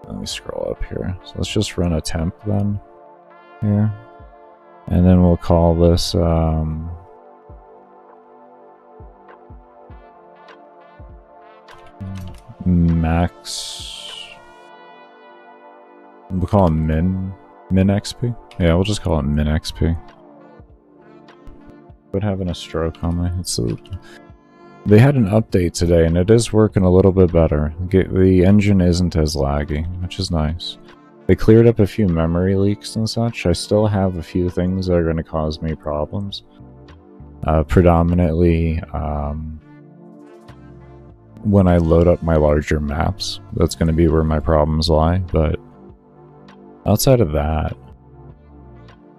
Let me scroll up here. So let's just run a temp then here. And then we'll call this max. We'll call it min XP. Yeah, we'll just call it min XP. But having a stroke on me. They had an update today, and it is working a little bit better. The engine isn't as laggy, which is nice. They cleared up a few memory leaks and such. I still have a few things that are going to cause me problems. Predominantly, when I load up my larger maps, that's going to be where my problems lie. But outside of that,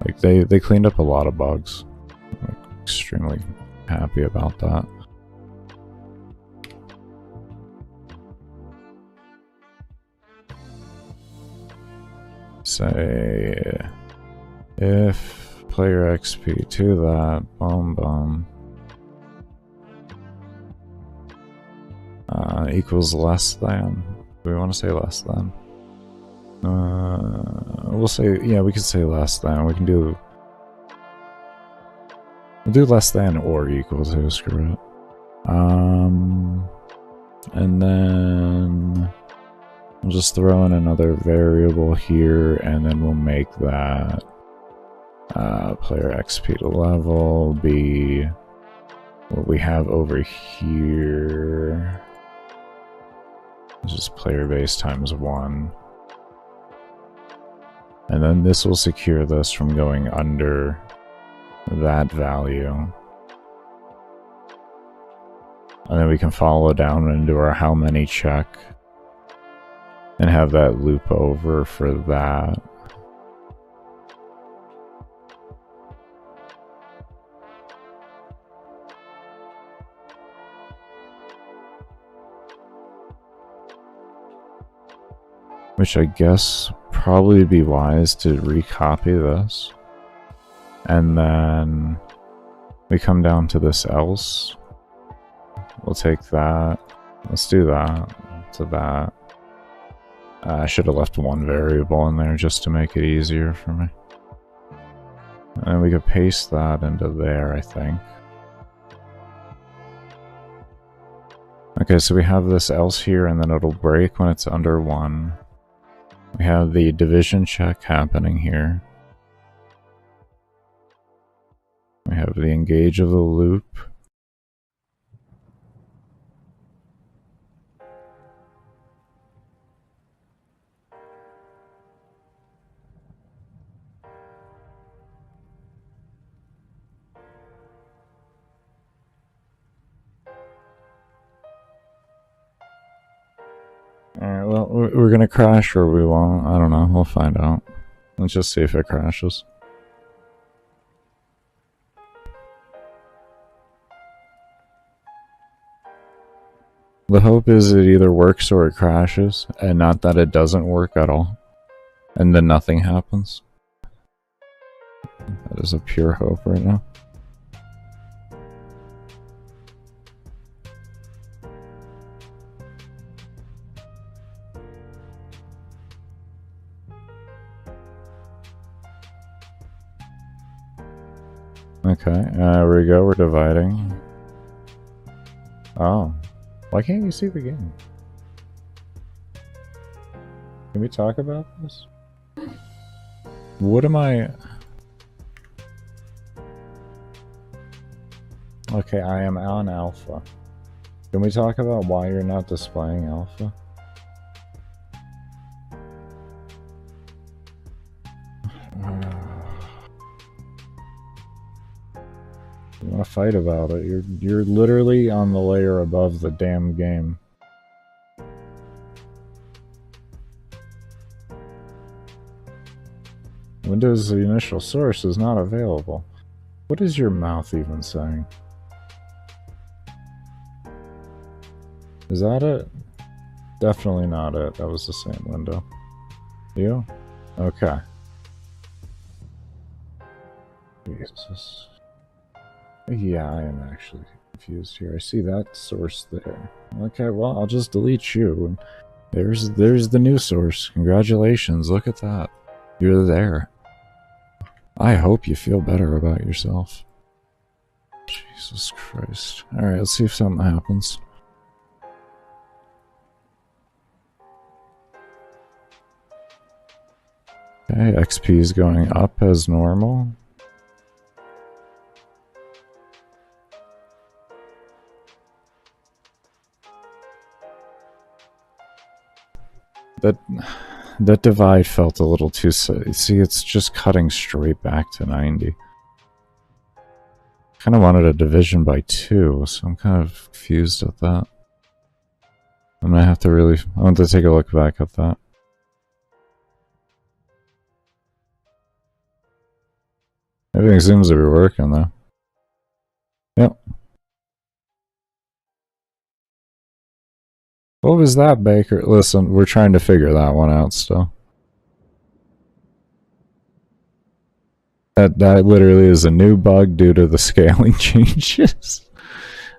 like they cleaned up a lot of bugs. I'm like, extremely happy about that. Say if player XP to that, boom, equals less than. Do we want to say less than? We'll say, yeah, we can say less than. We'll do less than or equal to, screw it. And then we'll just throw in another variable here, and then we'll make that player XP to level be what we have over here. It's just player base times 1. And then this will secure this from going under that value. And then we can follow down and do our how many check and have that loop over for that. Which I guess probably would be wise to recopy this. And then we come down to this else. We'll take that. Let's do that to that. I should have left one variable in there just to make it easier for me. And we could paste that into there, I think. Okay, so we have this else here, and then it'll break when it's under 1. We have the division check happening here. We have the engage of the loop. Alright, well, we're gonna crash or we won't. I don't know. We'll find out. Let's just see if it crashes. The hope is it either works or it crashes, and not that it doesn't work at all. And then nothing happens. That is a pure hope right now. Okay, there we go, we're dividing. Oh. Why can't you see the game? Can we talk about this? What am I... Okay, I am on alpha. Can we talk about why you're not displaying alpha? You want to fight about it? You're literally on the layer above the damn game. Windows initial source is not available. What is your mouth even saying? Is that it? Definitely not it. That was the same window. You? Okay. Jesus. Yeah, I am actually confused here. I see that source there. Okay, well, I'll just delete you and There's the new source. Congratulations, look at that. You're there. I hope you feel better about yourself. Jesus Christ. Alright, let's see if something happens. Okay, XP is going up as normal. That divide felt a little too... See, it's just cutting straight back to 90. Kind of wanted a division by 2, so I'm kind of confused at that. I'm gonna have to really... I want to take a look back at that. Everything seems to be working, though. Yep. What was that, Baker? Listen, we're trying to figure that one out still. That literally is a new bug due to the scaling changes.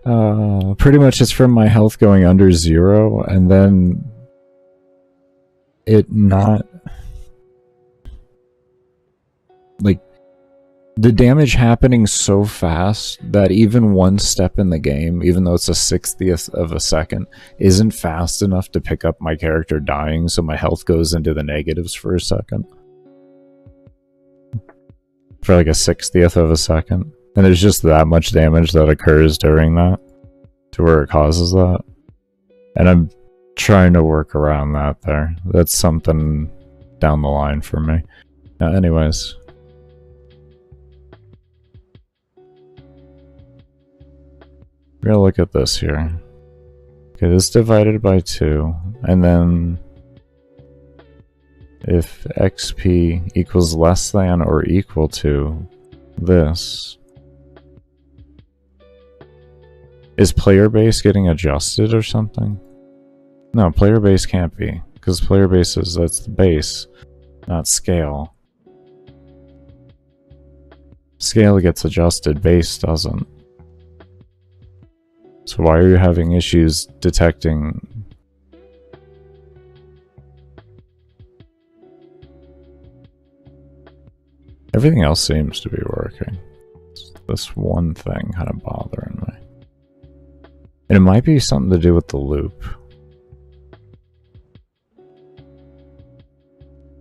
Pretty much it's from my health going under 0, and then it not... Like, the damage happening so fast that even one step in the game, even though it's a 60th of a second, isn't fast enough to pick up my character dying, so my health goes into the negatives for a second. For like a 60th of a second. And there's just that much damage that occurs during that, to where it causes that. And I'm trying to work around that there. That's something down the line for me. Now, anyways... We're gonna look at this here. Okay, this divided by 2, and then if XP equals less than or equal to this, is player base getting adjusted or something? No, player base can't be, because player base that's the base, not scale. Scale gets adjusted, base doesn't. So why are you having issues detecting... Everything else seems to be working. It's this one thing kind of bothering me. And it might be something to do with the loop.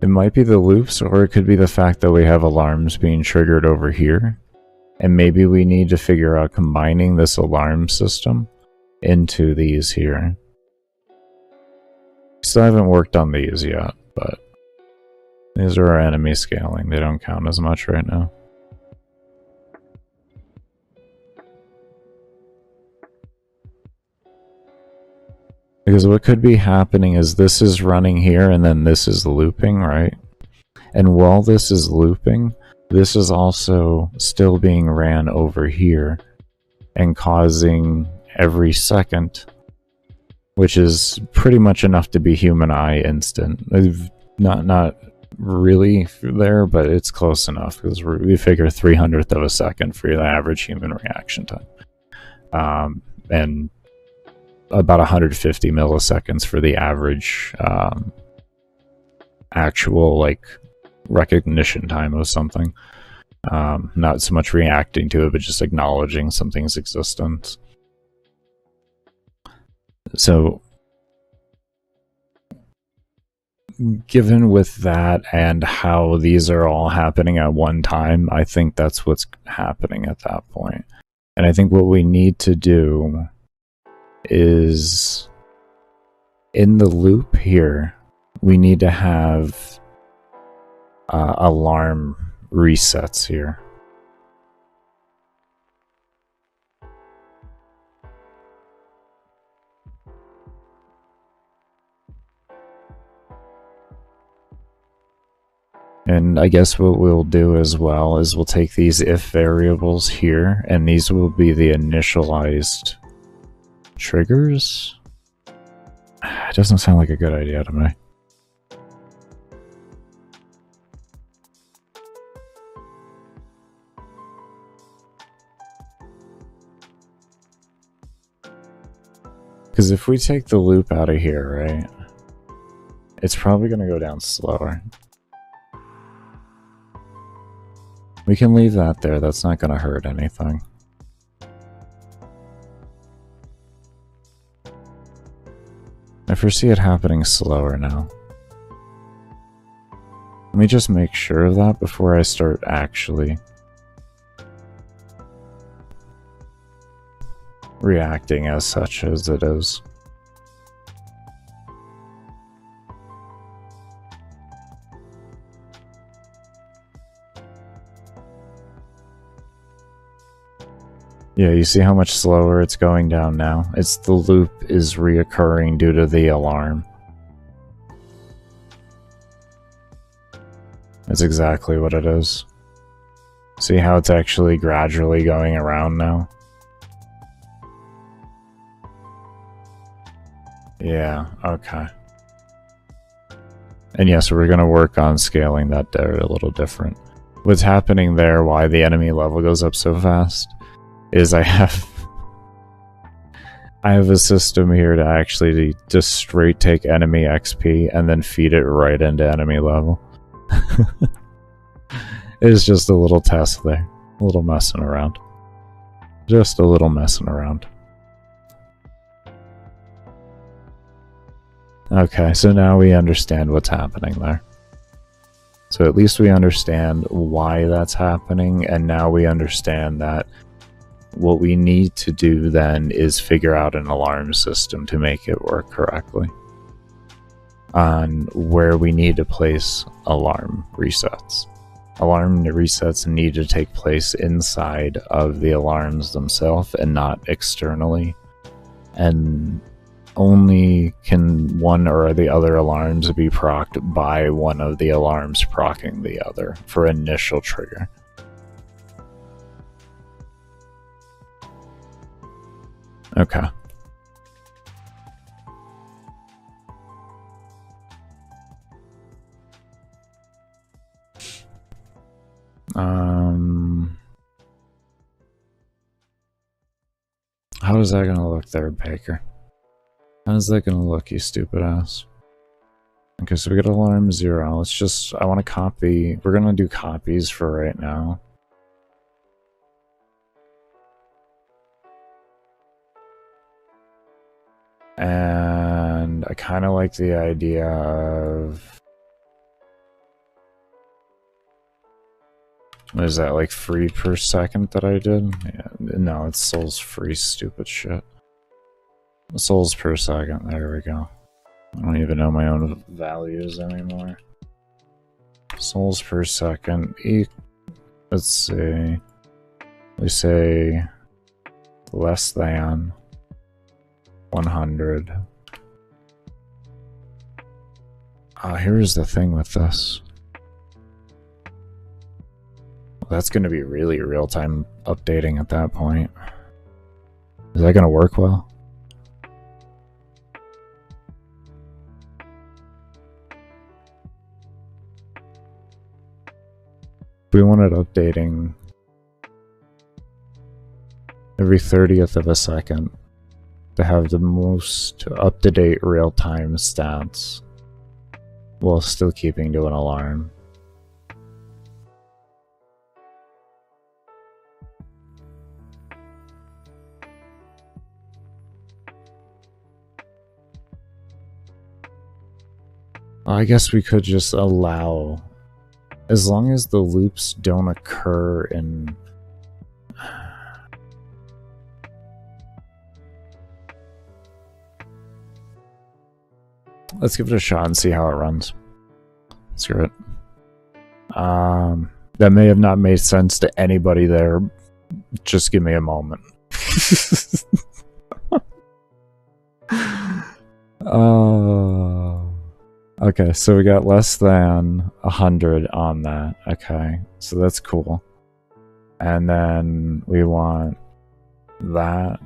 It might be the loops, or it could be the fact that we have alarms being triggered over here. And maybe we need to figure out combining this alarm system into these here. Still haven't worked on these yet, but these are our enemy scaling. They don't count as much right now. Because what could be happening is this is running here and then this is looping, right? And while this is looping, this is also still being ran over here and causing every second, which is pretty much enough to be human eye instant. Not really there, but it's close enough because we figure 300th of a second for the average human reaction time, and about 150 milliseconds for the average actual like recognition time of something. Not so much reacting to it, but just acknowledging something's existence. So, given with that and how these are all happening at one time, I think that's what's happening at that point. And I think what we need to do is, in the loop here, we need to have alarm resets here. And I guess what we'll do as well is we'll take these if variables here, and these will be the initialized triggers. It doesn't sound like a good idea to me. Because if we take the loop out of here, right? It's probably going to go down slower. We can leave that there. That's not going to hurt anything. I foresee it happening slower now. Let me just make sure of that before I start actually reacting as such as it is. Yeah, you see how much slower it's going down now? It's the loop is reoccurring due to the alarm. That's exactly what it is. See how it's actually gradually going around now? Yeah, okay. And yes, we're going to work on scaling that there a little different. What's happening there, why the enemy level goes up so fast, is I have a system here to actually just straight take enemy XP and then feed it right into enemy level. It's just a little test there. A little messing around. Just a little messing around. Okay, so now we understand what's happening there. So at least we understand why that's happening, and now we understand that what we need to do then is figure out an alarm system to make it work correctly. On where we need to place alarm resets. Alarm resets need to take place inside of the alarms themselves and not externally. And only can one or the other alarms be procced by one of the alarms procking the other for initial trigger. Okay. How is that gonna look there, Baker? How's that gonna look, you stupid ass? Okay, so we got alarm 0. Let's just, I want to copy, we're gonna do copies for right now. And I kind of like the idea of, what is that, like free per second that I did? Yeah, no, it's souls free, stupid shit. Souls per second, there we go. I don't even know my own values anymore. Souls per second, let's see, we say less than 100. Here's the thing with this. That's going to be really real-time updating at that point. Is that going to work well? We want it updating every 30th of a second to have the most up-to-date real-time stats while still keeping to an alarm. I guess we could just allow, as long as the loops don't occur in... Let's give it a shot and see how it runs. Screw it. That may have not made sense to anybody there. Just give me a moment. Okay, so we got less than 100 on that. Okay, so that's cool. And then we want that.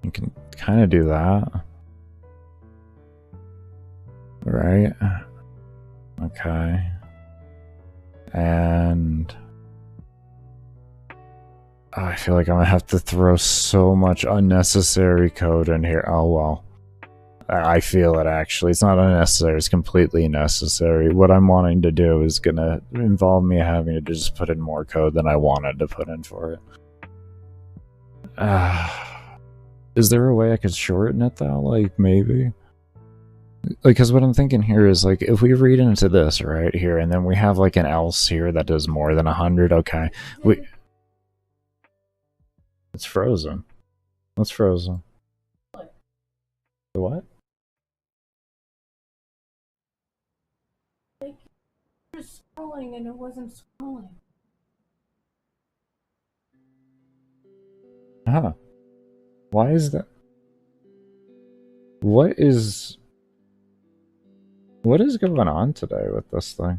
You can kind of do that. Right? Okay. And I feel like I'm gonna have to throw so much unnecessary code in here. Oh well. I feel it actually. It's not unnecessary, it's completely necessary. What I'm wanting to do is gonna involve me having to just put in more code than I wanted to put in for it. Is there a way I could shorten it though? Like, maybe? Like, because what I'm thinking here is, like, if we read into this right here, and then we have, like, an else here that does more than 100, okay. It's frozen. What's frozen? The what? Like, you're scrolling and it wasn't scrolling. Huh. Why is that? What is going on today with this thing?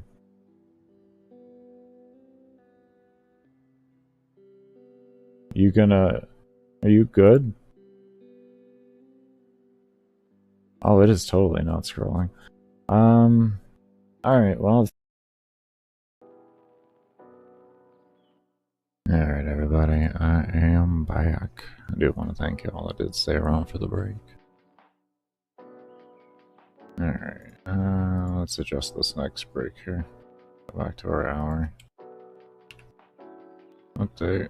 Are you good? Oh, it is totally not scrolling. Alright, well. Alright, everybody, I am back. I do want to thank you all that did stay around for the break. Alright, let's adjust this next break here. Go back to our hour. Update.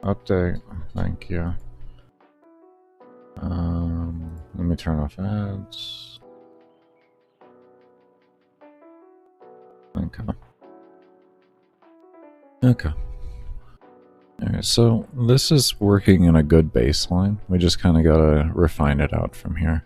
Update. Thank you. Let me turn off ads. Okay. Okay. Alright, so this is working in a good baseline. We just kind of gotta refine it out from here.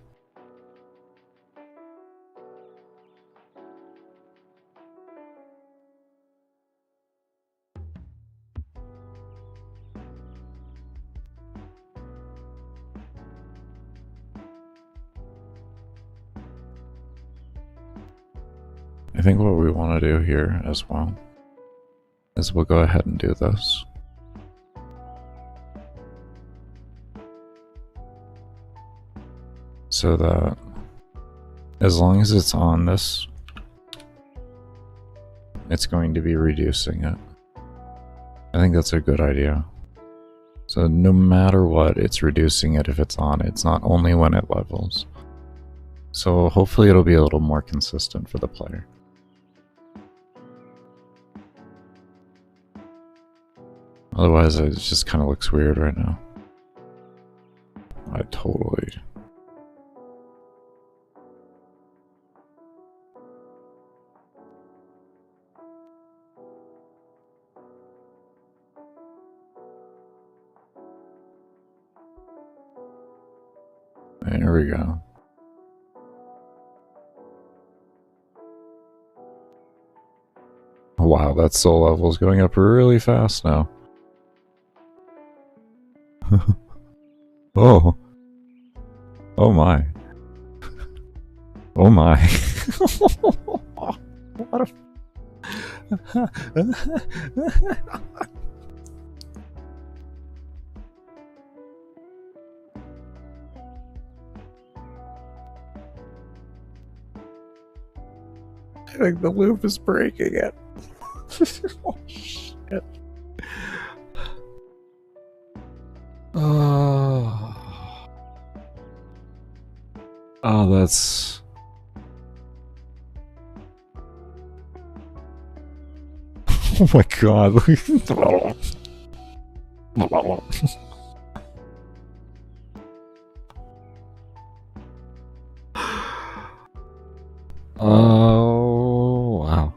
I think what we want to do here as well is we'll go ahead and do this. So that as long as it's on this, it's going to be reducing it. I think that's a good idea. So no matter what, it's reducing it if it's on. It's not only when it levels. So hopefully it'll be a little more consistent for the player. Otherwise, it just kind of looks weird right now. I totally... There we go. Wow, that soul level is going up really fast now. Oh. Oh my. Oh my. What a... I think the loop is breaking it. Oh, shit. Oh, that's... Oh my god. Oh, wow.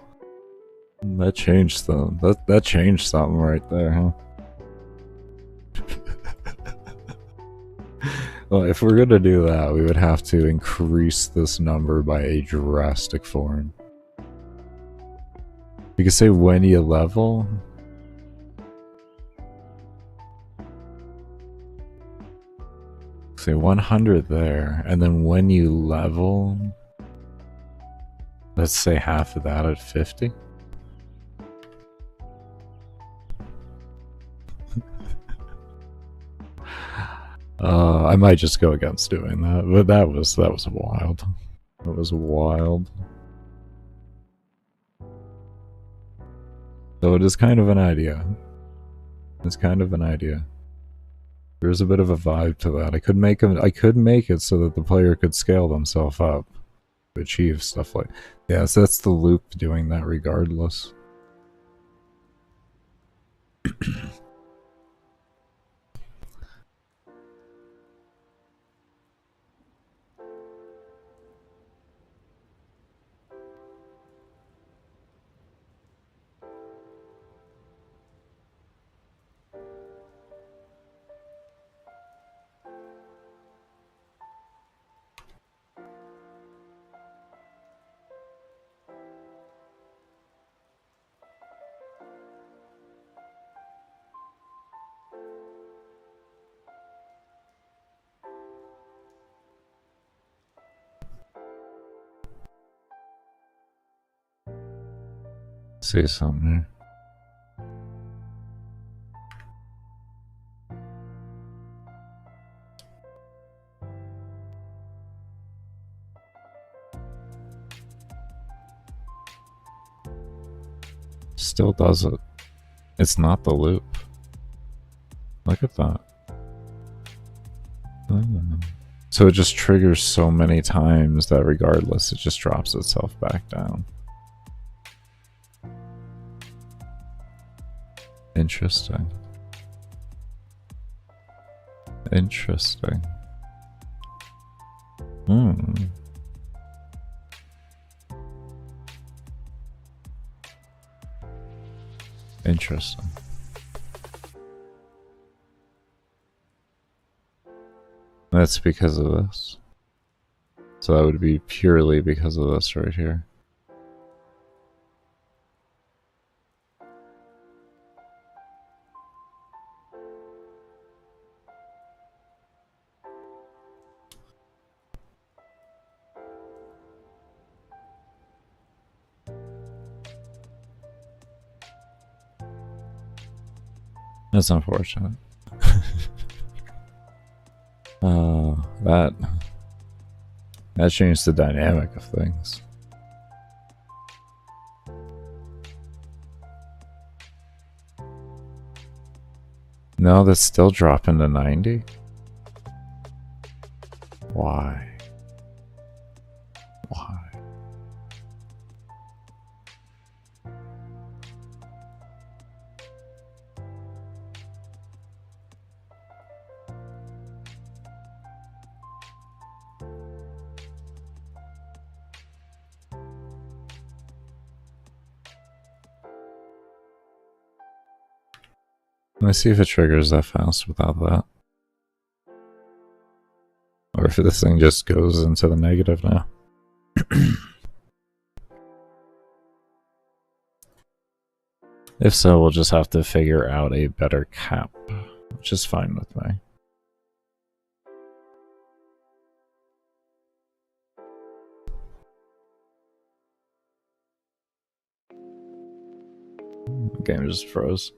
That changed that changed something right there, huh? Well, if we're gonna do that, we would have to increase this number by a drastic form. You could say when you level. Say 100 there, and then when you level, let's say half of that at 50. I might just go against doing that, but that was wild. That was wild. So it is kind of an idea. It's kind of an idea. There's a bit of a vibe to that. I could make it so that the player could scale themselves up to achieve stuff like. Yeah, so that's the loop doing that regardless. See something here. Still does it. It's not the loop. Look at that. So it just triggers so many times that regardless, it just drops itself back down. Interesting. Interesting. Interesting. That's because of this. So that would be purely because of this right here. That's unfortunate. That changed the dynamic of things. No, that's still dropping to 90. Why? Why? Let me see if it triggers that fast without that. Or if this thing just goes into the negative now. If so, we'll just have to figure out a better cap, which is fine with me. The game just froze.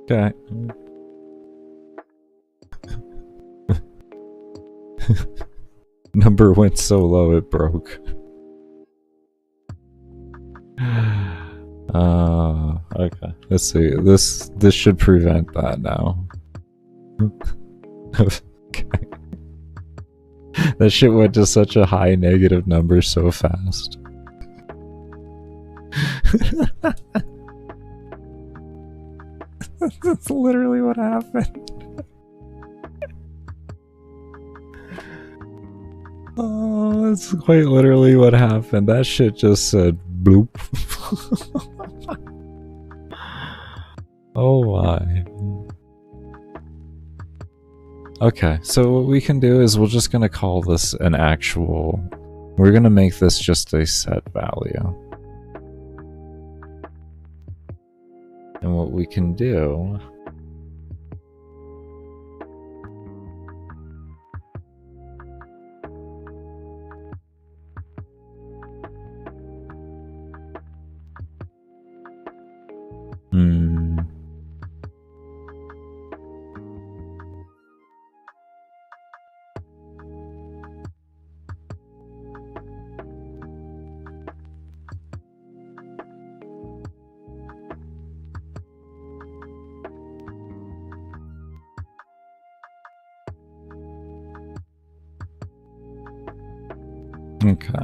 Okay. Number went so low it broke. Okay. Let's see. This should prevent that now. Okay. That shit went to such a high negative number so fast. That's literally what happened. Oh, that's quite literally what happened. That shit just said bloop. Oh my. Okay, so what we can do is we're just gonna call this an actual... We're gonna make this just a set value. And what we can do... Okay.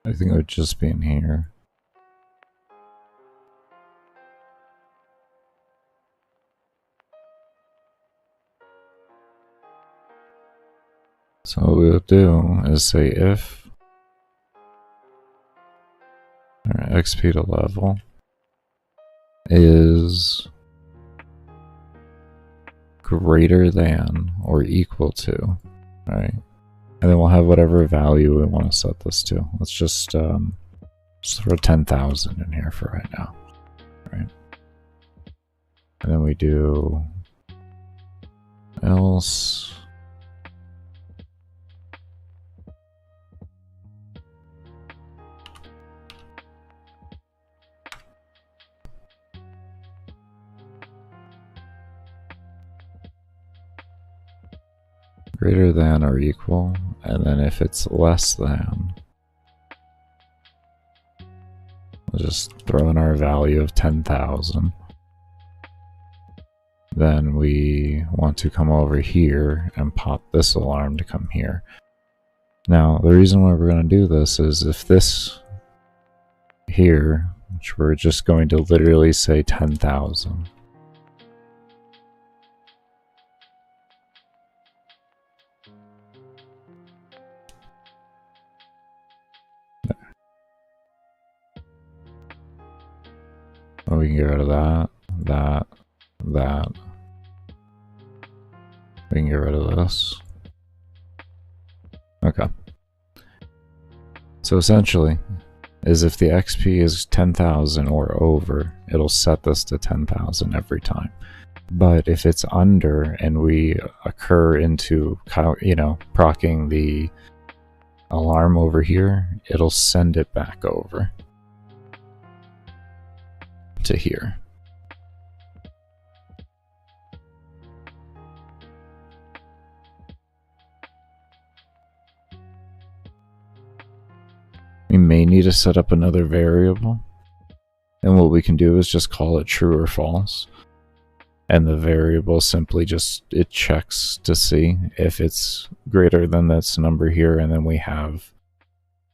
I think it would just be in here. So what we'll do is say if our XP to level is greater than or equal to, right? And then we'll have whatever value we want to set this to. Let's just throw 10,000 in here for right now, right? And then we do else greater than or equal, and then if it's less than, we'll just throw in our value of 10,000. Then we want to come over here and pop this alarm to come here. Now, the reason why we're going to do this is if this here, which we're just going to literally say 10,000. Well, we can get rid of that, that. We can get rid of this. Okay. So essentially, is if the XP is 10,000 or over, it'll set this to 10,000 every time. But if it's under and we occur into, proccing the alarm over here, it'll send it back over to here. We may need to set up another variable, and what we can do is just call it true or false, and the variable simply just, it checks to see if it's greater than this number here, and then we have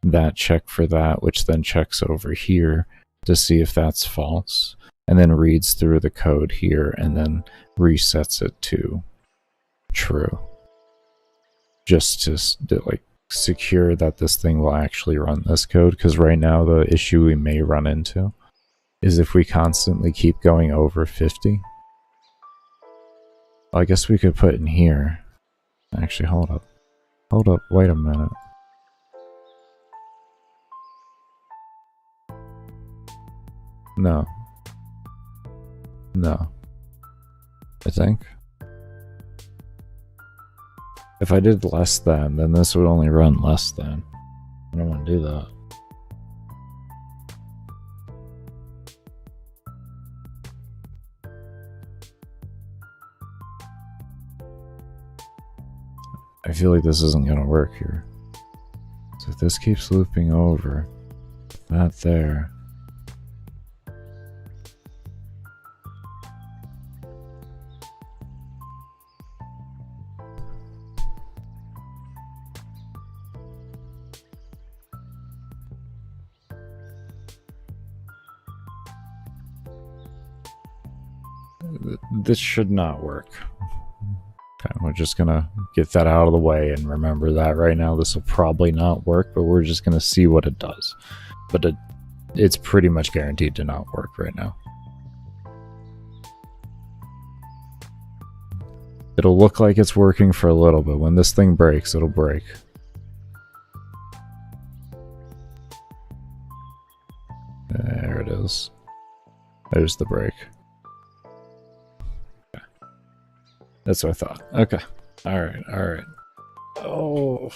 that check for that, which then checks over here to see if that's false, and then reads through the code here and then resets it to true, just to like secure that this thing will actually run this code. Because right now the issue we may run into is if we constantly keep going over 50. I guess we could put in here, actually hold up, wait a minute. No, I think if I did less than, then this would only run less than. I don't want to do that. I feel like this isn't going to work here. So if this keeps looping over, that there. This should not work. Okay, we're just gonna get that out of the way and remember that right now this will probably not work, but we're just gonna see what it does. But it's pretty much guaranteed to not work right now. It'll look like it's working for a little bit. When this thing breaks, it'll break. There it is. There's the break. Okay. That's what I thought. Okay. Alright, alright. Oh.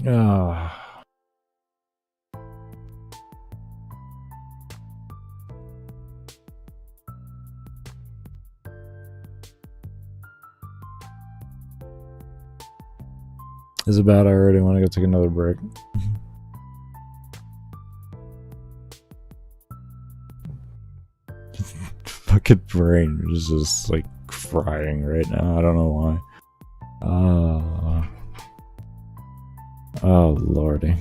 Ah. Is it bad? I already want to go take another break. Fucking brain is just like frying right now. I don't know why. Oh lordy.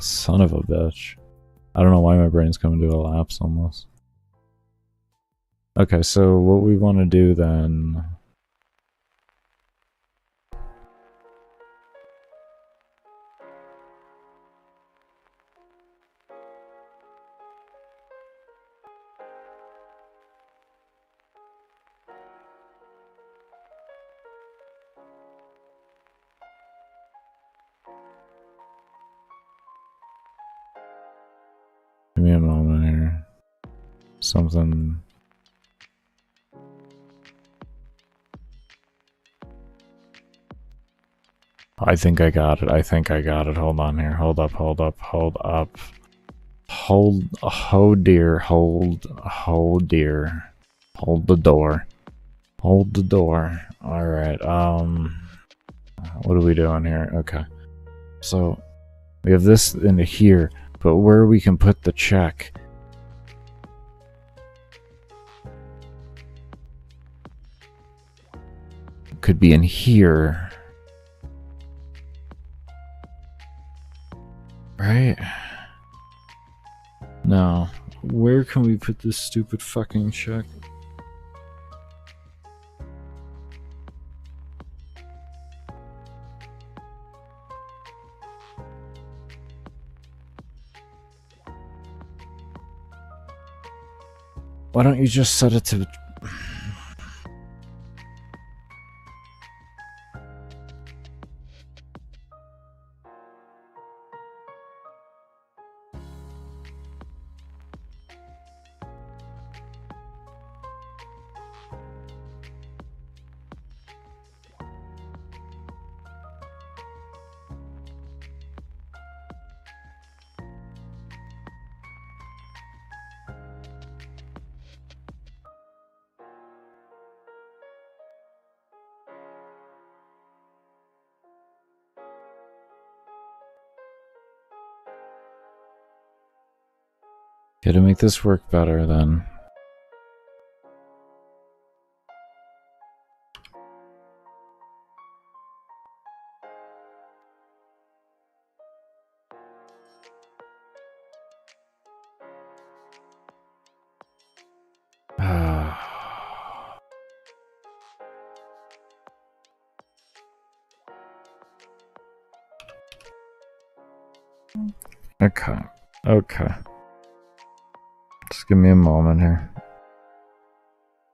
Son of a bitch. I don't know why my brain's coming to a lapse almost. Okay, so what we want to do then... Give me a moment here. Something... I think I got it. I think I got it. Hold on here. Hold up, hold up, hold up. Oh dear, oh dear. Hold the door. Hold the door. Alright, what are we doing here? Okay. So, we have this into here, but where we can put the check... could be in here. Right? No. Where can we put this stupid fucking check? Why don't you just set it to... Okay, to make this work better then... Okay. Okay. Just give me a moment here.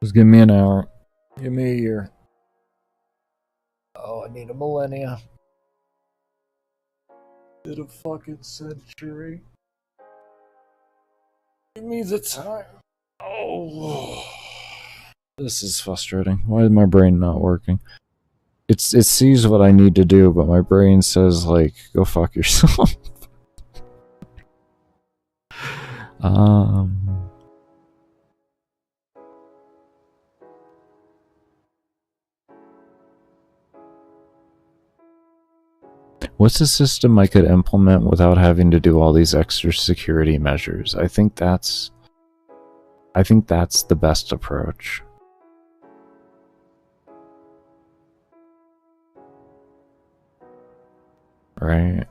Just give me an hour. Give me a year. Oh, I need a millennia. Need a fucking century. Give me the time. Oh. This is frustrating. Why is my brain not working? It sees what I need to do, but my brain says, like, go fuck yourself. What's a system I could implement without having to do all these extra security measures? I think that's the best approach. Right?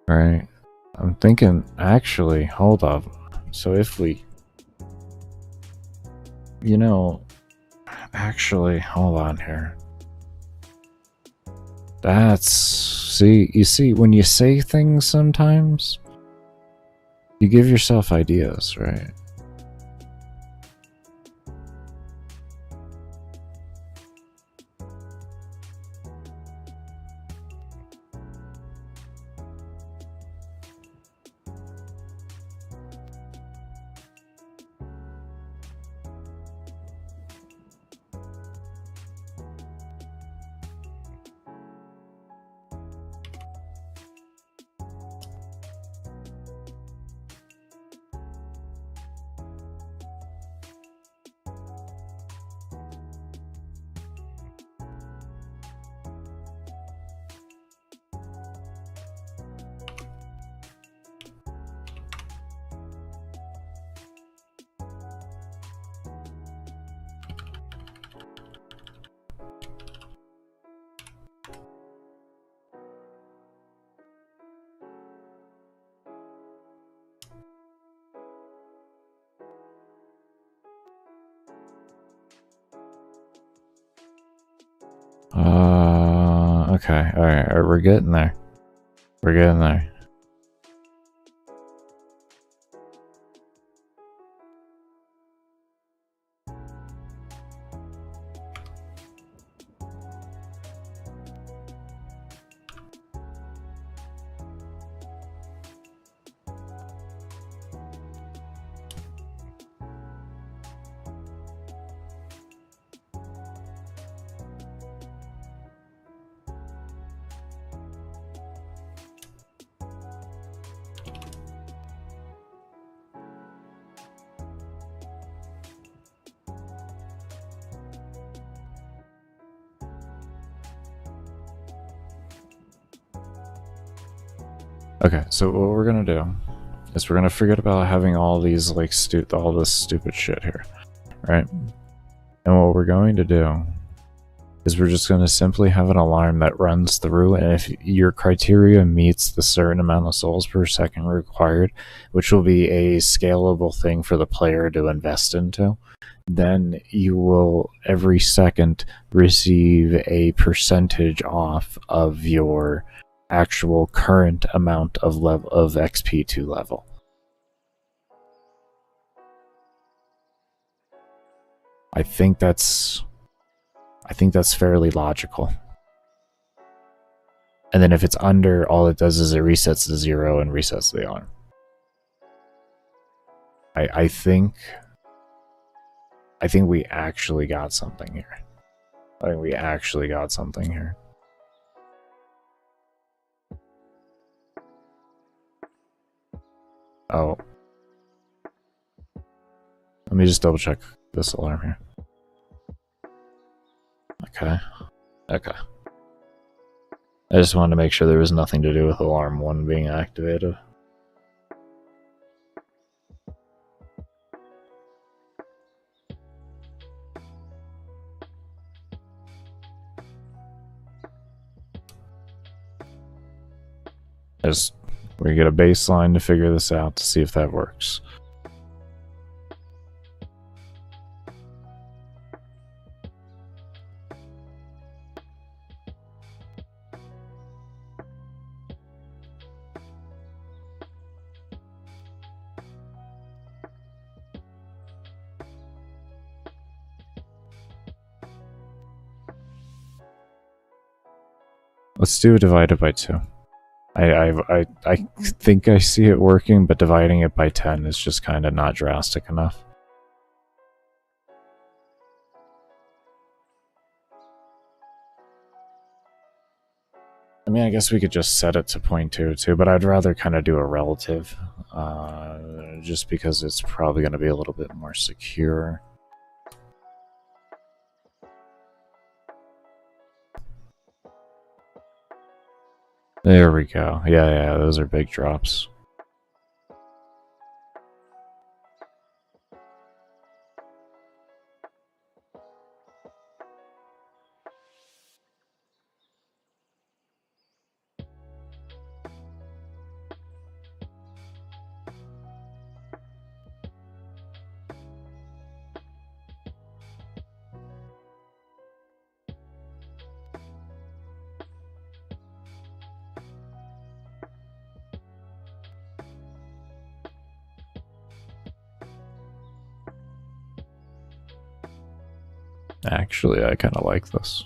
Right. I'm thinking, actually, hold up. So if we... You know... Actually, hold on here. That's... See, you see, when you say things sometimes, you give yourself ideas, right? Okay, alright, we're getting there. We're getting there. Okay, so what we're gonna do is we're gonna forget about having all these like all this stupid shit here, right? And what we're going to do is we're just gonna simply have an alarm that runs through, and if your criteria meets the certain amount of souls per second required, which will be a scalable thing for the player to invest into, then you will every second receive a percentage off of your actual current amount of level of XP to level. I think that's fairly logical. And then if it's under, all it does is it resets to 0 and resets the alarm. I think we actually got something here. I think we actually got something here. Oh. Let me just double check this alarm here. Okay. Okay. I just wanted to make sure there was nothing to do with alarm 1 being activated. We get a baseline to figure this out to see if that works. Let's do it divided by 2. I think I see it working, but dividing it by 10 is just kind of not drastic enough. I mean, I guess we could just set it to 0.2 too, but I'd rather kind of do a relative, just because it's probably going to be a little bit more secure. There we go. Yeah, those are big drops. Actually, I kind of like this.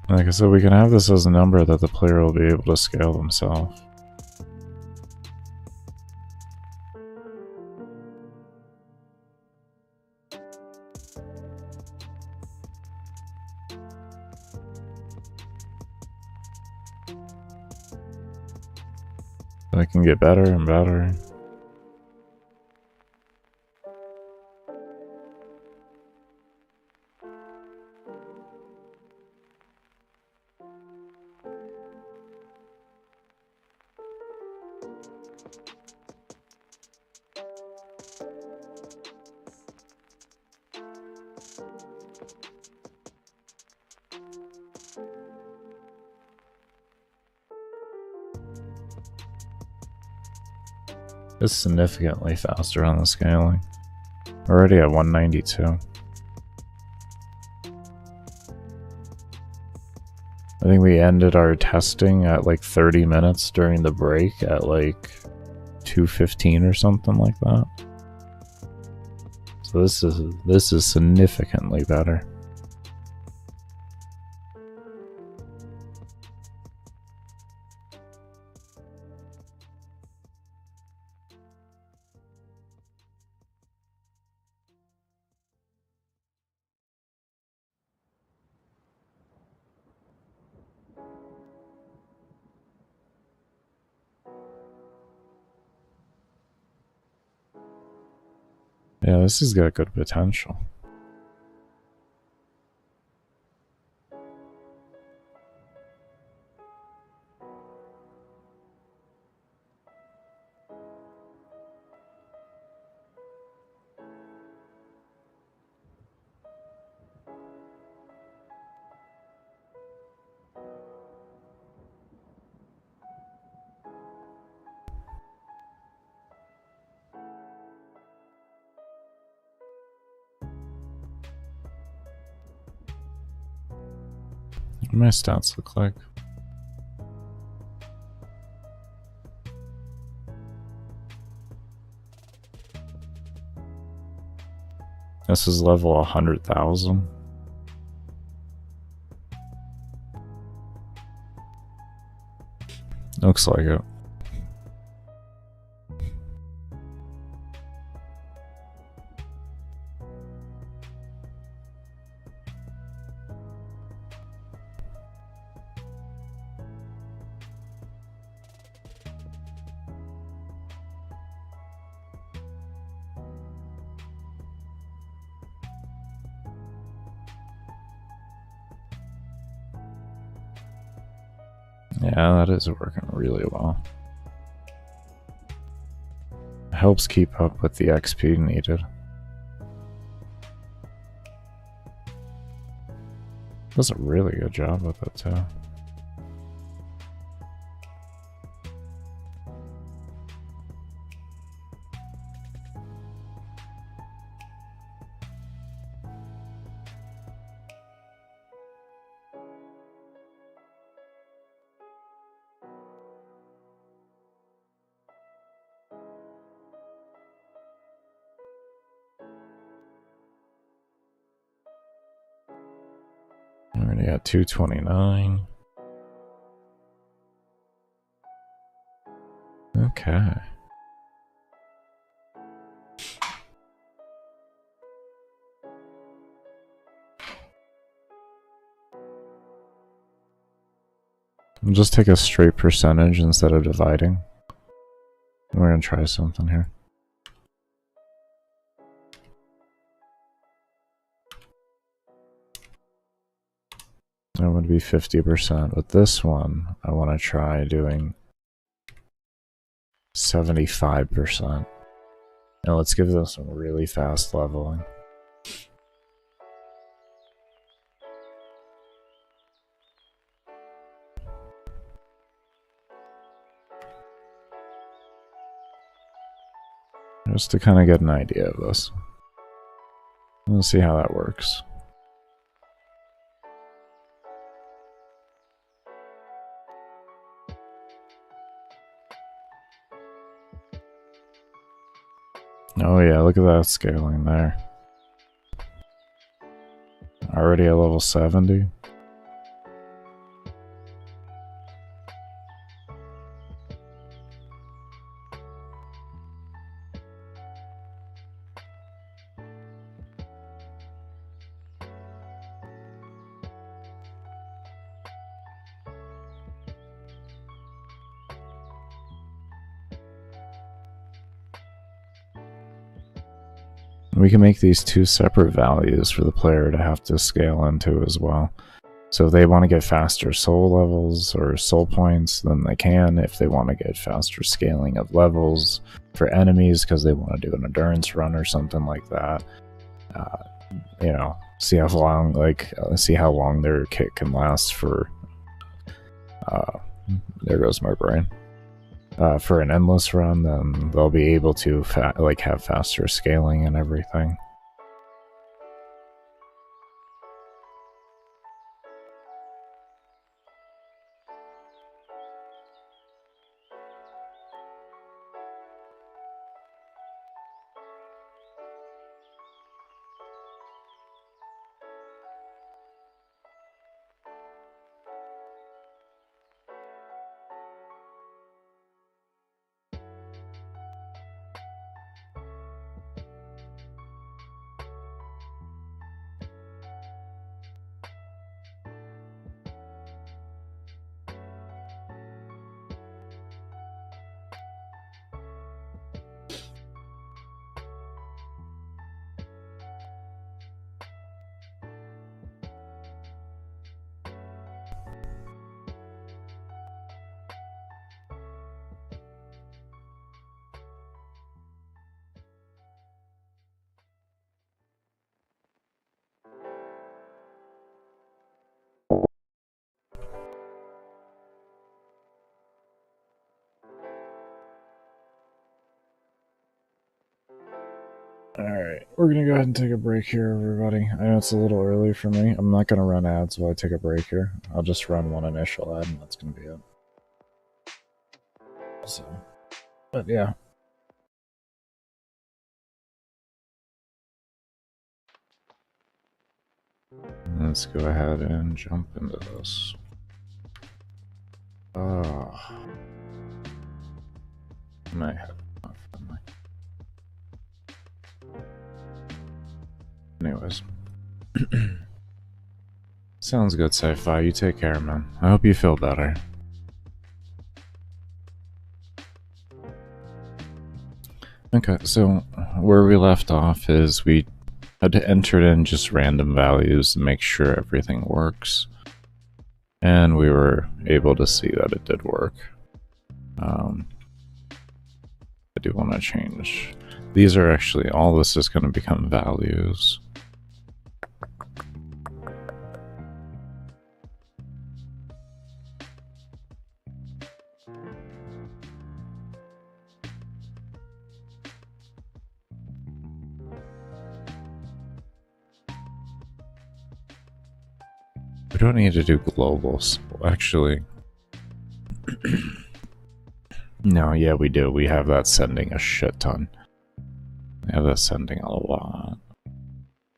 Like I said, we can have this as a number that the player will be able to scale themselves. So it can get better and better. It's significantly faster on the scaling. Already at 192. I think we ended our testing at like 30 minutes during the break at like 2:15 or something like that. So this is significantly better. Yeah, this has got good potential. What do my stats look like? This is level 100,000. Looks like it. Yeah, that is working really well. It helps keep up with the XP needed. Does a really good job with it too. Already at 229. Okay. We'll just take a straight percentage instead of dividing. We're gonna try something here. That would be 50%. With this one, I want to try doing 75%. Now let's give this some really fast leveling. Just to kind of get an idea of this. We'll see how that works. Oh yeah, look at that scaling there. Already at level 70. We can make these two separate values for the player to have to scale into as well. So if they want to get faster soul levels or soul points, then they can. If they want to get faster scaling of levels for enemies because they want to do an endurance run or something like that, you know, see how long their kit can last for. There goes my brain. For an endless run, then they'll be able to have faster scaling and everything. Alright, we're gonna go ahead and take a break here, everybody. I know it's a little early for me. I'm not gonna run ads while I take a break here. I'll just run one initial ad and that's gonna be it. So, but yeah. Let's go ahead and jump into this. My head. Anyways. Sounds good, Sci-Fi. You take care, man. I hope you feel better. Okay, so where we left off is we had entered in just random values to make sure everything works. And we were able to see that it did work. I do want to change. These are actually, all this is going to become values. We don't need to do globals, actually. No, yeah, we do. We have that sending a shit ton. We have that sending a lot.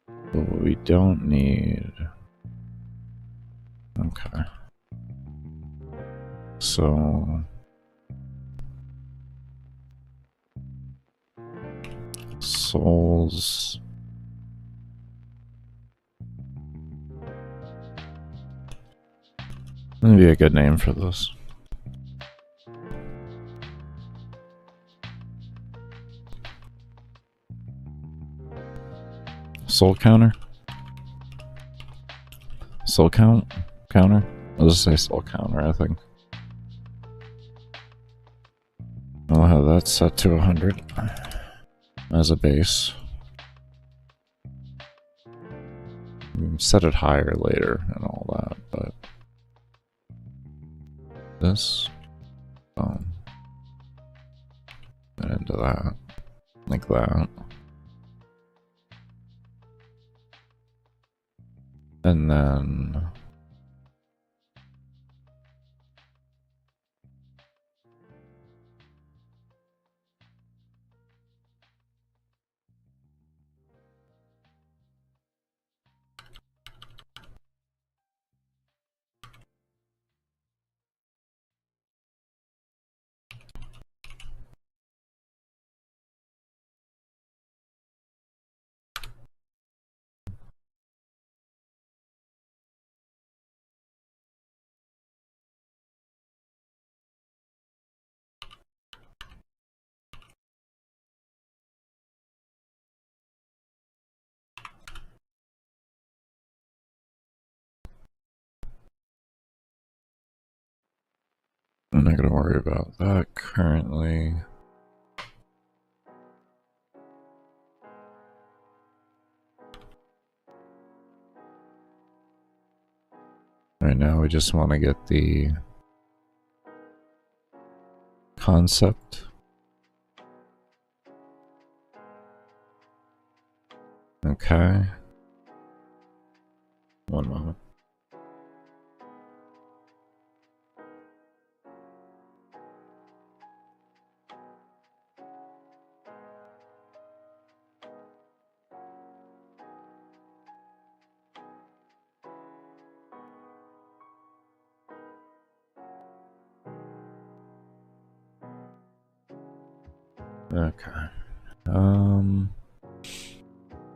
But what we don't need... Okay. So... Souls... That'd be a good name for this. Soul counter? Soul counter? I'll just say soul counter, I think. I'll have that set to 100 as a base. We can set it higher later and all that, but this, and into that, like that. And then I'm not going to worry about that currently. Right now we just want to get the concept. Okay. One moment. Okay.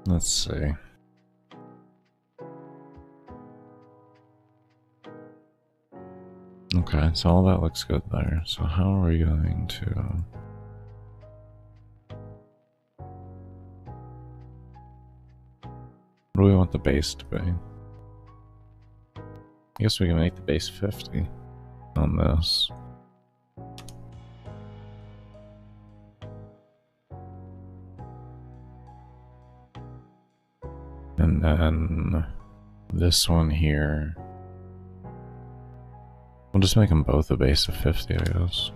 Let's see. Okay, so all that looks good there. So how are we going to... What do we want the base to be? I guess we can make the base 50 on this. And then this one here, we'll just make them both a base of 50, I guess.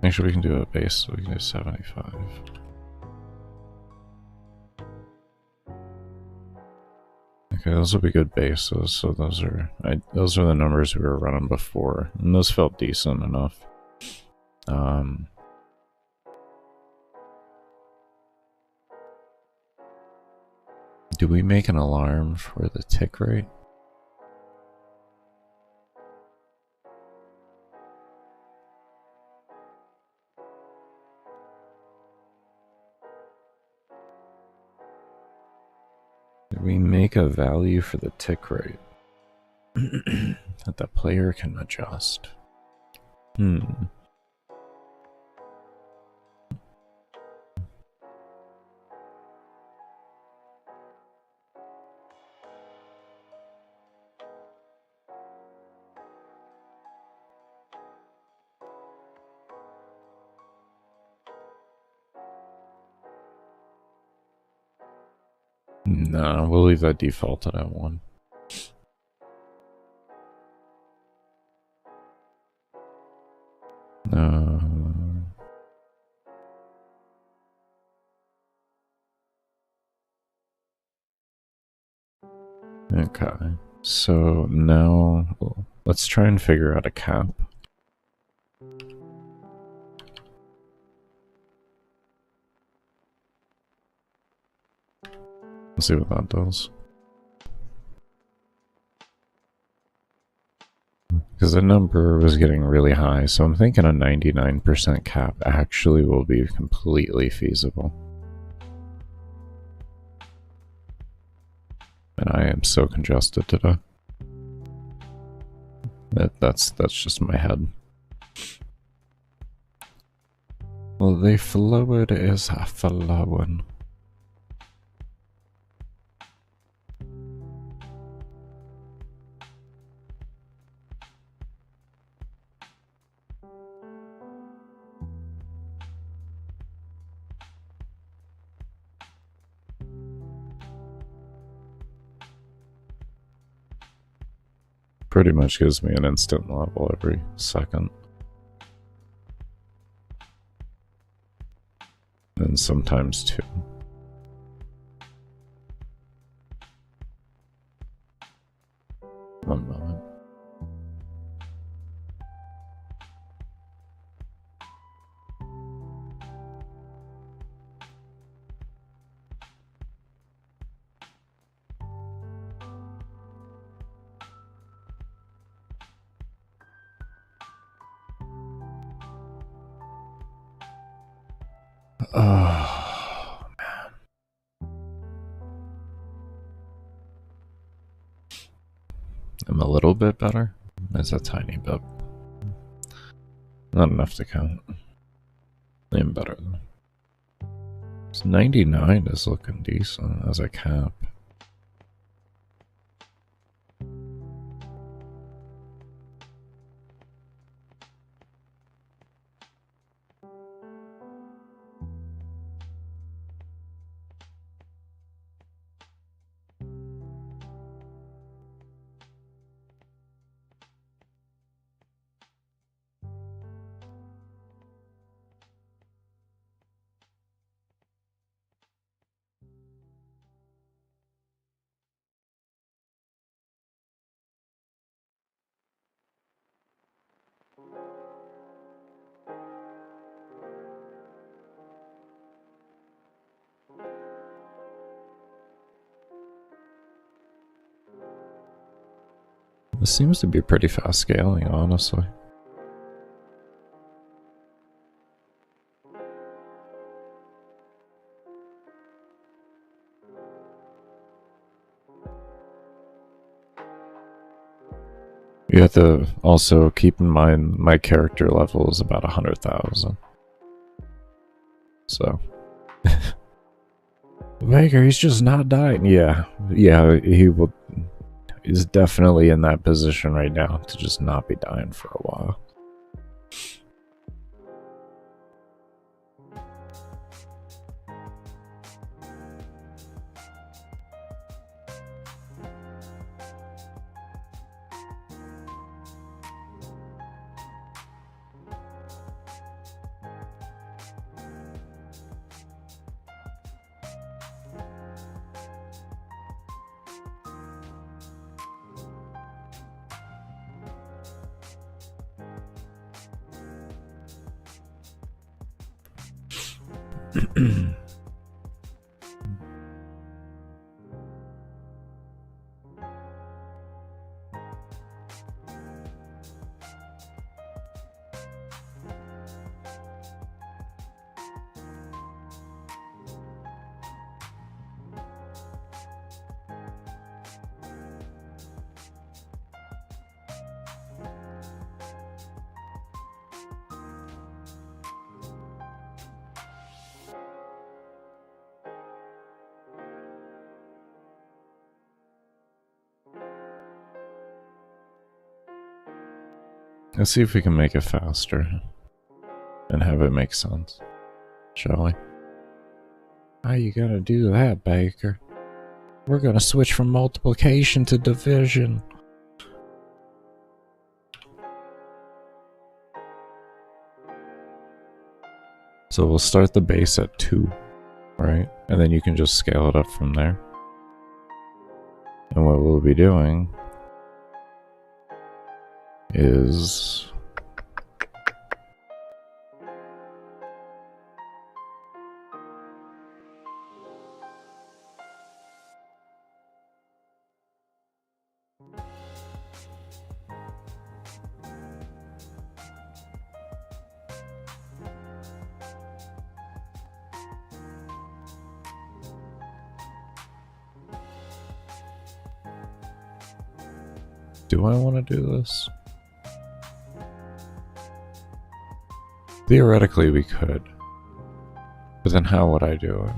Actually, we can do a base, so we can do 75. Okay, those will be good bases, so those are the numbers we were running before, and those felt decent enough. Do we make an alarm for the tick rate? Do we make a value for the tick rate that the player can adjust? No, we'll leave that defaulted at 1. Okay, so now let's try and figure out a cap. Let's see what that does. Because the number was getting really high, so I'm thinking a 99% cap actually will be completely feasible. And I am so congested today. That's just my head. Well, the fluid is flowing. Pretty much gives me an instant level every second. And sometimes 2. One moment. Oh, man. I'm a little bit better. It's a tiny bit. Not enough to count. I'm better though. It's 99 is looking decent as a cap. This seems to be pretty fast scaling, honestly. You have to also keep in mind my character level is about 100,000. So. Baker, he's just not dying. Yeah, he's definitely in that position right now to just not be dying for a while. Let's see if we can make it faster and have it make sense, shall we? How you gonna do that, Baker? We're gonna switch from multiplication to division. So we'll start the base at 2, right? And then you can just scale it up from there. And what we'll be doing is do I want to do this? Theoretically, we could. But then how would I do it?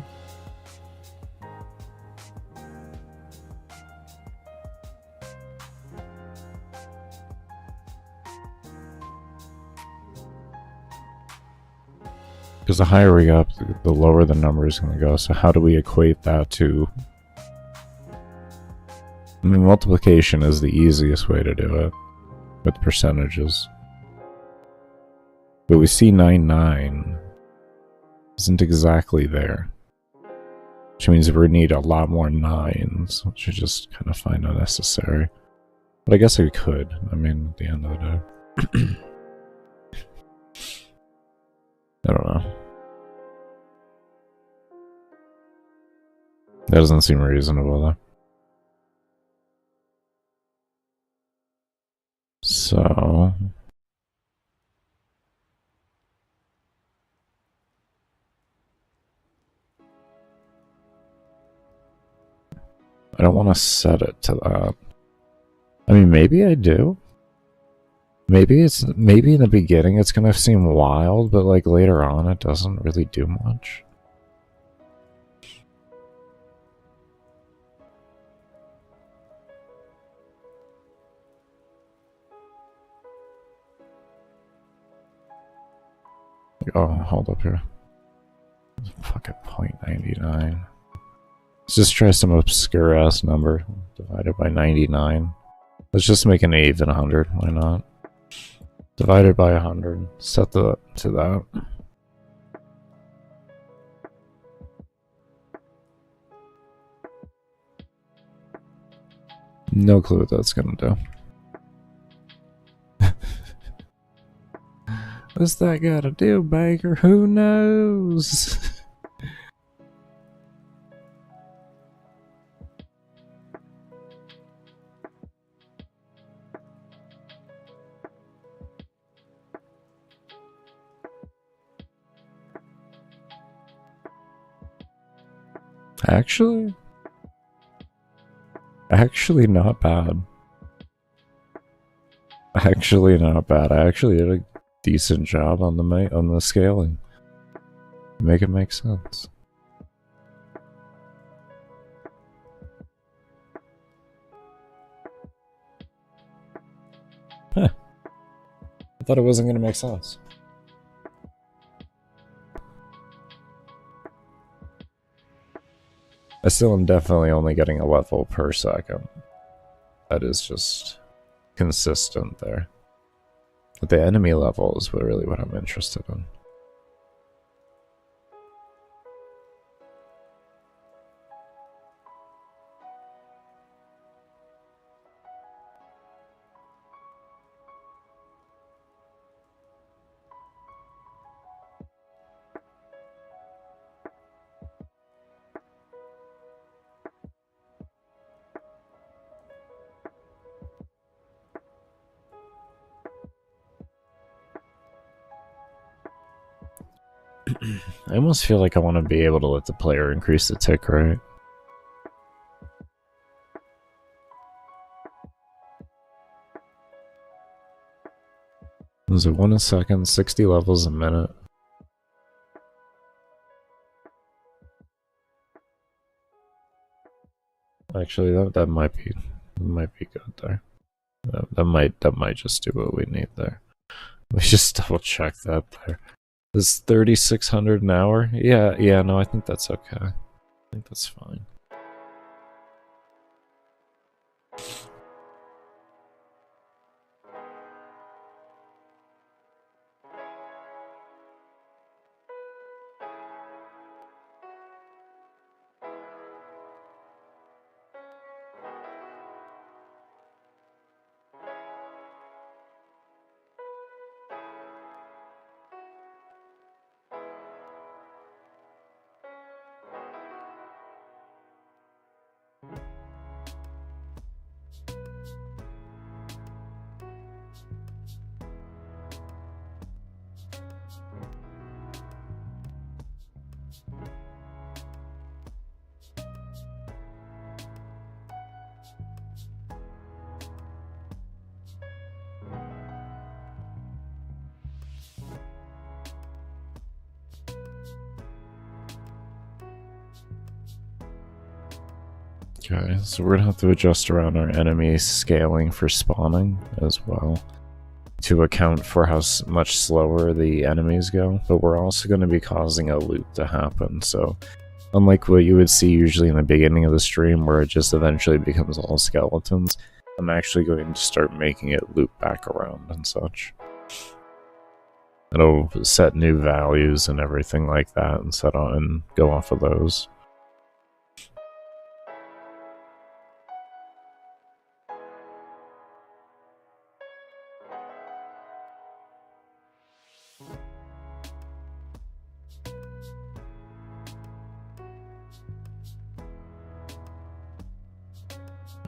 Because the higher we go up, the lower the number is going to go. So how do we equate that to... I mean, multiplication is the easiest way to do it, with percentages. But we see 9 isn't exactly there. Which means we need a lot more 9s, which I just kind of find unnecessary. But I guess we could, I mean, at the end of the day. I don't know. That doesn't seem reasonable, though. So... I don't want to set it to that. I mean, maybe I do. Maybe in the beginning it's gonna seem wild, but like later on it doesn't really do much. Oh, hold up here. Fuck it, 0.99. Let's just try some obscure ass number divided by 99. Let's just make an even 100. Why not? Divided by 100. Set to that. No clue what that's gonna do. What's that gotta do, Baker? Who knows? Actually not bad. Actually not bad. I actually did a decent job on the scaling. Make it make sense. Huh. I thought it wasn't gonna make sense. I still am definitely only getting a level per second. That is just consistent there. But the enemy level is really what I'm interested in. I almost feel like I want to be able to let the player increase the tick rate. Is it 1 a second, 60 levels a minute? Actually, that might be good there. That might just do what we need there. We just double check that there. Is 3,600 an hour? Yeah, no, I think that's okay. I think that's fine. Okay, so we're gonna have to adjust around our enemy scaling for spawning as well to account for how much slower the enemies go, but we're also going to be causing a loop to happen, so unlike what you would see usually in the beginning of the stream where it just eventually becomes all skeletons, I'm actually going to start making it loop back around and such. It'll set new values and everything like that and set on and go off of those.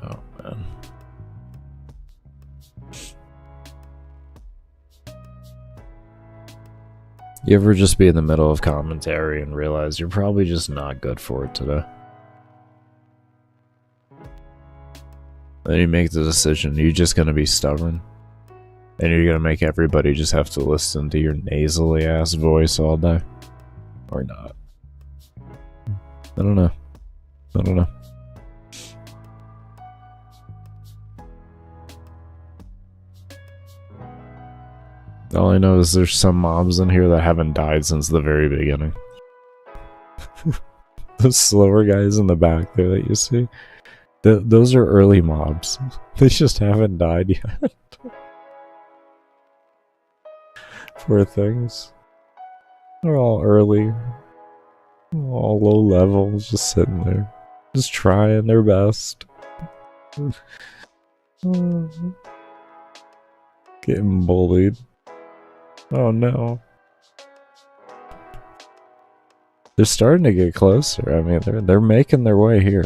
Oh man. You ever just be in the middle of commentary and realize you're probably just not good for it today? Then you make the decision, you're just gonna be stubborn. And you're gonna make everybody just have to listen to your nasally ass voice all day? Or not? I don't know. I don't know. All I know is there's some mobs in here that haven't died since the very beginning. The slower guys in the back there that you see, those are early mobs. They just haven't died yet. Poor things. They're all early. All low level, just sitting there. Just trying their best. Getting bullied. Oh no. They're starting to get closer. I mean, they're making their way here.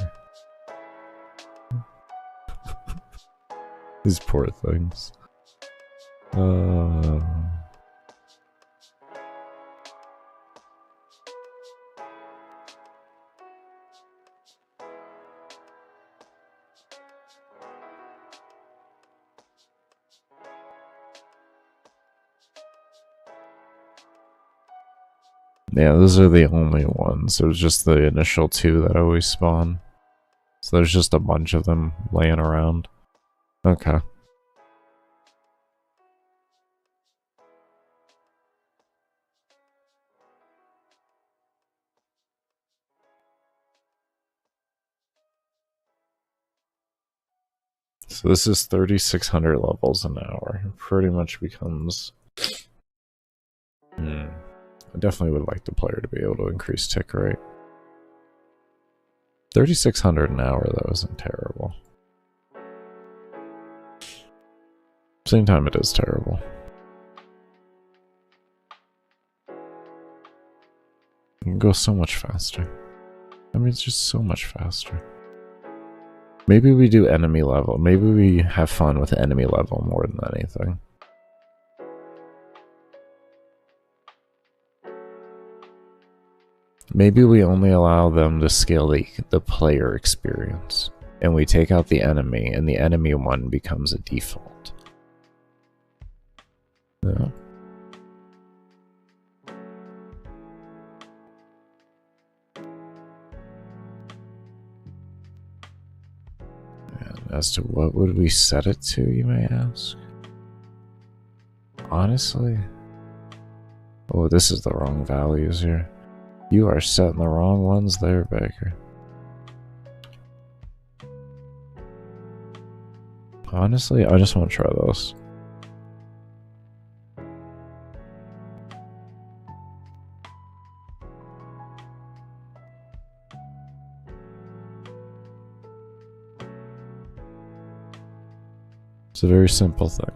These poor things. Yeah, those are the only ones. There's just the initial 2 that always spawn. So there's just a bunch of them laying around. Okay. So this is 3,600 levels an hour. It pretty much becomes... I definitely would like the player to be able to increase tick rate. 3,600 an hour, though, isn't terrible. Same time, it is terrible. You can go so much faster. I mean, it's just so much faster. Maybe we do enemy level. Maybe we have fun with enemy level more than anything. Maybe we only allow them to scale the player experience. And we take out the enemy, and the enemy one becomes a default. Yeah. And as to what would we set it to, you may ask? Honestly? Oh, this is the wrong values here. You are setting the wrong ones there, Baker. Honestly, I just want to try those. It's a very simple thing.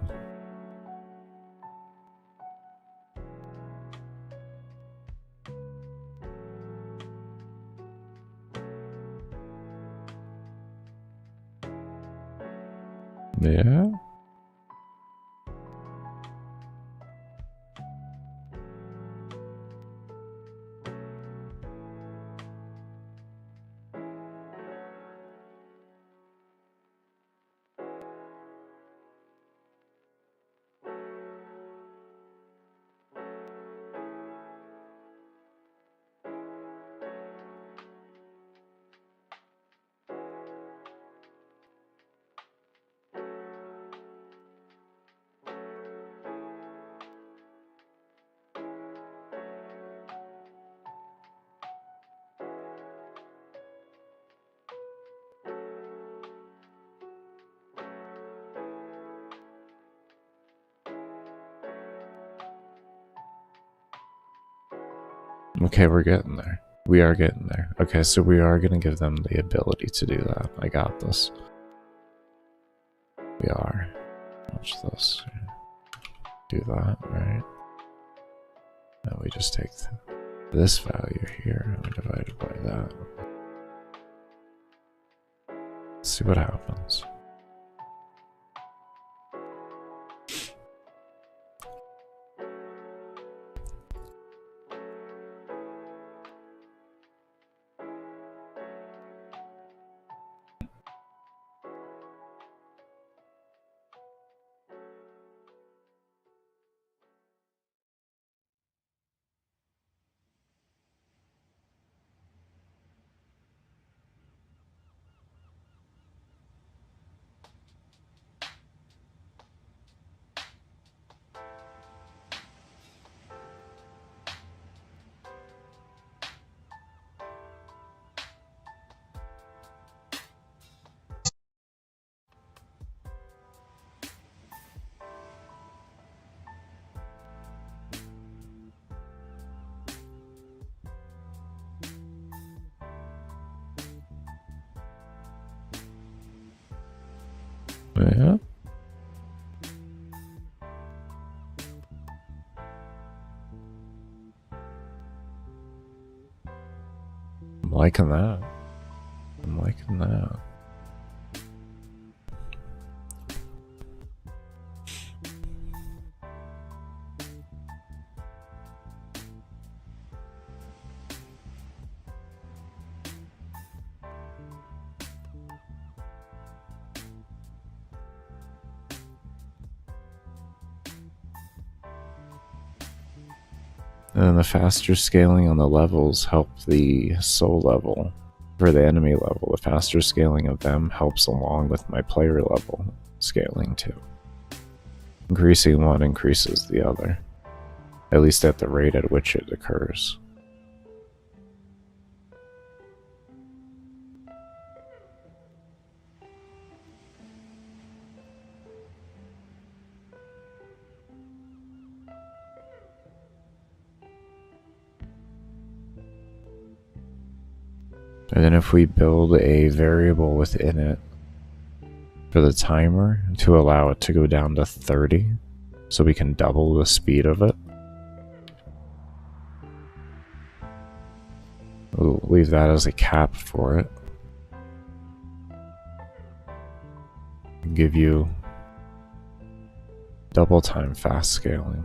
Yeah? Okay, we're getting there. We are getting there. Okay, so we are going to give them the ability to do that. I got this. We are. Watch this. Do that, right? And we just take this value here and we divide it by that. Let's see what happens. Yeah. I'm liking that. I'm liking that. And then the faster scaling on the levels help the soul level, for the enemy level. The faster scaling of them helps along with my player level scaling too. Increasing one increases the other, at least at the rate at which it occurs. And then if we build a variable within it for the timer to allow it to go down to 30, so we can double the speed of it. We'll leave that as a cap for it. Give you double time fast scaling.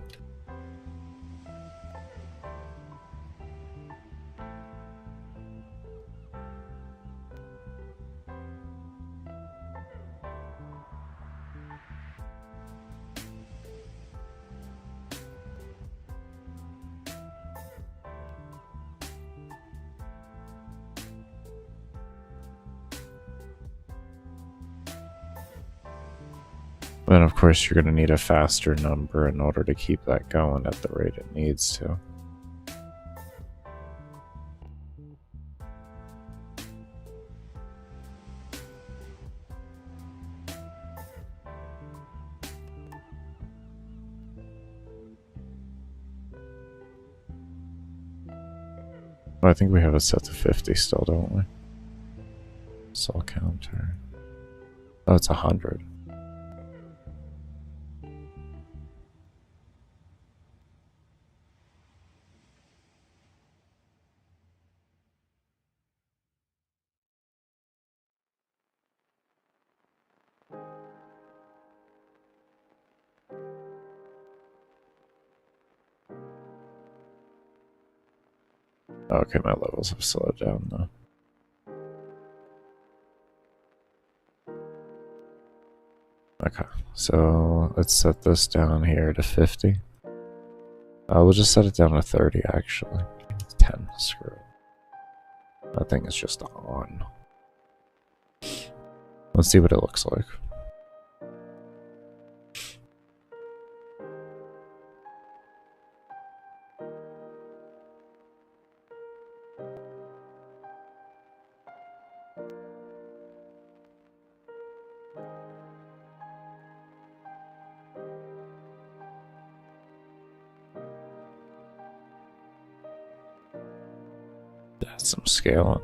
Then of course you're going to need a faster number in order to keep that going at the rate it needs to. Well, I think we have it set to 50 still, don't we? Soul counter. Oh, it's 100. Okay, my levels have slowed down though. Okay, so let's set this down here to 50. We'll just set it down to 30 actually. 10, screw it. That thing is just on. Let's see what it looks like. That's some scaling.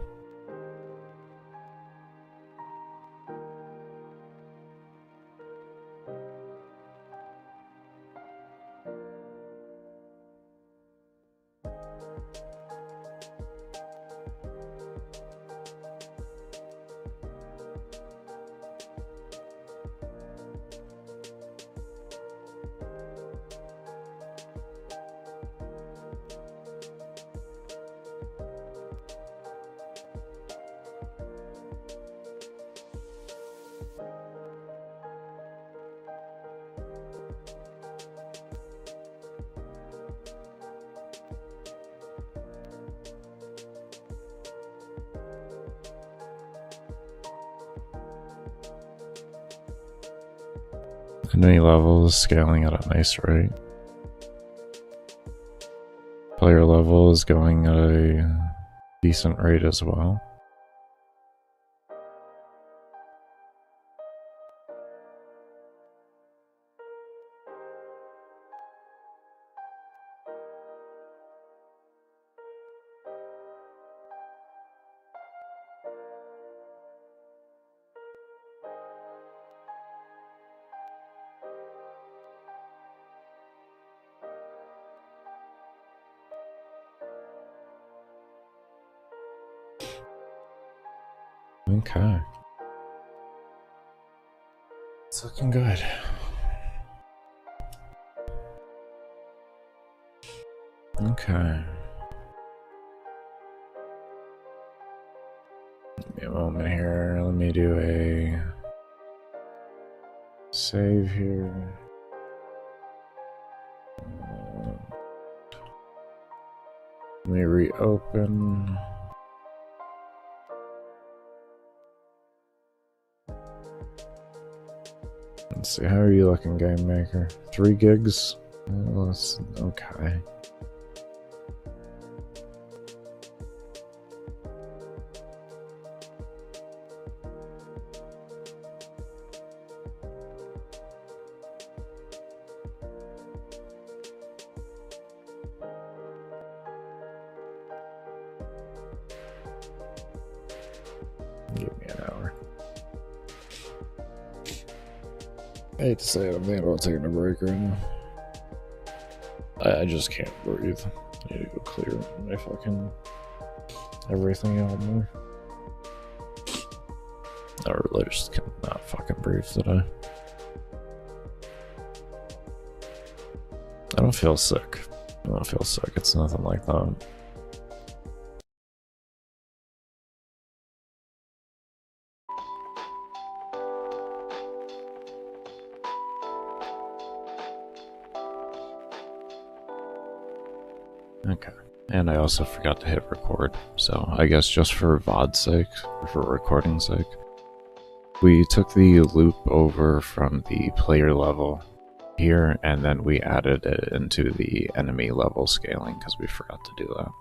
Enemy levels scaling at a nice rate. Player level is going at a decent rate as well. Okay. It's looking good. Okay. Give me a moment here. Let me do a save here. Let me reopen. Let's see, how are you looking, Game Maker? 3 gigs? That's okay. Give me an hour. I hate to say it, I'm thinking about taking a break right now. I just can't breathe. I need to go clear my fucking everything out more. I really just cannot fucking breathe today. I don't feel sick. I don't feel sick. It's nothing like that. Okay. And I also forgot to hit record. So I guess just for VOD's sake, or for recording's sake, we took the loop over from the player level here, and then we added it into the enemy level scaling because we forgot to do that.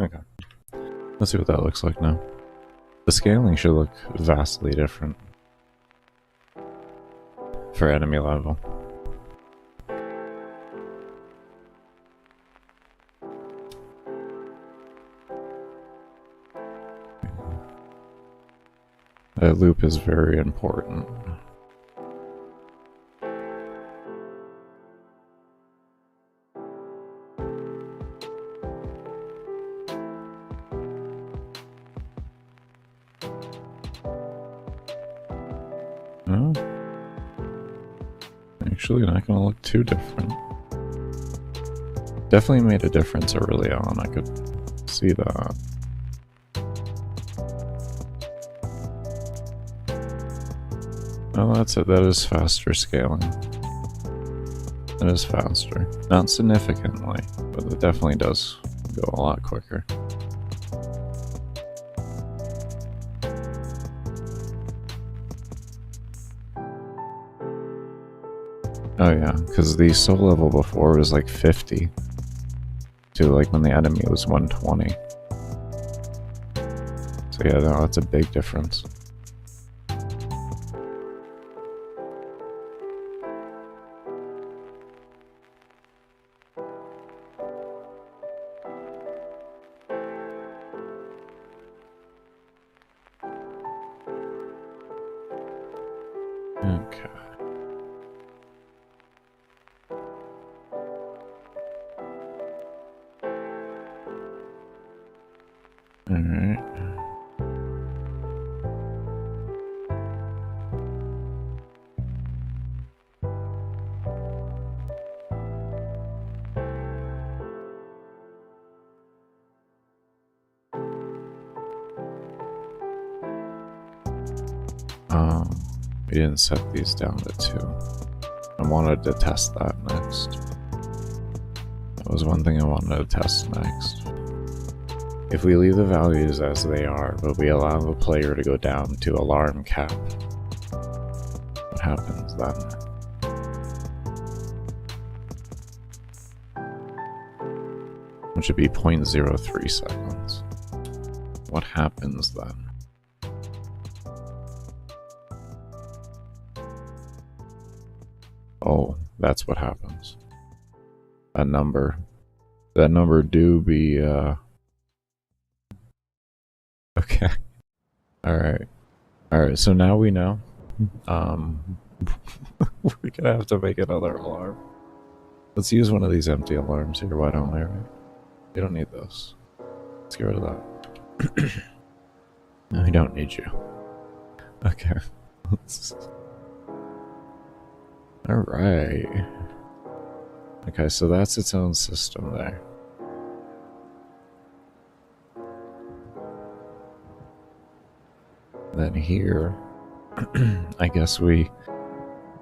Okay. Let's see what that looks like now. The scaling should look vastly different for enemy level. That loop is very important. No? Actually, not gonna look too different. Definitely made a difference early on, I could see that. Oh, that's it. That is faster scaling. That is faster. Not significantly, but it definitely does go a lot quicker. Oh yeah, because the soul level before was like 50 to like when the enemy was 120. So yeah, no, that's a big difference. Okay. Alright. We didn't set these down to 2. I wanted to test that next. That was one thing I wanted to test next. If we leave the values as they are, but we allow the player to go down to alarm cap, what happens then? Which should be 0.03 seconds. What happens then? Oh, that's what happens. That number do be, okay. Alright. Alright, so now we know. We're gonna have to make another alarm. Let's use one of these empty alarms here, why don't we, right? We don't need those. Let's get rid of that. No, we don't need you. Okay. Alright. Okay, so that's its own system there. Then here, I guess we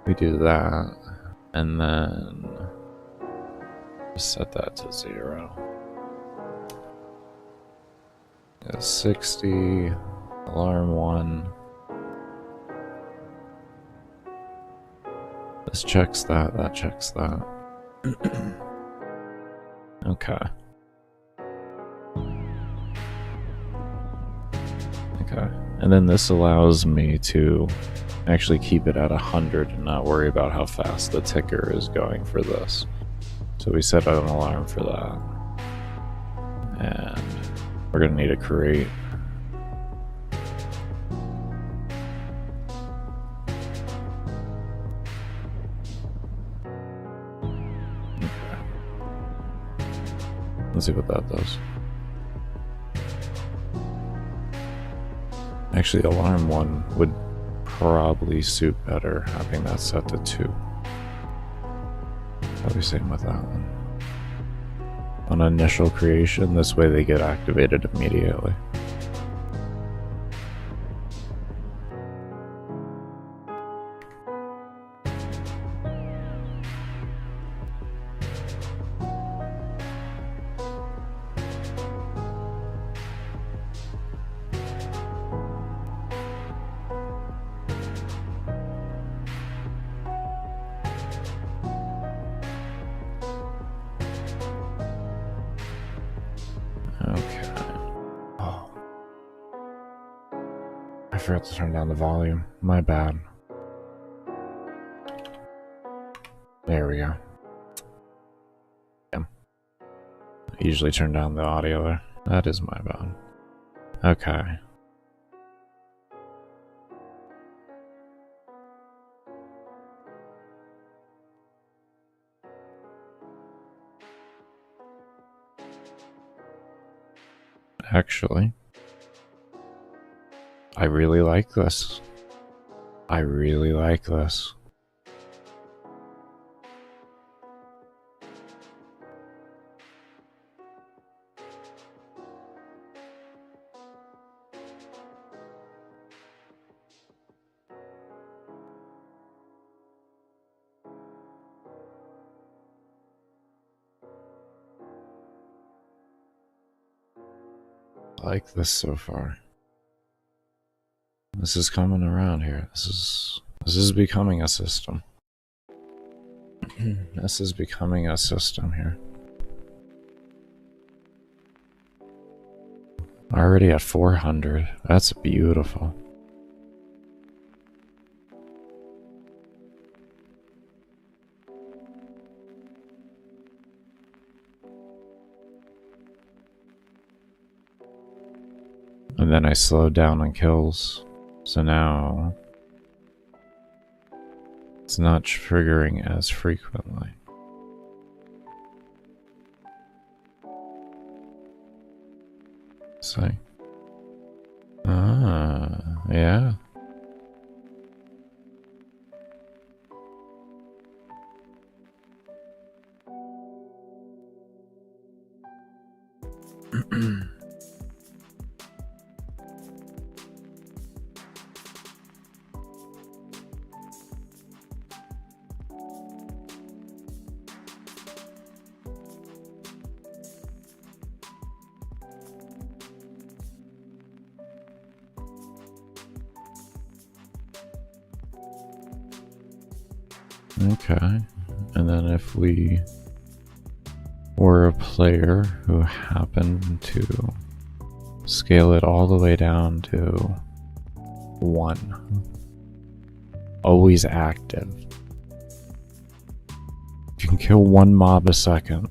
do that, and then set that to 0. 60, alarm 1. This checks that, that checks that. Okay. Okay. And then this allows me to actually keep it at 100 and not worry about how fast the ticker is going for this. So we set an alarm for that. And we're going to need to create. Okay. Let's see what that does. Actually, alarm 1 would probably suit better having that set to 2. Probably same with that one. On initial creation, this way they get activated immediately. Okay. Oh. I forgot to turn down the volume. My bad. There we go. Yeah. I usually turn down the audio there. That is my bad. Okay. Actually, I really like this. I really like this. I like this so far. This is coming around here. This is becoming a system. This is becoming a system here. Already at 400. That's beautiful. And then I slowed down on kills. So now it's not triggering as frequently. See? Ah, yeah. Okay, and then if we were a player who happened to scale it all the way down to 1, always active. If you can kill 1 mob a second,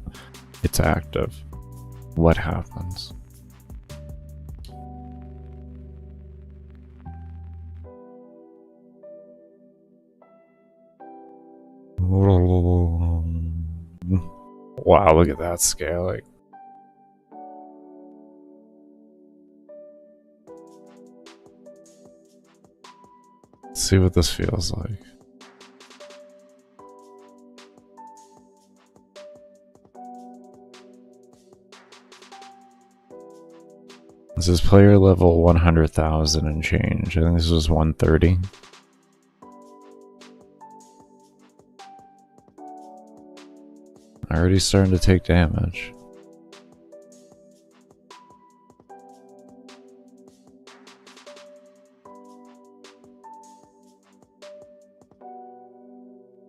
it's active. What happens? Wow, look at that scaling. Let's see what this feels like. This is player level 100,000 and change. I think this was 130. Already starting to take damage.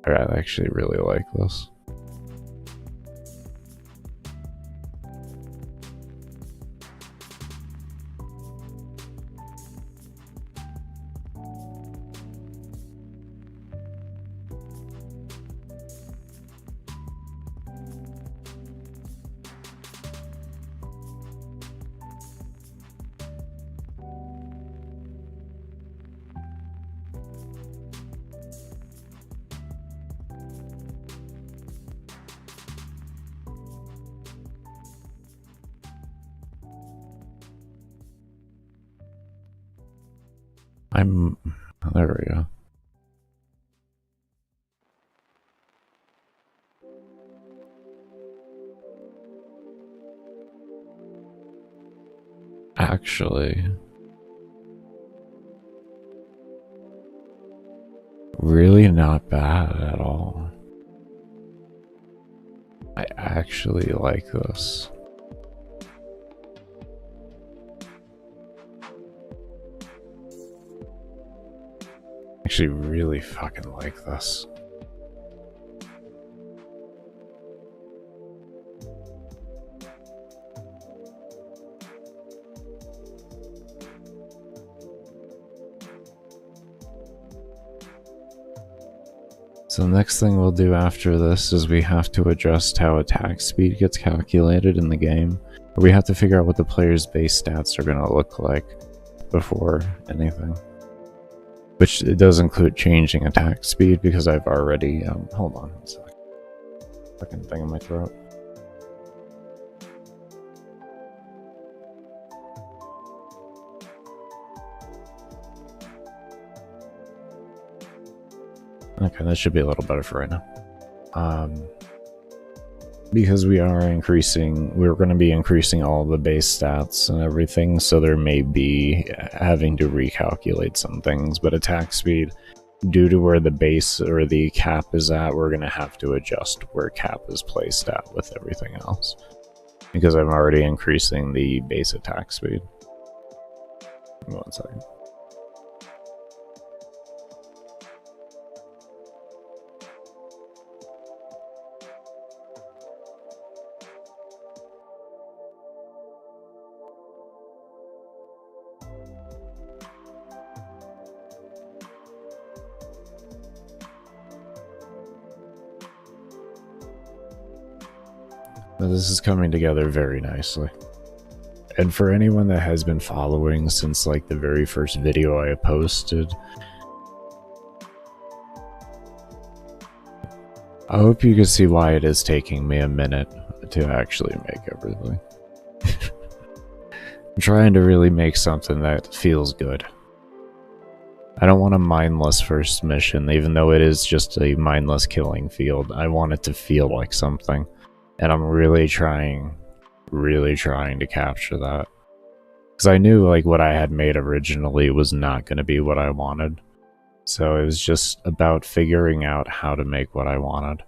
I actually really like this. There we go. Actually, really not bad at all. I actually like this. Actually really fucking like this. So the next thing we'll do after this is we have to adjust how attack speed gets calculated in the game. We have to figure out what the player's base stats are going to look like before anything. Which it does include changing attack speed because I've already, hold on a sec. Fucking thing in my throat. Okay, that should be a little better for right now. Because we're going to be increasing all the base stats and everything, so there may be having to recalculate some things, but attack speed, due to where the base or the cap is at, we're going to have to adjust where cap is placed at with everything else. Because I'm already increasing the base attack speed. Give me 1 second. Now, this is coming together very nicely. And for anyone that has been following since like the very first video I posted, I hope you can see why it is taking me a minute to actually make everything. I'm trying to really make something that feels good. I don't want a mindless first mission, even though it is just a mindless killing field. I want it to feel like something. And I'm really trying to capture that. Because I knew like what I had made originally was not going to be what I wanted. So it was just about figuring out how to make what I wanted.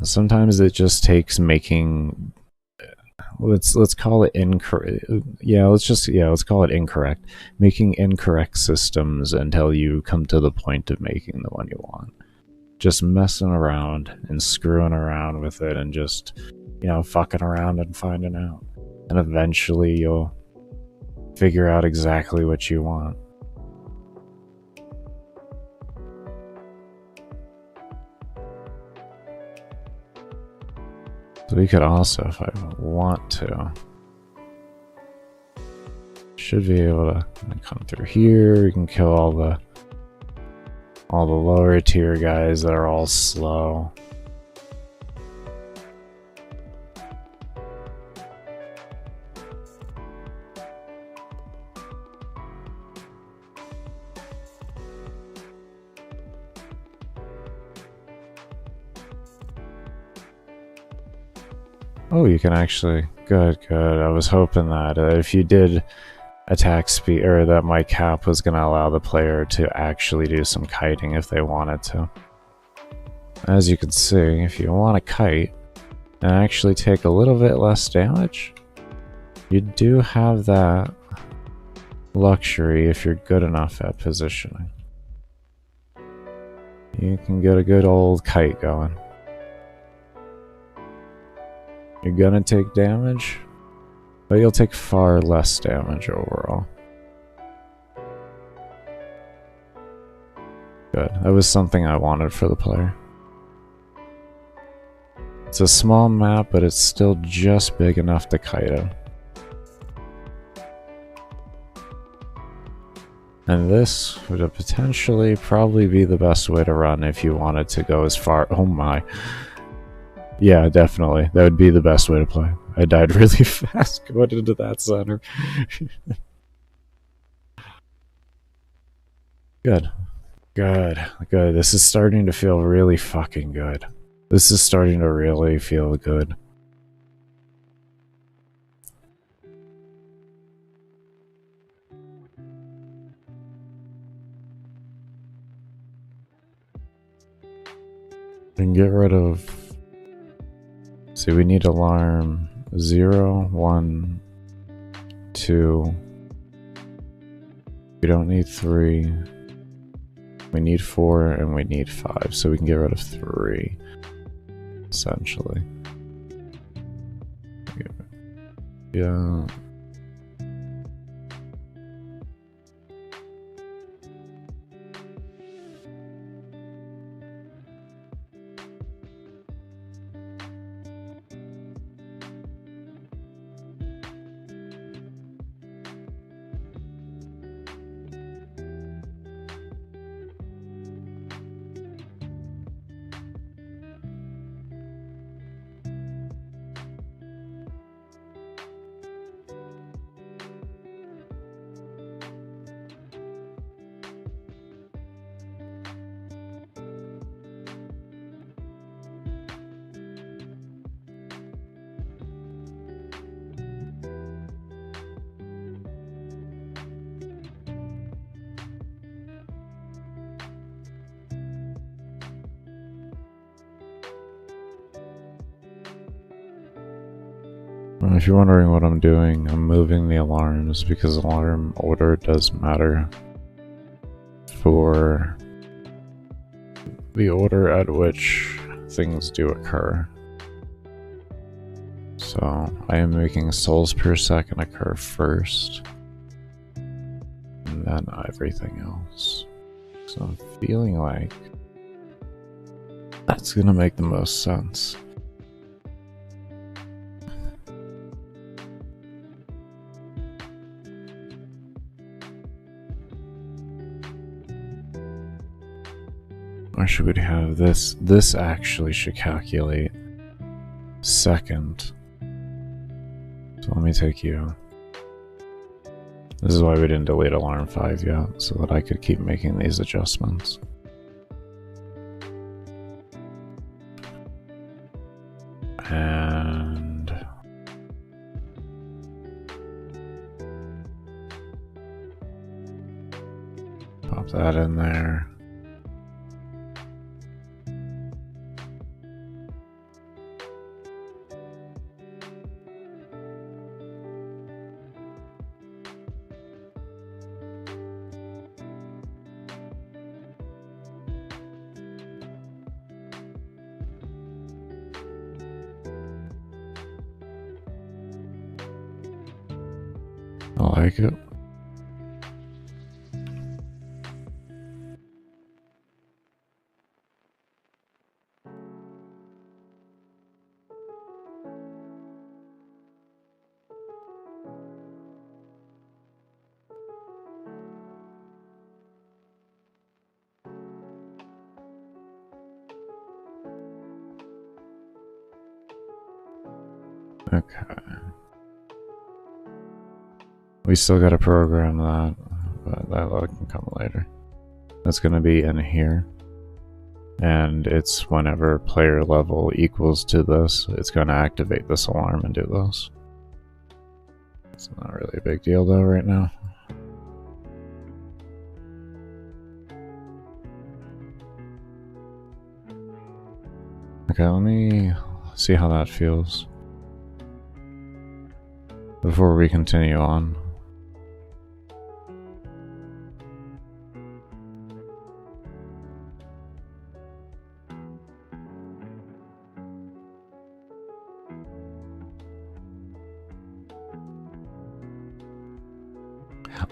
Sometimes it just takes making, let's call it incorrect. Let's call it incorrect. Making incorrect systems until you come to the point of making the one you want. Just messing around and screwing around with it and just, fucking around and finding out. And eventually you'll figure out exactly what you want. So we could also, if I want to, should be able to come through here. We can kill all the lower tier guys that are all slow. Oh, you can actually... Good, good. I was hoping that if you did attack speed, or that my cap was going to allow the player to actually do some kiting if they wanted to. As you can see, if you want to kite and actually take a little bit less damage, you do have that luxury if you're good enough at positioning. You can get a good old kite going. You're gonna take damage, but you'll take far less damage overall. Good. That was something I wanted for the player. It's a small map, but it's still just big enough to kite in. And this would potentially probably be the best way to run if you wanted to go as far. Oh my. Yeah, definitely. That would be the best way to play. I died really fast going into that center. Good. Good. Good. This is starting to feel really fucking good. This is starting to really feel good. And get rid of... See, we need alarm 0, 1, 2. We don't need 3. We need 4, and we need 5. So we can get rid of 3, essentially. Yeah. If you're wondering what I'm doing, I'm moving the alarms because alarm order does matter for the order at which things do occur. So I am making souls per second occur first, and then everything else. So I'm feeling like that's gonna make the most sense. Or should we have this? This actually should calculate second. So let me take you. This is why we didn't delete alarm 5 yet, so that I could keep making these adjustments. And pop that in there. I like it. Okay. We still gotta program that, but that can come later. That's gonna be in here. And it's whenever player level equals to this, it's going to activate this alarm and do this. It's not really a big deal though right now. Okay, let me see how that feels before we continue on.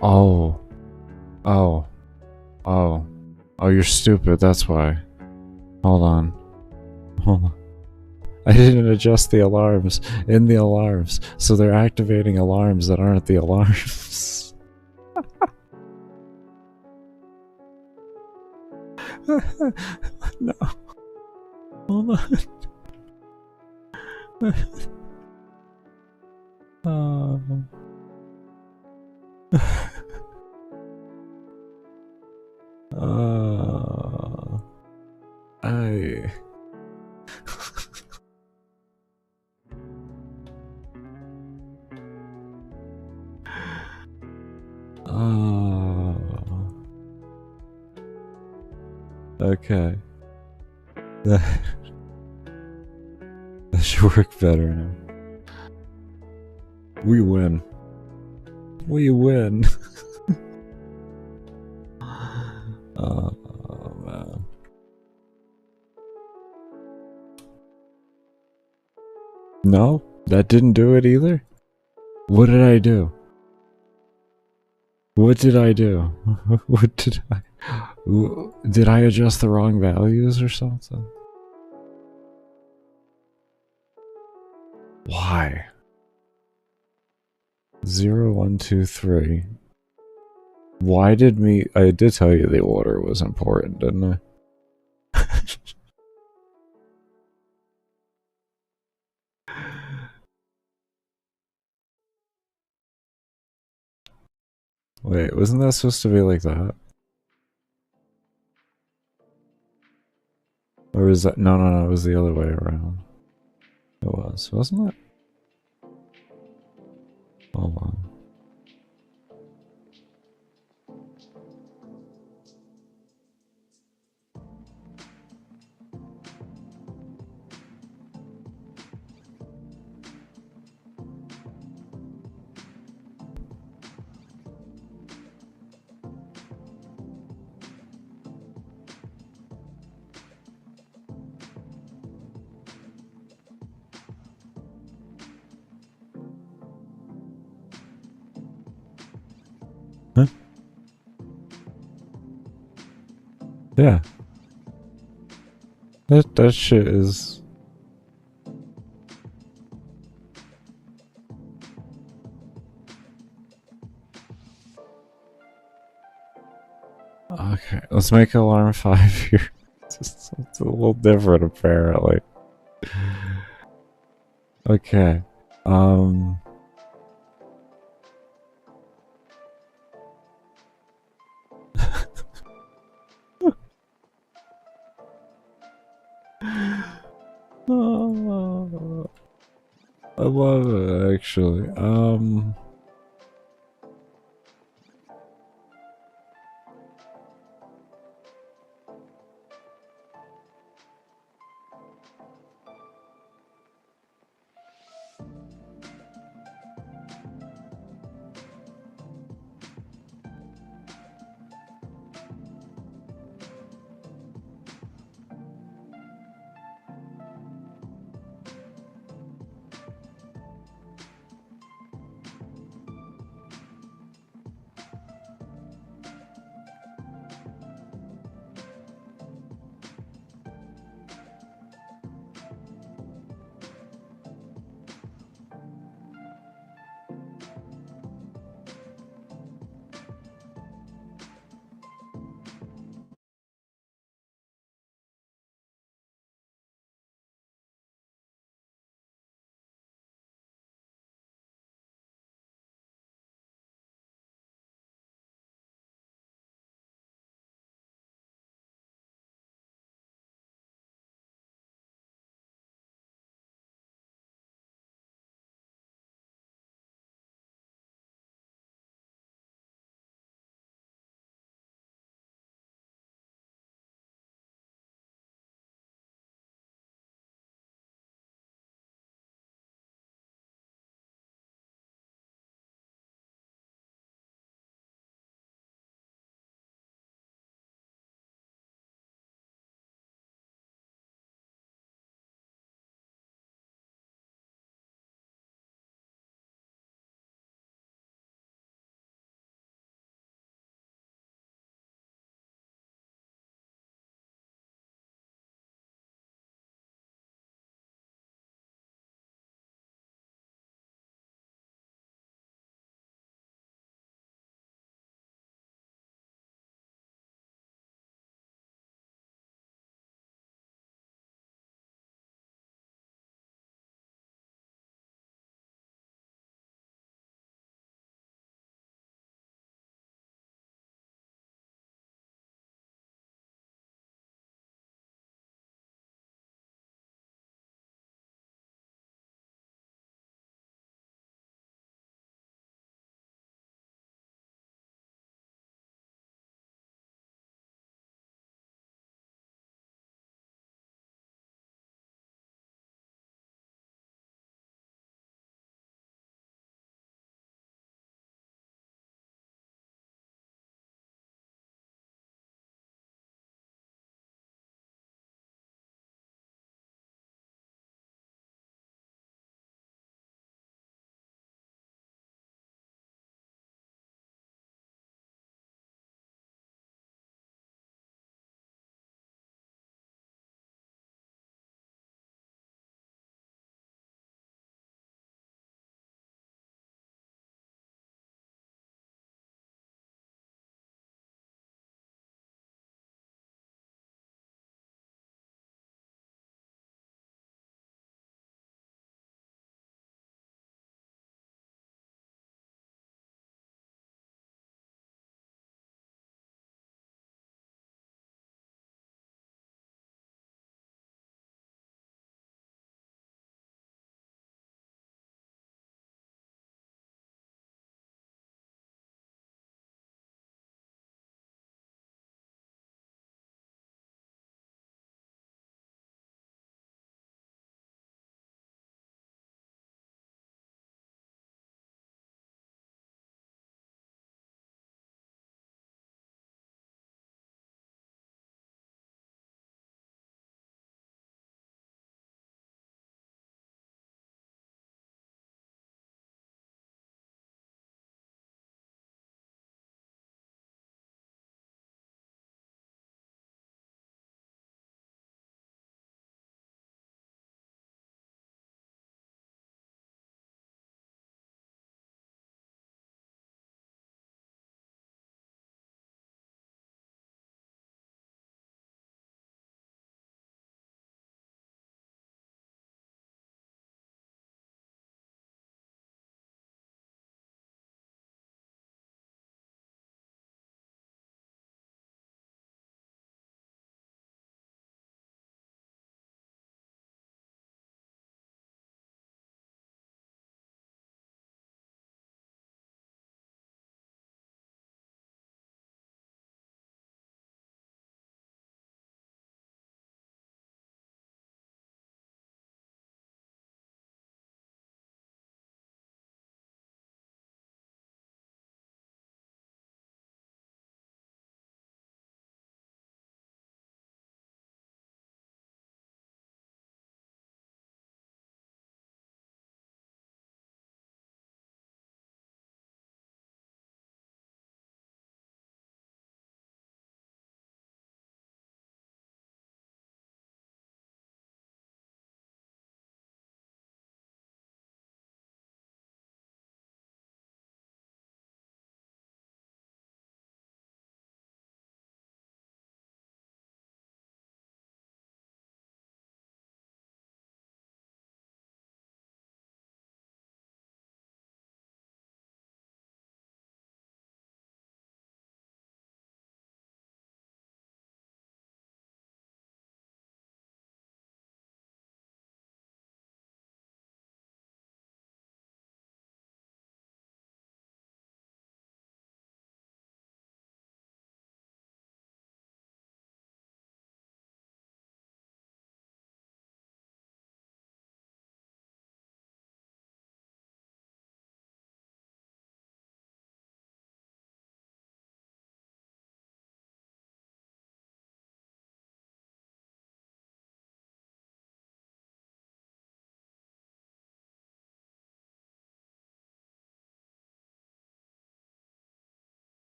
Oh, oh, oh, oh, you're stupid, that's why. Hold on. Hold on. I didn't adjust the alarms in the alarms, so they're activating alarms that aren't the alarms. No. Hold on. Oh. I. Oh. Okay. That should work better now. We win. We win. Oh man. No, that didn't do it either. What did I do? What did I do? What did I... Did I adjust the wrong values or something? Why? 0, 1, 2, 3. Why did me... I did tell you the order was important, didn't I? Wait, wasn't that supposed to be like that? Or is that... No, it was the other way around. It was, wasn't it? Hold on. Huh? Yeah. That shit is... Okay, let's make alarm 5 here. It's a little different apparently. Okay. Oh, I love it actually.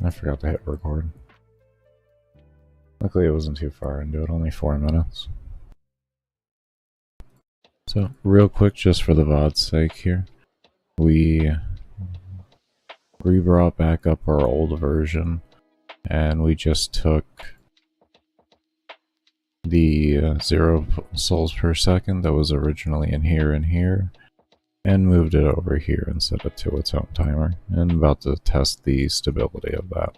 I forgot to hit record. Luckily it wasn't too far into it, only 4 minutes. So, real quick, just for the VOD's sake here, we brought back up our old version, and we just took the 0 souls per second that was originally in here and moved it over here and set it to its own timer. And I'm about to test the stability of that.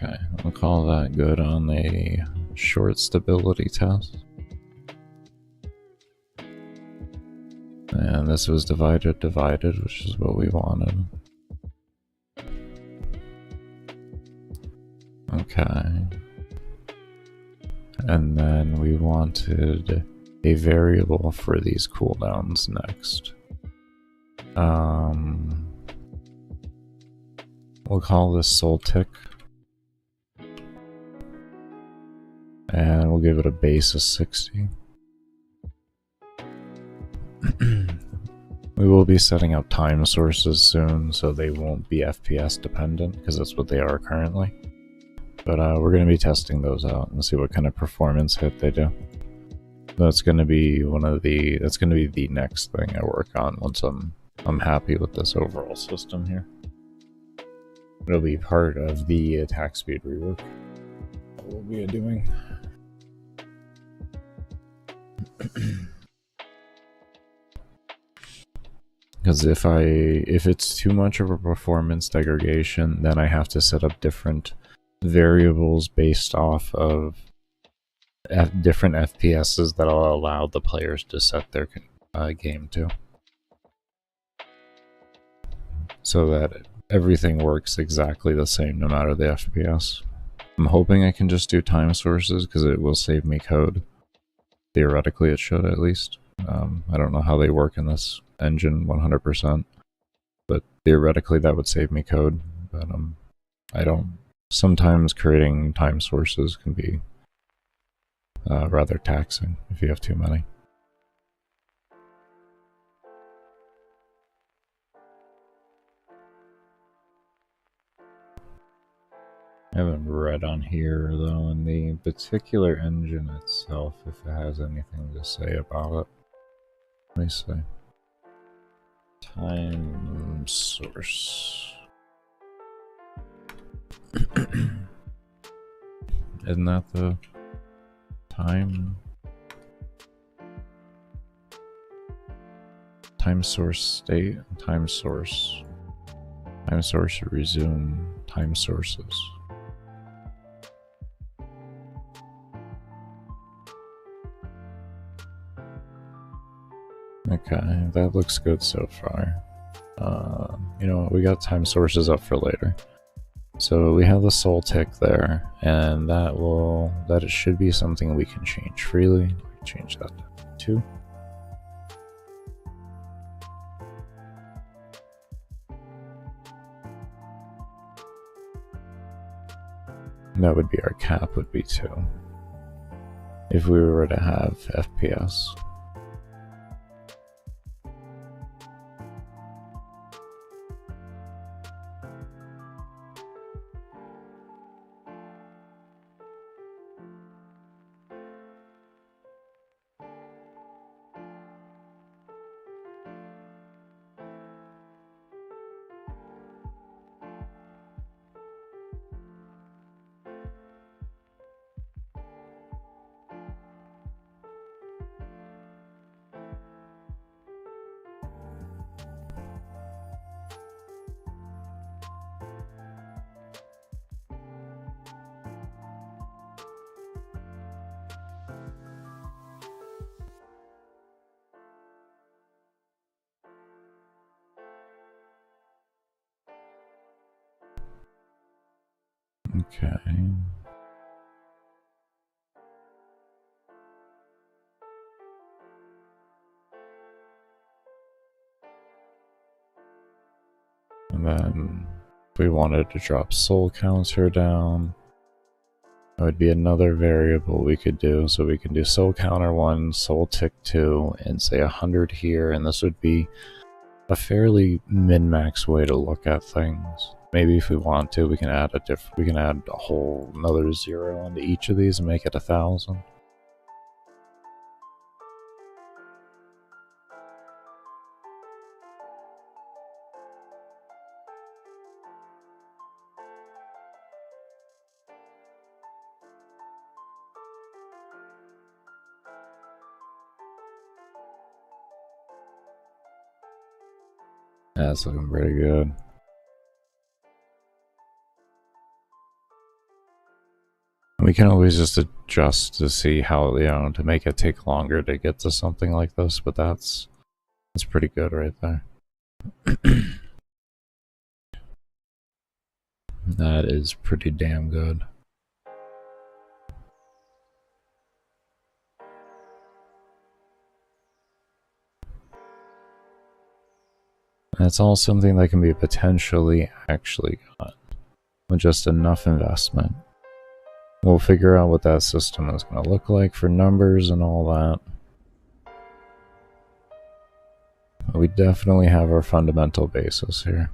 Okay, I'll call that good on a short stability test. And this was divided, which is what we wanted. Okay. And then we wanted a variable for these cooldowns next. We'll call this soul tick. And we'll give it a base of 60. We will be setting up time sources soon, so they won't be FPS dependent, because that's what they are currently. But we're going to be testing those out and see what kind of performance hit they do. That's going to be that's going to be the next thing I work on once I'm happy with this overall system here. It'll be part of the attack speed rework that we'll be doing. Because if it's too much of a performance degradation, then I have to set up different variables based off of different FPSs that'll allow the players to set their game to, so that everything works exactly the same no matter the FPS. I'm hoping I can just do time sources because it will save me code. Theoretically, it should, at least. I don't know how they work in this engine 100%, but theoretically that would save me code. But I don't. Sometimes creating time sources can be rather taxing if you have too many. I haven't read on here, though, in the particular engine itself, if it has anything to say about it. Let me see. Time source. Isn't that the time source state? Time source should resume time sources. Okay, that looks good so far. You know what, we got time sources up for later. So we have the soul tick there, and that it should be something we can change freely. We can change that to 2. That would be our cap, would be 2. If we were to have FPS. Okay. And then if we wanted to drop soul counter down, that would be another variable we could do. So we can do soul counter 1, soul tick 2, and say 100 here, and this would be a fairly min-max way to look at things. Maybe if we want to, we can add a whole another 0 into each of these and make it 1,000. That's looking pretty good. We can always just adjust to see how, to make it take longer to get to something like this, but that's pretty good right there. That is pretty damn good. And it's all something that can be potentially actually got with just enough investment. We'll figure out what that system is going to look like for numbers and all that. But we definitely have our fundamental basis here.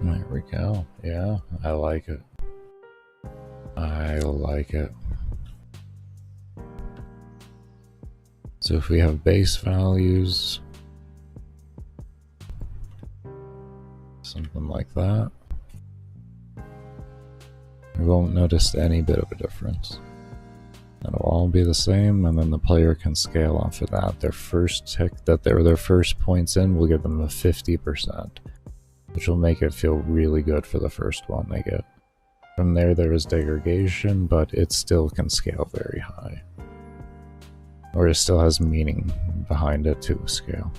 There we go. Yeah, I like it. I like it. So if we have base values, something like that, we won't notice any bit of a difference. It'll all be the same, and then the player can scale off of that. Their first tick that their first points in, we'll give them a 50%, which will make it feel really good for the first one they get. From there is degradation, but it still can scale very high. Or it still has meaning behind it to scale.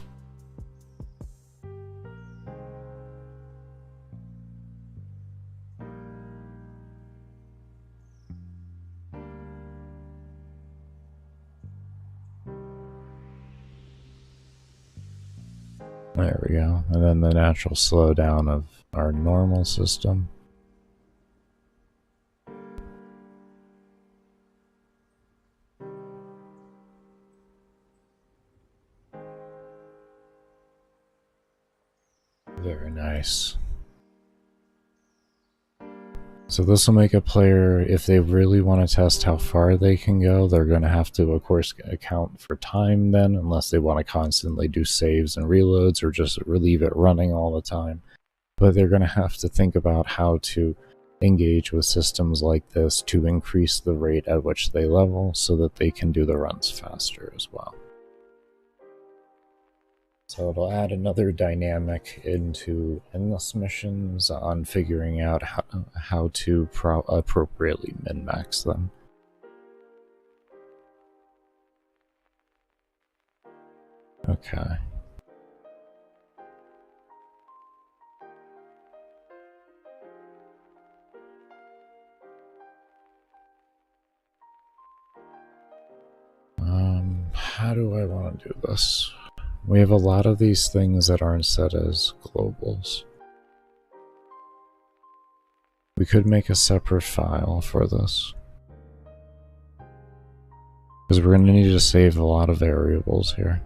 There we go. And then the natural slowdown of our normal system. Very nice. So this will make a player, if they really want to test how far they can go, they're going to have to, of course, account for time then, unless they want to constantly do saves and reloads or just leave it running all the time. But they're going to have to think about how to engage with systems like this to increase the rate at which they level so that they can do the runs faster as well. So it'll add another dynamic into endless missions on figuring out how to appropriately min-max them. Okay. How do I want to do this? We have a lot of these things that aren't set as globals. We could make a separate file for this, because we're going to need to save a lot of variables here.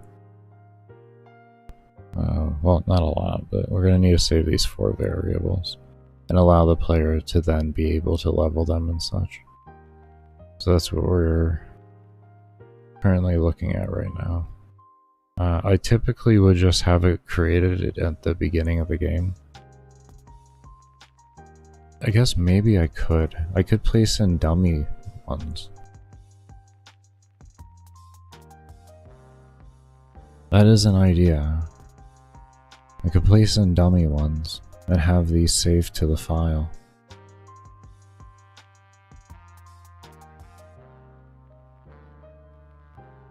Well, not a lot, but we're going to need to save these 4 variables and allow the player to then be able to level them and such. So that's what we're currently looking at right now. I typically would just have it created at the beginning of the game. I guess maybe I could. I could place in dummy ones. That is an idea. I could place in dummy ones and have these saved to the file.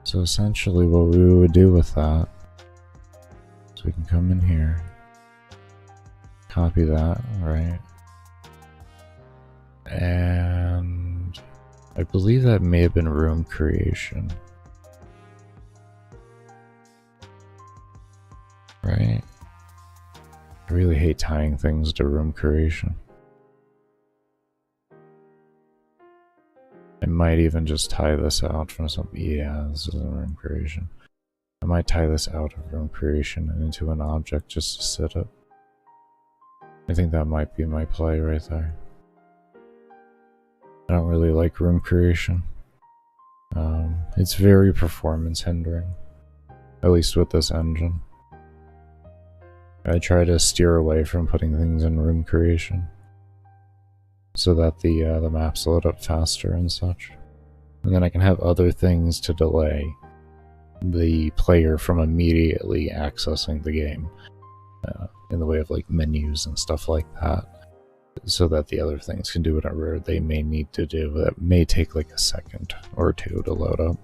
So essentially what we would do with that is we can come in here, copy that, right? And I believe that may have been room creation. Right? I really hate tying things to room creation. I might even just tie this out from something. Yeah, this is a room creation. I might tie this out of room creation and into an object just to sit it. I think that might be my play right there. I don't really like room creation. It's very performance hindering, at least with this engine. I try to steer away from putting things in room creation so that the maps load up faster and such. And then I can have other things to delay the player from immediately accessing the game in the way of like menus and stuff like that, so that the other things can do whatever they may need to do. That may take like a second or two to load up.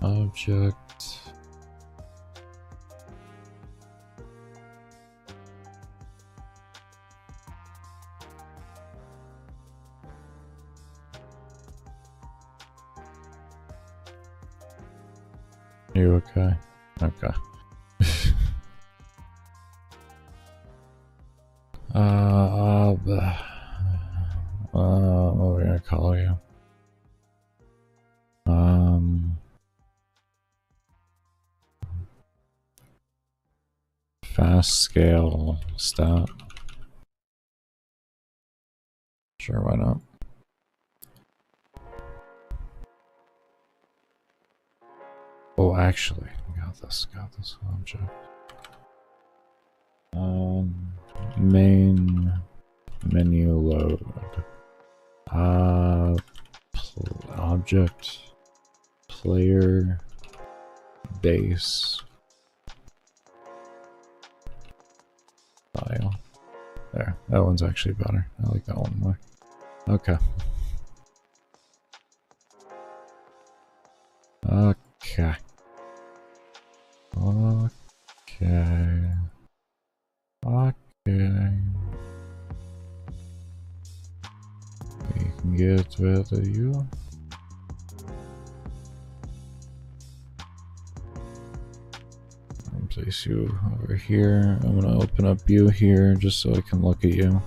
Object. You okay? Okay. What are we gonna call you? Fast scale stat. Sure, why not? Oh, actually, got this object. Main menu load. Object player base file. There, that one's actually better. I like that one more. Okay. Okay. Okay. Okay. We can get rid of you. Place you over here. I'm gonna open up you here just so I can look at you.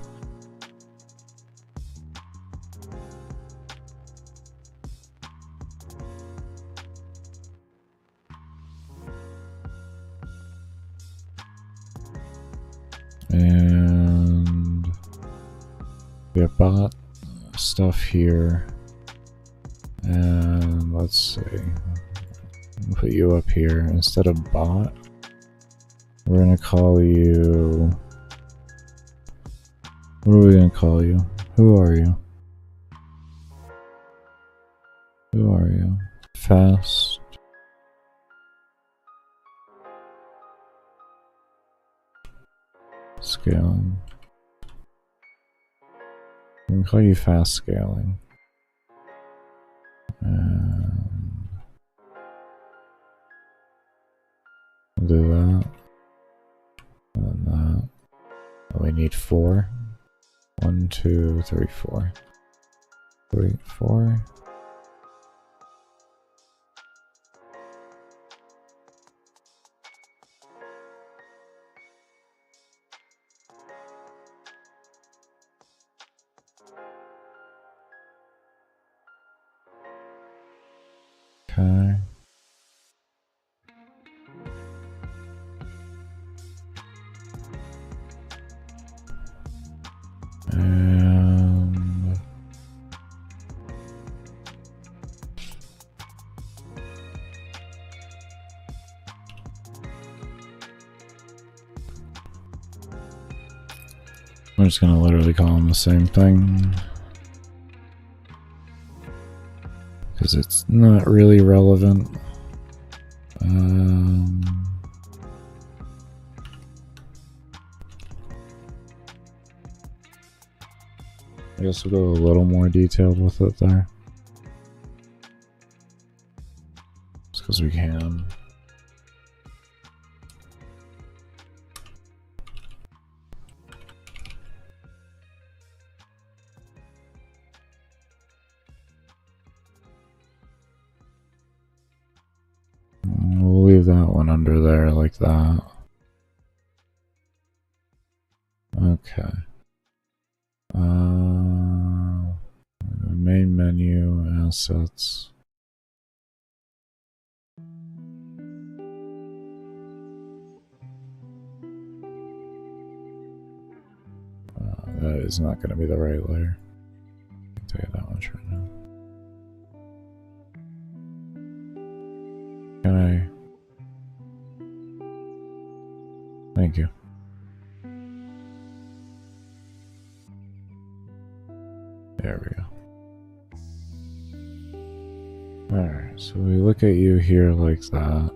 And we have bot stuff here. And let's see. Put you up here instead of bot. We're gonna call you. What are we gonna call you? Who are you? Who are you? Fast. Scaling. We can call you fast scaling. And we'll do that. And that. And we need 4. 1, 2, 3, 4. 3, 4. Okay. And I'm just gonna literally call them the same thing because it's not really relevant. I guess we'll go a little more detailed with it there. Just because we can. We'll leave that one under there like that. Okay. Main menu, assets. That is not going to be the right layer. I can tell you that much right now. Can I? Thank you. There we go. Alright, so we look at you here like that.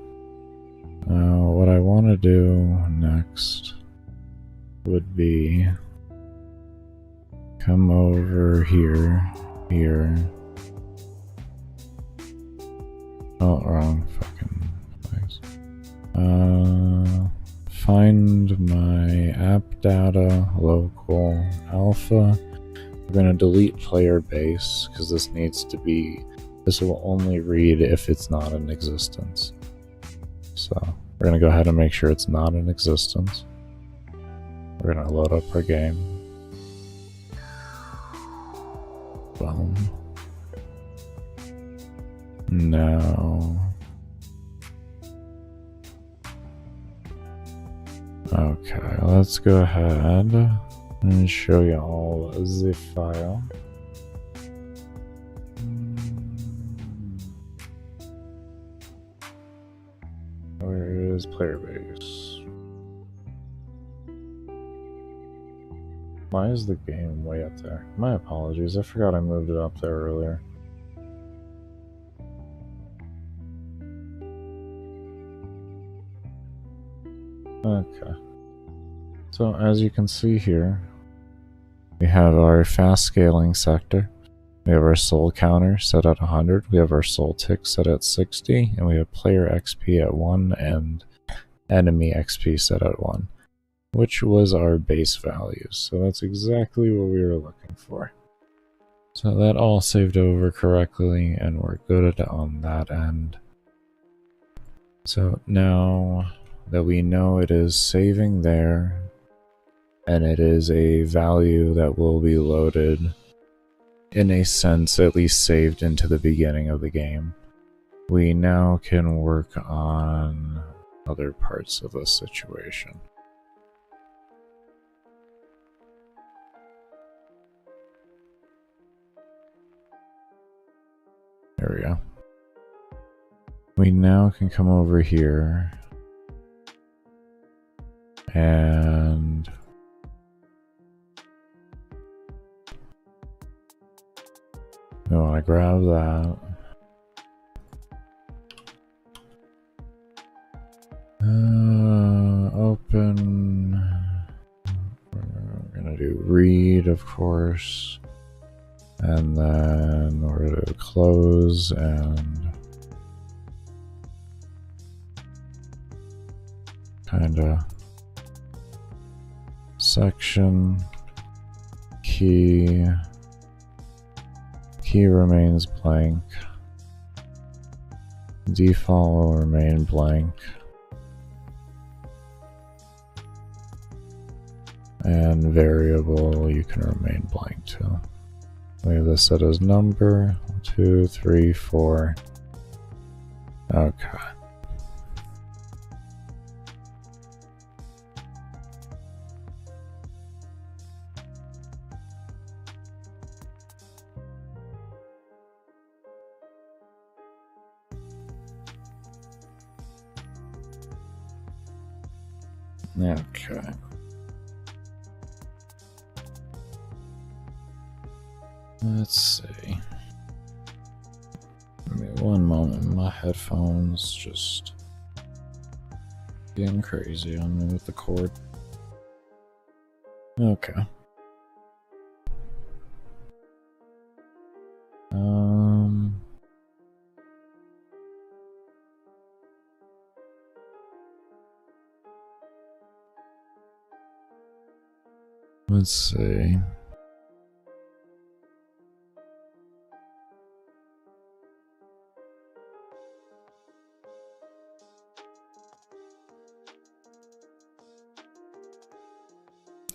Now, what I want to do next would be come over here. Oh, wrong fucking place. Find my app data, local, alpha. We're going to delete player base because this will only read if it's not in existence. So we're going to go ahead and make sure it's not in existence. We're going to load up our game. Boom. Now. Okay, let's go ahead and show you all the file. Where is player base? Why is the game way up there? My apologies, I forgot I moved it up there earlier. Okay. So as you can see here, we have our fast scaling sector. We have our soul counter set at 100. We have our soul tick set at 60. And we have player XP at 1 and enemy XP set at 1. Which was our base values. So that's exactly what we were looking for. So that all saved over correctly and we're good on that end. So now that we know it is saving there, and it is a value that will be loaded, in a sense, at least saved into the beginning of the game, we now can work on other parts of the situation. There we go. We now can come over here and we want to grab that. Open. We're going to do read, of course. And then we're going to close and kind of section key remains blank, default will remain blank, and variable you can remain blank too. We have this set as number 1, 2, 3, 4, Okay. Okay. Let's see. Give me one moment. My headphones just getting crazy on me with the cord. Okay. Let's see.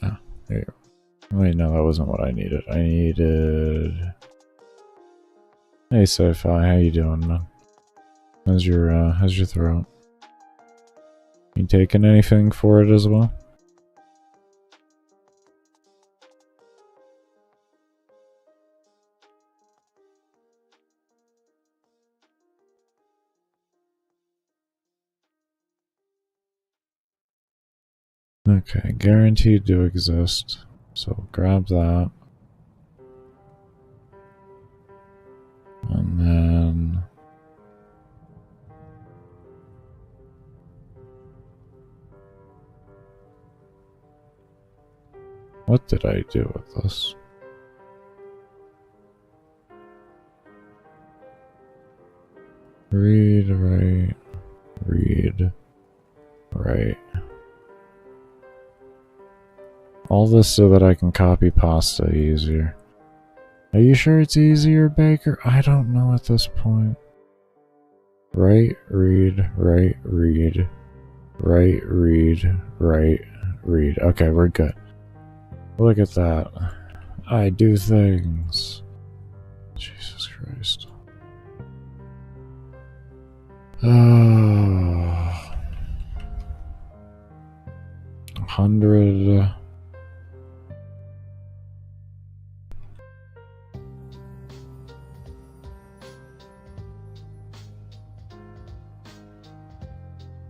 Oh, there you go. Wait, no, that wasn't what I needed. I needed... Hey, Sci-Fi, how you doing, man? How's your throat? You taking anything for it as well? Okay, guaranteed to exist. So grab that. And then... What did I do with this? Read, write, read, write. All this so that I can copy pasta easier. Are you sure it's easier, Baker? I don't know at this point. Write, read, write, read, write, read, write, read. Okay, we're good. Look at that. I do things. Jesus Christ. Oh. 100.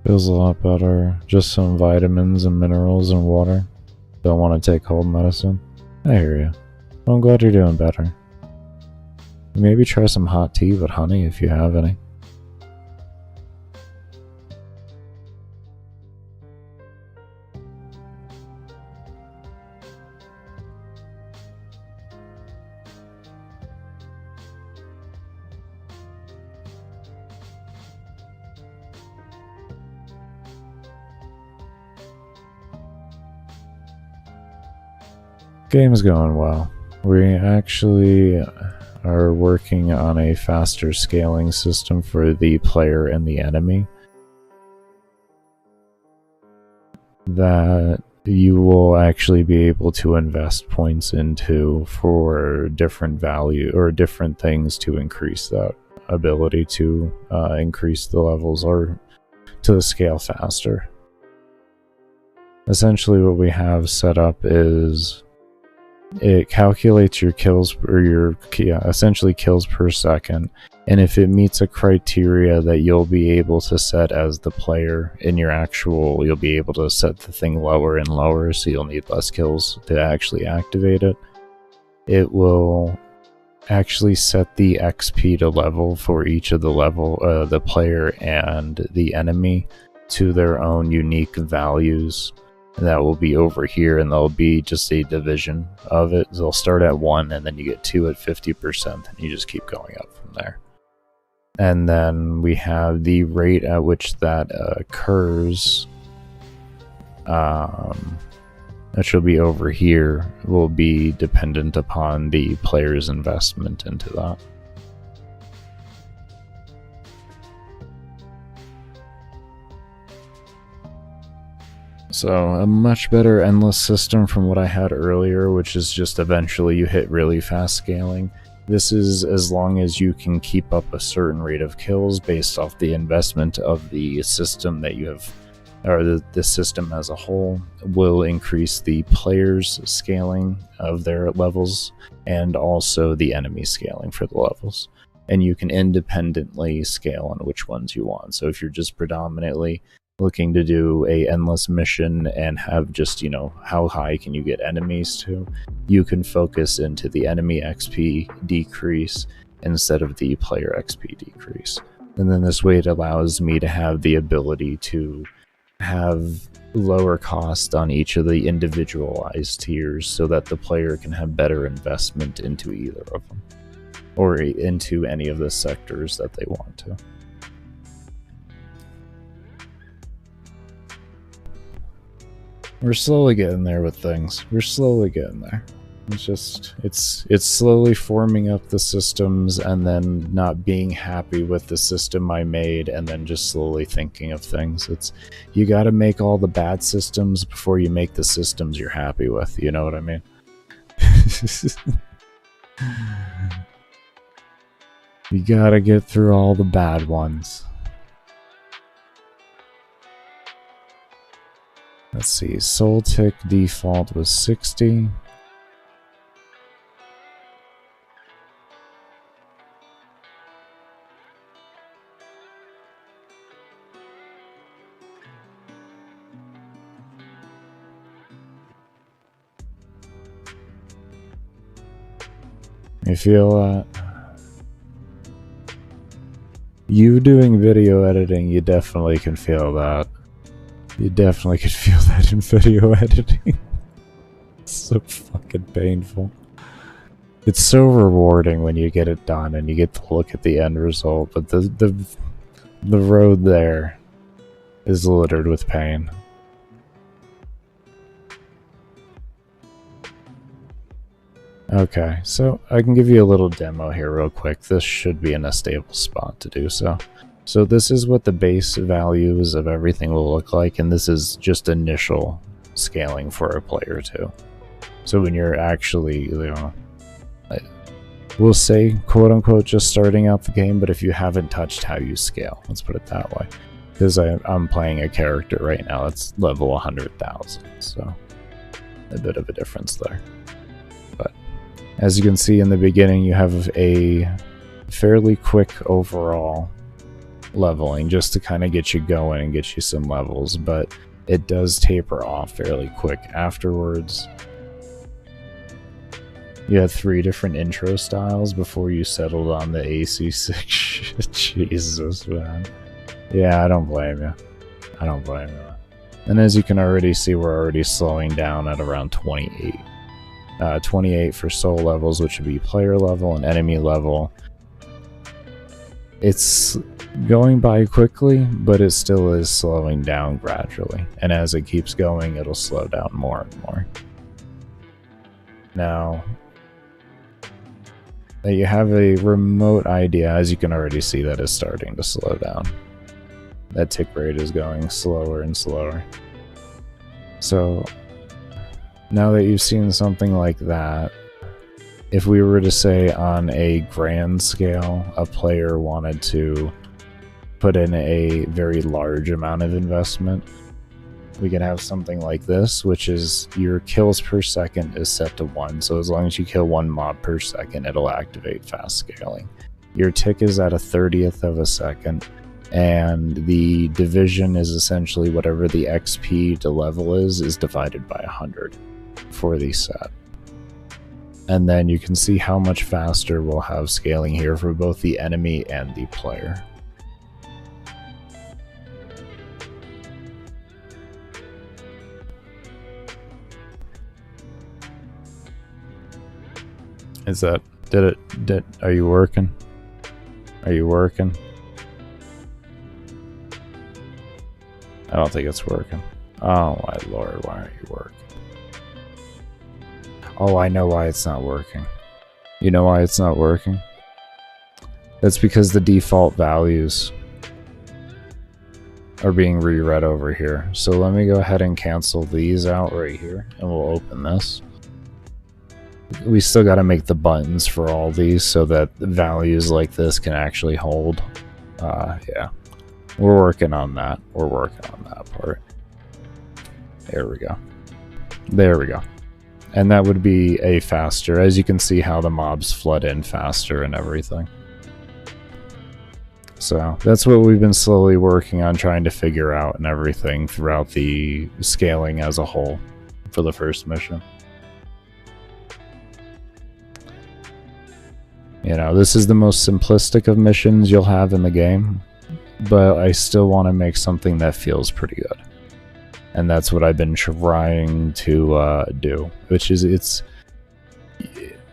Feels a lot better. Just some vitamins and minerals and water. Don't want to take cold medicine. I hear you. Well, I'm glad you're doing better. Maybe try some hot tea with honey if you have any. Game's going well. We actually are working on a faster scaling system for the player and the enemy that you will actually be able to invest points into for different value or different things to increase that ability to increase the levels or to scale faster. Essentially what we have set up is it calculates your kills, or essentially kills per second, and if it meets a criteria that you'll be able to set as the player in your actual, you'll be able to set the thing lower and lower, so you'll need less kills to actually activate it. It will actually set the XP to level for each of the player and the enemy to their own unique values. That will be over here, and there'll be just a division of it. They'll start at 1, and then you get 2 at 50%, and you just keep going up from there. And then we have the rate at which that occurs, which will be over here, will be dependent upon the player's investment into that. So a much better endless system from what I had earlier, which is just eventually you hit really fast scaling. This is as long as you can keep up a certain rate of kills based off the investment of the system that you have, or the system as a whole will increase the player's scaling of their levels and also the enemy scaling for the levels. And you can independently scale on which ones you want. So if you're just predominantly looking to do a endless mission and have just, you know, how high can you get enemies to, you can focus into the enemy XP decrease instead of the player XP decrease. And then this way it allows me to have the ability to have lower cost on each of the individualized tiers so that the player can have better investment into either of them or into any of the sectors that they want to. We're slowly getting there with things. We're slowly getting there. It's just, it's slowly forming up the systems and then not being happy with the system I made and then just slowly thinking of things. It's, you gotta make all the bad systems before you make the systems you're happy with, you know what I mean? You gotta get through all the bad ones. Let's see, soul tick default was 60. You feel that? You doing video editing, you definitely can feel that. You definitely could feel that in video editing. It's so fucking painful. It's so rewarding when you get it done and you get to look at the end result, but the road there is littered with pain. Okay, so I can give you a little demo here real quick. This should be in a stable spot to do so. So this is what the base values of everything will look like, and this is just initial scaling for a player too. So when you're actually, you know, we'll say quote unquote just starting out the game, but if you haven't touched how you scale, let's put it that way. Because I'm playing a character right now that's level 100,000, so a bit of a difference there. But as you can see in the beginning, you have a fairly quick overall leveling just to kind of get you going and get you some levels, but it does taper off fairly quick afterwards. You had 3 different intro styles before you settled on the AC6. Jesus, man. Yeah, I don't blame you. I don't blame you. And as you can already see, we're already slowing down at around 28. 28 for soul levels, which would be player level and enemy level. It's going by quickly, but it still is slowing down gradually. And as it keeps going, it'll slow down more and more. Now that you have a remote idea, as you can already see, that is starting to slow down. That tick rate is going slower and slower. So now that you've seen something like that, if we were to say on a grand scale, a player wanted to put in a very large amount of investment, we can have something like this, which is your kills per second is set to 1. So as long as you kill 1 mob per second, it'll activate fast scaling. Your tick is at a 30th of a second, and the division is essentially whatever the XP to level is divided by 100 for the set. And then you can see how much faster we'll have scaling here for both the enemy and the player. Is that, are you working? Are you working? I don't think it's working. Oh my lord, why aren't you working? Oh, I know why it's not working. You know why it's not working? That's because the default values are being reread over here. So let me go ahead and cancel these out right here, and we'll open this. we still got to make the buttons for all these so that values like this can actually hold. Yeah, we're working on that. We're working on that part. There we go. There we go. And that would be a faster, as you can see how the mobs flood in faster and everything. So that's what we've been slowly working on, trying to figure out and everything throughout the scaling as a whole for the first mission. You know, this is the most simplistic of missions you'll have in the game, but I still want to make something that feels pretty good. And that's what I've been trying to do, which is, it's,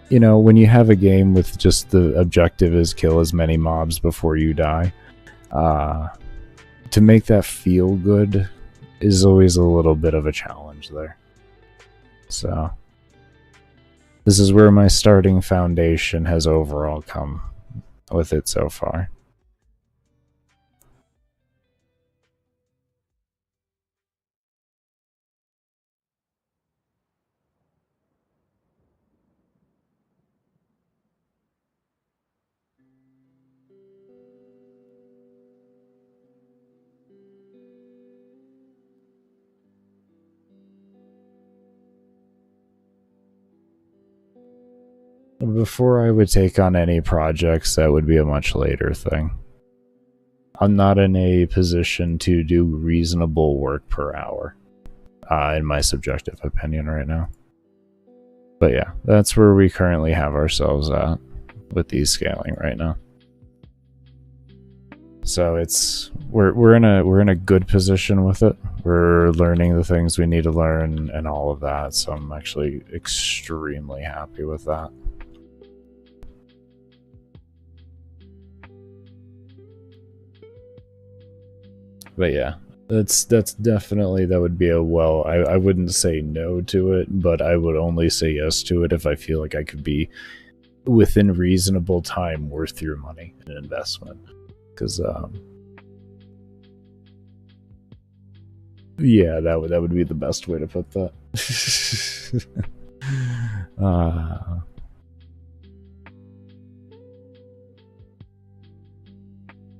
you know, when you have a game with just the objective is kill as many mobs before you die, to make that feel good is always a little bit of a challenge there. So this is where my starting foundation has overall come with it so far. Before I would take on any projects, that would be a much later thing. I'm not in a position to do reasonable work per hour, in my subjective opinion right now. But yeah, that's where we currently have ourselves at with these scaling right now. So it's we're in a good position with it. We're learning the things we need to learn and all of that. So I'm actually extremely happy with that. But yeah, that's definitely, that would be a, well, I wouldn't say no to it, but I would only say yes to it if I feel like I could be within reasonable time worth your money and investment. Because yeah, that would be the best way to put that.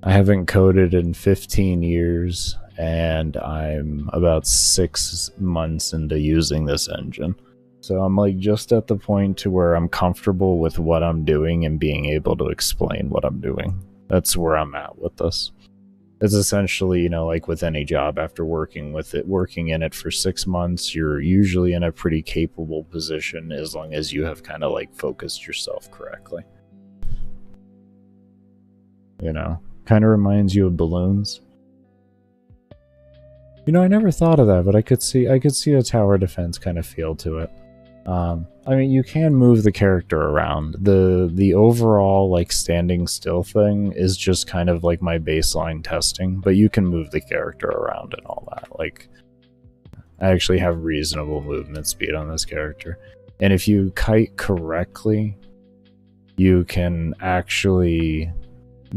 I haven't coded in 15 years, and I'm about 6 months into using this engine. So I'm like just at the point to where I'm comfortable with what I'm doing and being able to explain what I'm doing. That's where I'm at with this. It's essentially, you know, like with any job, after working in it for 6 months, you're usually in a pretty capable position as long as you have kind of like focused yourself correctly. You know? Kind of reminds you of balloons. You know, I never thought of that, but I could see a tower defense kind of feel to it. I mean, you can move the character around. The overall like standing still thing is just kind of like my baseline testing, but you can move the character around and all that. Like, I actually have reasonable movement speed on this character, and if you kite correctly, you can actually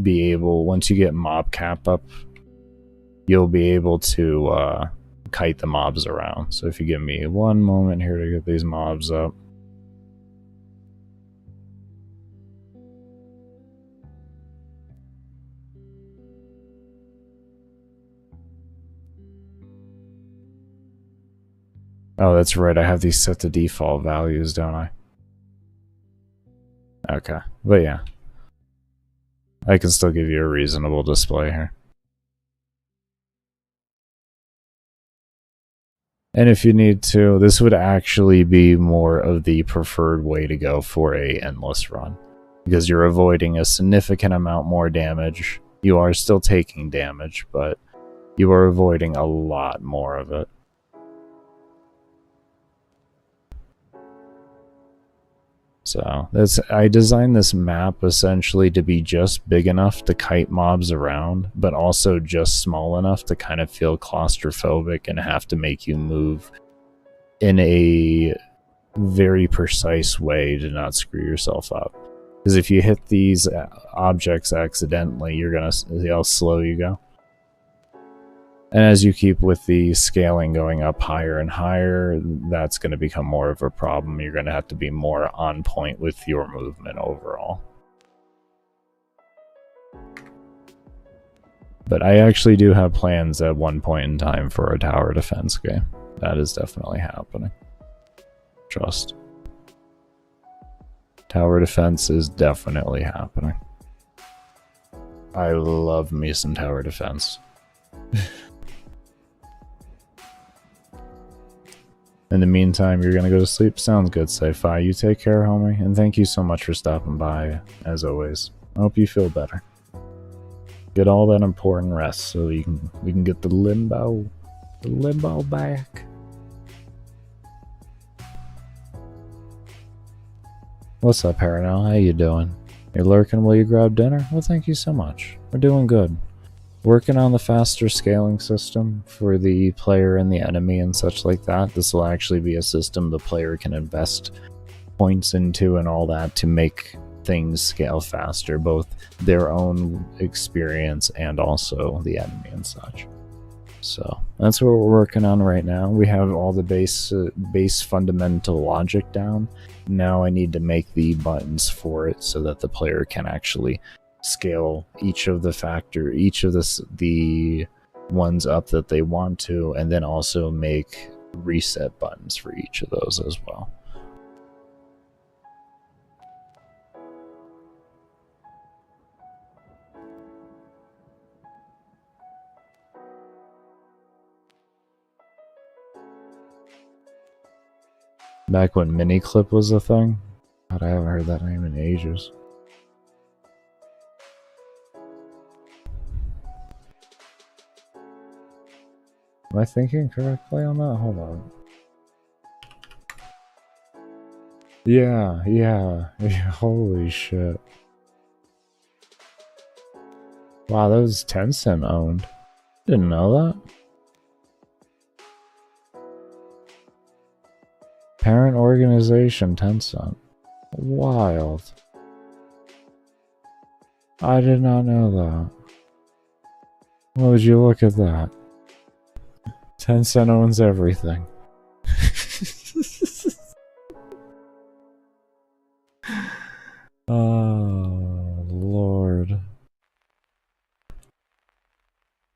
be able, once you get mob cap up, you'll be able to kite the mobs around. So if you give me one moment here to get these mobs up. Oh, that's right, I have these set to default values, don't I? Okay, but yeah, I can still give you a reasonable display here. And if you need to, this would actually be more of the preferred way to go for a endless run, because you're avoiding a significant amount more damage. You are still taking damage, but you are avoiding a lot more of it. So I designed this map essentially to be just big enough to kite mobs around, but also just small enough to kind of feel claustrophobic and have to make you move in a very precise way to not screw yourself up. Because if you hit these objects accidentally, they'll slow you go. And as you keep with the scaling going up higher and higher, that's going to become more of a problem. You're going to have to be more on point with your movement overall. But I actually do have plans at one point in time for a tower defense game. That is definitely happening. Trust. Tower defense is definitely happening. I love me some tower defense. In the meantime, you're gonna go to sleep? Sounds good, Sci-Fi. You take care, homie, and thank you so much for stopping by, as always. I hope you feel better. Get all that important rest so we can get the limbo back. What's up, Paranel? How you doing? You're lurking while you grab dinner? Well, thank you so much. We're doing good. Working on the faster scaling system for the player and the enemy and such like that. This will actually be a system the player can invest points into and all that to make things scale faster, both their own experience and also the enemy and such. So that's what we're working on right now. We have all the base fundamental logic down. Now I need to make the buttons for it so that the player can actually scale each of the ones up that they want to, and then also make reset buttons for each of those as well. Back when Miniclip was a thing? God, I haven't heard that name in ages. Am I thinking correctly on that? Hold on. Yeah, holy shit. Wow, that was Tencent owned. Didn't know that. Parent organization, Tencent. Wild. I did not know that. Why would you look at that? Tencent owns everything. Oh, Lord.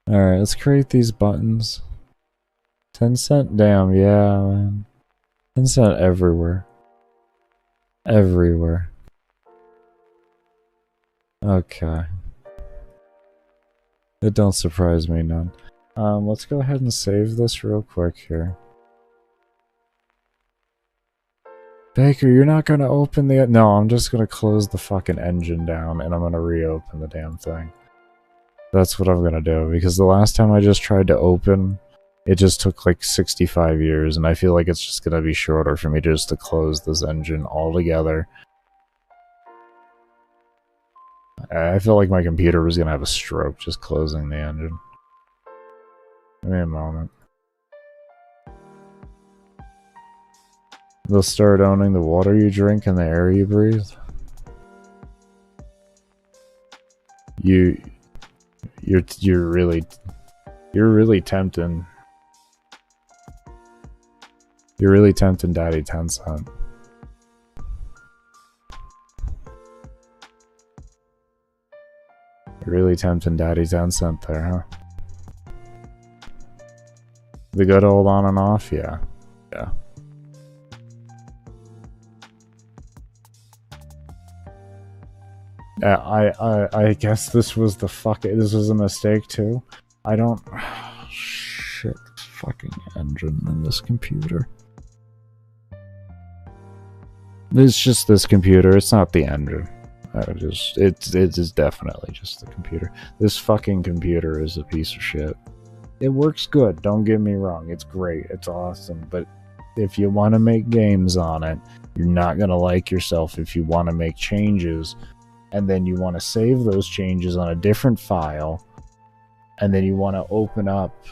Alright, let's create these buttons. Tencent? Damn, yeah, man. Tencent everywhere. Everywhere. Okay. It don't surprise me none. Let's go ahead and save this real quick here. Baker, you're not gonna open the... No, I'm just gonna close the fucking engine down and I'm gonna reopen the damn thing. That's what I'm gonna do, because the last time I just tried to open, it just took like 65 years, and I feel like it's just gonna be shorter for me just to close this engine altogether. I feel like my computer was gonna have a stroke just closing the engine. Give me a moment. They'll start owning the water you drink and the air you breathe. You're really tempting. You're really tempting Daddy Tencent. You're really tempting Daddy Tencent there, huh? The good old on and off? Yeah. Yeah. I guess this was this was a mistake too. I don't... Shit, this fucking engine in this computer. It's just this computer, it's not the engine. It is definitely just the computer. This fucking computer is a piece of shit. It works good, don't get me wrong, it's great, it's awesome, but if you want to make games on it, you're not gonna like yourself if you want to make changes, and then you want to save those changes on a different file, and then you want to open up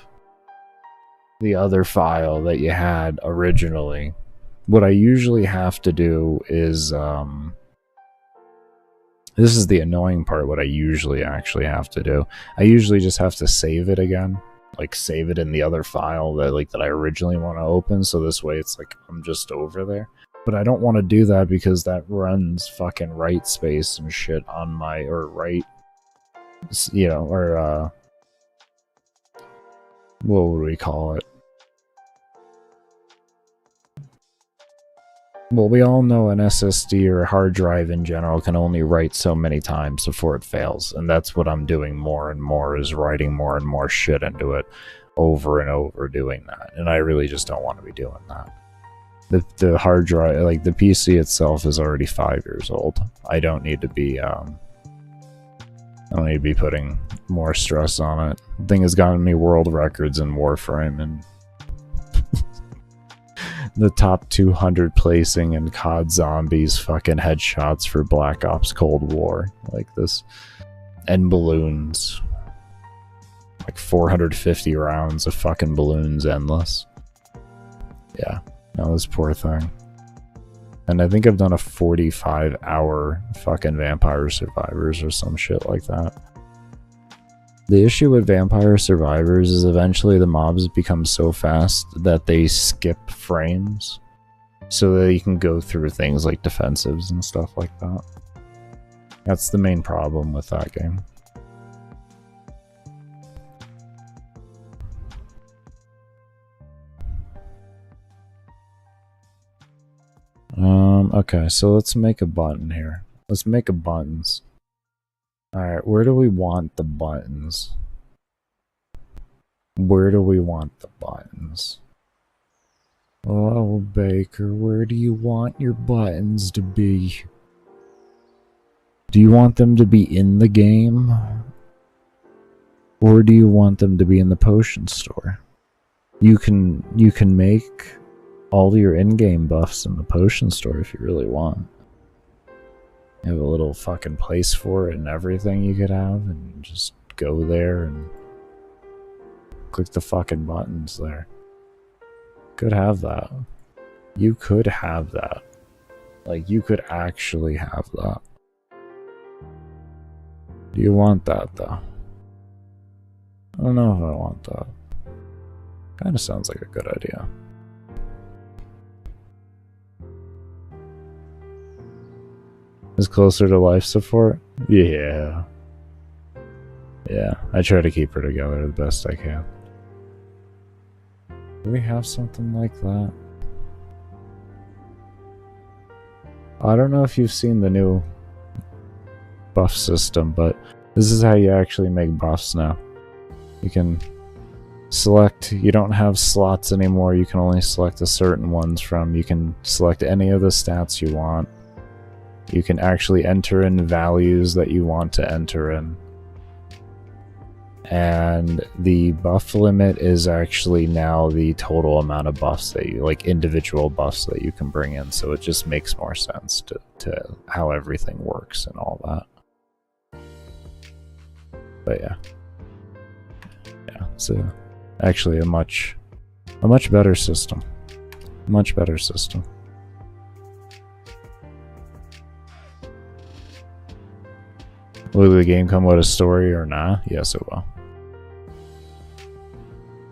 the other file that you had originally. What I usually have to do is, this is the annoying part, what I usually actually have to do. I usually just have to save it again, like save it in the other file that I originally want to open, so this way it's like I'm just over there. But I don't want to do that because that runs fucking write space and shit on my, or write, you know, or what would we call it? Well, we all know an SSD or a hard drive in general can only write so many times before it fails, and that's what I'm doing more and more, is writing more and more shit into it over and over, doing that, and I really just don't want to be doing that. The hard drive, like the PC itself, is already 5 years old. I don't need to be putting more stress on it. The thing has gotten me world records in Warframe and the top 200 placing in COD Zombies fucking headshots for Black Ops Cold War. Like this. And balloons. Like 450 rounds of fucking balloons endless. Yeah. No, this poor thing. And I think I've done a 45-hour fucking Vampire Survivors or some shit like that. The issue with Vampire Survivors is eventually the mobs become so fast that they skip frames, so that you can go through things like defensives and stuff like that. That's the main problem with that game. Okay, so let's make a button here. Let's make a buttons. Alright, where do we want the buttons? Where do we want the buttons? Oh, Baker, where do you want your buttons to be? Do you want them to be in the game? Or do you want them to be in the potion store? You can make all your in-game buffs in the potion store if you really want. You have a little fucking place for it and everything you could have, and you just go there and click the fucking buttons there. Could have that. You could have that. Like, you could actually have that. Do you want that, though? I don't know if I want that. Kinda sounds like a good idea. Is closer to life support? Yeah. Yeah, I try to keep her together the best I can. Do we have something like that? I don't know if you've seen the new buff system, but this is how you actually make buffs now. You can select, you don't have slots anymore, you can only select the certain ones from, you can select any of the stats you want. You can actually enter in values that you want to enter in. And the buff limit is actually now the total amount of buffs that you, like individual buffs that you can bring in, so it just makes more sense to how everything works and all that. But yeah. Yeah, so actually a much better system. Much better system. Will the game come with a story or not? Yes, it will.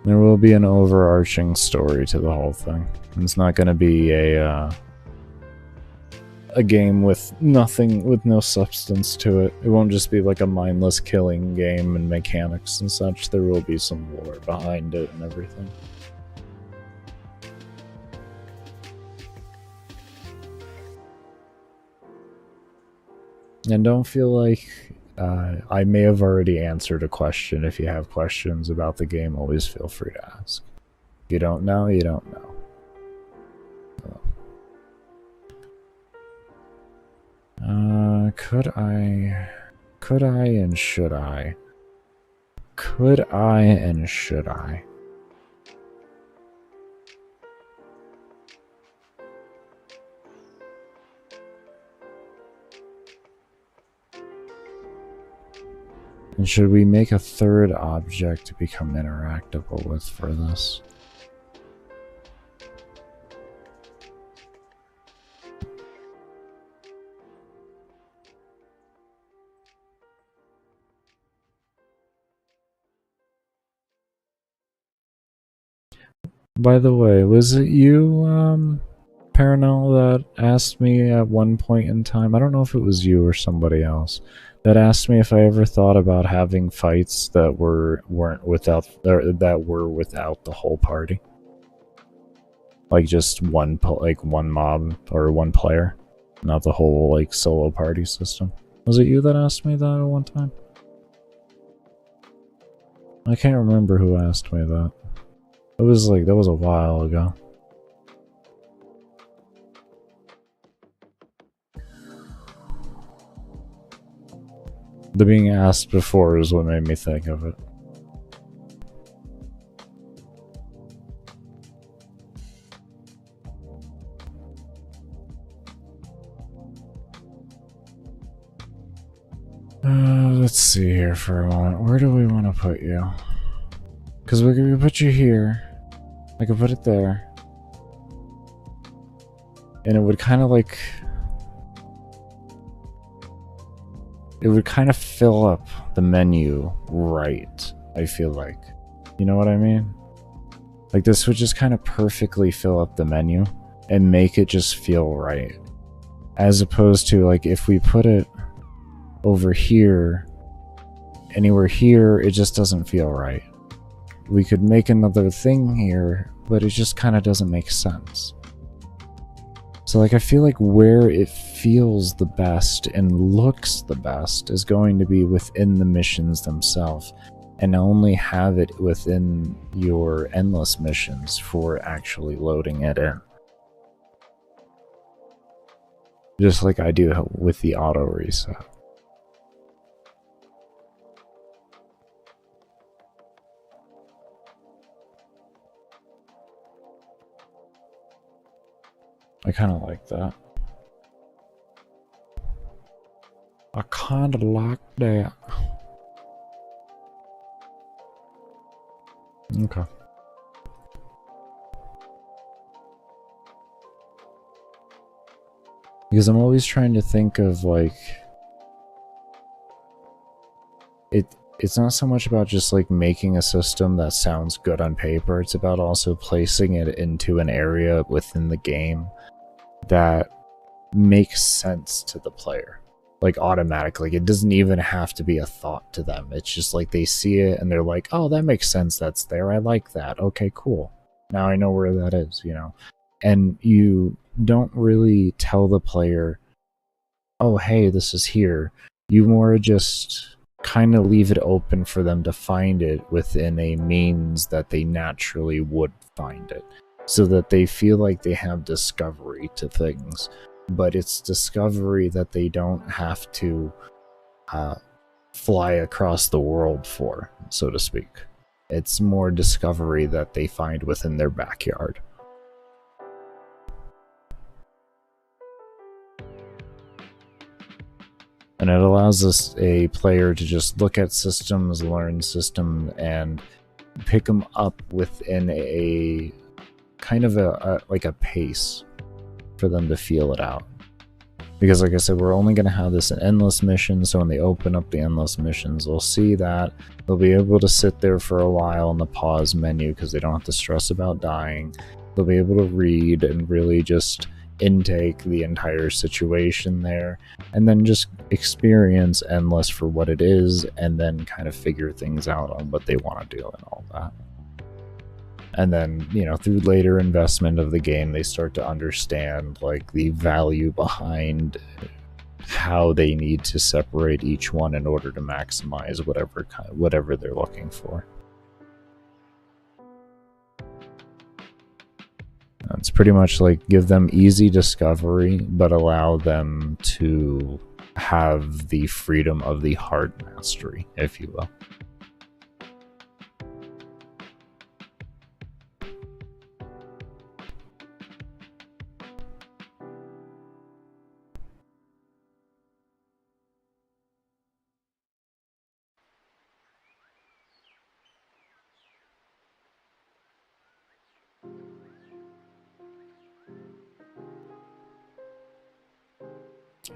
There will be an overarching story to the whole thing. It's not going to be a game with nothing, with no substance to it. It won't just be like a mindless killing game and mechanics and such. There will be some lore behind it and everything. And don't feel like I may have already answered a question. If you have questions about the game, always feel free to ask. If you don't know, you don't know. Could I and should I? Could I and should I? And should we make a third object to become interactable with for this? By the way, was it you, Paranel, that asked me at one point in time, I don't know if it was you or somebody else, that asked me if I ever thought about having fights that weren't without, or that were without the whole party? Like just one mob or one player, not the whole like solo party system. Was it you that asked me that at one time? I can't remember who asked me that. It was like, that was a while ago. The being asked before is what made me think of it. Let's see here for a moment. Where do we want to put you? Because we could put you here. I could put it there. And it would kind of like... It would kind of fill up the menu right, I feel like. You know what I mean? Like this would just kind of perfectly fill up the menu and make it just feel right. As opposed to like if we put it over here, anywhere here, it just doesn't feel right. We could make another thing here, but it just kind of doesn't make sense. So like I feel like where it feels the best and looks the best is going to be within the missions themselves, and only have it within your endless missions for actually loading it in. Just like I do with the auto reset. I kind of like that. I kind of like that. Okay. Because I'm always trying to think of like... It's not so much about just like making a system that sounds good on paper, it's about also placing it into an area within the game that makes sense to the player. Like automatically, like, it doesn't even have to be a thought to them. It's just like they see it and they're like, oh, that makes sense, that's there, I like that, okay, cool. Now I know where that is, you know? And you don't really tell the player, oh, hey, this is here. You more just kind of leave it open for them to find it within a means that they naturally would find it, so that they feel like they have discovery to things, but it's discovery that they don't have to fly across the world for, so to speak. It's more discovery that they find within their backyard. And it allows us, a player, to just look at systems, learn system, and pick them up within a kind of like a pace for them to feel it out. Because like I said, we're only going to have this in endless missions, so when they open up the endless missions, they'll see that. They'll be able to sit there for a while in the pause menu because they don't have to stress about dying. They'll be able to read and really just intake the entire situation there, and then just experience endless for what it is, and then kind of figure things out on what they want to do and all that. And then, you know, through later investment of the game, they start to understand like the value behind how they need to separate each one in order to maximize whatever they're looking for. It's pretty much like give them easy discovery, but allow them to have the freedom of the hard mastery, if you will.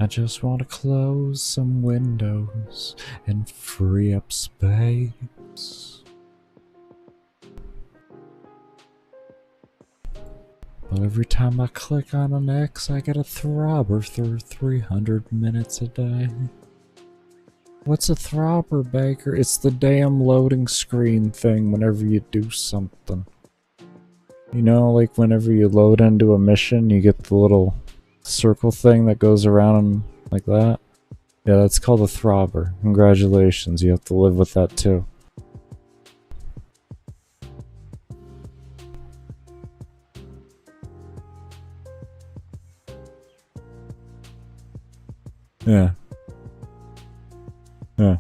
I just want to close some windows and free up space. Every time I click on an X, I get a throbber for 300 minutes a day. What's a throbber, Baker? It's the damn loading screen thing whenever you do something. You know, like whenever you load into a mission, you get the little circle thing that goes around like that? Yeah, that's called a throbber. Congratulations, you have to live with that too. Yeah. Yeah.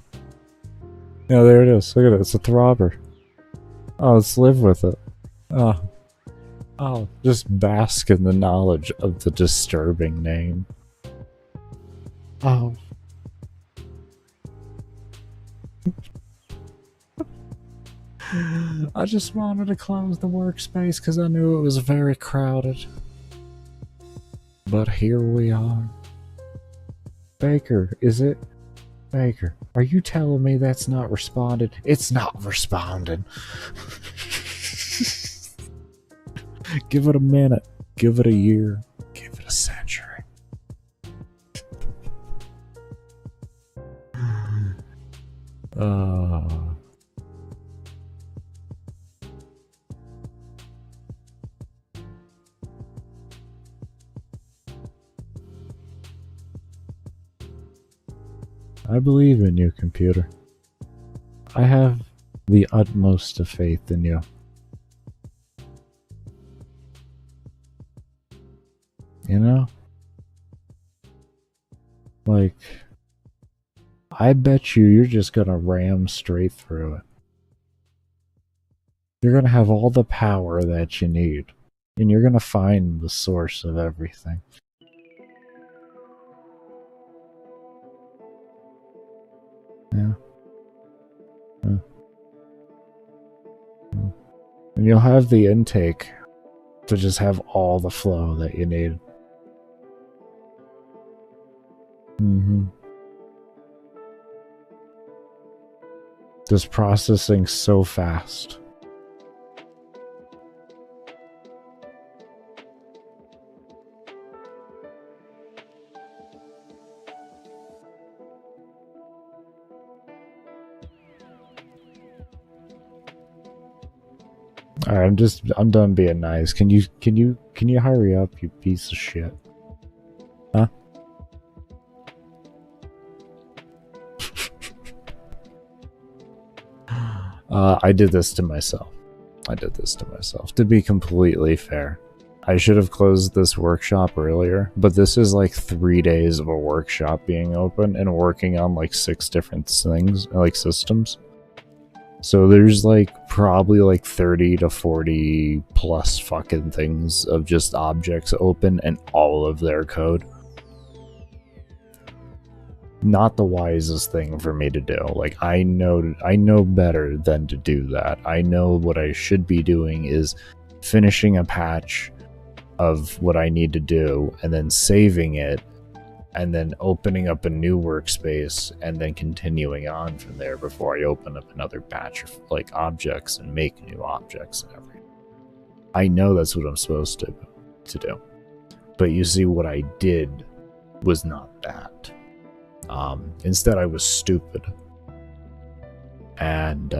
Yeah, there it is. Look at it. It's a throbber. Oh, let's live with it. Oh. Oh, just bask in the knowledge of the disturbing name. Oh. I just wanted to close the workspace because I knew it was very crowded. But here we are. Baker, is it? Baker, are you telling me that's not responded? It's not responding. Give it a minute. Give it a year. Give it a century. I believe in you, computer. I have the utmost of faith in you. You know? Like, I bet you're just gonna ram straight through it. You're gonna have all the power that you need. And you're gonna find the source of everything. Yeah. Yeah. Yeah. And you'll have the intake to just have all the flow that you need. Just processing so fast. Alright, I'm done being nice. Can you hurry up, you piece of shit? Huh? I did this to myself. To be completely fair. I should have closed this workshop earlier, but this is like 3 days of a workshop being open and working on like 6 different things, like systems. So there's like probably like 30 to 40 plus fucking things of just objects open and all of their code. Not the wisest thing for me to do. Like I know better than to do that. I know what I should be doing is finishing a patch of what I need to do and then saving it and then opening up a new workspace and then continuing on from there before I open up another batch of like objects and make new objects and everything. I know that's what I'm supposed to do. But you see, what I did was not that. Instead I was stupid. And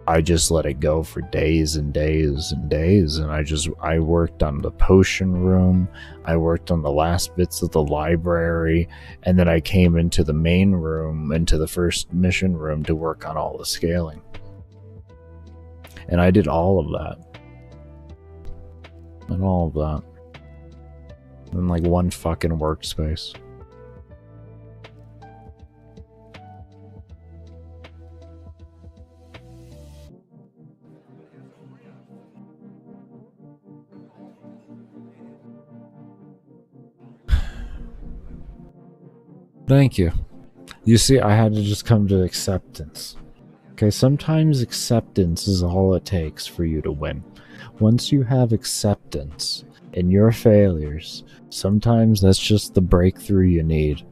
I just let it go for days and days and days, and I worked on the potion room, I worked on the last bits of the library, and then I came into the main room, into the first mission room to work on all the scaling. And I did all of that. And all of that. In like one fucking workspace. Thank you. You see, I had to just come to acceptance. Okay, sometimes acceptance is all it takes for you to win. Once you have acceptance in your failures, sometimes that's just the breakthrough you need.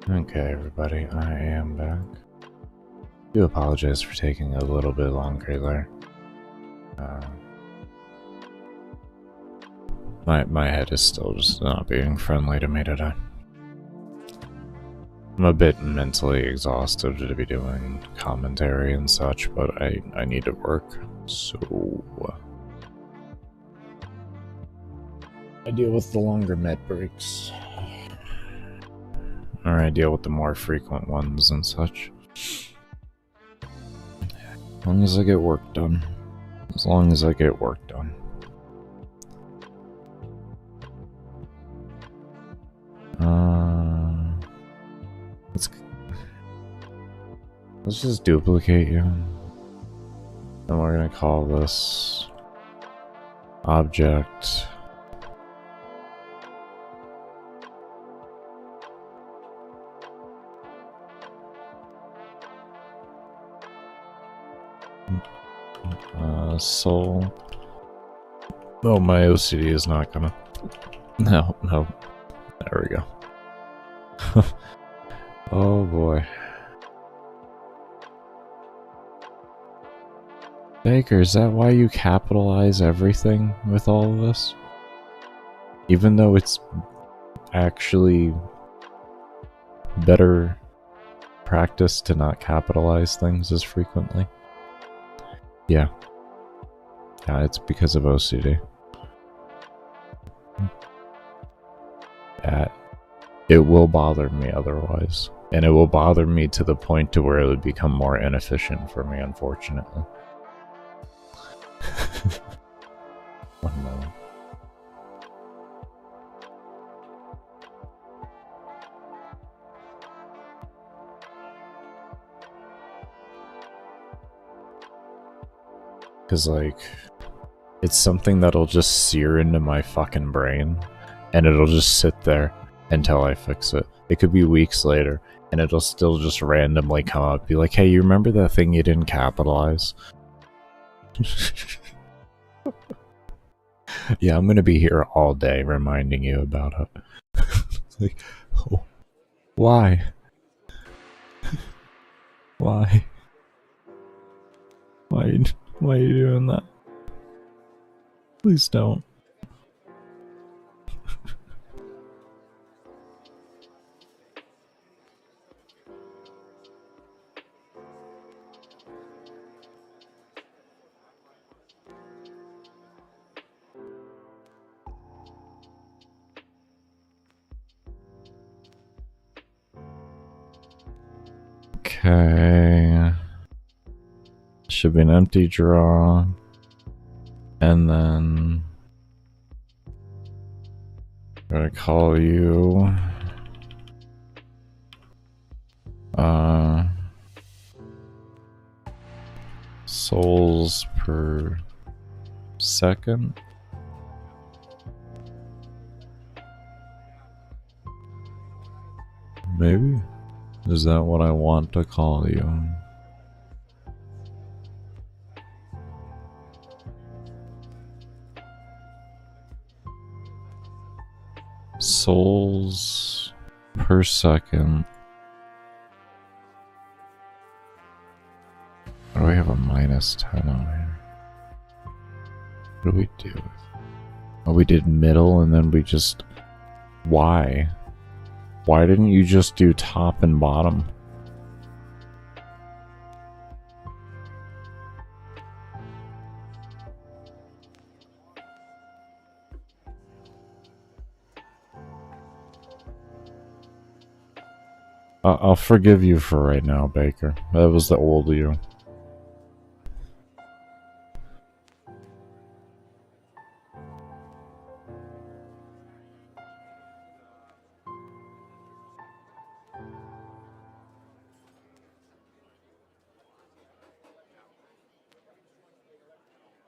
Okay, everybody, I am back. Do apologize for taking a little bit longer there. My head is still just not being friendly to me today. I'm a bit mentally exhausted to be doing commentary and such, but I need to work, so I deal with the longer med breaks. Or I deal with the more frequent ones and such. As long as I get work done. As long as I get work done. Let's just duplicate you. And we're gonna call this object soul. Oh, my OCD is not gonna. No. There we go. Oh boy. Baker, is that why you capitalize everything with all of this? Even though it's actually better practice to not capitalize things as frequently? Yeah. Yeah, it's because of OCD. It will bother me otherwise. And it will bother me to the point to where it would become more inefficient for me, unfortunately. 1 moment. Because, like, it's something that'll just sear into my fucking brain, and it'll just sit there until I fix it. It could be weeks later, and it'll still just randomly come up, be like, hey, you remember that thing you didn't capitalize? Yeah, I'm gonna be here all day reminding you about it. It's like, oh, why? Why? Why are you doing that? Please don't. Okay. Should be an empty draw. And then I'm gonna call you souls per second. Maybe? Is that what I want to call you? Souls per second. Why do we have a -10 on here? What do we do? Oh, we did middle and then we just... Why? Why didn't you just do top and bottom? I'll forgive you for right now, Baker. That was the old you.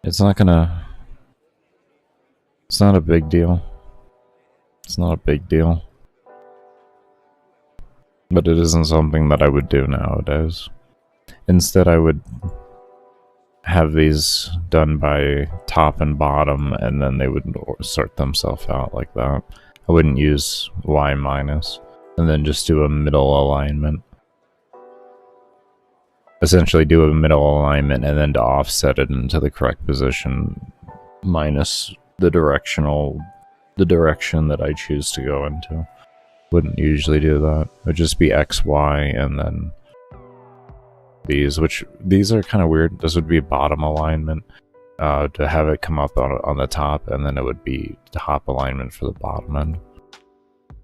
It's not a big deal. It's not a big deal. But it isn't something that I would do nowadays. Instead, I would have these done by top and bottom, and then they would sort themselves out like that. I wouldn't use Y-. and then just do a middle alignment. Essentially do a middle alignment and then to offset it into the correct position minus the direction that I choose to go into. Wouldn't usually do that. It would just be X, Y, and then these are kind of weird. This would be bottom alignment to have it come up on the top, and then it would be top alignment for the bottom end.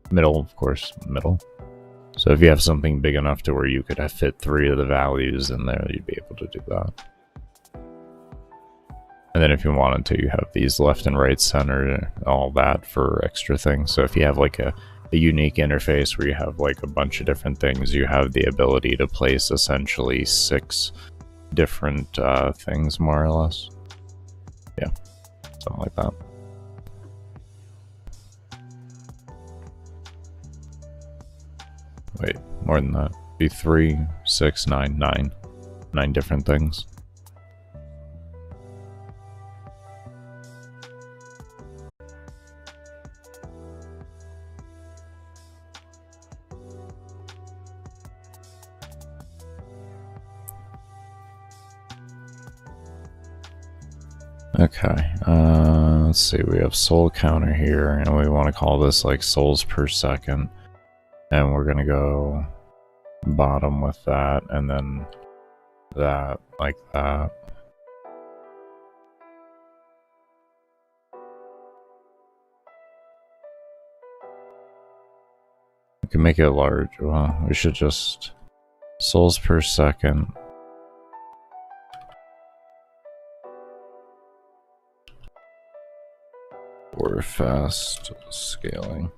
Middle, of course, middle. So if you have something big enough to where you could have fit 3 of the values in there, you'd be able to do that. And then if you wanted to, you have these left and right center, all that for extra things. So if you have like a unique interface where you have like a bunch of different things, you have the ability to place essentially 6 different things, more or less. Yeah, something like that. Wait, more than that. Be 3, 6, 9, 9. 9 different things. Okay, let's see, we have soul counter here, and we want to call this like souls per second. And we're gonna go bottom with that, and then that, like that. We can make it large. Well, we should just souls per second. Or fast scaling.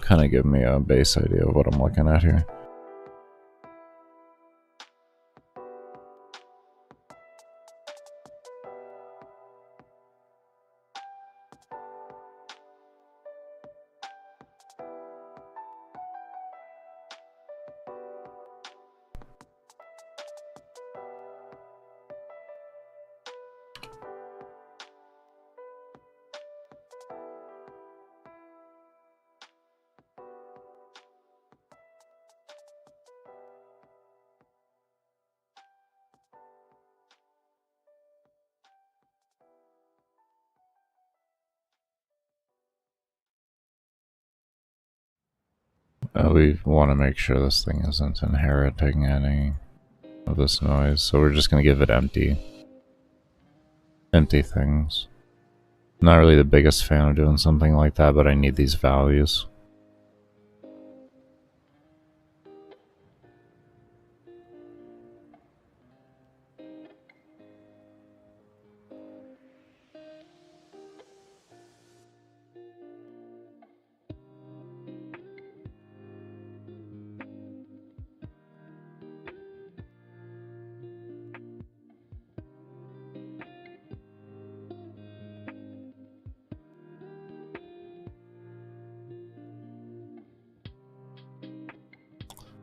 Kind of give me a base idea of what I'm looking at here. We want to make sure this thing isn't inheriting any of this noise, so we're just going to give it empty things. Not really the biggest fan of doing something like that, but I need these values.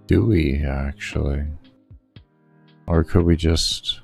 Do we actually? Or could we just...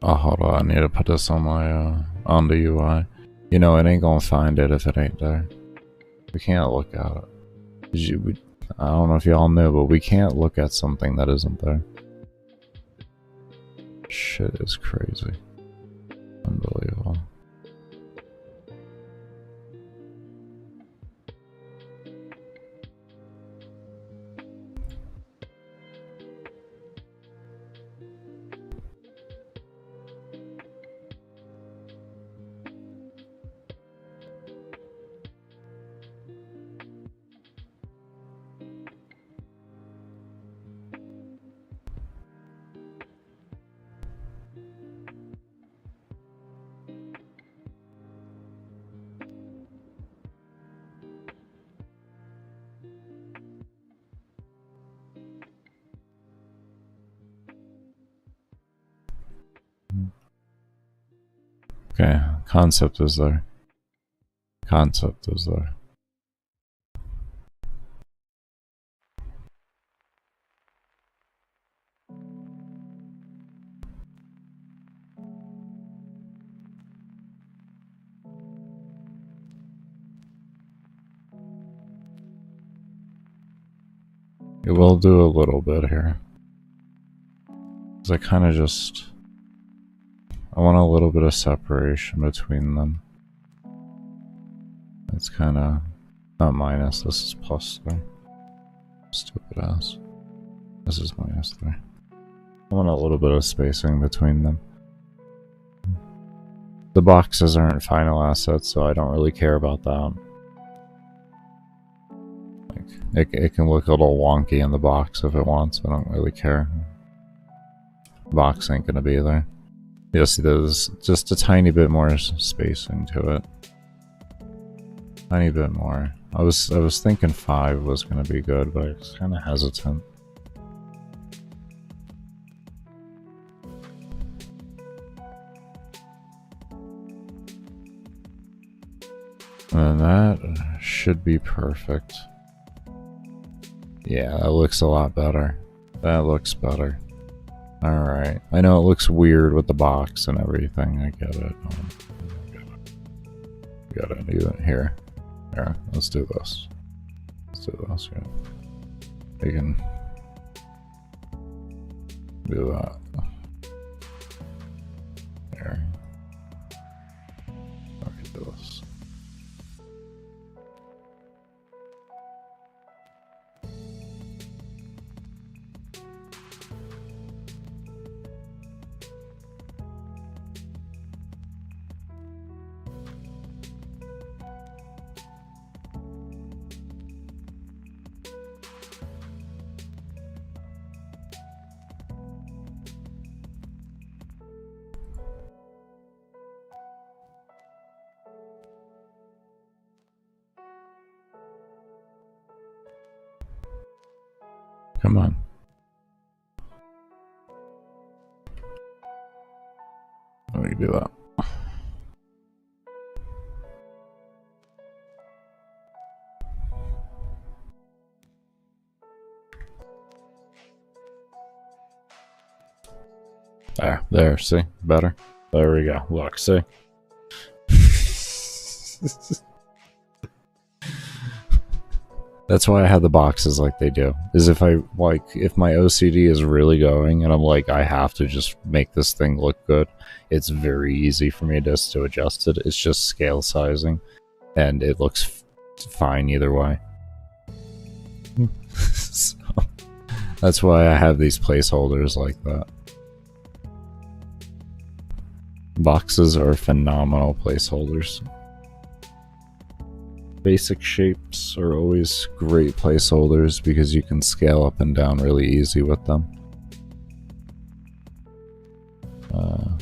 Oh, hold on, I need to put this on my, on the UI. You know, it ain't gonna find it if it ain't there. We can't look at it. I don't know if y'all knew, but we can't look at something that isn't there. Shit is crazy. Unbelievable. Okay, concept is there. Concept is there. It will do a little bit here. Because I kind of just... I want a little bit of separation between them. It's kind of... not minus, this is plus 3. Stupid ass. This is minus 3. I want a little bit of spacing between them. The boxes aren't final assets, so I don't really care about that. Like, it can look a little wonky in the box if it wants, I don't really care. The box ain't gonna be there. Yes, there's just a tiny bit more spacing to it. Tiny bit more. I was thinking 5 was gonna be good, but I was kind of hesitant. And that should be perfect. Yeah, that looks a lot better. That looks better. Alright. I know it looks weird with the box and everything. I get it. Gotta do it here. Here, let's do this. Let's do this, yeah. We can do that. There. I can do this. Come on. Let me do that. There, see? Better. There we go. Look, see? That's why I have the boxes like they do. Is if I, like, if my OCD is really going and I'm like, I have to just make this thing look good, it's very easy for me just to adjust it. It's just scale sizing, and it looks fine either way. So, that's why I have these placeholders like that. Boxes are phenomenal placeholders. Basic shapes are always great placeholders because you can scale up and down really easy with them.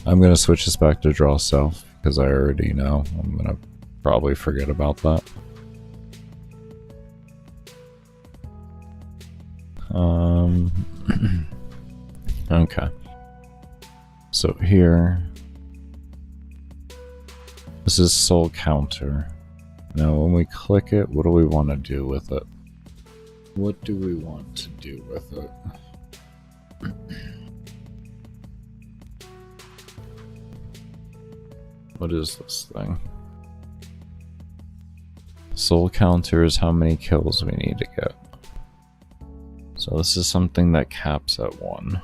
I'm going to switch this back to draw self because I already know I'm going to probably forget about that. Okay. So here, this is soul counter. Now when we click it, what do we want to do with it? What do we want to do with it? What is this thing? Soul counter is how many kills we need to get. So this is something that caps at 1.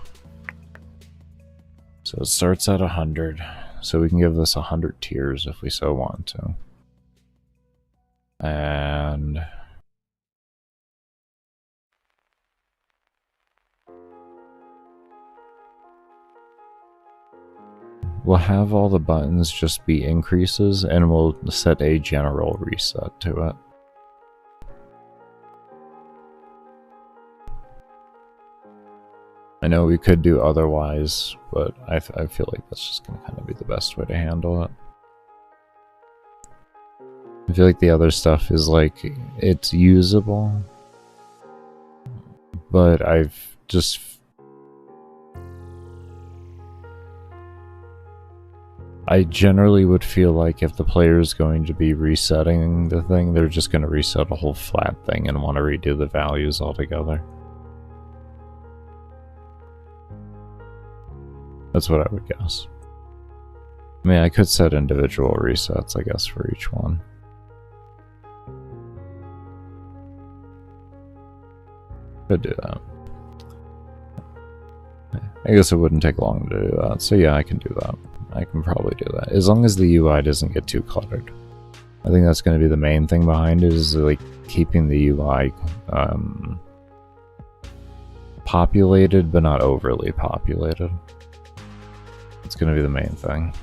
So it starts at 100. So we can give this 100 tiers if we so want to. And we'll have all the buttons just be increases, and we'll set a general reset to it. I know we could do otherwise, but I feel like that's just going to kind of be the best way to handle it. I feel like the other stuff is like, it's usable, but I've just... I generally would feel like if the player is going to be resetting the thing, they're just going to reset a whole flat thing and want to redo the values altogether. That's what I would guess. I mean, I could set individual resets, I guess, for each one. Could do that. I guess it wouldn't take long to do that, so yeah, I can do that. I can probably do that, as long as the UI doesn't get too cluttered. I think that's going to be the main thing behind it, is like keeping the UI populated, but not overly populated. It's going to be the main thing.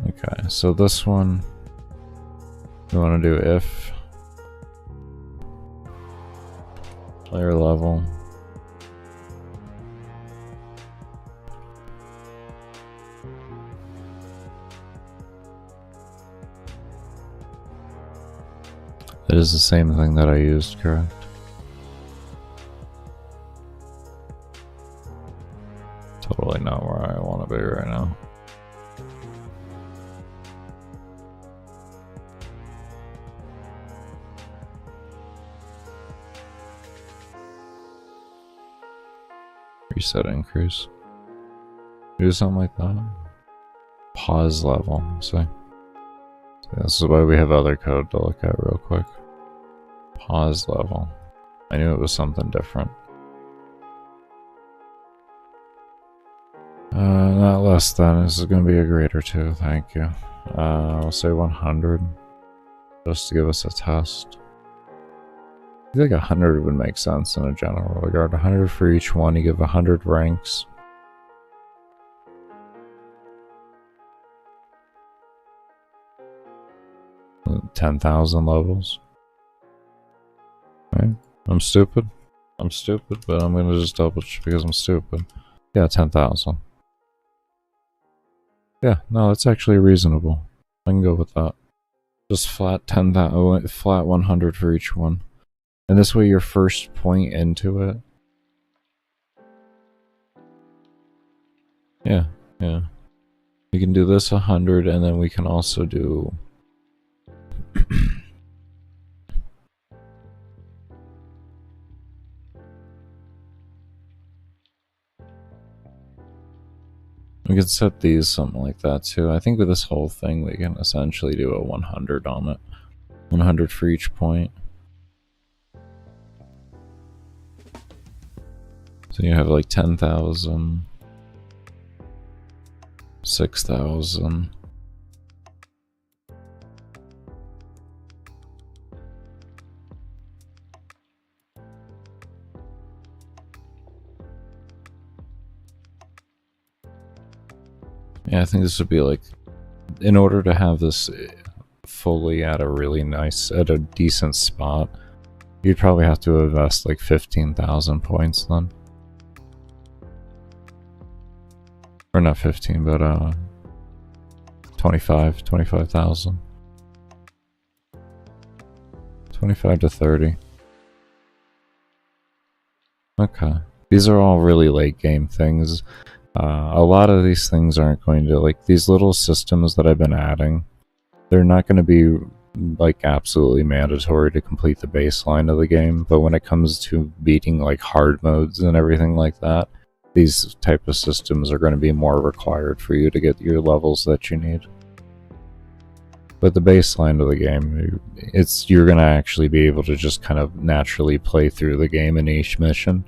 Okay, so this one, we want to do if player level it is the same thing that I used, correct? Totally not where I want to be right now. Reset increase. Do something like that. Pause level. See? This is why we have other code to look at real quick. Pause level. I knew it was something different. Not less than. This is going to be a greater too. Thank you. We'll say 100. Just to give us a test. I think 100 would make sense in a general regard. 100 for each one. You give 100 ranks. $10,000 levels. Right? I'm stupid. I'm stupid, but I'm gonna just double check because I'm stupid. Yeah, 10,000. Yeah, no, that's actually reasonable. I can go with that. Just flat 10,000, flat 100 for each one. And this way your first point into it. Yeah, yeah. We can do this 100, and then we can also do... we can set these something like that too. I think with this whole thing we can essentially do a 100 on it. 100 for each point. So you have like 10,000, 6,000. Yeah, I think this would be like, in order to have this fully at a really nice, at a decent spot, you'd probably have to invest like 15,000 points then. Or not 15, but 25,000. 25 to 30. Okay. These are all really late game things. A lot of these things aren't going to, like, these little systems that I've been adding, they're not going to be, like, absolutely mandatory to complete the baseline of the game, but when it comes to beating, like, hard modes and everything like that, these type of systems are going to be more required for you to get your levels that you need. But the baseline of the game, you're going to actually be able to just kind of naturally play through the game in each mission,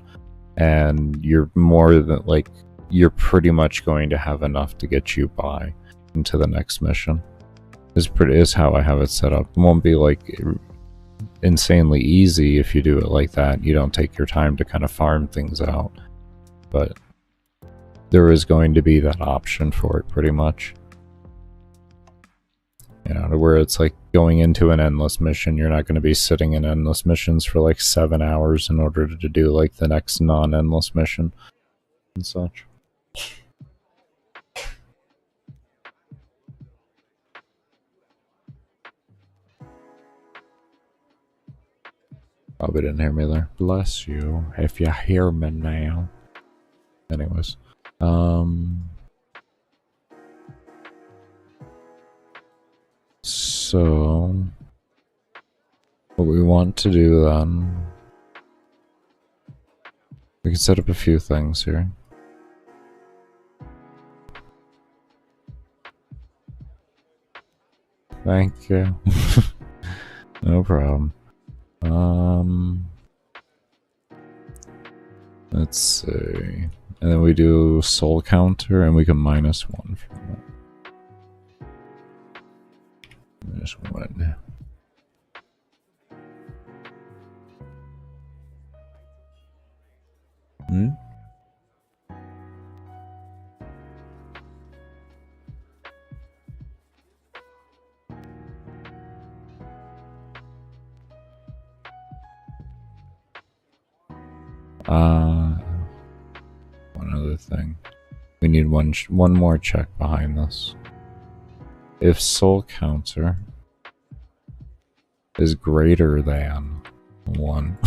and you're more than, like, you're pretty much going to have enough to get you by into the next mission. Is how I have it set up. It won't be like insanely easy if you do it like that. You don't take your time to kind of farm things out, but there is going to be that option for it pretty much. You know, to where it's like going into an endless mission, you're not going to be sitting in endless missions for like 7 hours in order to do like the next non-endless mission and such. Probably didn't hear me there. Bless you. If you hear me now. Anyways. So what we want to do then, we can set up a few things here. Thank you. No problem. Let's see. And then we do soul counter and we can -1 from that. -1. Hmm? One other thing. We need one more check behind this. If soul counter is greater than 1.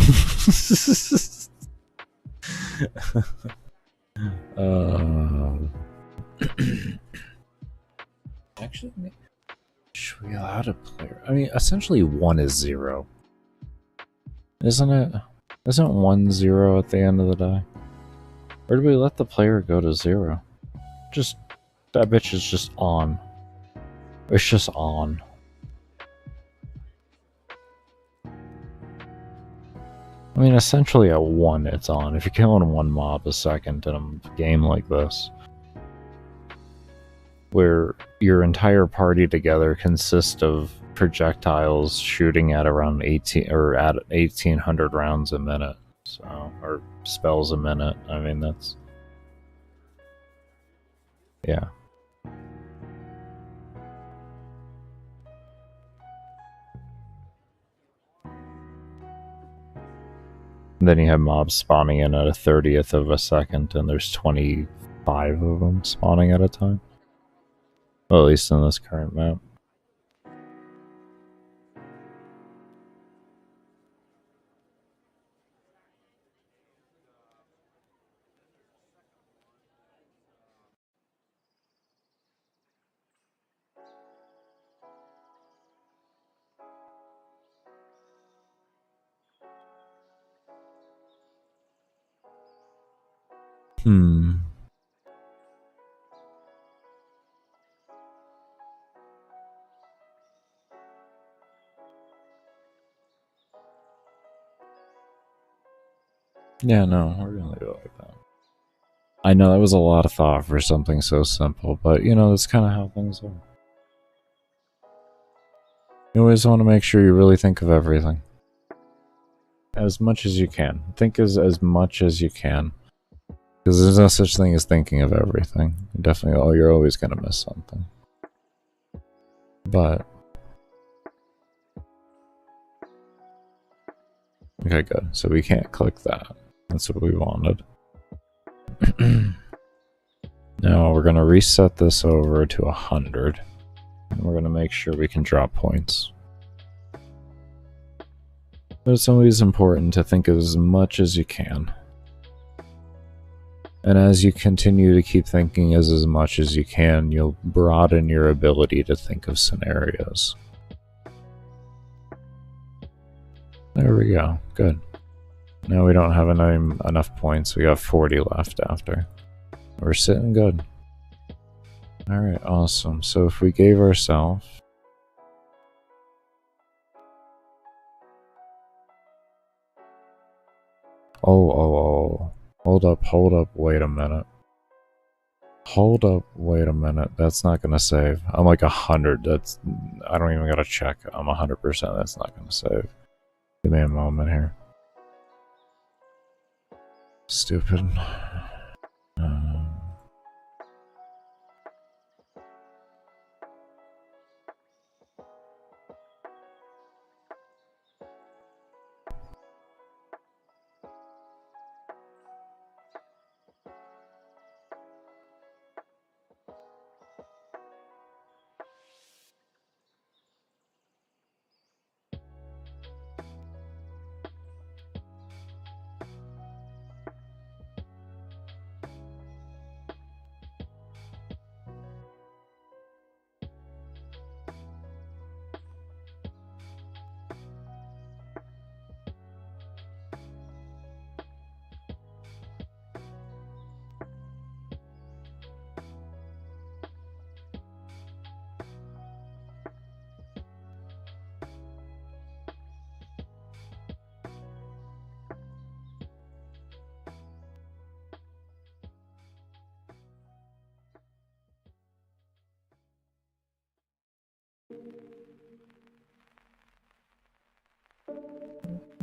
Actually, should we allow a player? I mean, essentially 1 is 0. Isn't it? Isn't 1 0 at the end of the day? Or do we let the player go to 0? Just, that bitch is just on. It's just on. I mean, essentially at 1 it's on. If you're killing 1 mob a second in a game like this, where your entire party together consists of projectiles shooting at around 1800 rounds a minute, so, or spells a minute. I mean, that's, yeah. And then you have mobs spawning in at a 30th of a second, and there's 25 of them spawning at a time. Well, at least in this current map. Yeah, no, we're gonna leave it like that. I know that was a lot of thought for something so simple, but you know, that's kind of how things are. You always want to make sure you really think of everything. As much as you can. Think as much as you can. Because there's no such thing as thinking of everything. Definitely, oh, you're always going to miss something. But... okay, good. So we can't click that. That's what we wanted. Now we're going to reset this over to 100. And we're going to make sure we can drop points. But it's always important to think as much as you can. And as you continue to keep thinking as much as you can, you'll broaden your ability to think of scenarios. There we go. Good. Now we don't have enough points. We got 40 left after. We're sitting good. Alright, awesome. So if we gave ourselves... Oh. Hold up, wait a minute. Hold up, wait a minute. That's not gonna save. I'm like 100. That's... I don't even gotta check. I'm 100%. That's not gonna save. Give me a moment here. Stupid.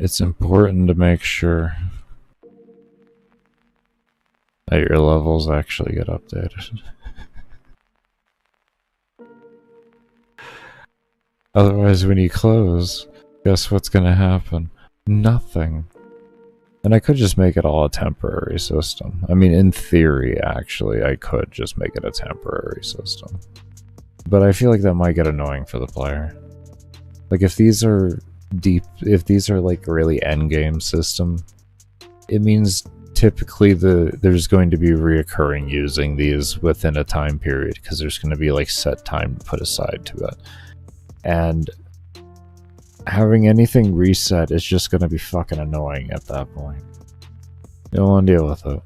It's important to make sure that your levels actually get updated. Otherwise, when you close, guess what's gonna happen? Nothing. And I could just make it all a temporary system. I mean, in theory, actually, I could just make it a temporary system. But I feel like that might get annoying for the player. Like, if these are if these are like really endgame system, it means typically there's going to be reoccurring using these within a time period, because there's going to be like set time put aside to it. And having anything reset is just going to be fucking annoying at that point. You don't want to deal with it.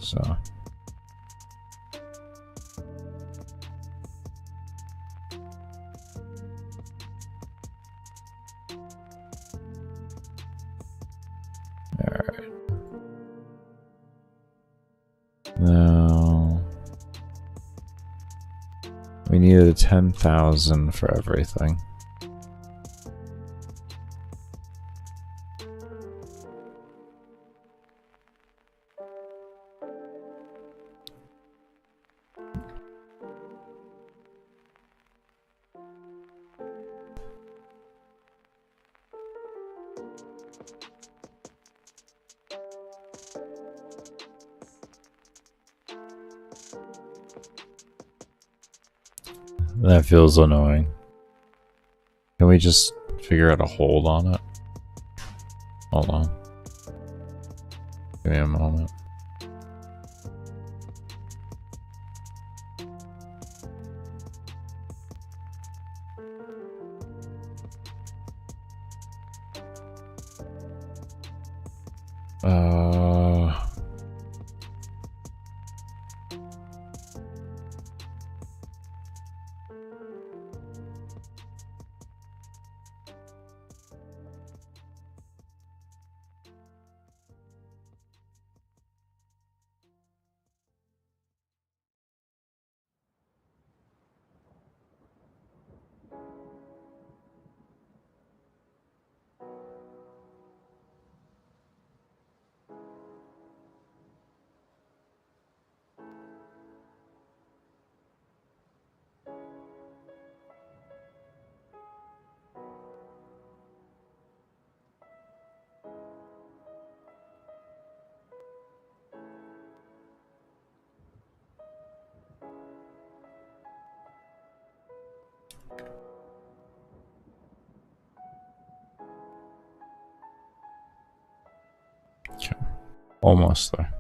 So. Alright. Now, we needed 10,000 for everything. That feels annoying. Can we just figure out a hold on it? Hold on. Give me a moment. Okay. Almost there.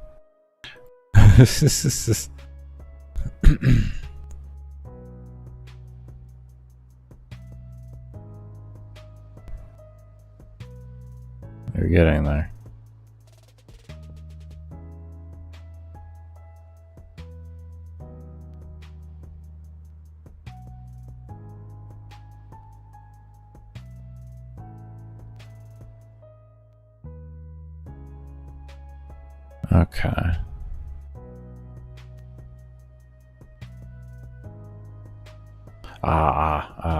You're getting there. Okay.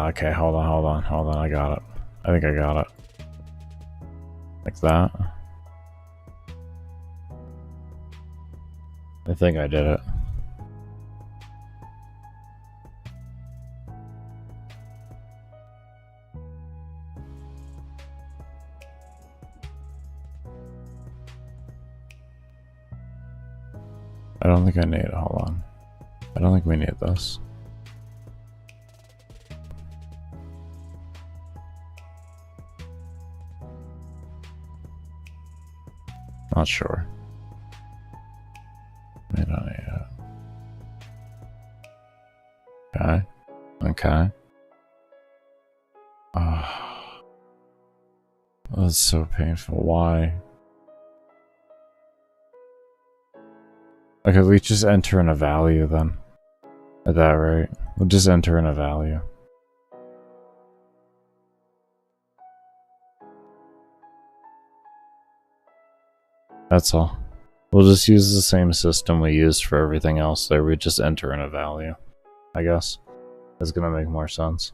Okay, hold on, I got it. I think I got it. Like that. I think I did it. I don't think I need it. Hold on. I don't think we need this. Not sure. I don't need it. Okay. Okay. Oh, that's so painful. Why? Okay, we just enter in a value then. At that rate. We'll just enter in a value. That's all. We'll just use the same system we used for everything else there. We just enter in a value, I guess. That's gonna make more sense.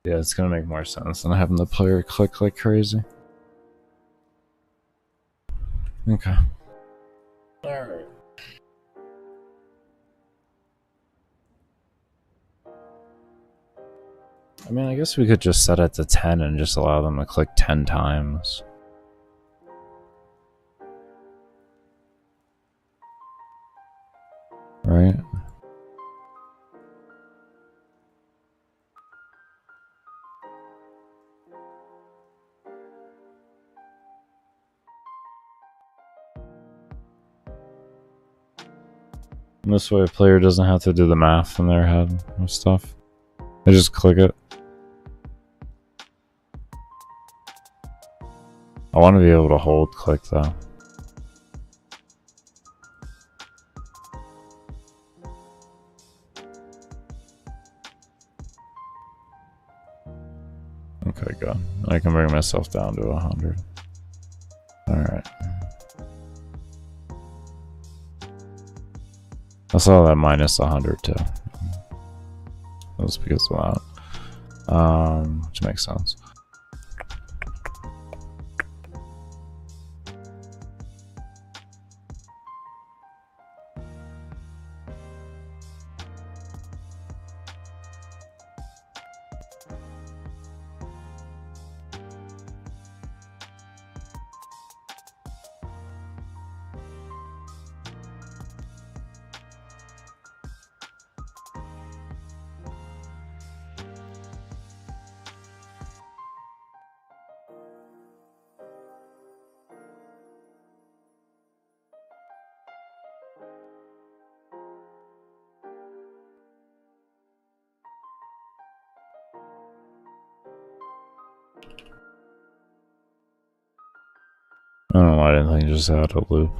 Yeah, it's gonna make more sense than having the player click like crazy. Okay. Alright. I mean, I guess we could just set it to 10 and just allow them to click 10 times. Right? And this way a player doesn't have to do the math in their head and stuff. They just click it. I want to be able to hold click though. Okay, good. I can bring myself down to 100. Alright. I saw that minus 100 too. That was because of that. Which makes sense. I don't know why I didn't think just had a loop.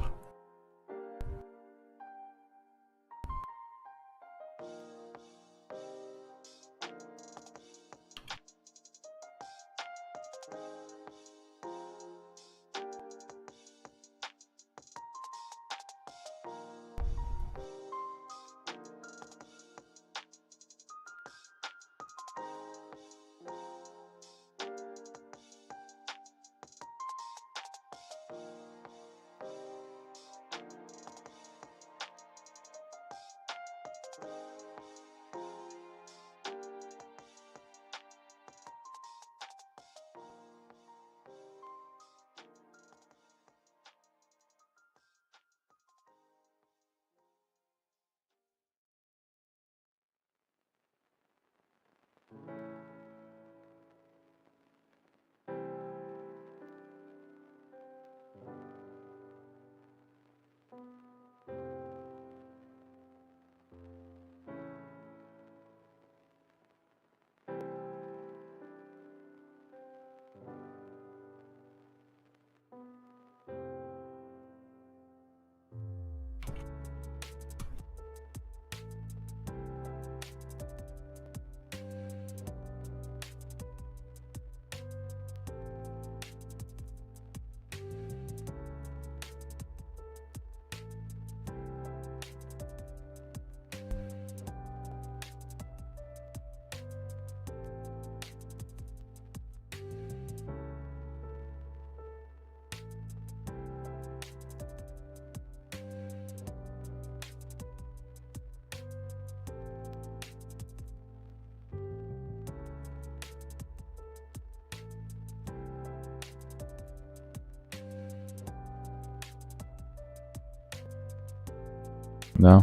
No?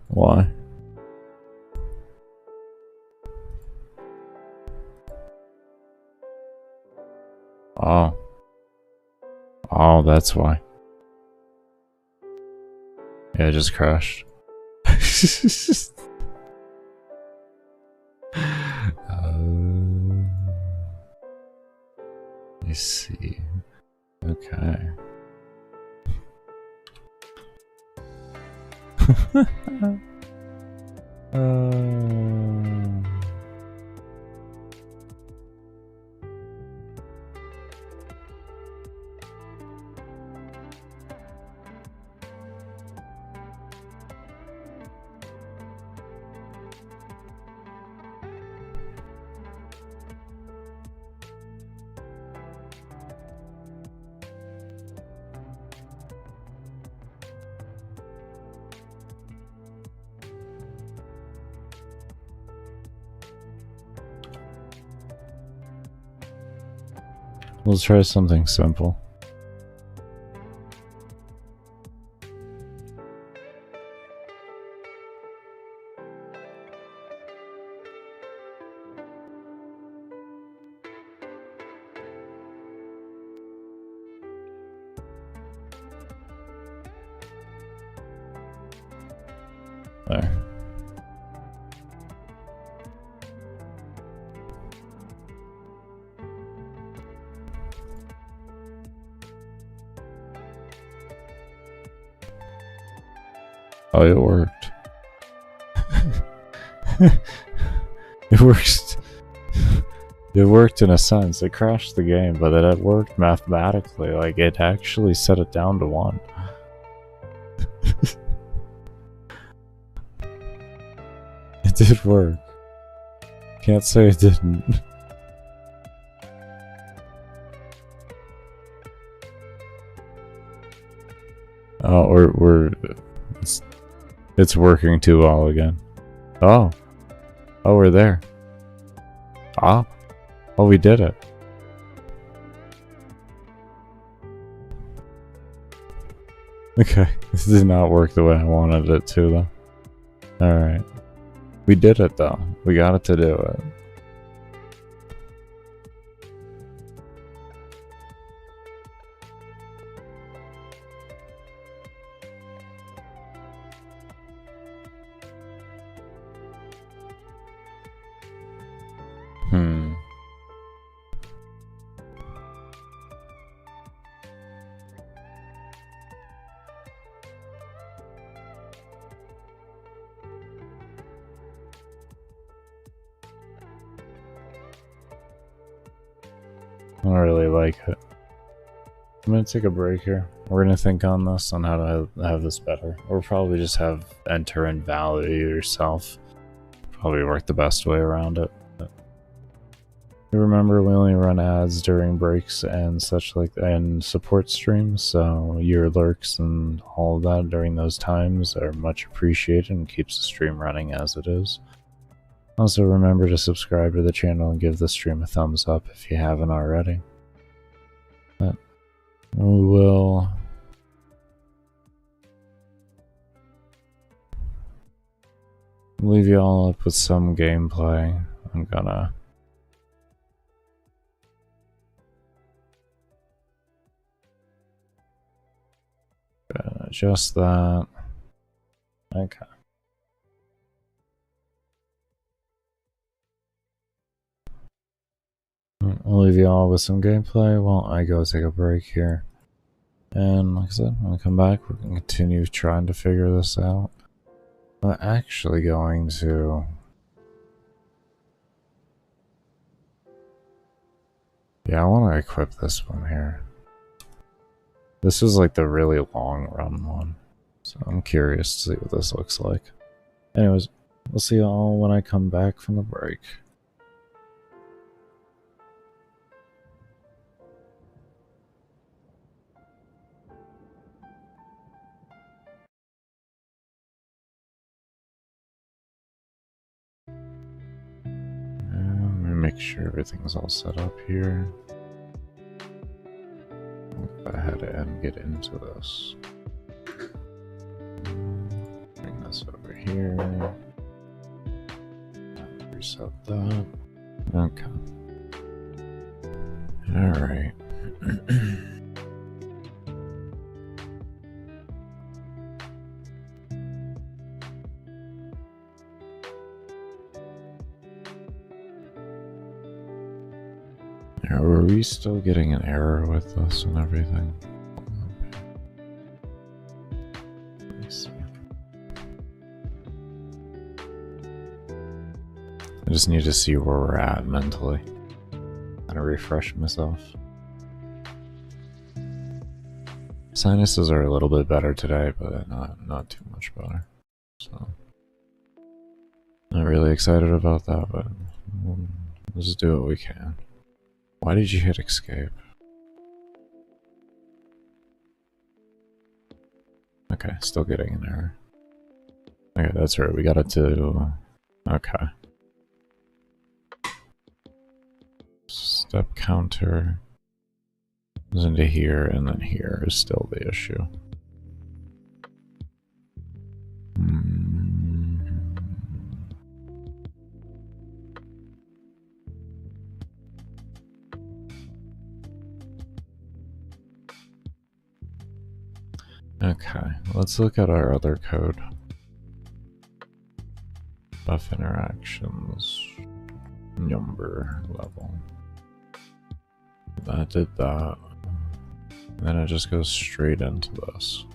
Why? Oh. Oh, that's why. Yeah, it just crashed. I see. Okay. We'll try something simple. There. Oh, it worked. It worked. It worked in a sense. It crashed the game, but it worked mathematically. Like, it actually set it down to 1. It did work. Can't say it didn't. Oh, it's working too well again. Oh, we're there. Oh, we did it. Okay, this did not work the way I wanted it to, though. Alright. We did it, though. We got it to do it. I don't really like it. I'm gonna take a break here. We're gonna think on this, on how to have this better. Or probably just have enter and value yourself. Probably work the best way around it. But you remember, we only run ads during breaks and such like, and support streams, so your lurks and all of that during those times are much appreciated and keeps the stream running as it is. Also remember to subscribe to the channel and give the stream a thumbs up if you haven't already. But we will leave you all up with some gameplay. I'm gonna adjust that. Okay. I'll leave you all with some gameplay while I go take a break here. And like I said, when I come back, we're going to continue trying to figure this out. I'm actually going to... Yeah, I want to equip this one here. This is like the really long run one. So I'm curious to see what this looks like. Anyways, we'll see you all when I come back from the break. Make sure everything's all set up here. I'll go ahead and get into this. Bring this over here. Reset that. Okay. Alright. Are we still getting an error with this and everything? Let me see. I just need to see where we're at mentally. Kind of refresh myself. Sinuses are a little bit better today, but not too much better. So not really excited about that, but let's just do what we can. Why did you hit escape? Okay, still getting an error. Okay, that's right, we got it to... Okay. Step counter. into here, and then here is still the issue. Okay, let's look at our other code. Buff interactions, number level. That did that. And then it just goes straight into this.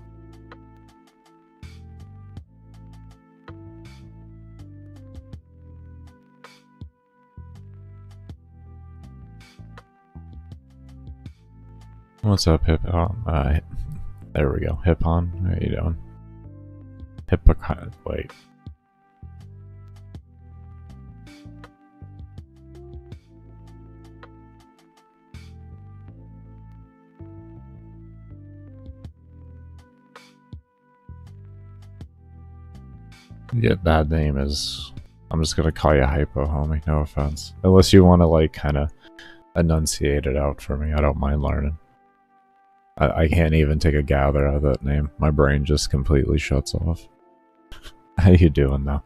What's up, Hippon? There we go. Hippon, how you doing? Hippocon, wait. Yeah, bad name is... I'm just gonna call you Hypo, homie. No offense. Unless you want to, like, kind of enunciate it out for me. I don't mind learning. I can't even take a gather out of that name. My brain just completely shuts off. How you doing now?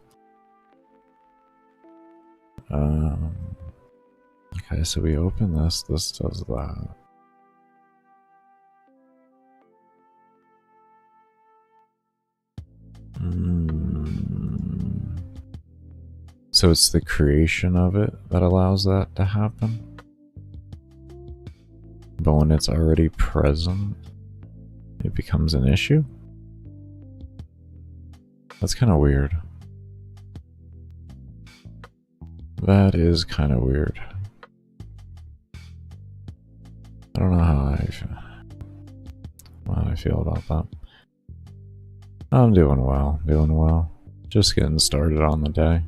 Okay, so we open this. This does that. So it's the creation of it that allows that to happen? But when it's already present, it becomes an issue? That's kind of weird. That is kind of weird. I don't know how I feel about that. I'm doing well, Just getting started on the day.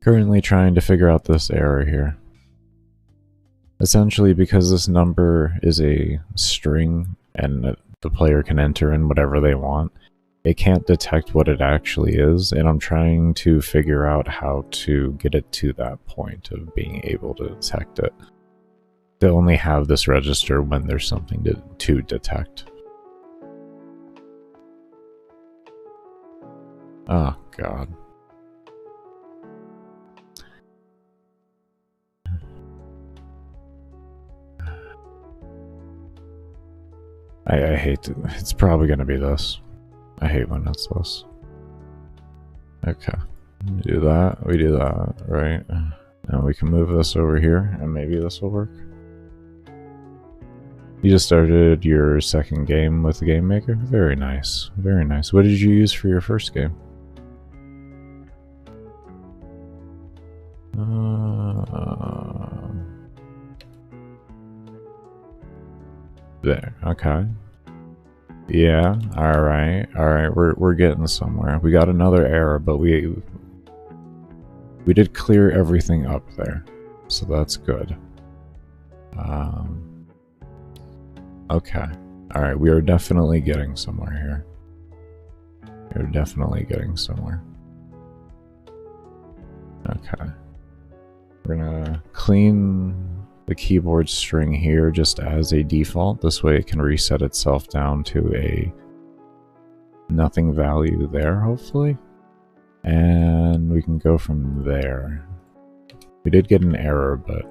Currently trying to figure out this error here. Essentially, because this number is a string and the player can enter in whatever they want, it can't detect what it actually is, and I'm trying to figure out how to get it to that point of being able to detect it. They only have this register when there's something to detect. Oh, God. I hate it. It's probably going to be this. I hate when it's this. Okay. We do that, right? Now we can move this over here, and maybe this will work. You just started your second game with the gamemaker? Very nice. Very nice. What did you use for your first game? There, okay. Yeah, alright, we're getting somewhere. We got another error, but we did clear everything up there, so that's good. Okay, alright, we are definitely getting somewhere here. We're definitely getting somewhere. Okay. We're gonna clean the keyboard string here just as a default. This way it can reset itself down to a nothing value there, hopefully. And we can go from there. We did get an error, but...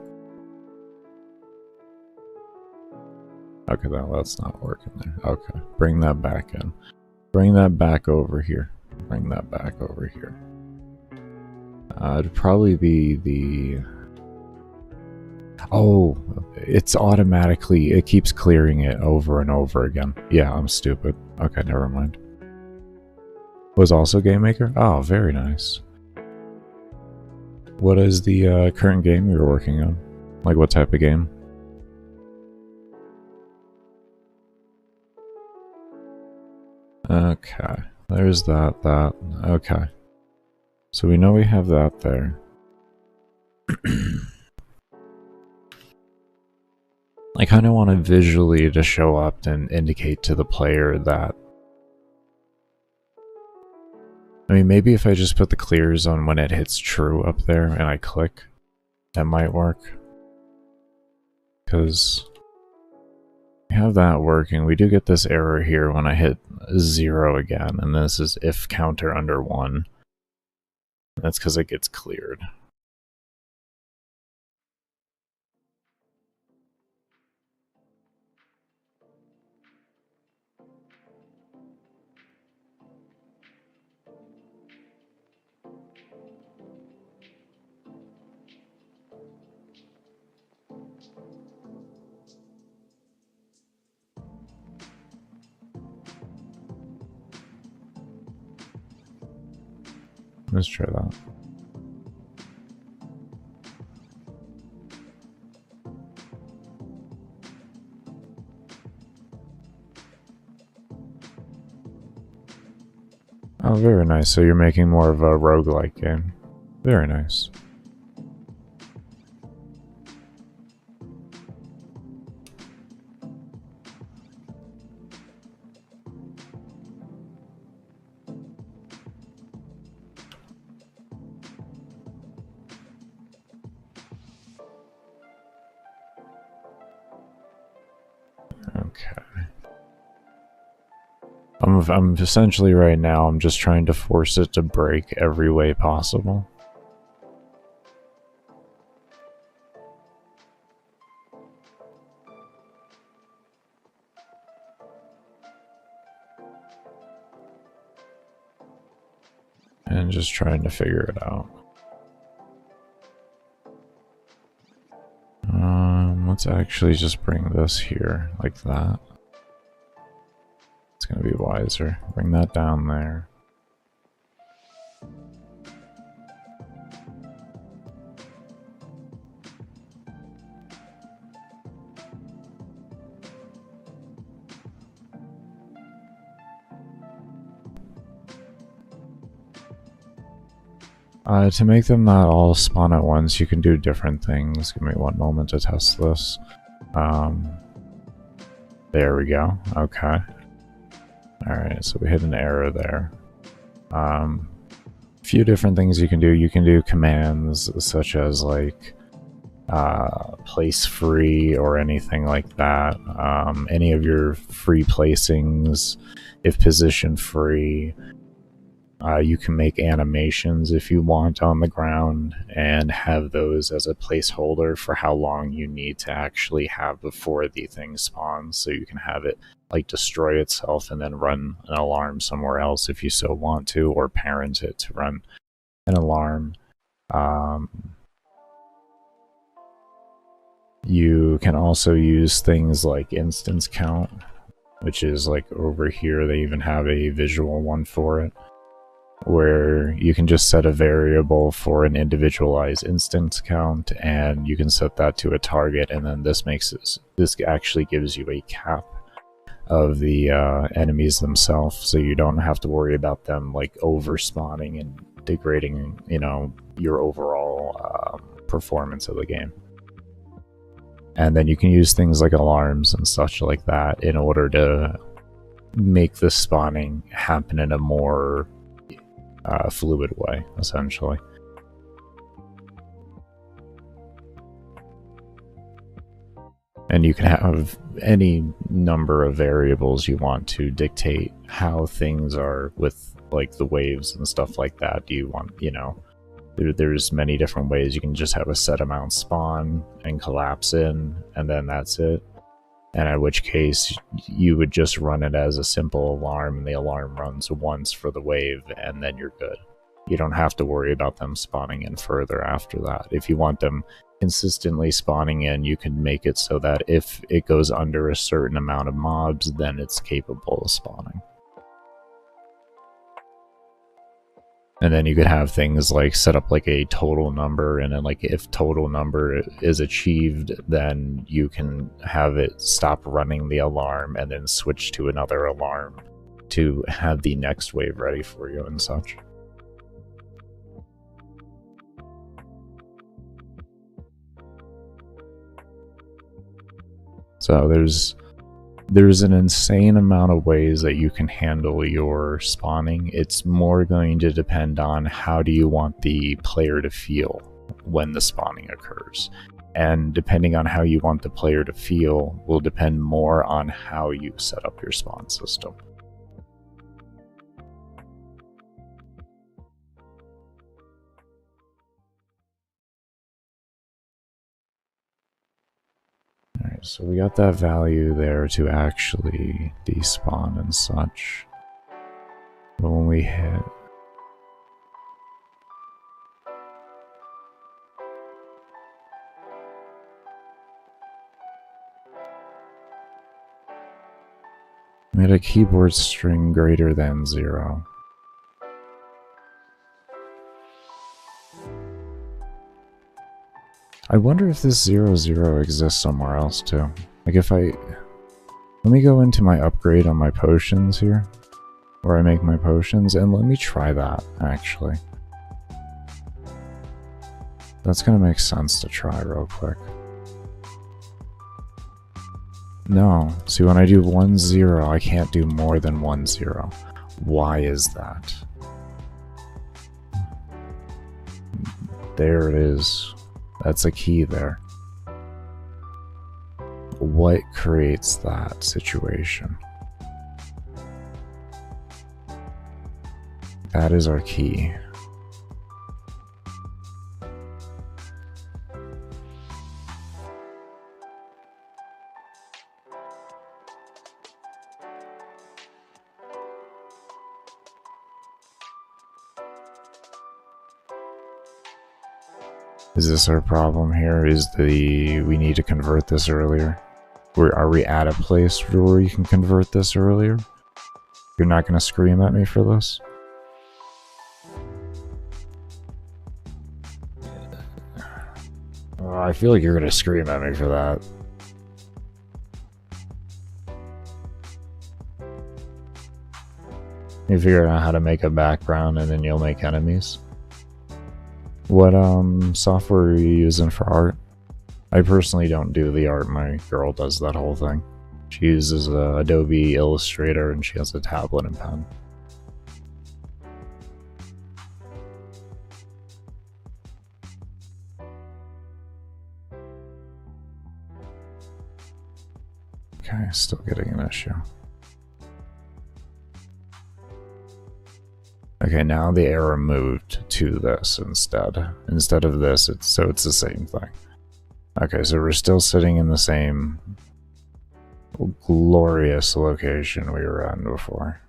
okay, that's not working there. Okay, bring that back in. Bring that back over here. Bring that back over here. It'd probably be the... oh, it's automatically... it keeps clearing it over and over again. Yeah, I'm stupid. Okay, never mind. Was also gamemaker? Oh, very nice. What is the current game you're working on? Like, what type of game? Okay, there's that. Okay. So we know we have that there. I kind of want it visually to show up and indicate to the player that... I mean, maybe if I just put the clears on when it hits true up there and I click, that might work. Because We have that working. We do get this error here when I hit 0 again, and this is if counter under 1. That's because it gets cleared. Let's try that. Oh, very nice. So you're making more of a roguelike game. Very nice. Okay. I'm essentially right now, I'm just trying to force it to break every way possible. And just trying to figure it out. Let's actually just bring this here, like that. It's gonna be wiser. Bring that down there. To make them not all spawn at once, you can do different things. Give me one moment to test this. There we go. Okay. Alright, so we hit an error there. A few different things you can do. You can do commands such as like place free or anything like that. Any of your free placings, if position free. You can make animations if you want on the ground and have those as a placeholder for how long you need to actually have before the thing spawns, so you can have it like destroy itself and then run an alarm somewhere else if you so want to, or parent it to run an alarm. You can also use things like instance count, which is like over here. They even have a visual one for it, where you can just set a variable for an individualized instance count, and you can set that to a target, and then this actually gives you a cap of the enemies themselves, so you don't have to worry about them like over spawning and degrading, you know, your overall performance of the game. And then you can use things like alarms and such like that in order to make the spawning happen in a more fluid way, essentially. And you can have any number of variables you want to dictate how things are with like the waves and stuff like that. Do you want, you know, there's many different ways. You can just have a set amount spawn and collapse in, and then that's it. And in which case you would just run it as a simple alarm, and the alarm runs once for the wave, and then you're good. You don't have to worry about them spawning in further after that. If you want them consistently spawning in, you can make it so that if it goes under a certain amount of mobs, then it's capable of spawning. And then you could have things like set up like a total number, and then like if total number is achieved, then you can have it stop running the alarm and then switch to another alarm to have the next wave ready for you and such. So there's an insane amount of ways that you can handle your spawning. It's more going to depend on how do you want the player to feel when the spawning occurs. And depending on how you want the player to feel will depend more on how you set up your spawn system. Alright, so we got that value there to actually despawn and such. But when we hit... we had a keyboard string greater than 0. I wonder if this 0, exists somewhere else too. Like if I... let me go into my upgrade on my potions here. Where I make my potions, and let me try that, actually. That's gonna make sense to try real quick. No. See, when I do 1, 0, I can't do more than 1, 0. Why is that? There it is. That's a key there. What creates that situation? That is our key. Is this our problem here? Is we need to convert this earlier? Are we at a place where you can convert this earlier? You're not gonna scream at me for this? I feel like you're gonna scream at me for that. You figure out how to make a background and then you'll make enemies. What software are you using for art? I personally don't do the art, my girl does that whole thing. She uses Adobe Illustrator and she has a tablet and pen. Okay, still getting an issue. Okay, now the error moved to this instead. Instead of this, it's the same thing. Okay, so we're still sitting in the same glorious location we were in before.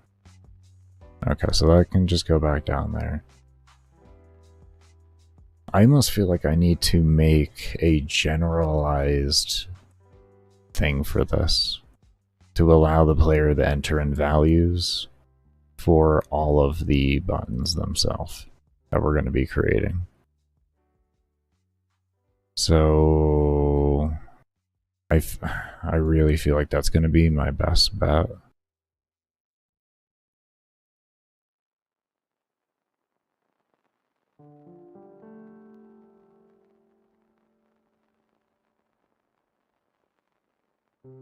Okay, so that can just go back down there. I almost feel like I need to make a generalized thing for this to allow the player to enter in values for all of the buttons themselves that we're going to be creating. So I really feel like that's going to be my best bet.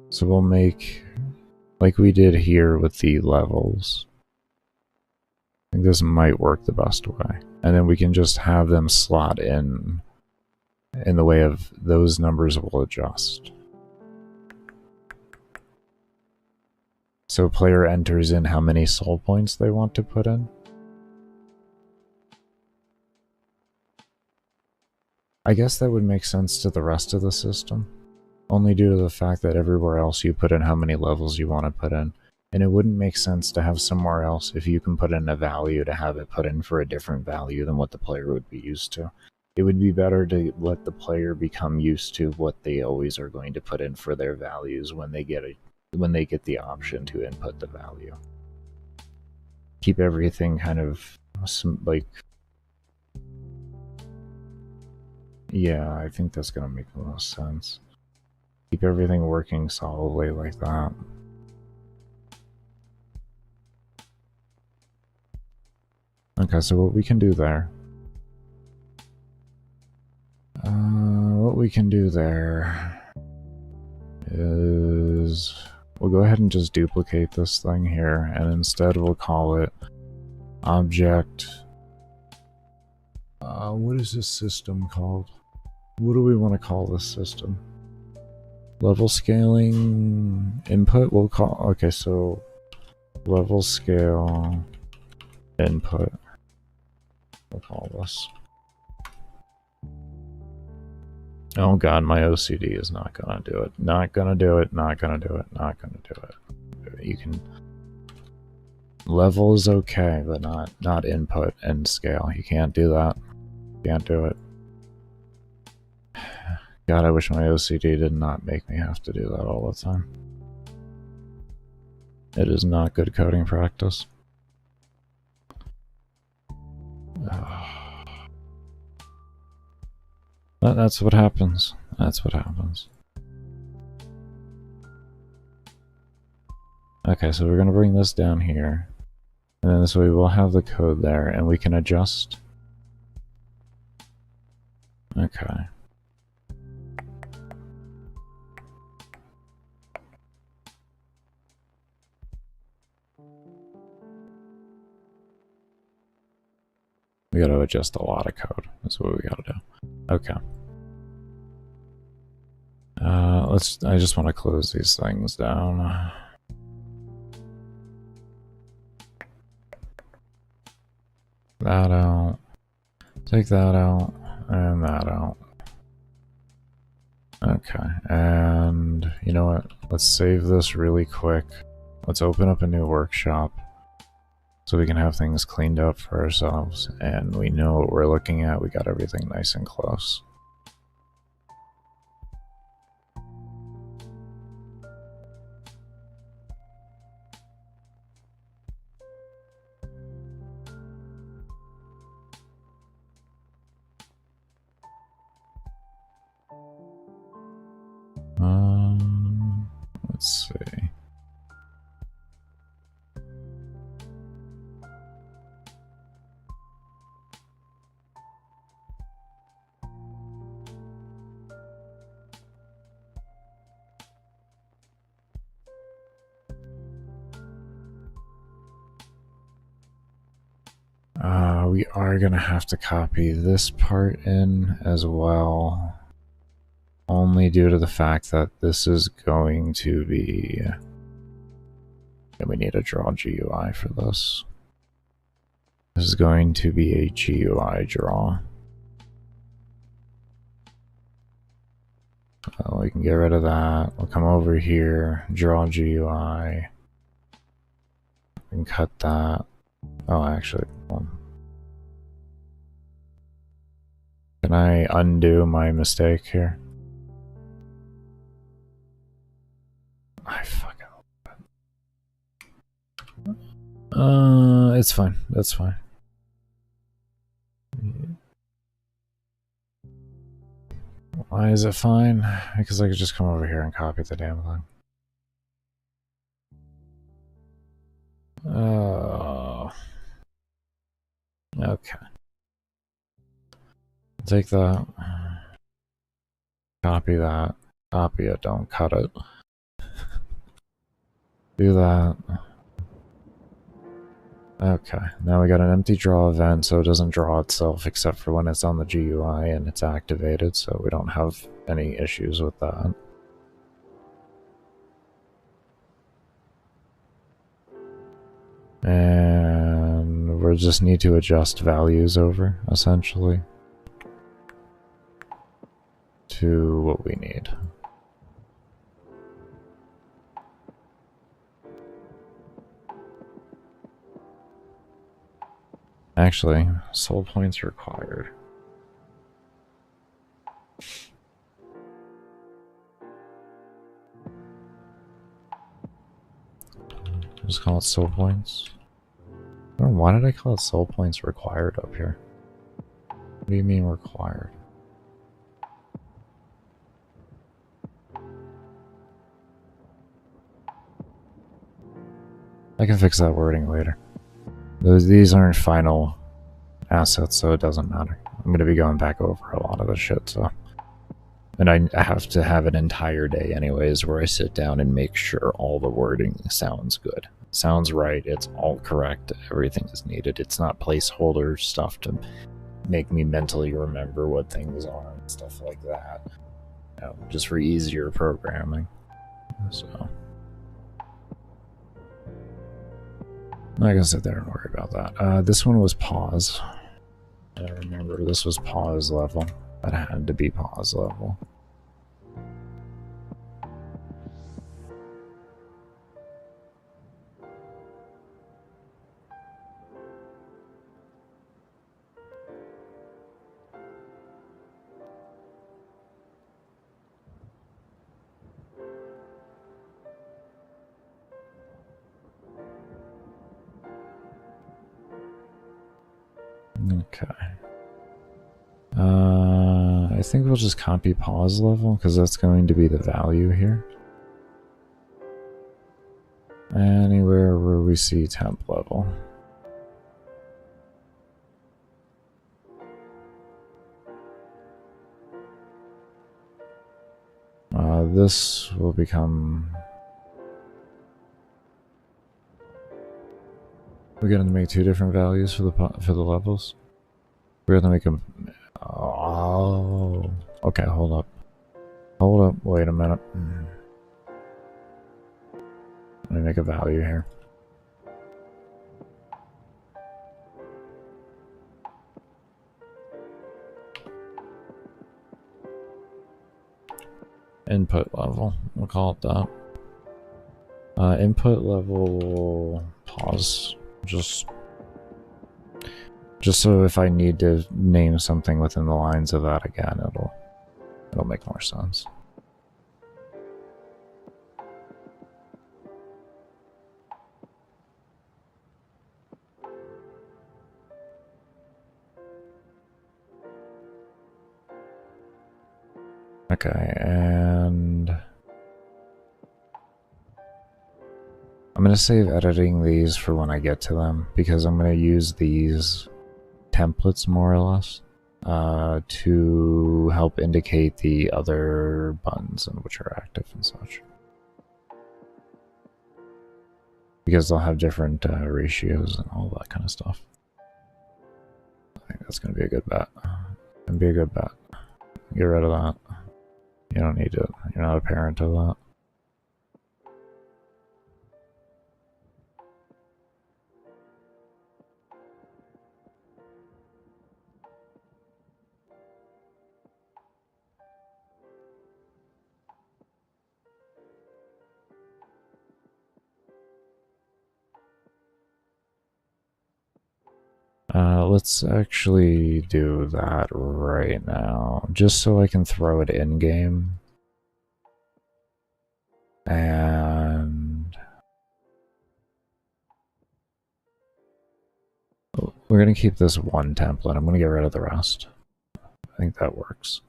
So we'll make like we did here with the levels. I think this might work the best way. And then we can just have them slot in the way of those numbers will adjust. So player enters in how many soul points they want to put in. I guess that would make sense to the rest of the system, only due to the fact that everywhere else you put in how many levels you want to put in. And it wouldn't make sense to have somewhere else, if you can put in a value, to have it put in for a different value than what the player would be used to. It would be better to let the player become used to what they always are going to put in for their values when they get the option to input the value. Keep everything kind of like... yeah, I think that's going to make the most sense. Keep everything working solidly like that. Okay, so what we can do there... what we can do there is we'll go ahead and just duplicate this thing here, and instead we'll call it object. What is this system called? What do we want to call this system? Level scaling input, we'll call, okay, so level scale input, we'll call this. Oh god, my OCD is not gonna do it. Not gonna do it, not gonna do it, not gonna do it. You can... Level is okay, but not input and scale. You can't do that. Can't do it. God, I wish my OCD did not make me have to do that all the time. It is not good coding practice. But that's what happens. That's what happens. Okay, so we're gonna bring this down here. And then this way we'll have the code there, and we can adjust. Okay. We gotta adjust a lot of code. That's what we gotta do. Okay. I just want to close these things down. That out. Take that out. And that out. Okay. And you know what? Let's save this really quick. Let's open up a new workshop so we can have things cleaned up for ourselves. And we know what we're looking at. We got everything nice and close. Let's see. We are gonna have to copy this part in as well. Only due to the fact that this is going to be... And we need a draw GUI for this. This is going to be a GUI draw. We can get rid of that. We'll come over here, draw GUI. We can cut that. Oh, actually, can I undo my mistake here? I fucking love it. It's fine. That's fine. Why is it fine? Because I could just come over here and copy the damn thing. Oh. Okay. Take that. Copy that. Copy it, don't cut it. Do that. Okay, now we got an empty draw event, so it doesn't draw itself except for when it's on the GUI and it's activated, so we don't have any issues with that. And we'll just need to adjust values over, essentially, to what we need. Actually, soul points required. Just call it soul points. I don't know, why did I call it soul points required up here? What do you mean required? I can fix that wording later. These aren't final assets, so it doesn't matter. I'm going to be going back over a lot of this shit, so... And I have to have an entire day anyways where I sit down and make sure all the wording sounds good. It sounds right, it's all correct, everything is needed. It's not placeholder stuff to make me mentally remember what things are and stuff like that. You know, just for easier programming. So I'm not gonna sit there and worry about that. This one was pause. I remember this was pause level. That had to be pause level. Okay. I think we'll just copy pause level because that's going to be the value here. Anywhere where we see temp level. This will become... We're going to make two different values for the levels. We're going to make them... Oh... Okay, hold up. Hold up, wait a minute. Let me make a value here. Input level, we'll call it that. Input level pause. Just so if I need to name something within the lines of that again, it'll make more sense. Okay, and I'm going to save editing these for when I get to them, because I'm going to use these templates more or less to help indicate the other buttons and which are active and such. Because they'll have different ratios and all that kind of stuff. I think that's going to be a good bet. Gonna be a good bet. Get rid of that. You don't need it. You're not a parent of that. Let's actually do that right now, just so I can throw it in game. And we're going to keep this one template. I'm going to get rid of the rest. I think that works.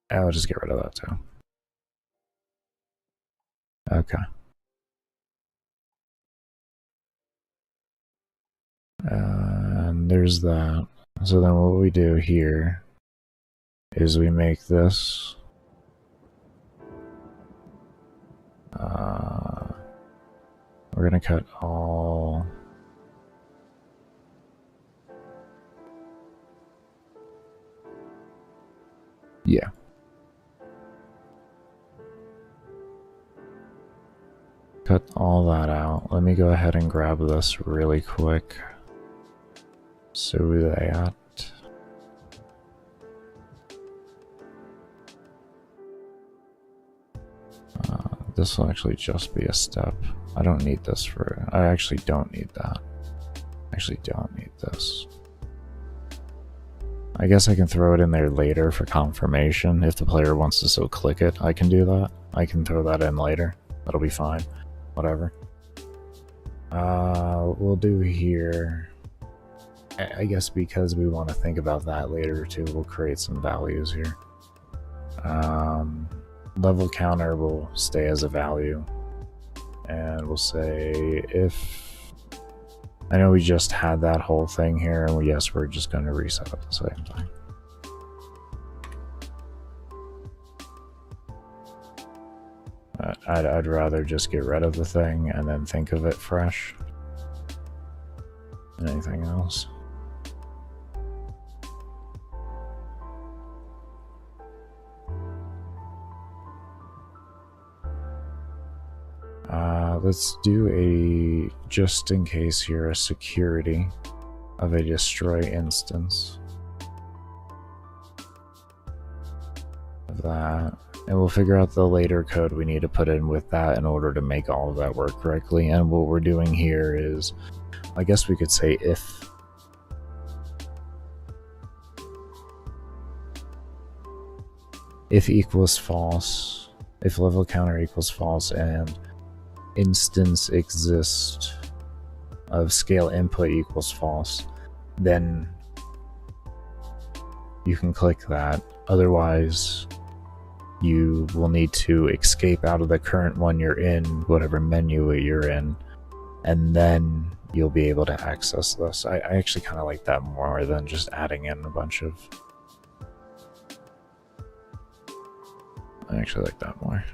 I'll just get rid of that too. Okay. And there's that. So then what we do here is we make this we're gonna cut all yeah. Cut all that out. Let me go ahead and grab this really quick. So that this will actually just be a step. I don't need this for... I actually don't need that. I actually don't need this. I guess I can throw it in there later for confirmation. If the player wants to so click it, I can do that. I can throw that in later. That'll be fine. Whatever. We'll do here... I guess because we want to think about that later too, we'll create some values here. Level counter will stay as a value. And we'll say if... I know we just had that whole thing here, and yes, we're just going to reset at the same time. I'd rather just get rid of the thing and then think of it fresh than anything else. Let's do a, just in case here, a security of a destroy instance of that. And we'll figure out the later code we need to put in with that in order to make all of that work correctly. And what we're doing here is, I guess we could say if equals false, if level counter equals false and instance exists of scale input equals false, then you can click that. Otherwise, you will need to escape out of the current one you're in, whatever menu you're in, and then you'll be able to access this. I actually kind of like that more than just adding in a bunch of... I actually like that more.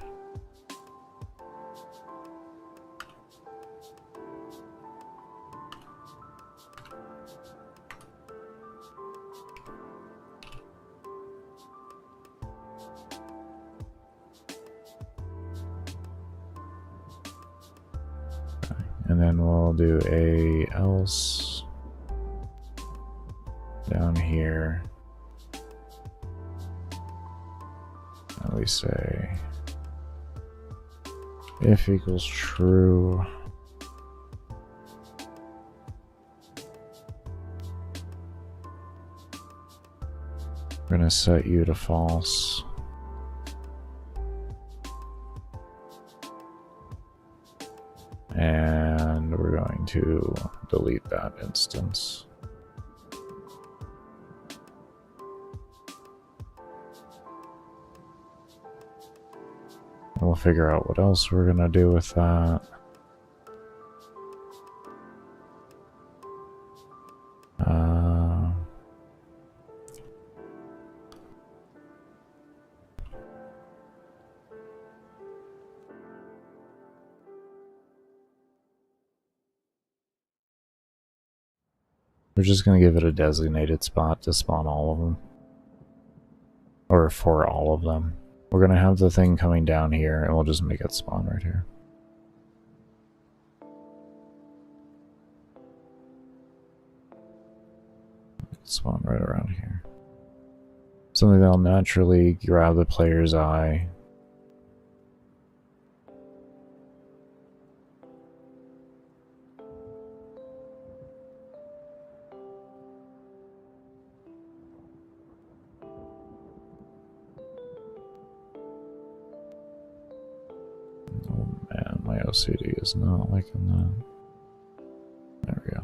And then we'll do a else down here. And we say if equals true, we're going to set you to false. And we're going to delete that instance. And we'll figure out what else we're going to do with that. We're just going to give it a designated spot to spawn all of them. Or for all of them. We're going to have the thing coming down here, and we'll just make it spawn right here. Spawn right around here. Something that'll naturally grab the player's eye. My OCD is not liking that. There we go.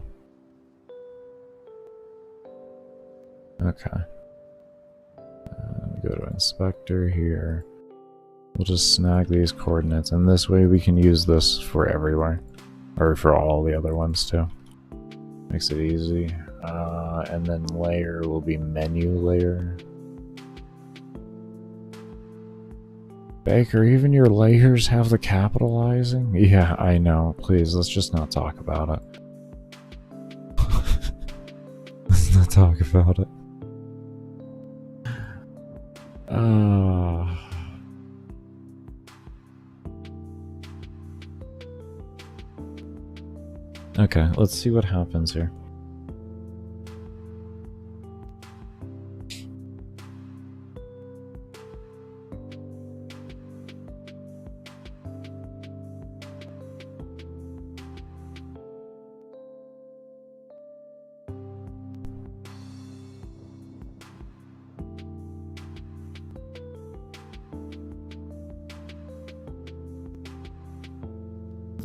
Okay. Go to inspector here. We'll just snag these coordinates, and this way we can use this for everywhere. Or for all the other ones too. Makes it easy. And then layer will be menu layer. Baker, even your layers have the capitalizing? Yeah, I know. Please, let's just not talk about it. Let's not talk about it. Okay, let's see what happens here.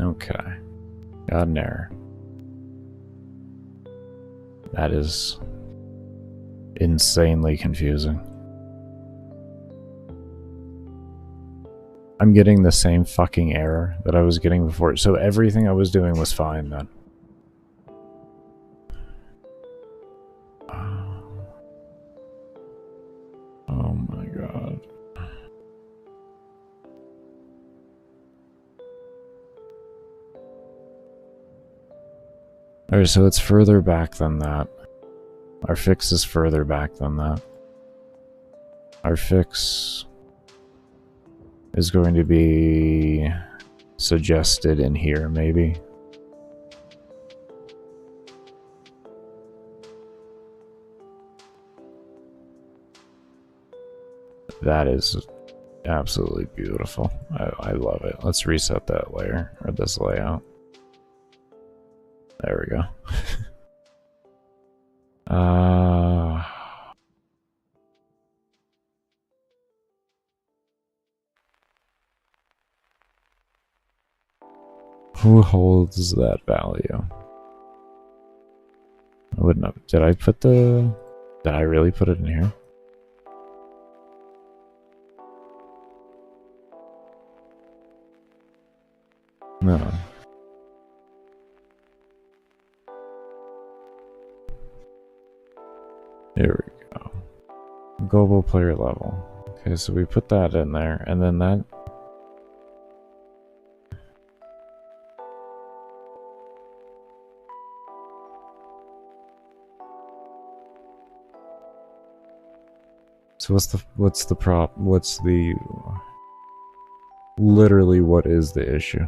Okay, got an error. That is insanely confusing. I'm getting the same fucking error that I was getting before, so everything I was doing was fine then. Oh my god. Alright, so it's further back than that. Our fix is further back than that. Our fix is going to be suggested in here, maybe. That is absolutely beautiful. I love it. Let's reset that layer, or this layout. There we go. Who holds that value? I wouldn't have. Did I really put it in here? No. Here we go. Global player level. Okay, so we put that in there, and then that. So what's the literally what is the issue?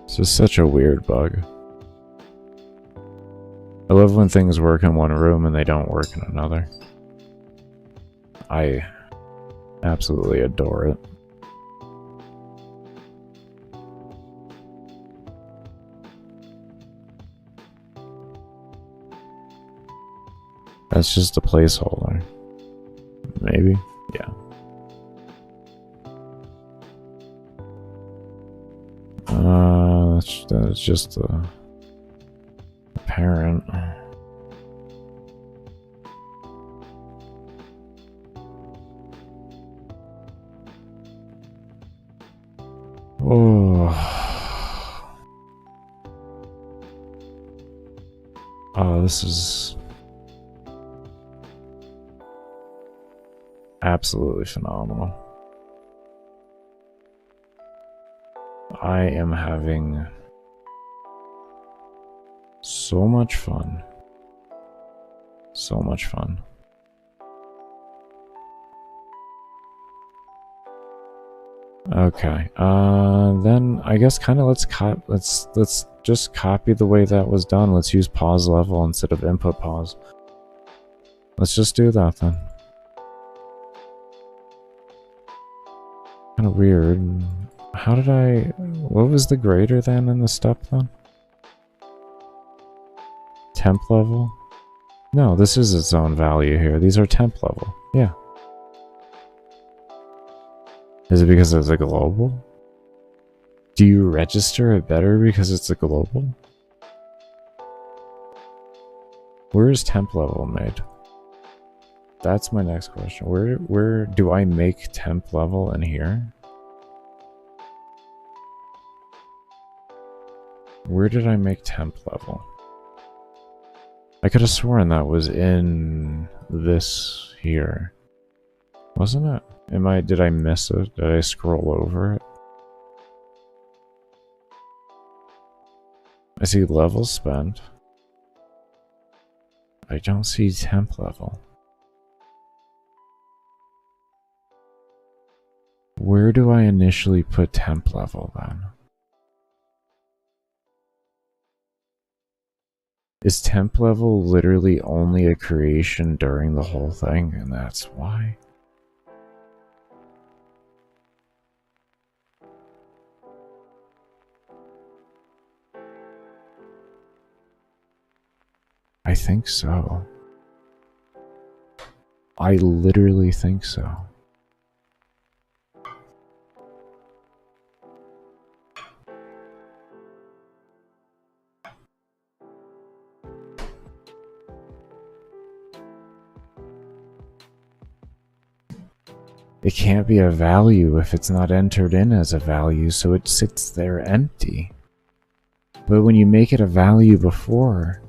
It's just such a weird bug. I love when things work in one room and they don't work in another. I absolutely adore it. That's just a placeholder. Maybe? Yeah. That's just a parent. Oh. Oh, this is absolutely phenomenal. I am having so much fun. So much fun. Okay. Then I guess kind of let's just copy the way that was done. Let's use pause level instead of input pause. Let's just do that then. Kind of weird. How did what was the greater than in the step then? Temp level? No, this is its own value here. These are temp level. Yeah. Is it because it's a global? Do you register it better because it's a global? Where is temp level made? That's my next question. Where do I make temp level in here? Where did I make temp level? I could have sworn that was in this here. Wasn't it? Did I miss it? Did I scroll over it? I see level spent. I don't see temp level. Where do I initially put temp level then? Is temp level literally only a creation during the whole thing, and that's why? I think so. I literally think so. It can't be a value if it's not entered in as a value, so it sits there empty. But when you make it a value before,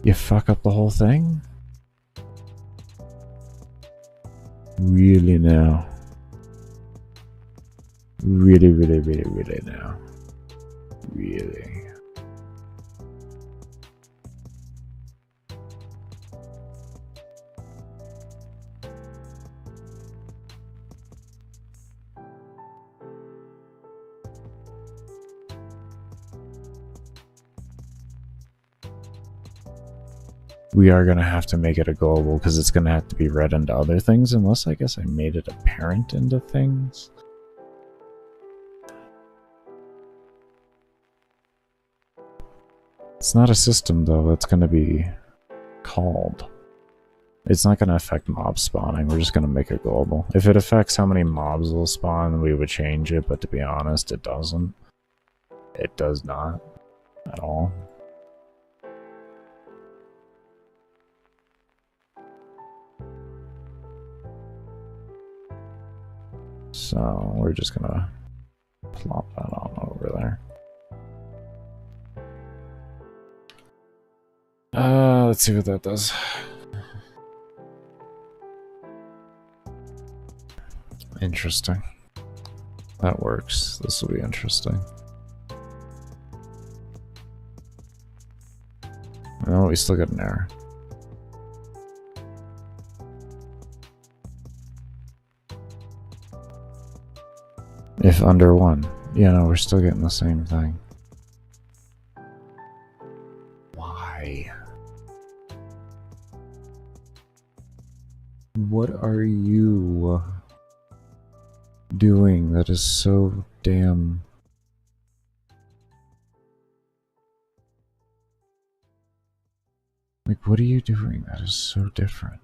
you fuck up the whole thing? Really now. Really now. Really. We are going to have to make it a global because it's going to have to be read into other things, unless I guess I made it a parent into things. It's not a system though, it's going to be called. It's not going to affect mob spawning, we're just going to make it global. If it affects how many mobs will spawn, we would change it, but to be honest, it doesn't. It does not at all. So we're just gonna plop that on over there. Let's see what that does. Interesting. That works. This will be interesting. No, we still got an error. If under 1. Yeah, no, we're still getting the same thing. Why? What are you doing that is so damn... Like, what are you doing that is so different?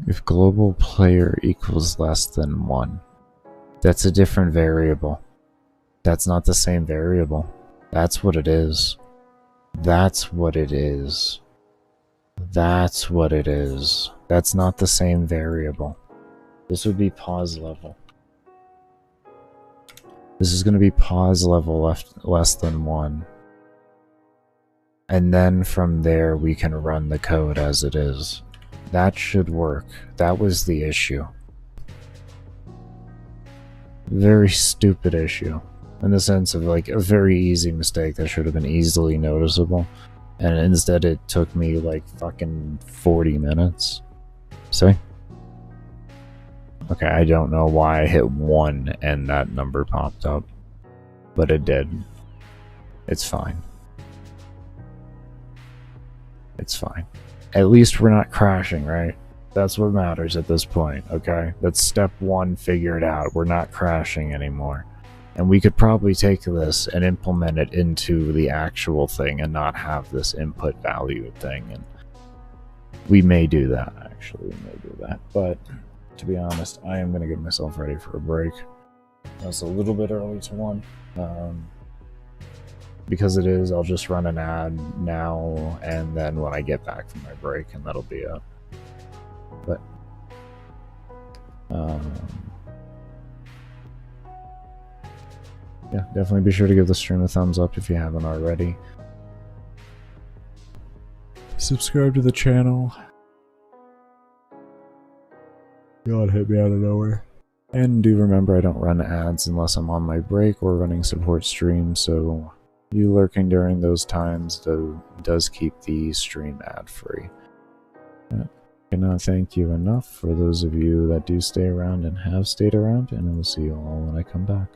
If global player equals less than 1, that's a different variable. That's not the same variable. That's what it is. That's what it is. That's what it is. That's not the same variable. This would be pause level. This is going to be pause level less than 1. And then from there we can run the code as it is. That should work. That was the issue. Very stupid issue. In the sense of like a very easy mistake that should have been easily noticeable. And instead it took me like fucking 40 minutes. See? Okay, I don't know why I hit 1 and that number popped up. But it did. It's fine. It's fine. At least we're not crashing, right? That's what matters at this point, okay? That's step 1 figured out. We're not crashing anymore. And we could probably take this and implement it into the actual thing and not have this input value thing. And we may do that, actually. We may do that. But to be honest, I am going to get myself ready for a break. That's a little bit early to 1. Because it is, I'll just run an ad now, and then when I get back from my break, and that'll be it. But, yeah, definitely be sure to give the stream a thumbs up if you haven't already. Subscribe to the channel. God, hit me out of nowhere. And do remember, I don't run ads unless I'm on my break or running support streams, so you lurking during those times does keep the stream ad-free. I cannot thank you enough for those of you that do stay around and have stayed around, and I will see you all when I come back.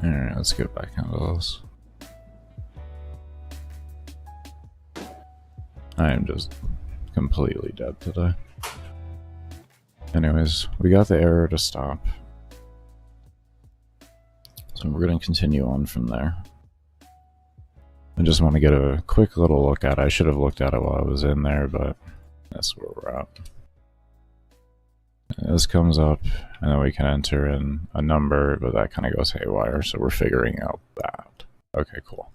Alright, let's get back into this. I am just completely dead today. Anyways, we got the error to stop. So we're going to continue on from there. I just want to get a quick little look at it. I should have looked at it while I was in there, but that's where we're at. This comes up, and then we can enter in a number, but that kind of goes haywire, so we're figuring out that. Okay, cool.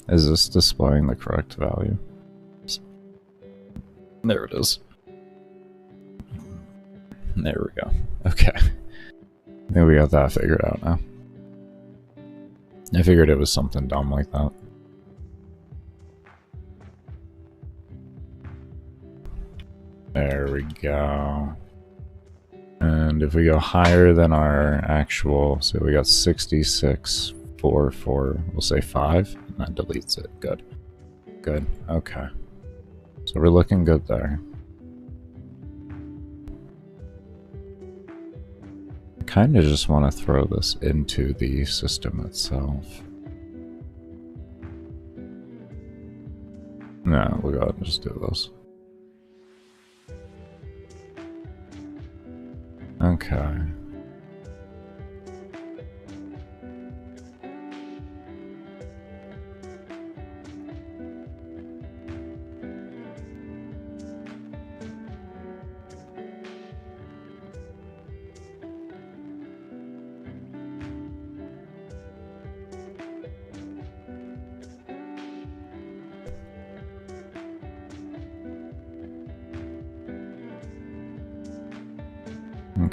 Is this displaying the correct value? There it is. There we go. Okay. I think we got that figured out now. I figured it was something dumb like that. There we go. And if we go higher than our actual, so we got 6644, we'll say 5, and that deletes it. Good. Good. Okay. So we're looking good there. I kind of just want to throw this into the system itself. No, we'll go ahead and just do this. Okay.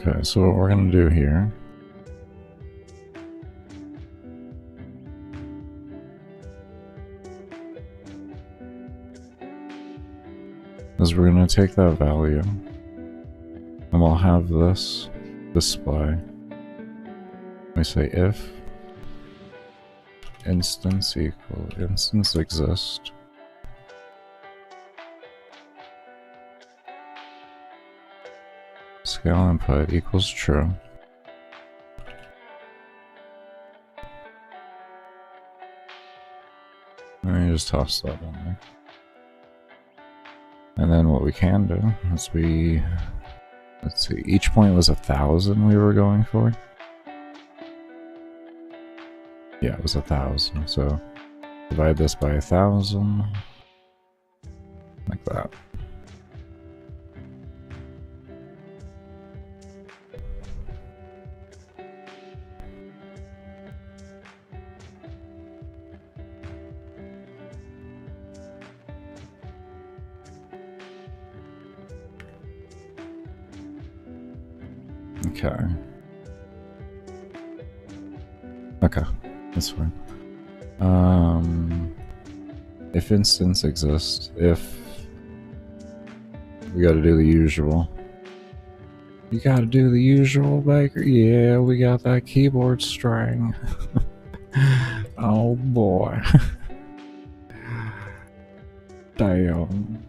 Okay, so what we're going to do here is we're going to take that value and we'll have this display. We say if instance exist scale input equals true. Let me just toss that in there. And then what we can do is let's see, each point was 1,000 we were going for. Yeah, it was 1,000. So divide this by 1,000, like that. Okay. Okay, that's fine. If instance exists, if we gotta do the usual. You gotta do the usual, Baker? Yeah, we got that keyboard string. Oh boy. Damn.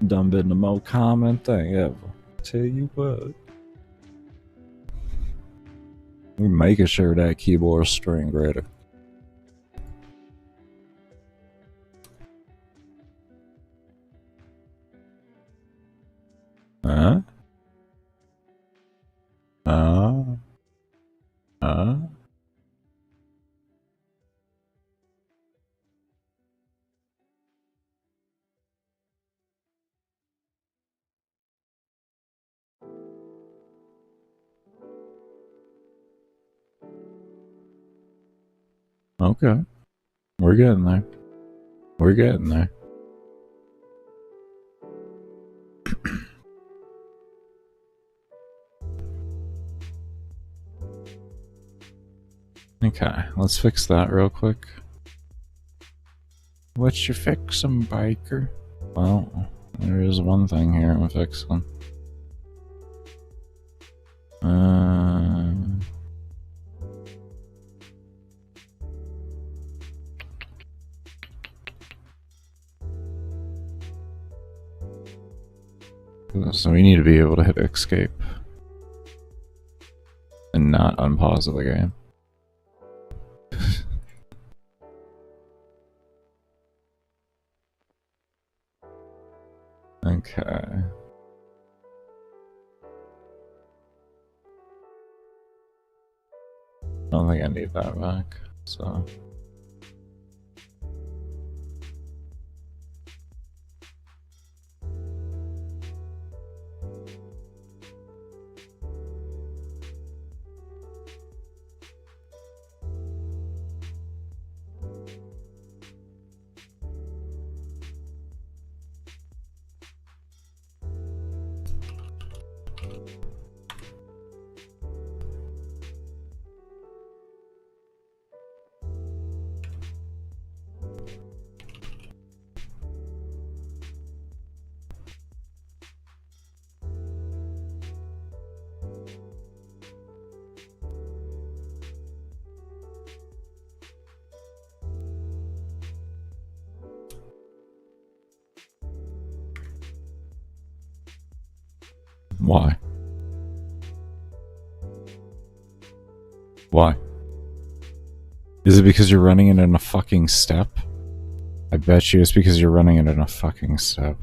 Done been the most common thing ever. Tell you what. We're making sure that keyboard string ready. Huh? Okay. We're getting there. We're getting there. Okay, let's fix that real quick. What you fixin', biker? Well, there is one thing here I'm fixing. So we need to be able to hit escape. And not unpause the game. Okay. I don't think I need that back, so... Why? Why? Is it because you're running it in a fucking step? I bet you it's because you're running it in a fucking step.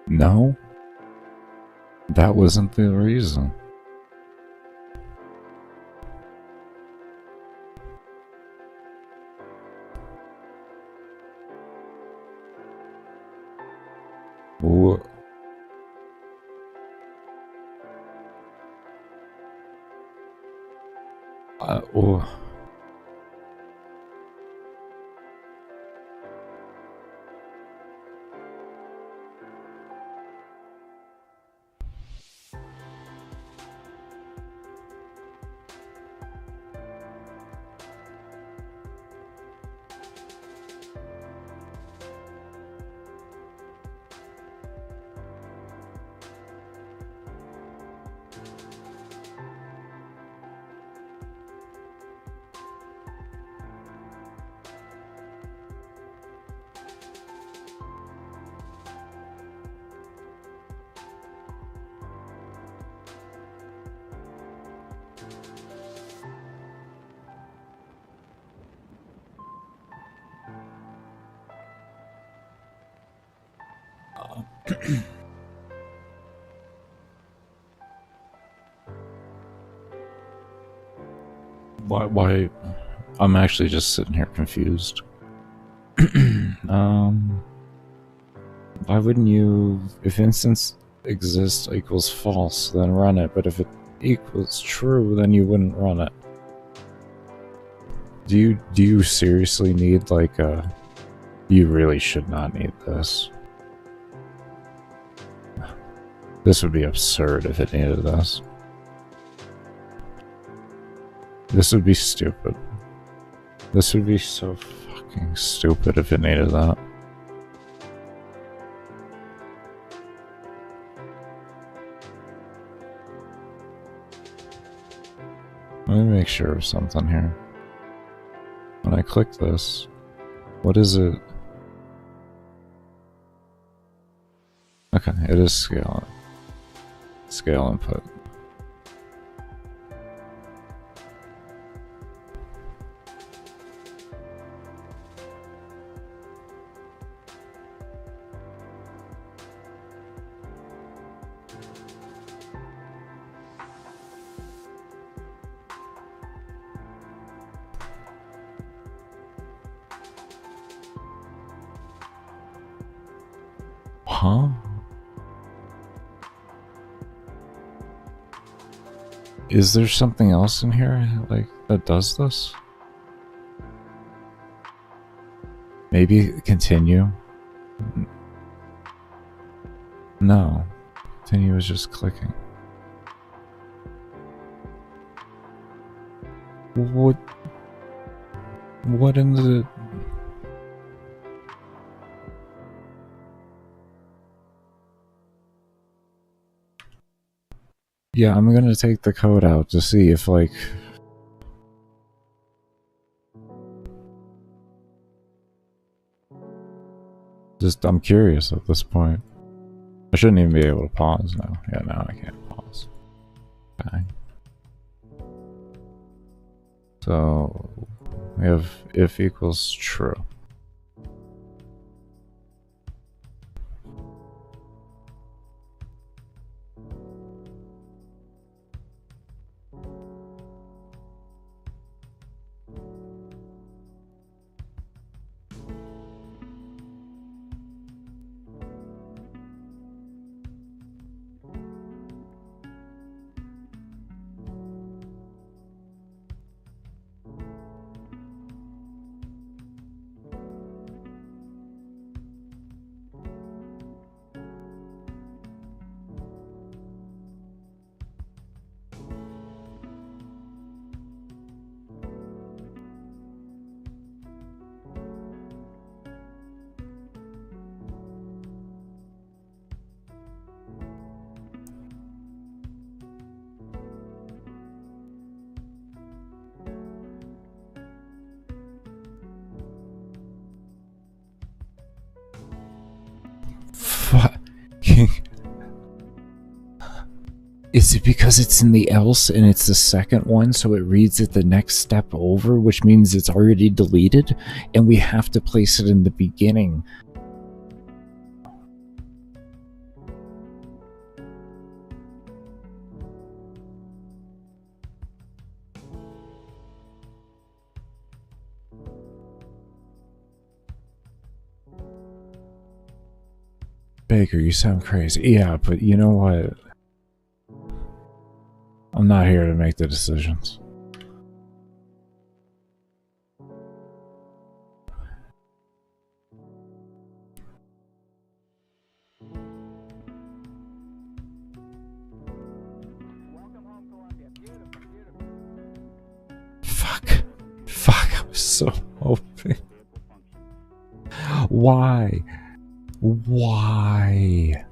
No? That wasn't the reason. Wha- oh. Why? I'm actually just sitting here confused. Why wouldn't you, if instance exists equals false, then run it, but if it equals true, then you wouldn't run it. Do you seriously need, like, you really should not need this. This would be absurd if it needed this. This would be stupid. This would be so fucking stupid if it needed that. Let me make sure of something here. When I click this, what is it? Okay, it is scale. Scale input. Huh? Is there something else in here, like, that does this? Maybe continue? No. Continue is just clicking. What in the... Yeah, I'm gonna take the code out to see if, like... Just, I'm curious at this point. I shouldn't even be able to pause now. Yeah, now I can't pause. Okay. So, we have if equals true. Fucking... Is it because it's in the else and it's the second one, so it reads it the next step over, which means it's already deleted, and we have to place it in the beginning? Baker, you sound crazy. Yeah, but you know what? I'm not here to make the decisions. Fuck, I was so hoping. Why? Why?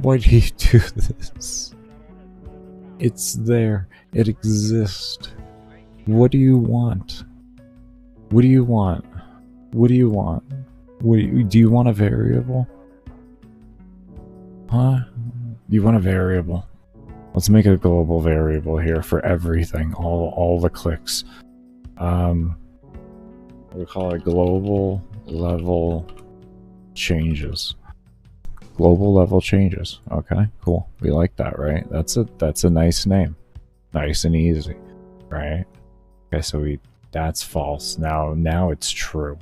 Why do you do this? It's there. It exists. What do you want? What do you want? What do you want? Do you want a variable? Huh? You want a variable? Let's make a global variable here for everything, all the clicks. We'll call it global level changes. Global level changes. Okay, cool. We like that, right? That's a nice name. Nice and easy, right? Okay, so that's false. Now it's true.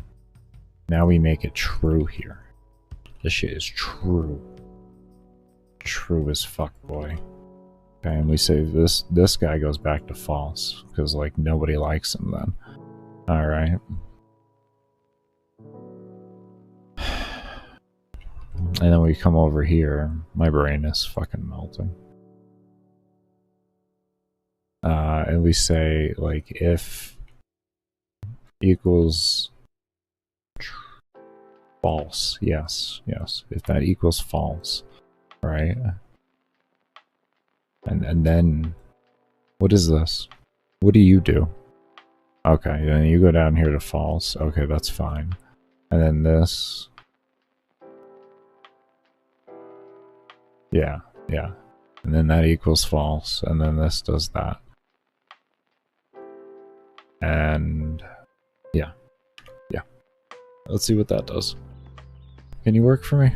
Now we make it true here. This shit is true. True as fuck, boy. Okay, and we say this guy goes back to false because like nobody likes him then. All right. And then we come over here. My brain is fucking melting. And we say, like, if equals false. Yes. If that equals false, right? And then, what is this? What do you do? Okay, then you go down here to false. Okay, that's fine. And then this. Yeah. And then that equals false, and then this does that. And yeah. Let's see what that does. Can you work for me?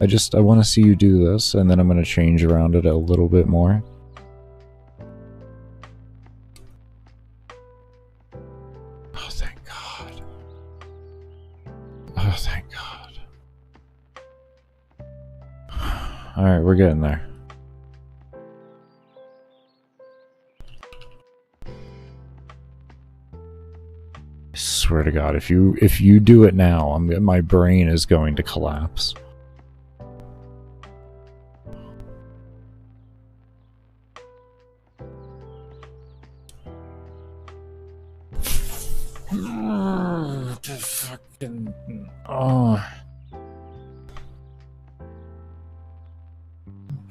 I want to see you do this, and then I'm going to change around it a little bit more. Oh, thank God. Oh, thank God. Alright, we're getting there. I swear to God, if you do it now, my brain is going to collapse. Fucking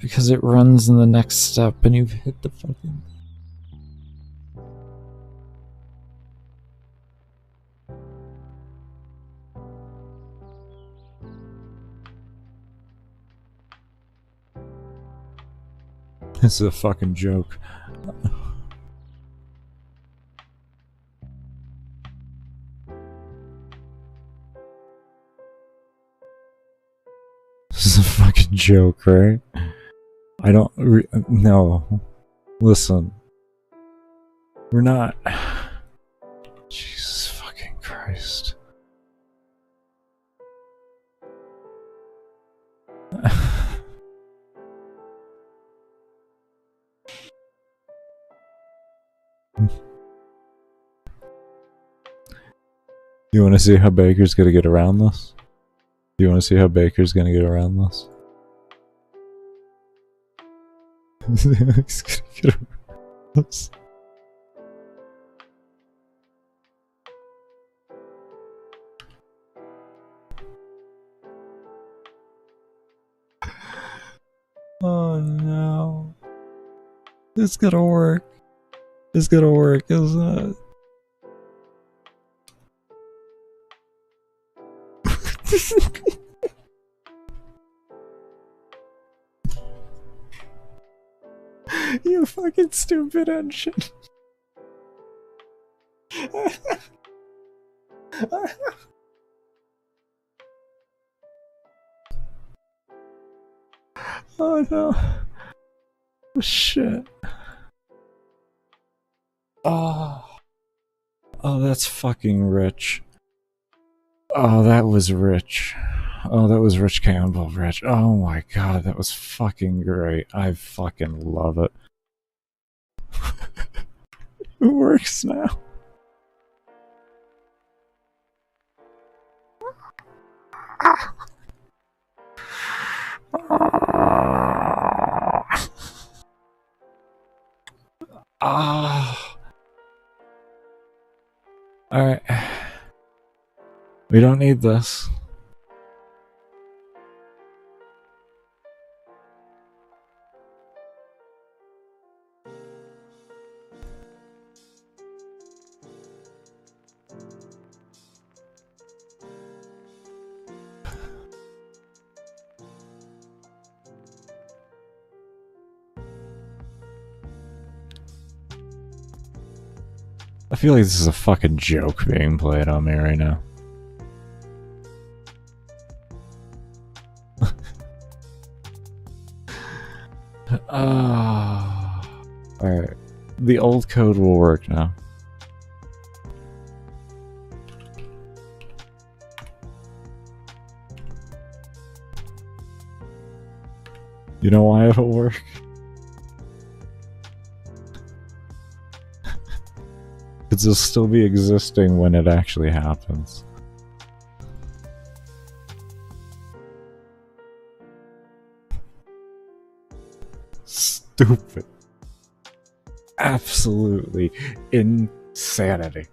because it runs in the next step and you've hit the fucking... This is a fucking joke. This is a fucking joke, right? I don't... no. Listen. We're not... Jesus fucking Christ. You want to see how Baker's gonna get around this? You want to see how Baker's gonna get around this? He's gonna get around this. Oh no. It's gonna work. It's gonna work, isn't it? You fucking stupid engine. Oh no. Oh, shit. Oh. Oh, that's fucking rich. Oh, that was rich. Oh, that was Rich Campbell, Rich. Oh my god, that was fucking great. I fucking love it. It works now. Ah. Alright. We don't need this. I feel like this is a fucking joke being played on me right now. Alright. The old code will work now. You know why it'll work? Because it'll still be existing when it actually happens. Stupid. Absolutely insanity.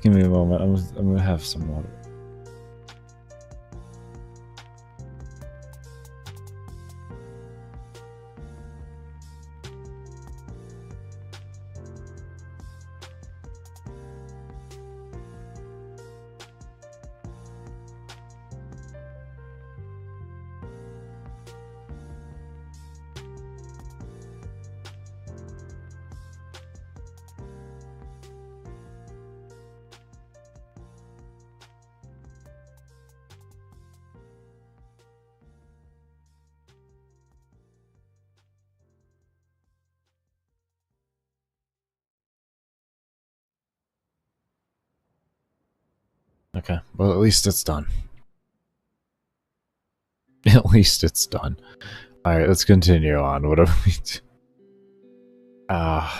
Give me a moment. I'm gonna have some water. Okay, well, at least it's done. At least it's done. Alright, let's continue on. What have we do? I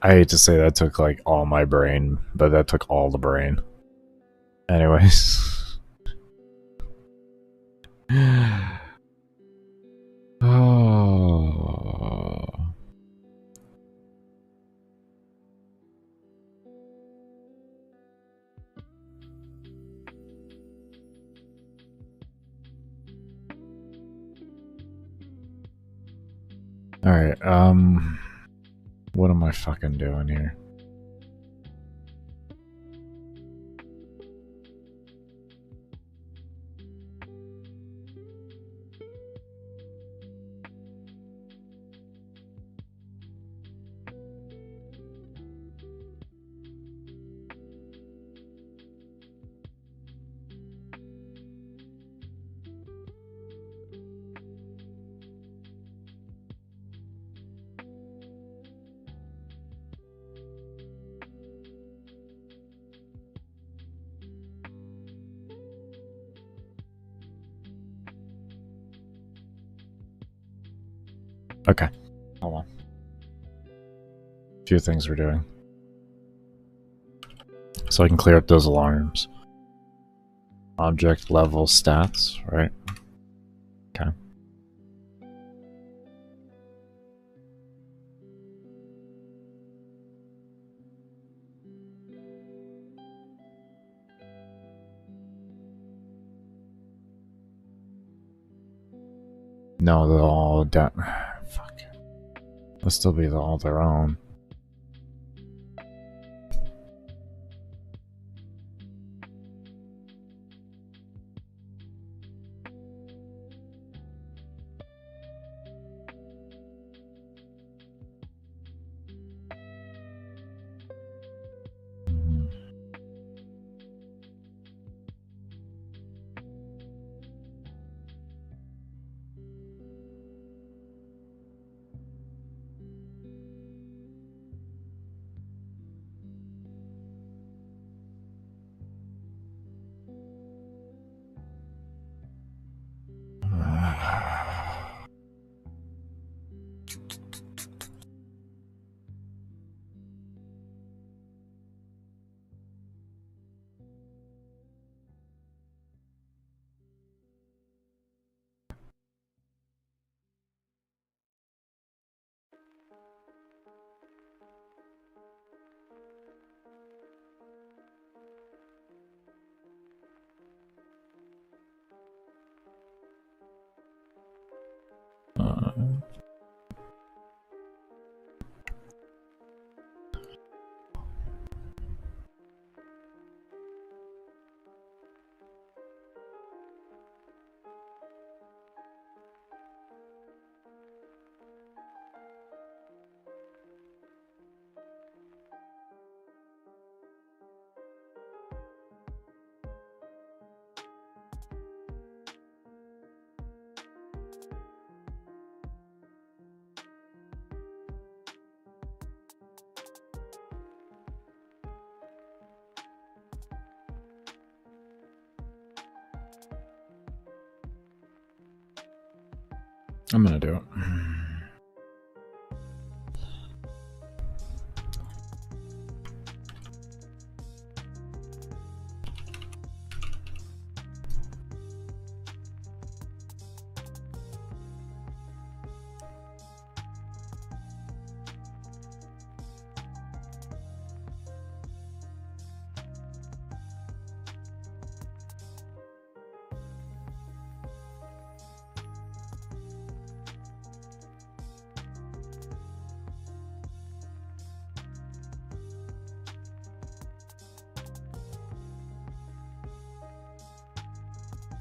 hate to say that took like all my brain, but that took all the brain. Anyways. Oh. Alright, what am I fucking doing here? Okay, hold on. A few things we're doing. So I can clear up those alarms. Object level stats, right? Okay. No, they're all down. Fuck. They'll still be all their own. I'm gonna do it.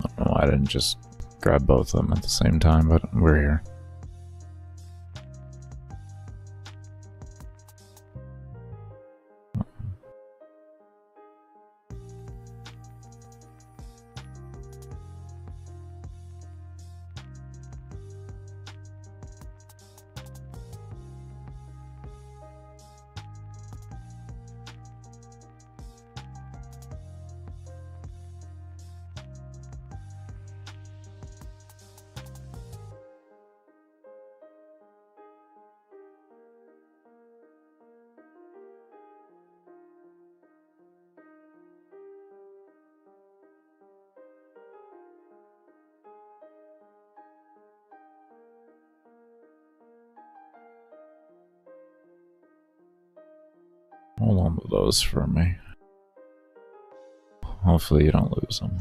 I don't know why I didn't just grab both of them at the same time, but we're here. hold on to those for me. Hopefully you don't lose them.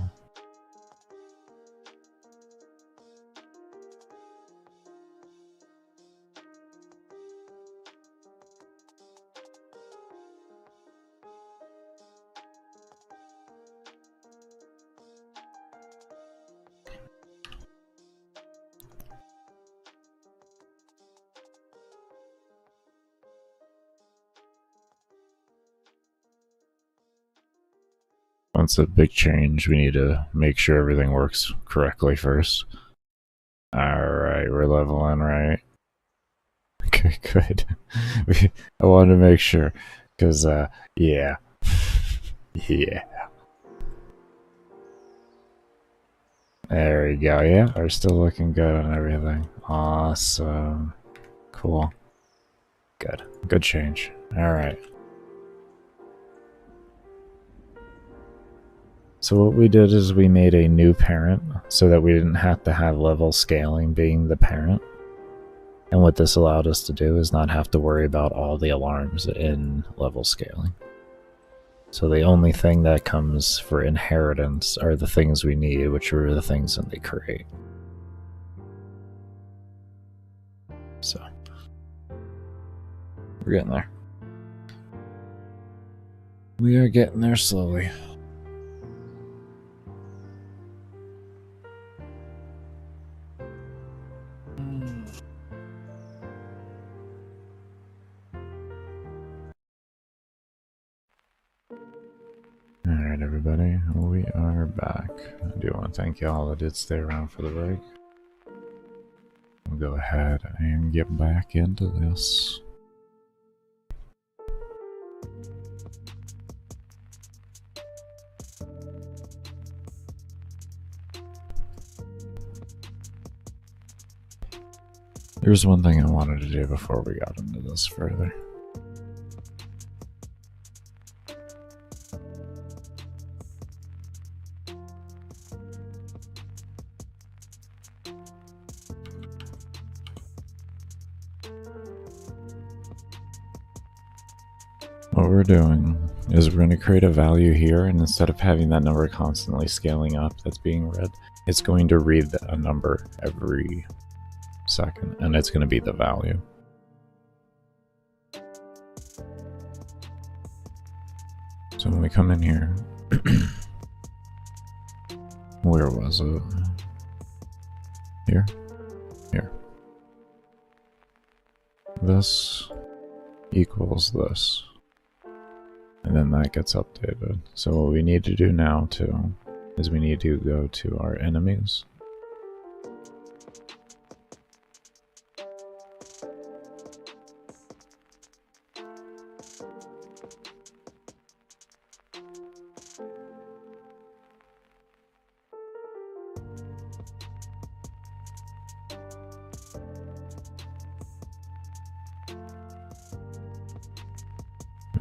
That's a big change. We need to make sure everything works correctly first. Alright, we're leveling, right? Okay, good. I wanted to make sure, because, yeah. Yeah. There we go, yeah, we're still looking good on everything. Awesome. Cool. Good. Good change. Alright. So what we did is we made a new parent so that we didn't have to have level scaling being the parent. And what this allowed us to do is not have to worry about all the alarms in level scaling. So the only thing that comes for inheritance are the things we need, which are the things that they create. So we're getting there. We are getting there slowly. Alright everybody, we are back. I do want to thank y'all that did stay around for the break. We'll go ahead and get back into this. There's one thing I wanted to do before we got into this further. What we're doing is we're going to create a value here, and instead of having that number constantly scaling up that's being read, it's going to read a number every second, and it's going to be the value. So when we come in here, where was it? Here? Here. This equals this. And then that gets updated. So what we need to do now too is we need to go to our enemies.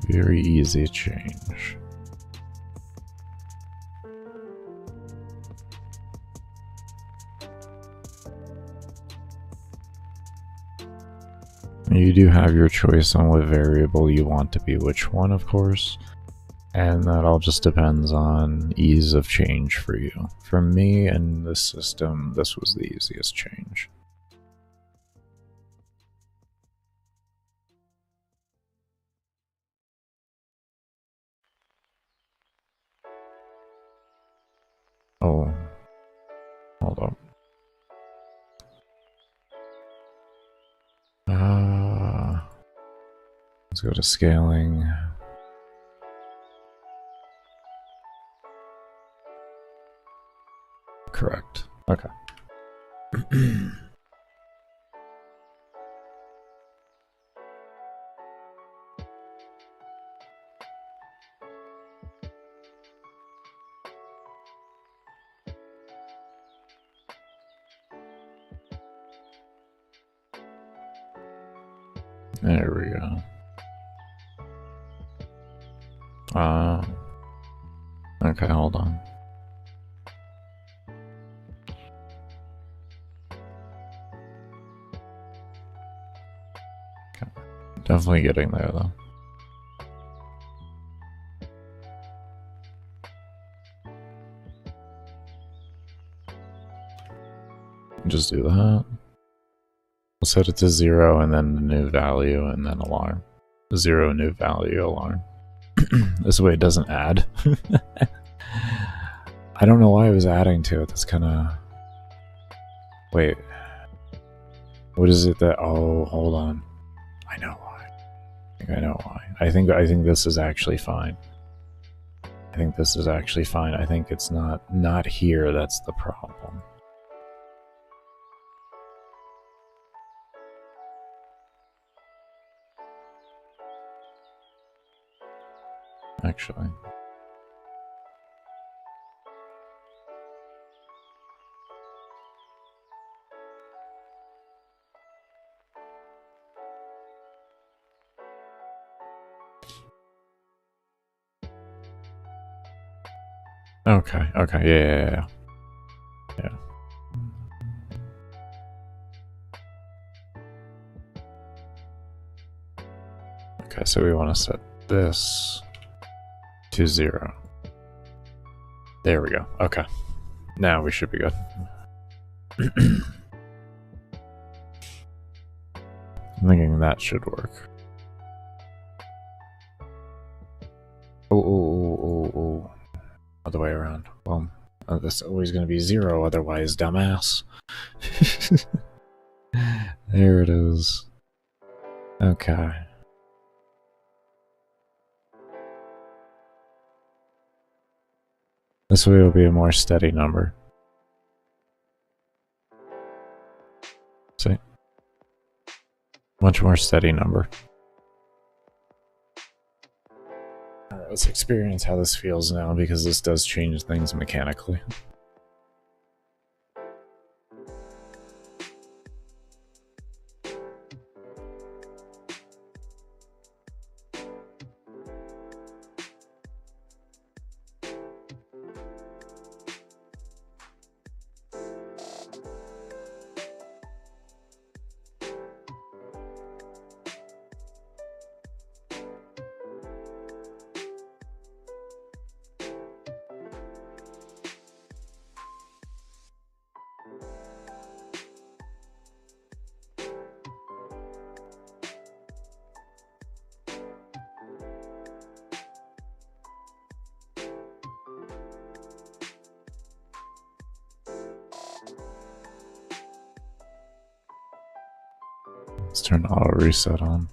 Very easy change. You do have your choice on what variable you want to be which one, of course, and that all just depends on ease of change for you. For me and this system, this was the easiest change. Oh, hold up. Let's go to scaling. Correct. Okay. There we go. Okay, hold on. Okay. Definitely getting there though. Just do that. We'll set it to 0 and then the new value and then alarm. 0 new value alarm. This way it doesn't add. I don't know why it was adding to it. That's kind of... Wait. What is it that... Oh, hold on. I know why. I know why. I think this is actually fine. I think this is actually fine. I think it's not here that's the problem. Actually. Okay, yeah. Okay, so we want to set this to 0. There we go. Okay. Now we should be good. I'm thinking that should work. Oh. Other way around. Well, that's always going to be 0 otherwise, dumbass. There it is. Okay. This way will be a more steady number. See? Much more steady number. Alright, let's experience how this feels now, because this does change things mechanically. Let's turn auto reset on.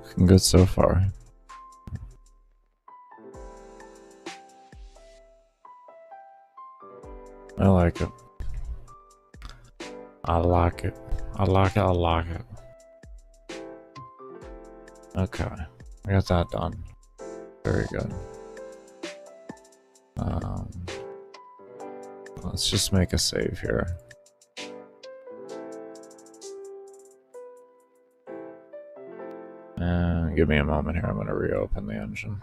Looking good so far. I like it. I like it. I like it. I like it. Okay. I got that done. Very good. Let's just make a save here. And give me a moment here. I'm going to reopen the engine.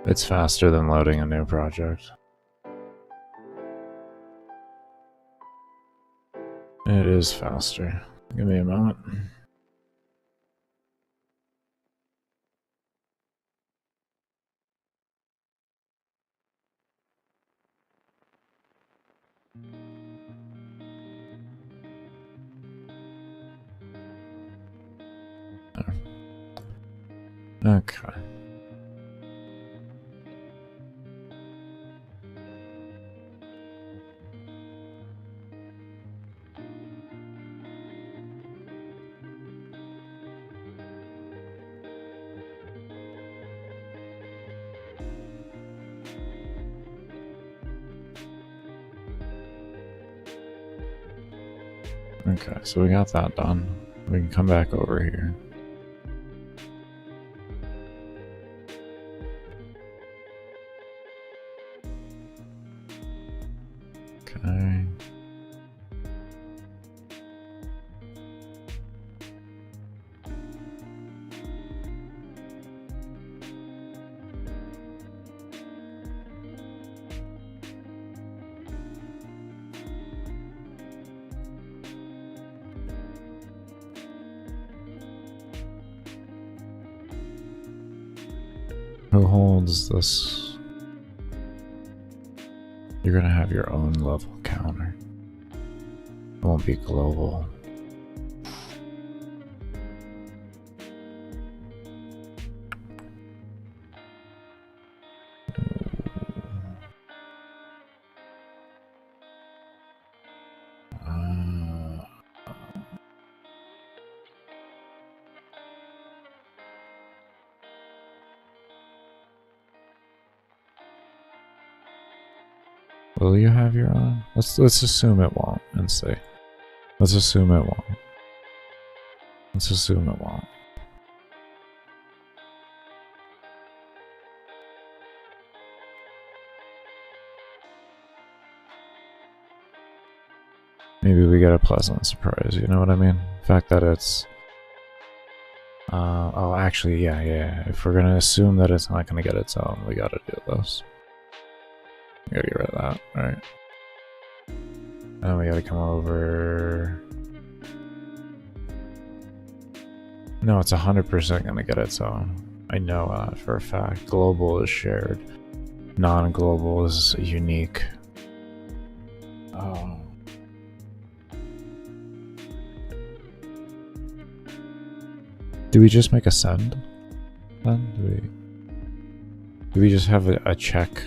It's faster than loading a new project. It is faster. Give me a moment. Okay. Okay, so we got that done. We can come back over here. Okay. Who holds this? You're gonna have your own level counter. It won't be global. Will you have your own? Let's assume it won't and see. Let's assume it won't. Let's assume it won't. Maybe we get a pleasant surprise, you know what I mean? The fact that it's... oh, actually, yeah. If we're gonna assume that it's not gonna get its own, we gotta do this. We gotta get rid of that, alright. And we gotta come over... No, it's 100% gonna get its own. I know that for a fact. Global is shared. Non-global is unique. Oh. Do we just make a send? Then do we just have a check?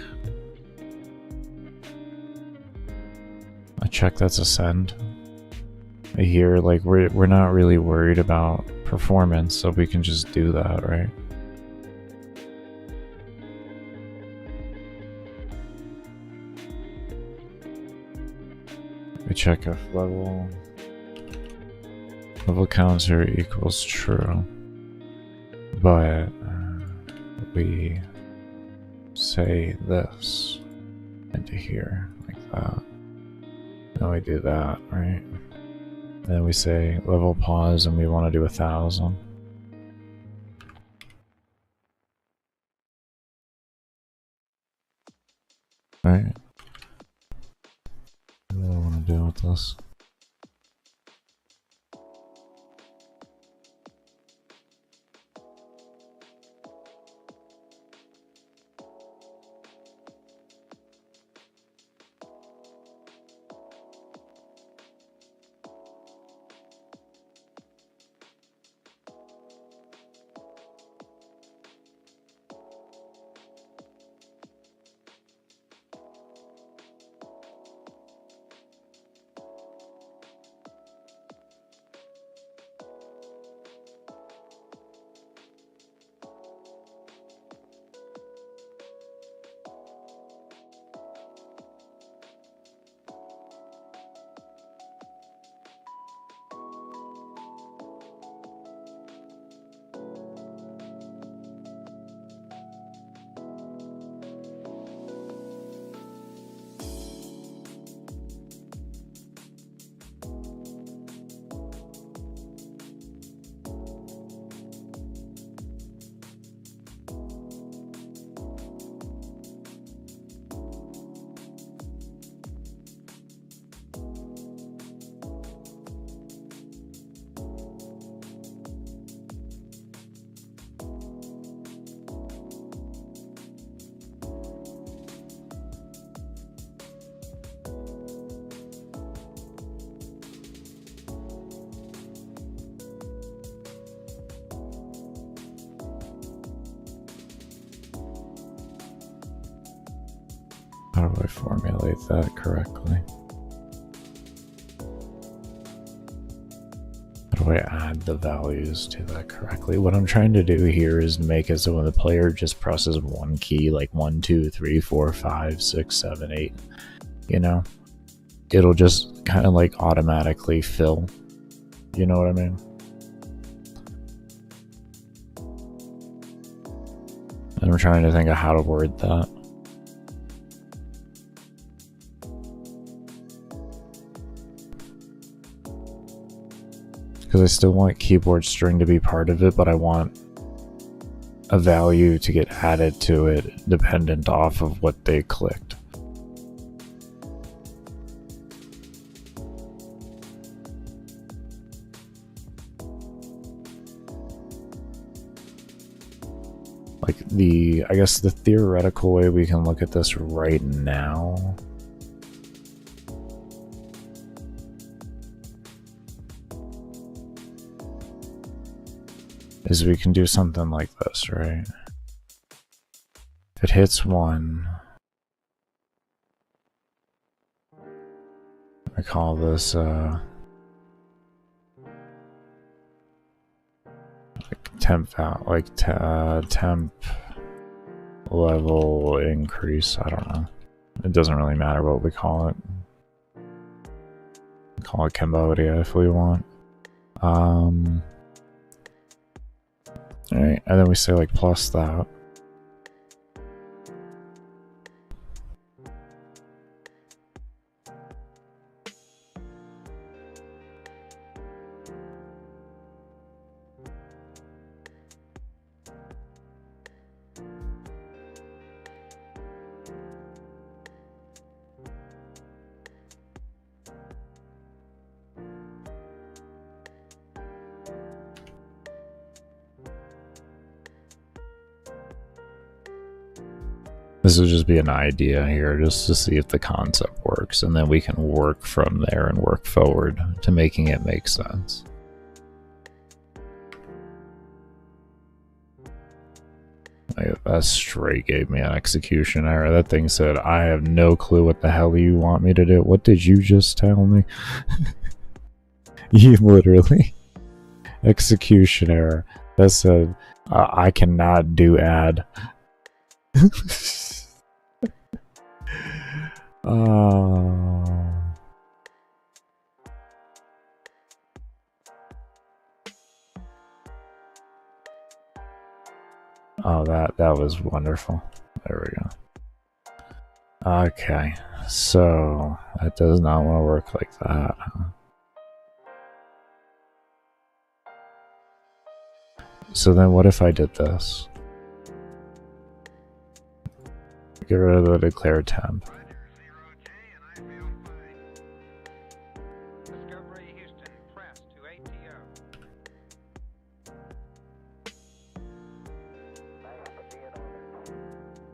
A check that's a send. Here, like we're not really worried about performance, so we can just do that, right? We check if level counter equals true, but we say this into here like that. Then we do that, right? Then we say level pause and we want to do 1,000. Right? What do I want to do with this? How do I formulate that correctly? How do I add the values to that correctly? What I'm trying to do here is make it so when the player just presses one key, like 1, 2, 3, 4, 5, 6, 7, 8, you know, it'll just kind of like automatically fill. You know what I mean? And I'm trying to think of how to word that. Because I still want keyboard string to be part of it, but I want a value to get added to it dependent off of what they clicked. Like I guess the theoretical way we can look at this right now is we can do something like this, right? If it hits 1, I call this like temp out, like temp level increase. I don't know. It doesn't really matter what we call it. Call it Cambodia if we want. Alright, and then we say like plus that. This would just be an idea here, just to see if the concept works, and then we can work from there and work forward to making it make sense. Like, that straight gave me an execution error. That thing said, I have no clue what the hell you want me to do. What did you just tell me? You literally. Execution error. That said, I cannot do add. Oh, that was wonderful. There we go. Okay, so that does not want to work like that, huh? So then what if I did this? Get rid of the declare temp.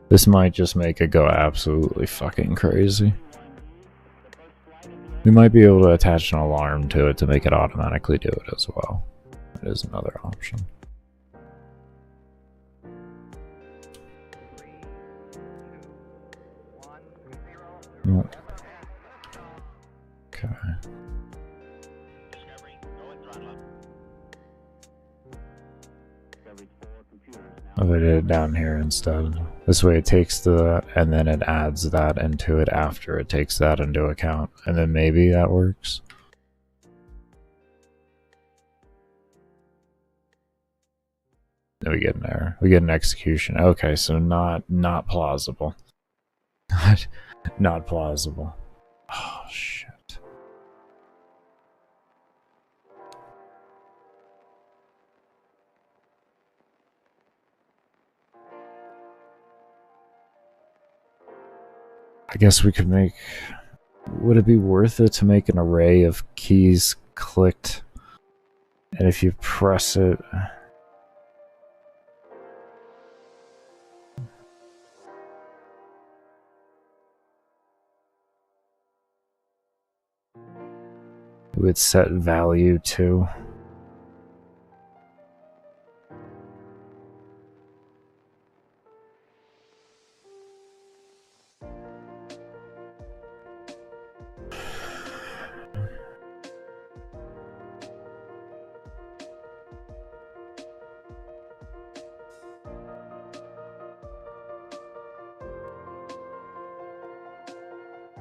This might just make it go absolutely fucking crazy. We might be able to attach an alarm to it to make it automatically do it as well. That is another option. Yep. Okay. If I did it down here instead. This way it takes the, and then it adds that into it after it takes that into account. And then maybe that works. Then we get an error. We get an execution. Okay, so not plausible. Not plausible. Oh, shit. I guess we could make... Would it be worth it to make an array of keys clicked? And if you press it... It would set value to...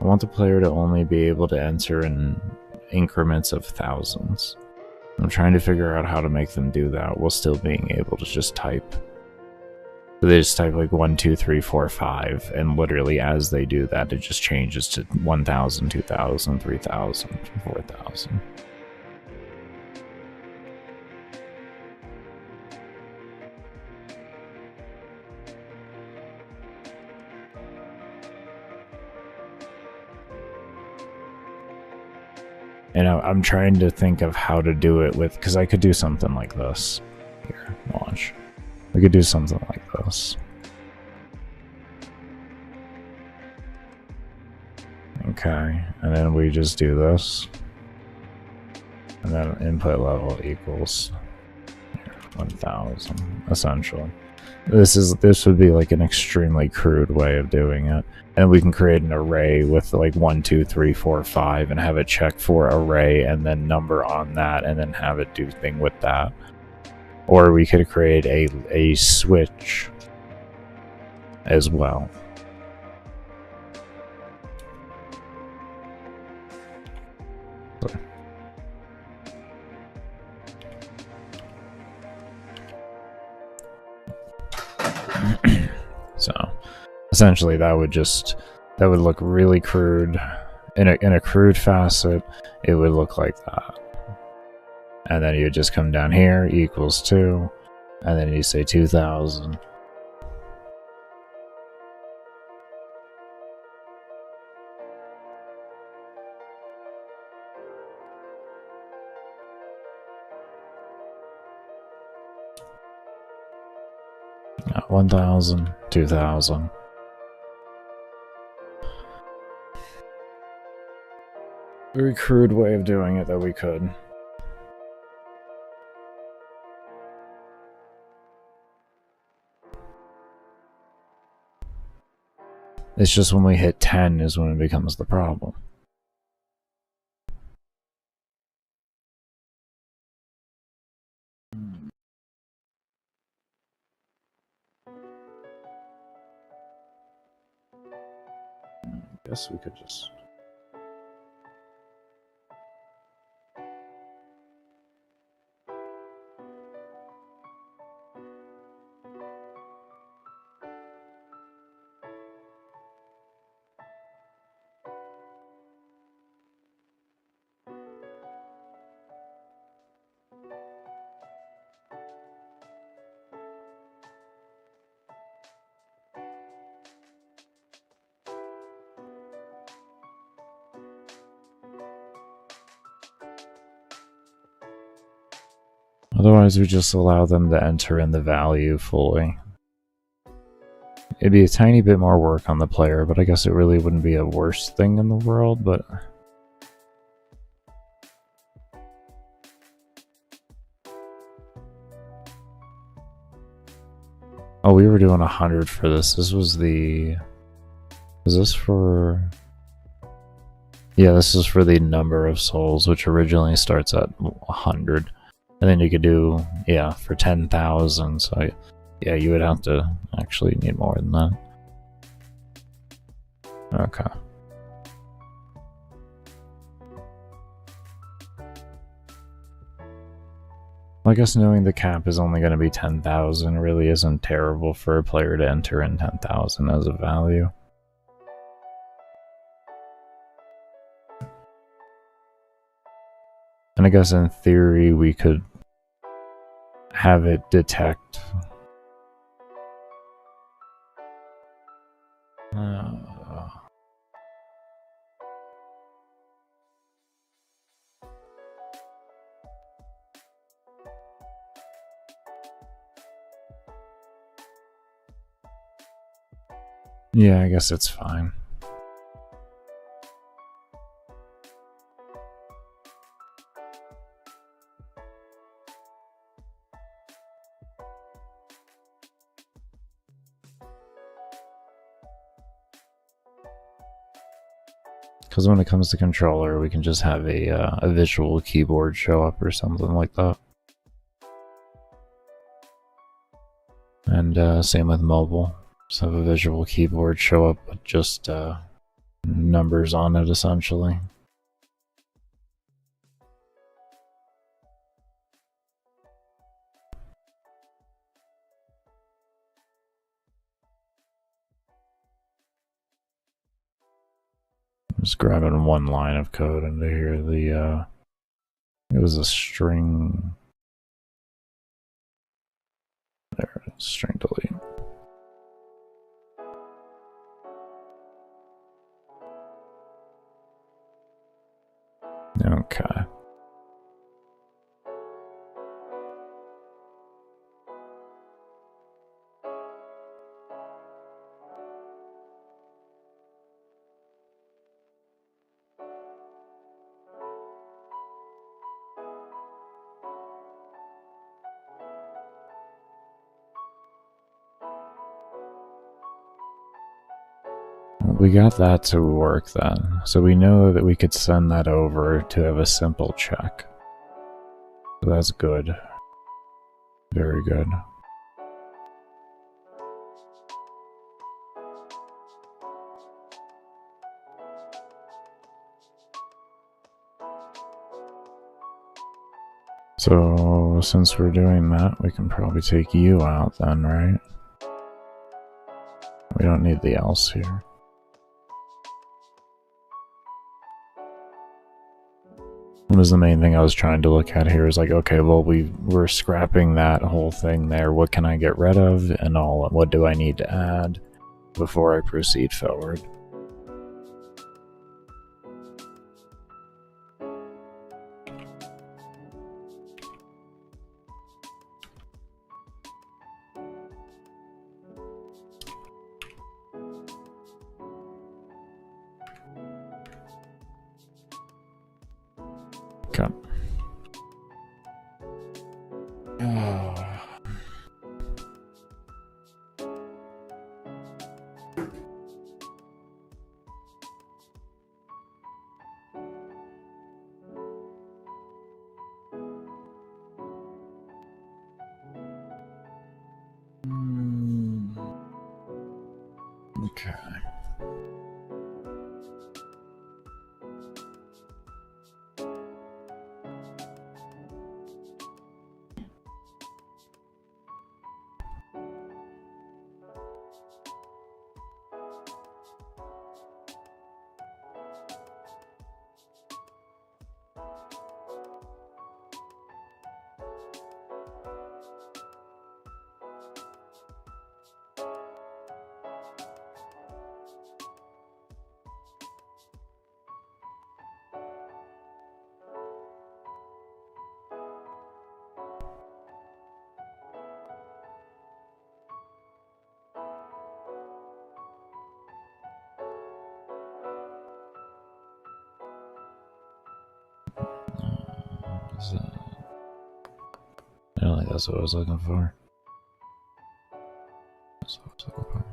I want the player to only be able to enter in increments of thousands. I'm trying to figure out how to make them do that while still being able to just type. So they just type like 1, 2, 3, 4, 5, and literally as they do that, it just changes to 1,000, 2,000, 3,000, 4,000. And I'm trying to think of how to do it with, because I could do something like this. Here, watch. We could do something like this. Okay, and then we just do this. And then input level equals 1,000, essentially. This would be like an extremely crude way of doing it. And we can create an array with like 1, 2, 3, 4, 5 and have it check for array and then number on that and then have it do thing with that. Or we could create a switch as well. So essentially that would look really crude. In a crude facet, it would look like that. And then you would just come down here, equals 2, and then you say 2,000. Yeah, 1,000, 2,000. Very crude way of doing it that we could. It's just when we hit 10 is when it becomes the problem. I guess we could just... Otherwise, we just allow them to enter in the value fully. It'd be a tiny bit more work on the player, but I guess it really wouldn't be a worse thing in the world, but... Oh, we were doing 100 for this. This was the... Is this for... Yeah, this is for the number of souls, which originally starts at 100. And then you could do, yeah, for 10,000. So, yeah, you would have to actually need more than that. Okay. Well, I guess knowing the cap is only going to be 10,000 really isn't terrible for a player to enter in 10,000 as a value. And I guess in theory we could have it detect. Yeah, I guess it's fine. Because when it comes to controller, we can just have a visual keyboard show up or something like that. And same with mobile. Just have a visual keyboard show up with just numbers on it, essentially. Just grabbing one line of code into here. It was a string. There it is, string delete. Okay. We got that to work then, so we know that we could send that over to have a simple check. So that's good. Very good. So since we're doing that, we can probably take you out then, right? We don't need the else here. What was the main thing I was trying to look at here is like, okay, well, we're scrapping that whole thing there. What can I get rid of and all? What do I need to add before I proceed forward? Okay. Okay. I don't think that's what I was looking for. That's what I was looking for.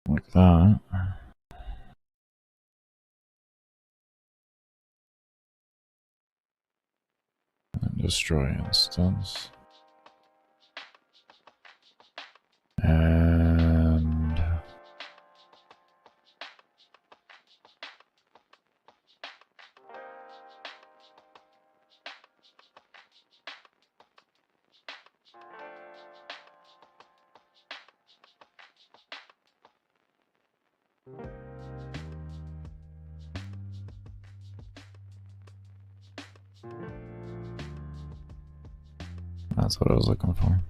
Like that. And destroy instance. And that's what I was looking for.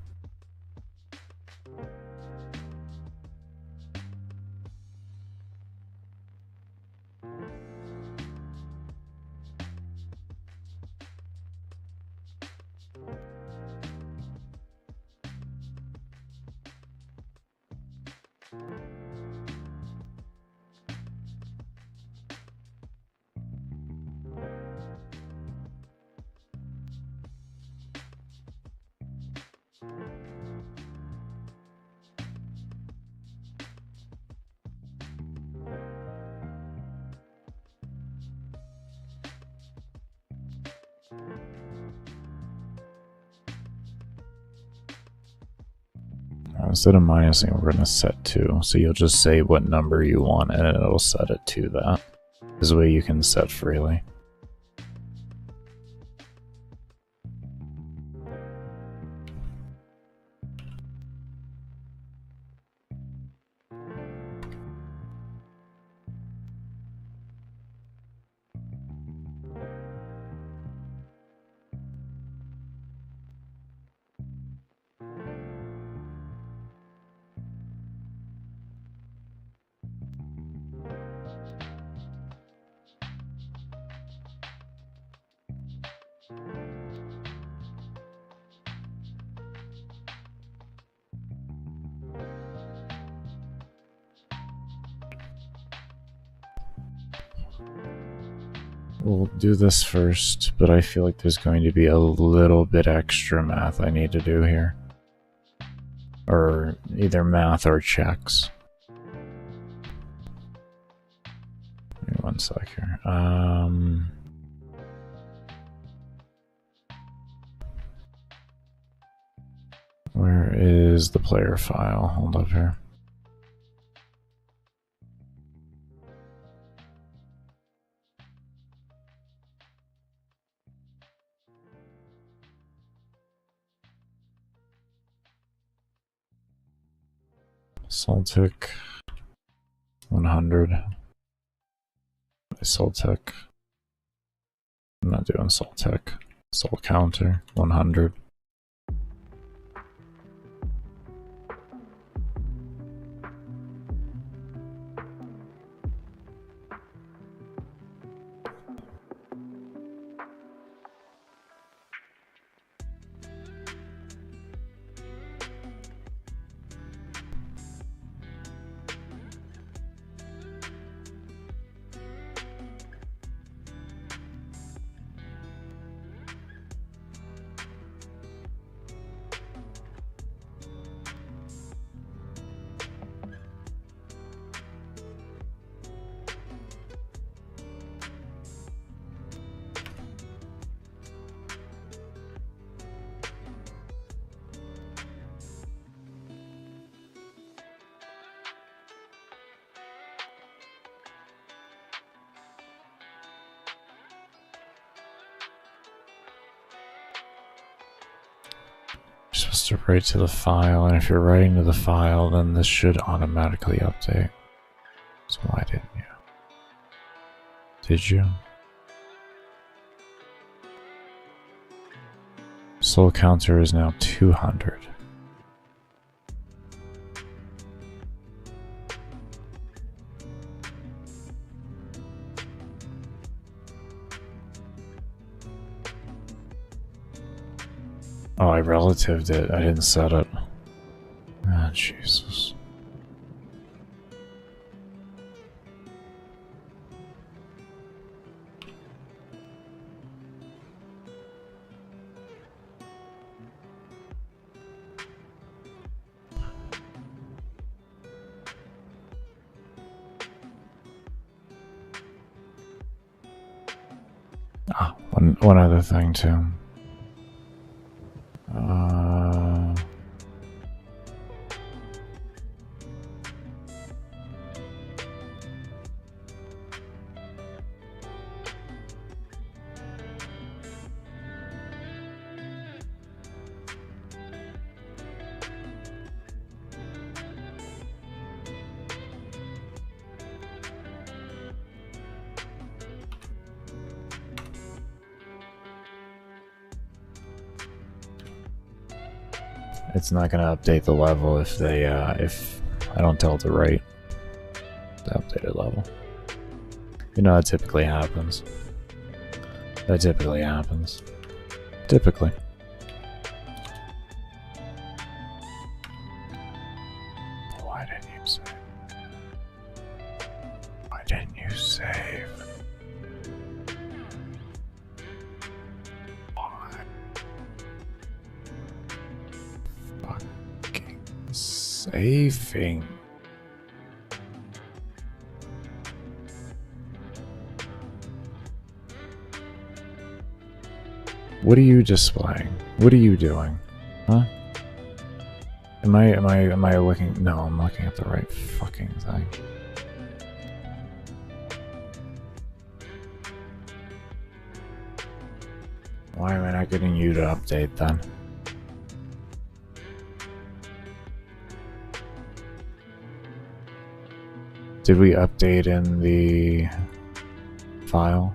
Instead of minusing, we're going to set 2. So you'll just say what number you want and it'll set it to that. This way you can set freely. We'll do this first, but I feel like there's going to be a little bit extra math I need to do here. Or either math or checks. Give me 1 sec here. Where is the player file? Hold up here. Soltic 100. Soltic. I'm not doing Soltic. Sol counter 100. You're supposed to write to the file, and if you're writing to the file, then this should automatically update. So why didn't you? Did you? Soul counter is now 200. Oh, I relatived it. I didn't set it. Ah, Jesus. Ah, one other thing too. It's not going to update the level if they if I don't tell it to write the updated level. You know that typically happens. That typically happens. Typically. Why didn't you say? Saving. What are you displaying? What are you doing? Huh? Am I looking? No, I'm looking at the right fucking thing. Why am I not getting you to update then? Did we update in the file?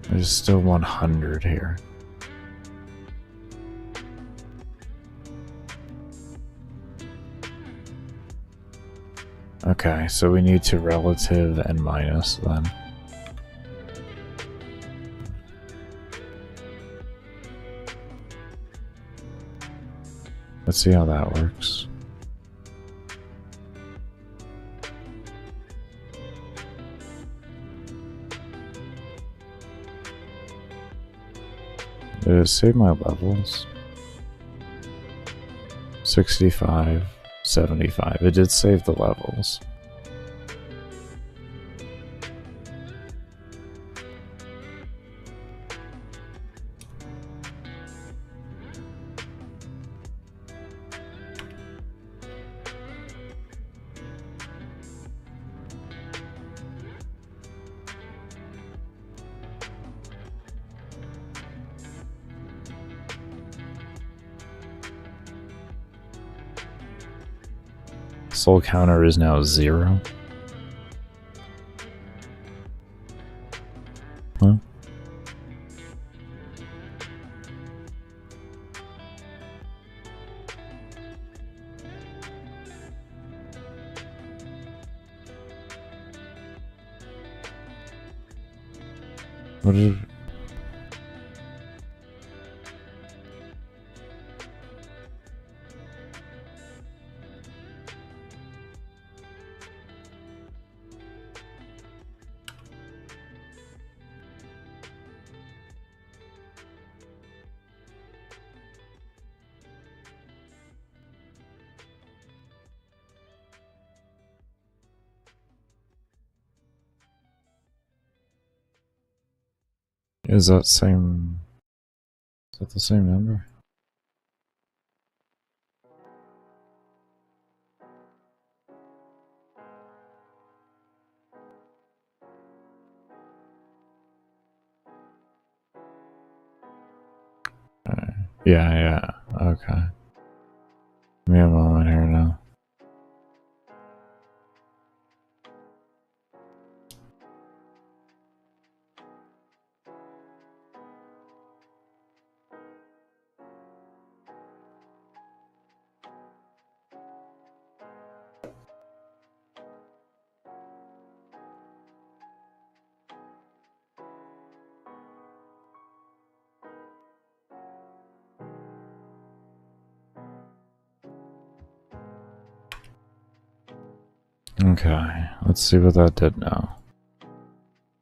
There's still 100 here. Okay, so we need to relative and minus then. Let's see how that works. Did it save my levels? 65, 75. It did save the levels. Soul counter is now 0. Huh? What did... Is that same... Is that the same number? Yeah, okay. Give me a moment here now. Okay, let's see what that did now.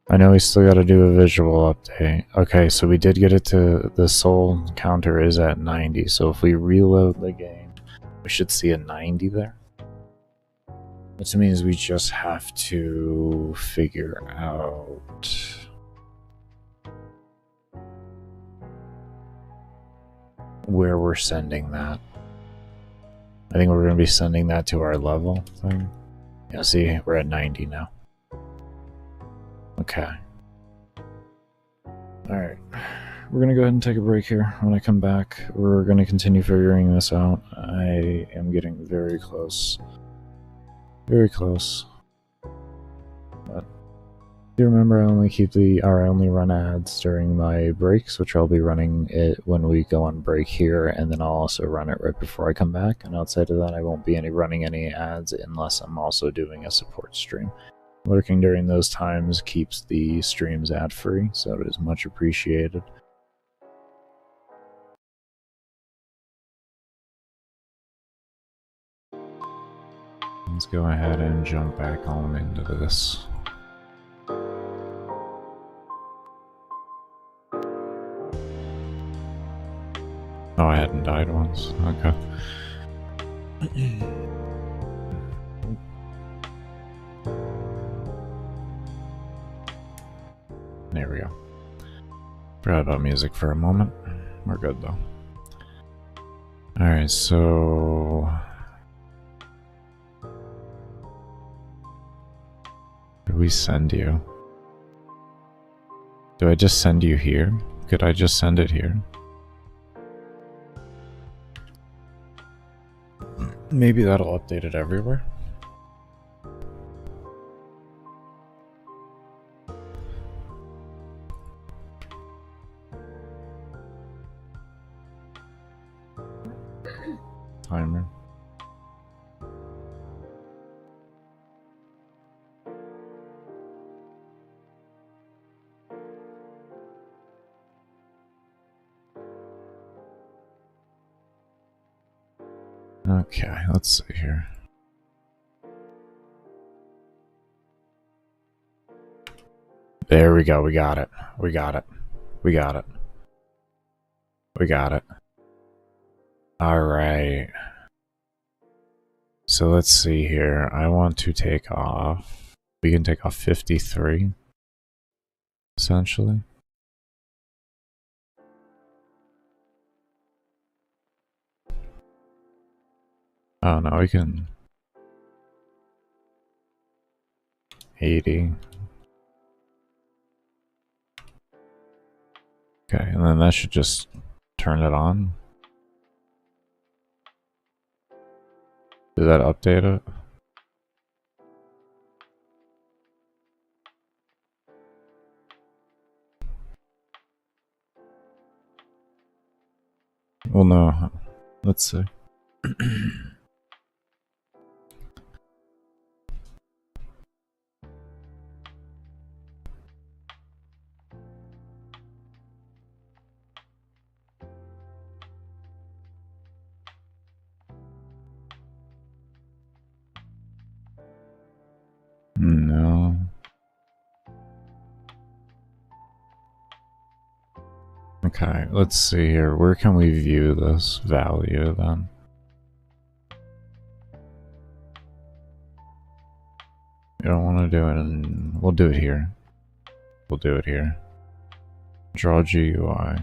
I know we still gotta do a visual update. Okay, so we did get it to... The soul counter is at 90, so if we reload the game, we should see a 90 there. Which means we just have to figure out... where we're sending that. I think we're going to be sending that to our level thing. Yeah, see, we're at 90 now. Okay. Alright. We're going to go ahead and take a break here. When I come back, we're going to continue figuring this out. I am getting very close. Very close. But do remember I only keep I only run ads during my breaks, which I'll be running it when we go on break here, and then I'll also run it right before I come back. And outside of that, I won't be running any ads unless I'm also doing a support stream. Lurking during those times keeps the streams ad-free, so it is much appreciated. Let's go ahead and jump back on into this. Oh, I hadn't died once. Okay. There we go. Forgot about music for a moment. We're good though. Alright, so... Did we send you? Do I just send you here? Could I just send it here? Maybe that'll update it everywhere. Timer. Okay, let's see here. There we go, we got it. We got it. We got it. We got it. Alright. So let's see here. I want to take off... We can take off 53, essentially. Oh no, we can... 80. Okay, and then that should just turn it on. Did that update it? Well, no. Let's see. No. Okay, let's see here. Where can we view this value then? You don't want to do it in... We'll do it here. We'll do it here. Draw GUI.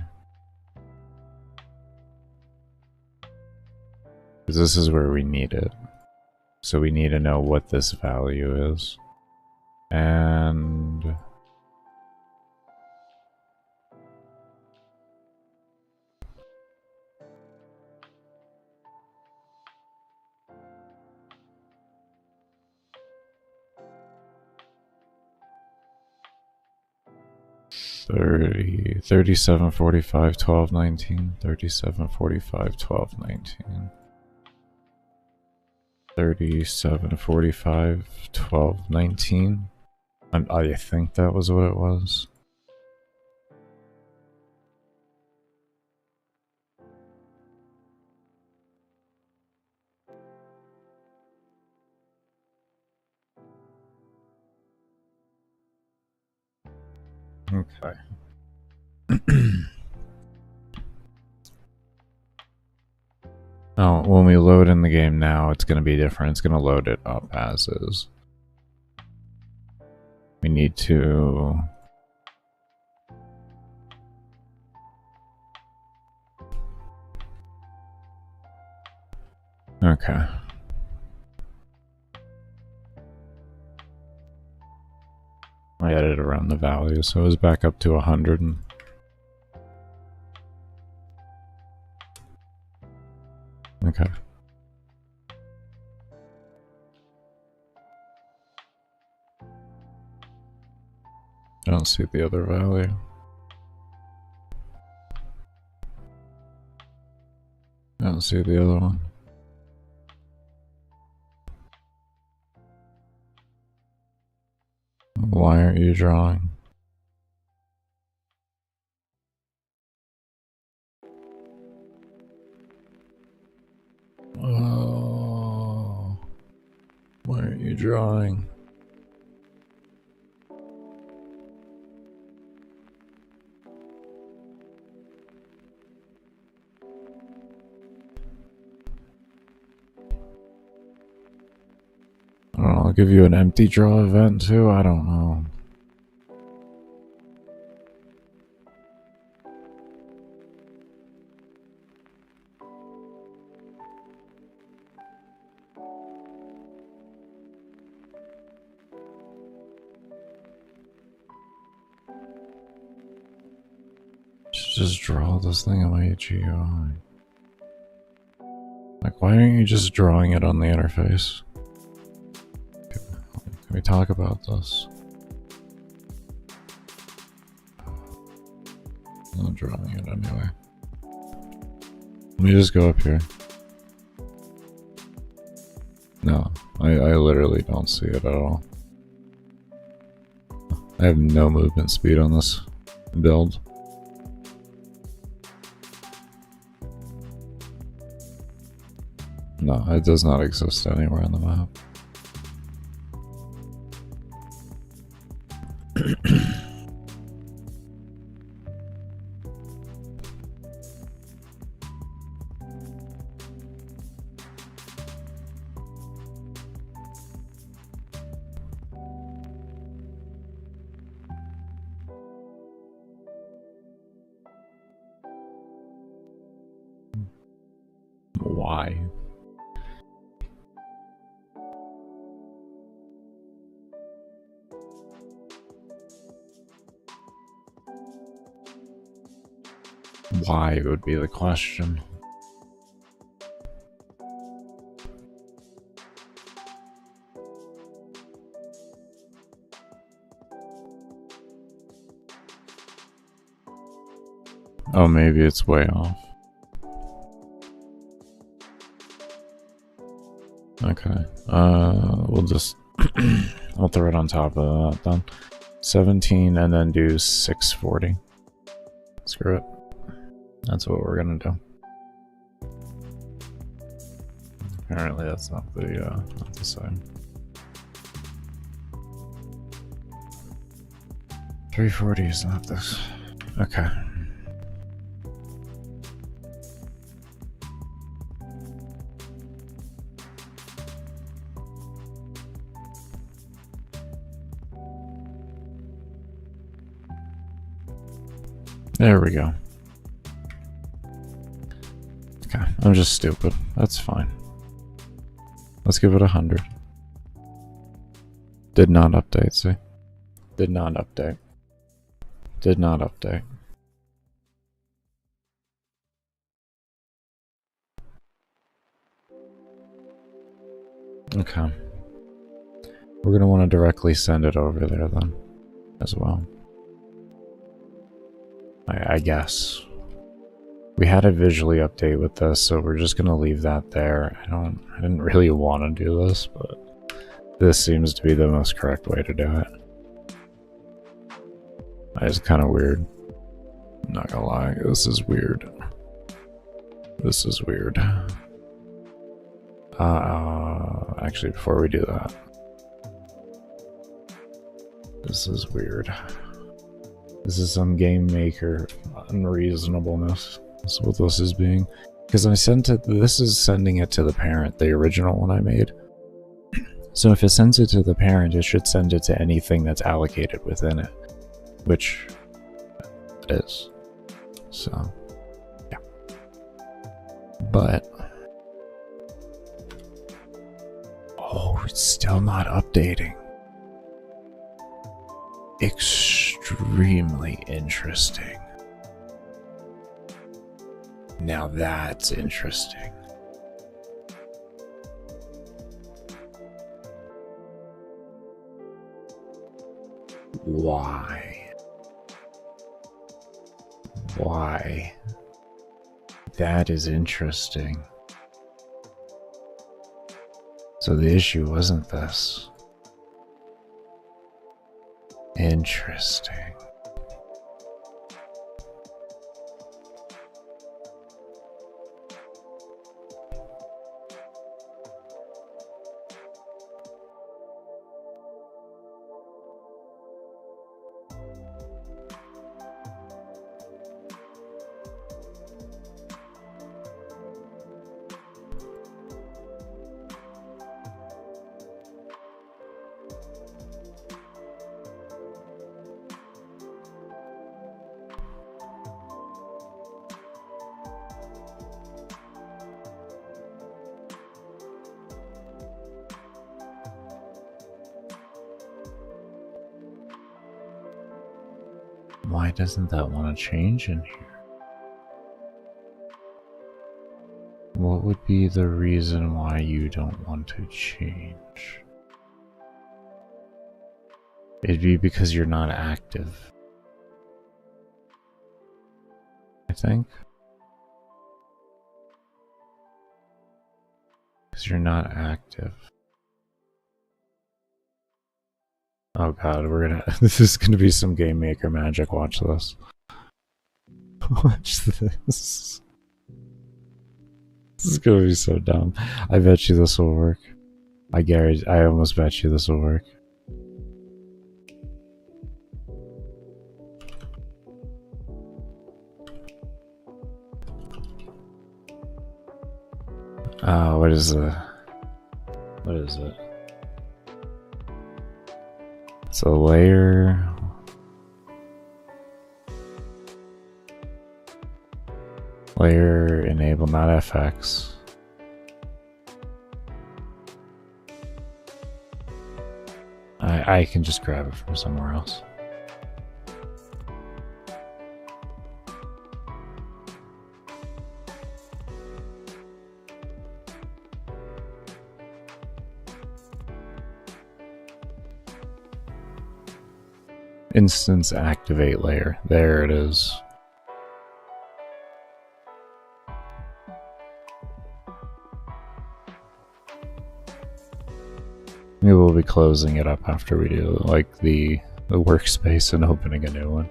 Because this is where we need it. So we need to know what this value is. And... $30, $37, $45, $12, $19, $37, $45, $12, $19. $37, $45, $12, $19. I think that was what it was. Okay. Oh, when we load in the game now, it's going to be different. It's going to load it up as is. We need to... Okay. I added around the value, so it was back up to 100. Okay. I don't see the other value. I don't see the other one. Why aren't you drawing? Oh, why aren't you drawing? I'll give you an empty draw event too? I don't know. Just draw this thing on my GUI. Like, why aren't you just drawing it on the interface? Can we talk about this? I'm not drawing it anyway. Let me just go up here. No, I literally don't see it at all. I have no movement speed on this build. No, it does not exist anywhere on the map. Why? Why would be the question. Oh, maybe it's way off. Okay. We'll just I'll throw it on top of that then. 17 and then do 640. Screw it. That's what we're gonna do. Apparently that's not the same. 340 is not this. Okay. There we go. Okay, I'm just stupid. That's fine. Let's give it 100. Did not update, see? Did not update. Did not update. Okay. We're gonna want to directly send it over there then, as well. I guess. We had a visually update with this, so we're just gonna leave that there. I didn't really want to do this, but this seems to be the most correct way to do it. It's kind of weird. I'm not gonna lie, this is weird. This is weird. Actually, before we do that, this is weird. This is some game maker unreasonableness. That's what this is being. Because I sent it, this is sending it to the parent, the original one I made. So if it sends it to the parent, it should send it to anything that's allocated within it. Which it is. So, yeah. But, oh, it's still not updating. Extremely interesting. Now that's interesting. Why? Why? That is interesting. So the issue wasn't this. Interesting. Why doesn't that want to change in here? What would be the reason why you don't want to change? It'd be because you're not active, I think. Because you're not active. Oh god, we're gonna. This is gonna be some game maker magic. Watch this. Watch this. This is gonna be so dumb. I bet you this will work. I guarantee. I almost bet you this will work. What is the? What is it? It's a layer. Layer enable, not FX. I can just grab it from somewhere else. Instance activate layer. There it is. Maybe we'll be closing it up after we do like the workspace and opening a new one.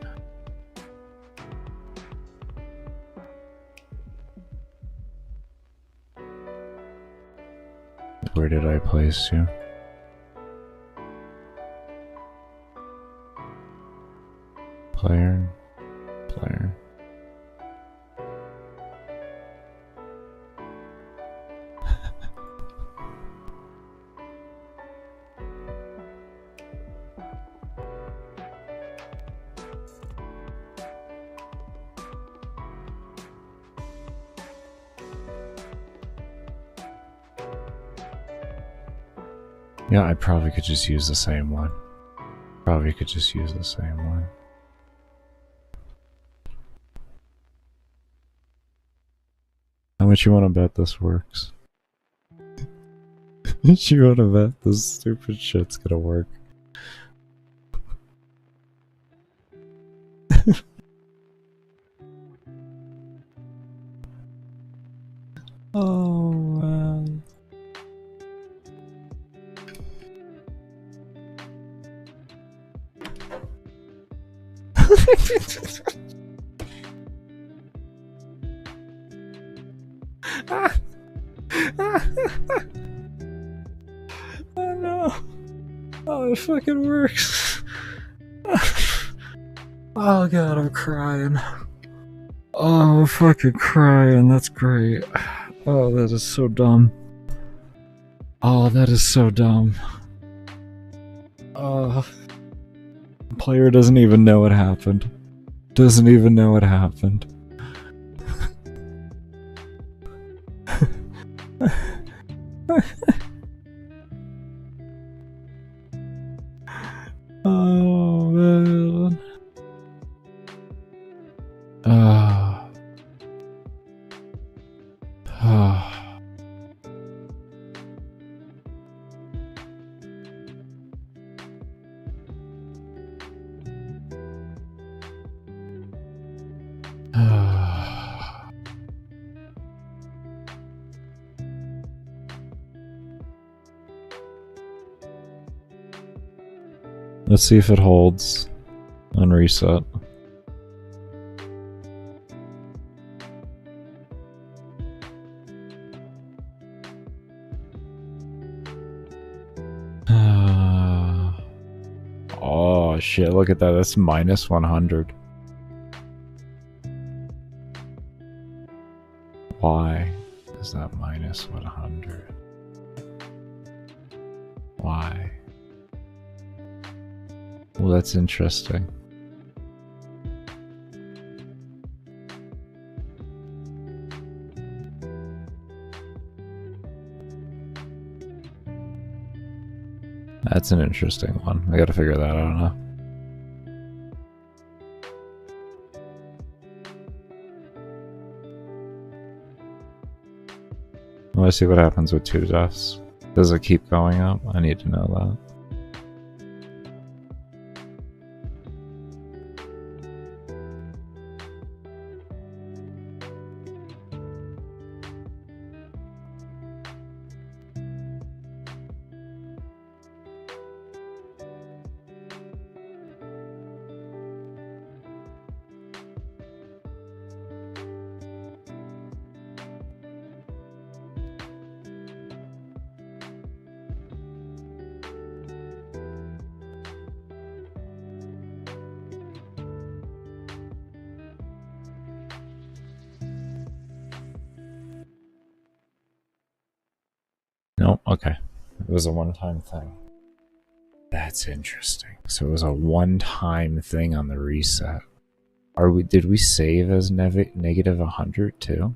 Where did I place you? Player. Yeah, I probably could just use the same one. Probably could just use the same one. How much you want to bet this works? How much you want to bet this stupid shit's gonna work? Oh man. Oh no. Oh, it fucking works. Oh god, I'm crying. Oh, I'm fucking crying. That's great. Oh, that is so dumb. Oh, that is so dumb. Oh. The player doesn't even know what happened. Doesn't even know what happened. Oh man. Let's see if it holds on reset. Oh shit, look at that. That's minus 100. Why is that minus 100? Why? Well, that's interesting. That's an interesting one. I gotta figure that out now. to see what happens with 2 deaths. Does it keep going up? I need to know that. Nope, okay. It was a one-time thing. That's interesting. So it was a one-time thing on the reset. Did we save as negative 100 too?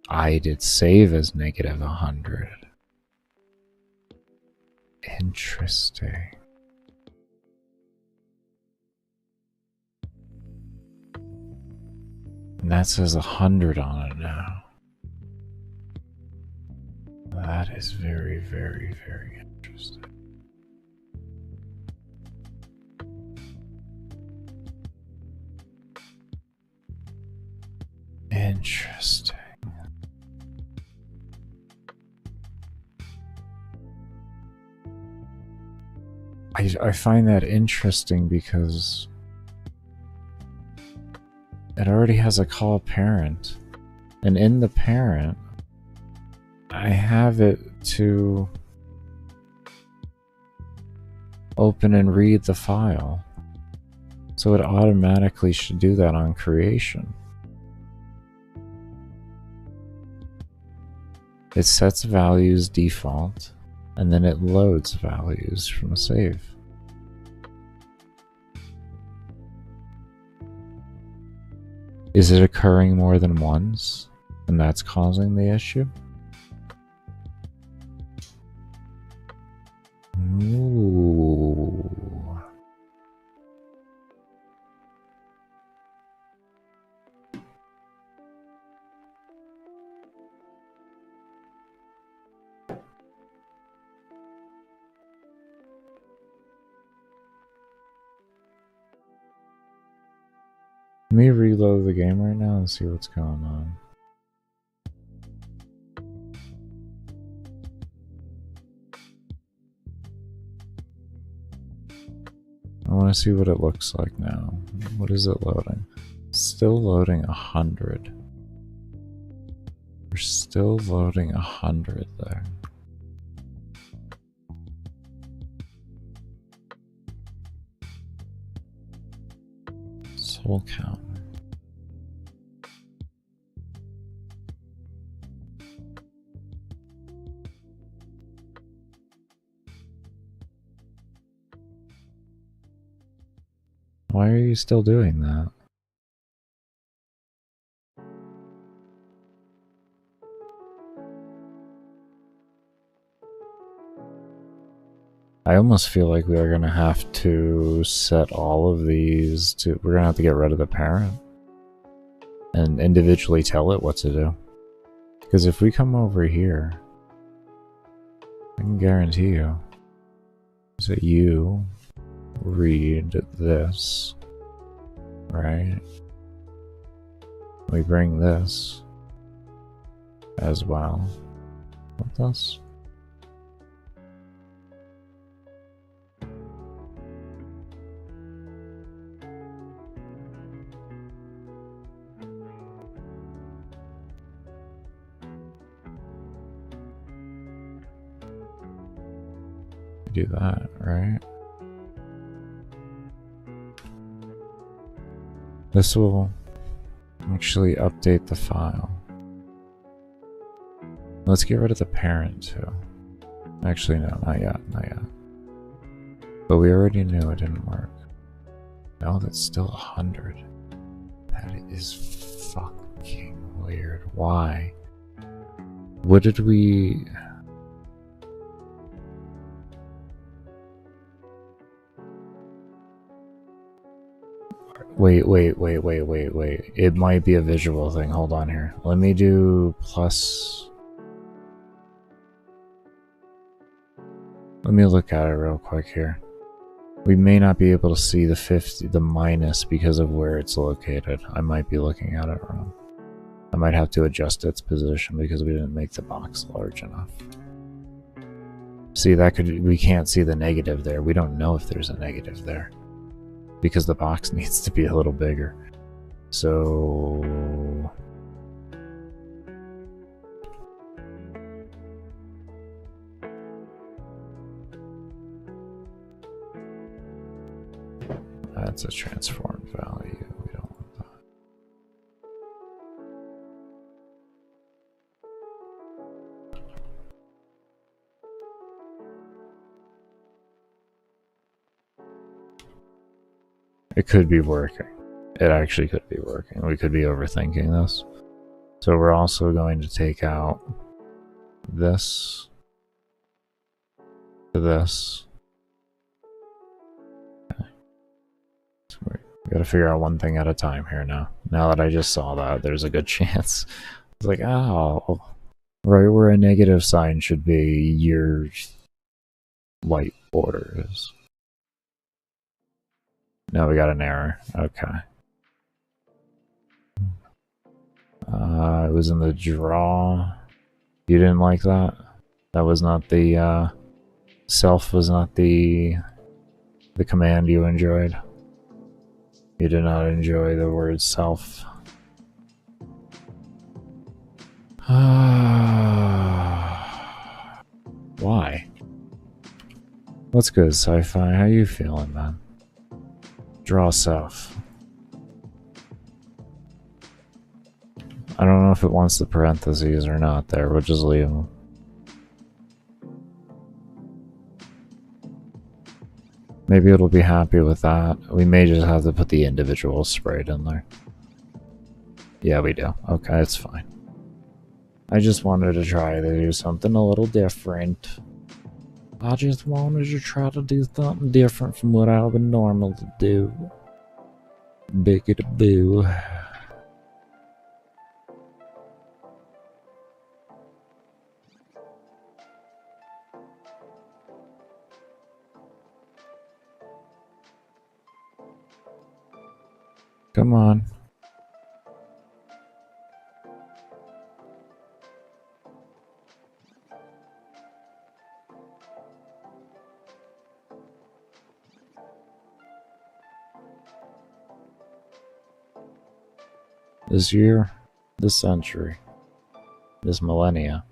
I did save as negative 100. Interesting. And that says 100 on it now. That is very, very, very interesting. Interesting. I find that interesting because it already has a call parent, and in the parent I have it to open and read the file, so it automatically should do that on creation. It sets values default, and then it loads values from a save. Is it occurring more than once, and that's causing the issue? Ooh. Let me reload the game right now and see what's going on. I want to see what it looks like now. What is it loading? Still loading 100. We're still loading 100 there. Soul count. Why are you still doing that? I almost feel like we are going to have to set all of these to... We're going to have to get rid of the parent and individually tell it what to do. Because if we come over here, I can guarantee you that you read this, right? We bring this as well with us. Do that, right? This will actually update the file. Let's get rid of the parent too. Actually, no, not yet, not yet. But we already knew it didn't work. No, that's still 100. That is fucking weird. Why? What did we... Wait. It might be a visual thing. Hold on here. Let me do plus. Let me look at it real quick here. We may not be able to see the minus because of where it's located. I might be looking at it wrong. I might have to adjust its position because we didn't make the box large enough. See, we can't see the negative there. We don't know if there's a negative there because the box needs to be a little bigger. So that's a transformed value. We don't want that. It could be working. It actually could be working. We could be overthinking this. So we're also going to take out this to this. Okay. So we gotta figure out one thing at a time here now. Now that I just saw that, there's a good chance. It's like, oh, right where a negative sign should be, your white border is. No, we got an error. Okay. It was in the draw. You didn't like that? That was not the, self was not the command you enjoyed. You did not enjoy the word self. Why? What's good, sci-fi? How you feeling, man? Draw self. I don't know if it wants the parentheses or not there. We'll just leave them. Maybe it'll be happy with that. We may just have to put the individual sprite in there. Yeah, we do. Okay, it's fine. I just wanted to try to do something a little different. I just wanted to try to do something different from what I would normally do. Biggity-boo. Come on. This year, this century, this millennia.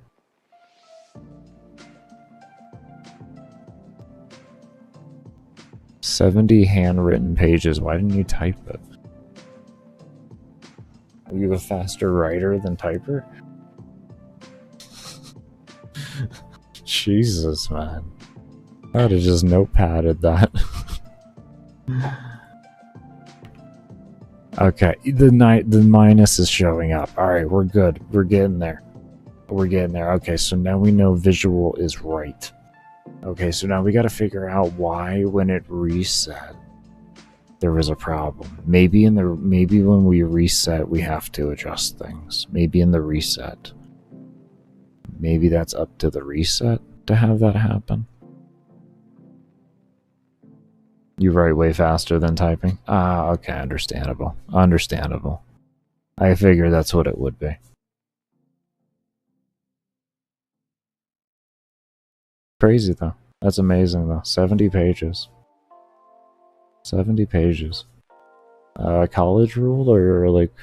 "70 handwritten pages. Why didn't you type it? Are you a faster writer than typer? Jesus, man. I would have just notepadded that. Okay, the minus is showing up. Alright, we're good. We're getting there. We're getting there. Okay, so now we know visual is right. Okay, so now we gotta figure out why when it reset there was a problem. Maybe when we reset we have to adjust things. Maybe in the reset. Maybe that's up to the reset to have that happen. You write way faster than typing? Ah, okay, understandable. Understandable. I figured that's what it would be. Crazy though. That's amazing though. 70 pages. 70 pages. College rule or like...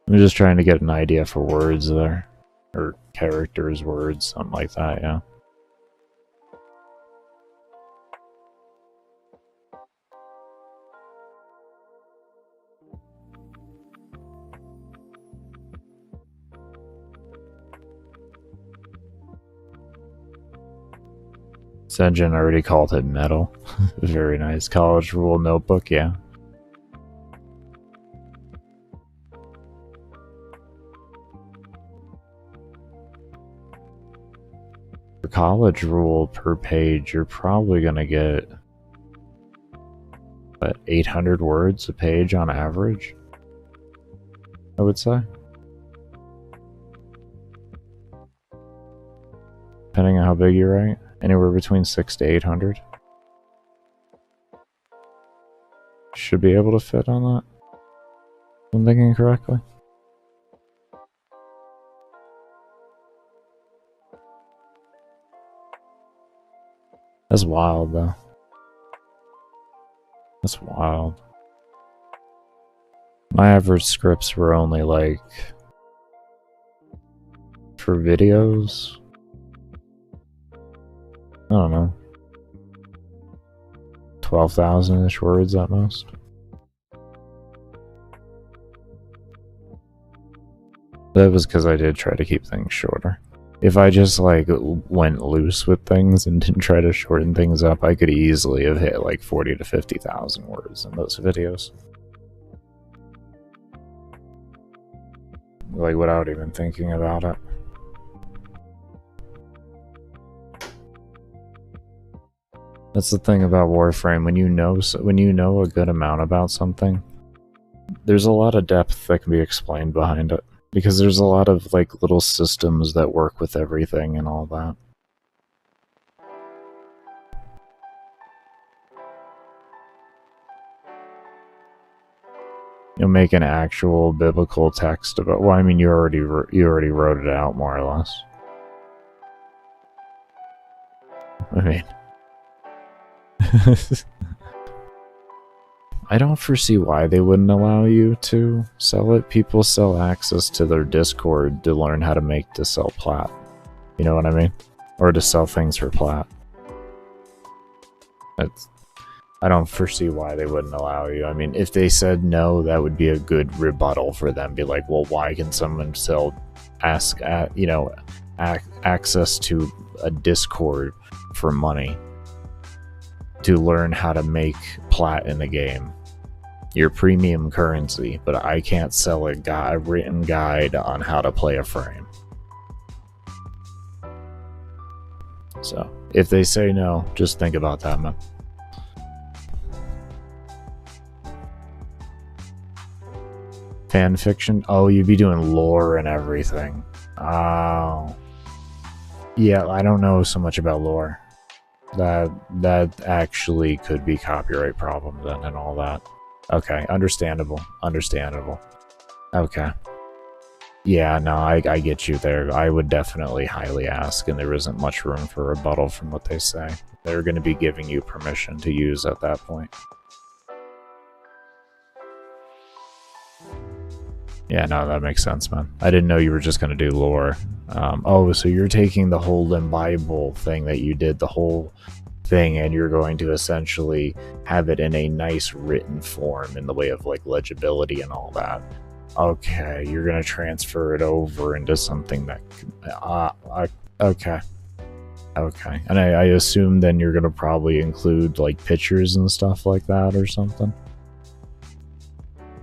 I'm just trying to get an idea for words there. Or characters, words, something like that, yeah. Senjin already called it metal. Very nice. College rule notebook, yeah. college rule per page, you're probably gonna get, what, 800 words a page on average, I would say. Depending on how big you write. Anywhere between 600 to 800. Should be able to fit on that. If I'm thinking correctly. That's wild, though. That's wild. My average scripts were only like, for videos, I don't know, 12,000-ish words at most. That was because I did try to keep things shorter. If I just like went loose with things and didn't try to shorten things up, I could easily have hit like 40 to 50,000 words in those videos. Like without even thinking about it. That's the thing about Warframe. When you know a good amount about something, there's a lot of depth that can be explained behind it. Because there's a lot of like little systems that work with everything and all that. You'll make an actual biblical text about. Well, I mean, you already wrote it out more or less. I mean, I don't foresee why they wouldn't allow you to sell it. People sell access to their Discord to learn how to sell plat. You know what I mean? Or to sell things for plat. I don't foresee why they wouldn't allow you. I mean, if they said no, that would be a good rebuttal for them. Be like, well, why can someone sell access to a Discord for money to learn how to make plat in the game? Your premium currency, but I can't sell a written guide on how to play a frame. So, if they say no, just think about that, man. Fan fiction? Oh, you'd be doing lore and everything. Oh. Yeah, I don't know so much about lore. That actually could be copyright problems and all that. Okay, understandable. Okay. Yeah, no, I get you there. I would definitely highly ask, and there isn't much room for rebuttal from what they say. They're going to be giving you permission to use at that point. Yeah, no, that makes sense, man. I didn't know you were just going to do lore. Oh, so you're taking the whole Bible thing that you did, the whole thing, and you're going to essentially have it in a nice written form in the way of like legibility and all that. Okay, you're going to transfer it over into something that okay. And I assume then you're going to probably include like pictures and stuff like that or something?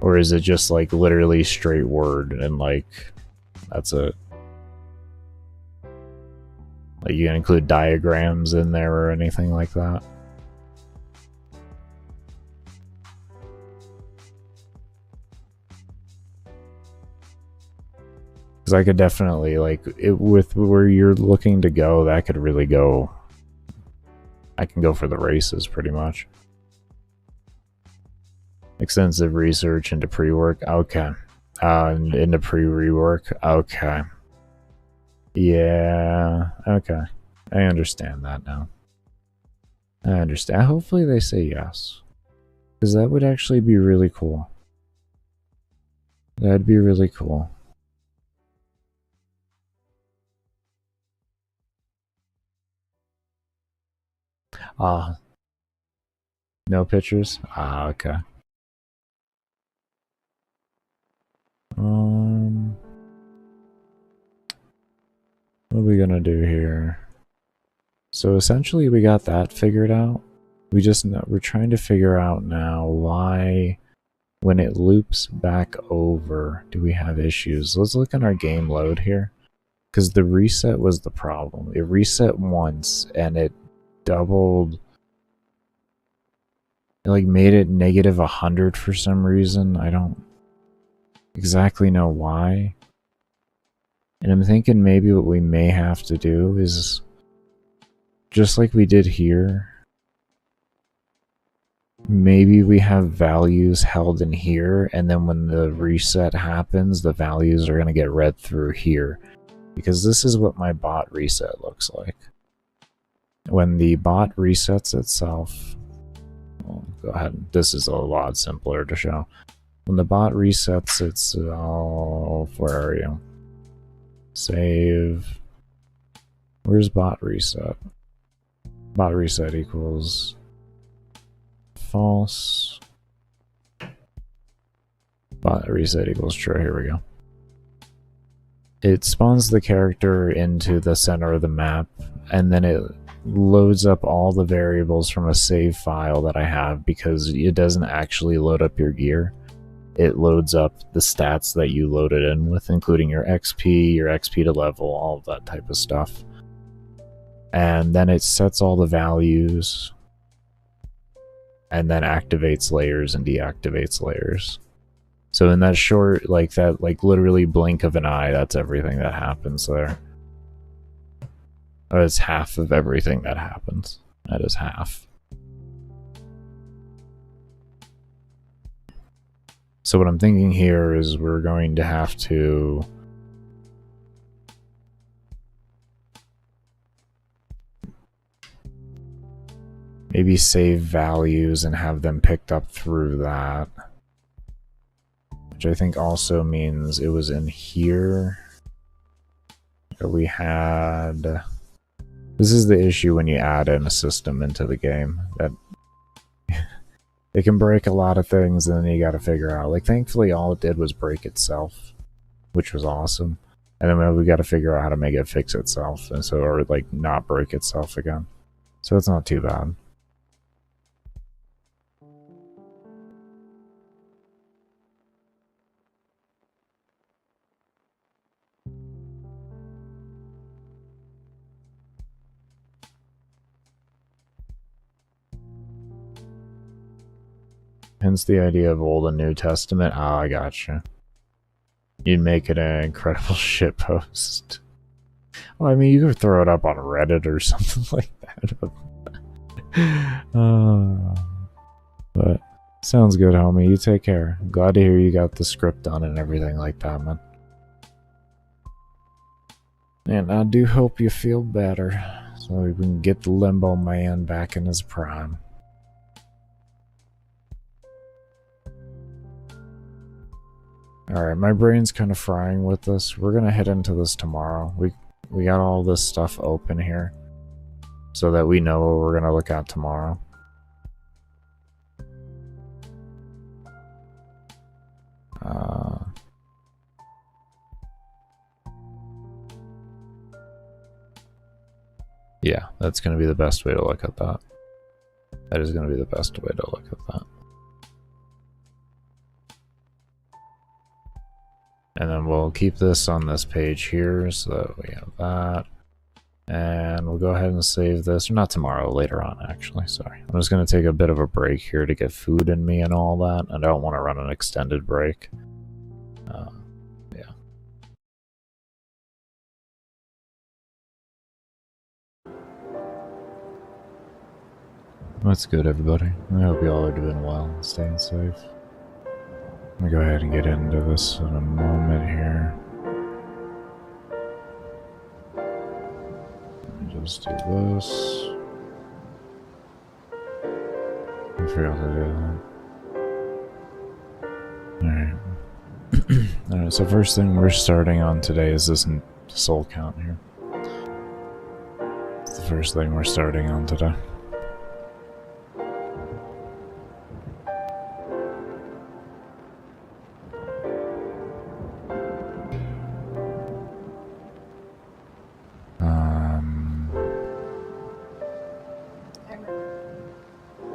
Or is it just like literally straight word and like that's it? Like you can include diagrams in there or anything like that? Because I could definitely, like, with where you're looking to go, that could really go. I can go for the races pretty much. Extensive research into pre-work, okay. Into pre-rework, okay. Yeah, okay. I understand that now. I understand. Hopefully they say yes. Because that would actually be really cool. That'd be really cool. No pictures? Okay. What are we gonna do here? So essentially we got that figured out. We're trying to figure out now why when it loops back over do we have issues. Let's look at our game load here. Because the reset was the problem. It reset once and it doubled. It like made it negative 100 for some reason. I don't exactly know why. And I'm thinking maybe what we may have to do is just like we did here. Maybe we have values held in here, and then when the reset happens, the values are going to get read through here. Because this is what my bot reset looks like. When the bot resets itself, well, go ahead, this is a lot simpler to show. When the bot resets itself, where are you? Save. Where's bot reset? Bot reset equals false. Bot reset equals true. Here we go. It spawns the character into the center of the map, and then it loads up all the variables from a save file that I have, because it doesn't actually load up your gear. It loads up the stats that you loaded in with, including your XP to level, all of that type of stuff. And then it sets all the values, and then activates layers and deactivates layers. So in that short, like that, like literally blink of an eye, that's everything that happens there. It's half of everything that happens. That is half. So what I'm thinking here is we're going to have to maybe save values and have them picked up through that. Which I think also means it was in here that we had... This is the issue when you add in a system into the game, that it can break a lot of things, and then you gotta figure out. Like, thankfully all it did was break itself, which was awesome. And then we gotta figure out how to make it fix itself, and so, or like not break itself again. So it's not too bad. Hence the idea of Old and New Testament. Oh, I gotcha. You'd make it an incredible shitpost. Well, I mean, you could throw it up on Reddit or something like that. But sounds good, homie. You take care. Glad to hear you got the script done and everything like that, man. And I do hope you feel better, so we can get the Limbo Man back in his prime. Alright, my brain's kind of frying with this. We're gonna head into this tomorrow. We got all this stuff open here, so that we know what we're gonna look at tomorrow. Yeah, that's gonna be the best way to look at that. That is gonna be the best way to look at that. And then we'll keep this on this page here, so that we have that. And we'll go ahead and save this. Or not tomorrow, later on, actually. Sorry. I'm just going to take a bit of a break here to get food in me and all that. I don't want to run an extended break. Yeah. That's good, everybody. I hope you all are doing well and staying safe. Let me go ahead and get into this in a moment here. Let me just do this. I forgot to do that. Alright. Alright, so first thing we're starting on today is this soul count here. It's the first thing we're starting on today.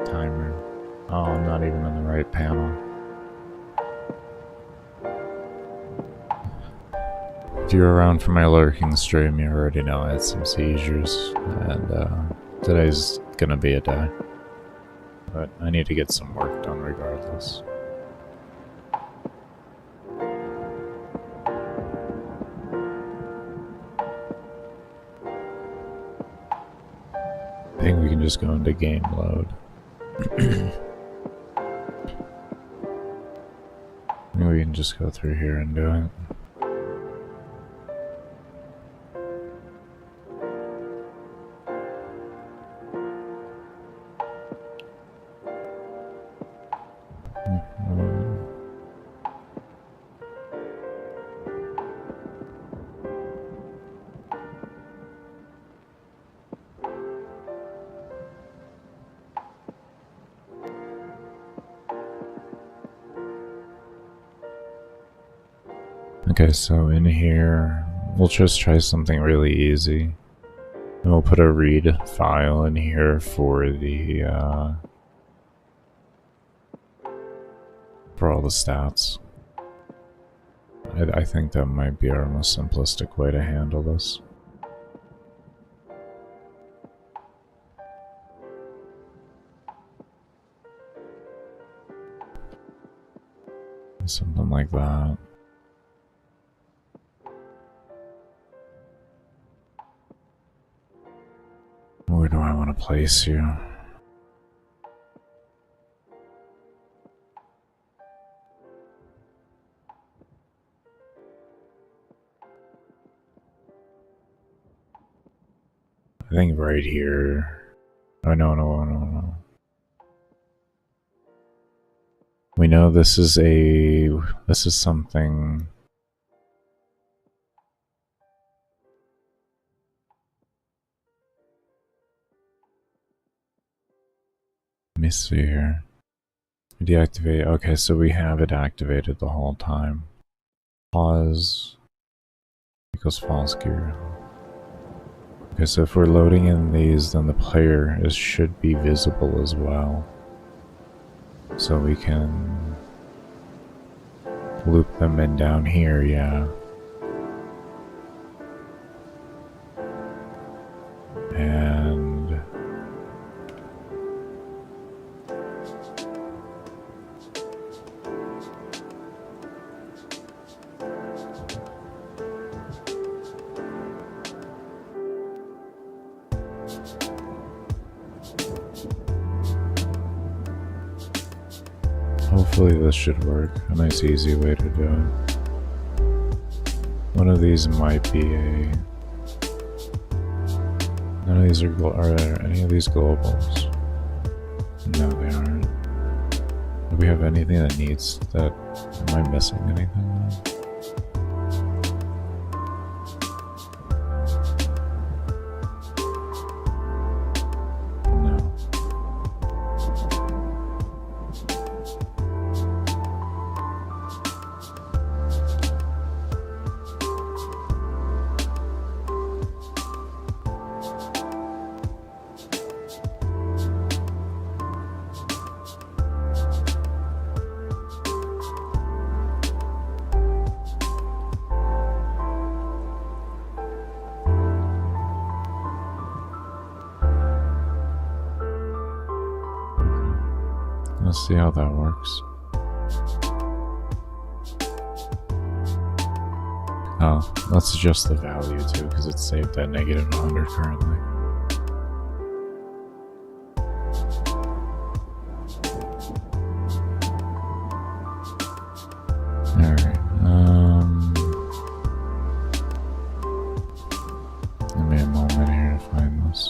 Timer. Oh, I'm not even in the right panel. you were around for my lurking stream, you already know I had some seizures, and today's gonna be a day. But I need to get some work done regardless. I think we can just go into game mode. Maybe we can just go through here and do it. Okay, so in here, we'll just try something really easy. And we'll put a read file in here for the, for all the stats. I think that might be our most simplistic way to handle this. Something like that. Where do I want to place you? I think right here. Oh, no. We know this is something. Let me see here. Deactivate. Okay, so we have it activated the whole time. Pause equals false gear. Okay, so if we're loading in these, then the player should be visible as well. So we can loop them in down here, yeah. And hopefully this should work. A nice easy way to do it. One of these might be a... None of these are there any of these globals? No, they aren't. Do we have anything that needs that? Am I missing anything? Let's see how that works. Oh, let's adjust the value too, because it's saved at -100 currently. Alright, give me a moment here to find this.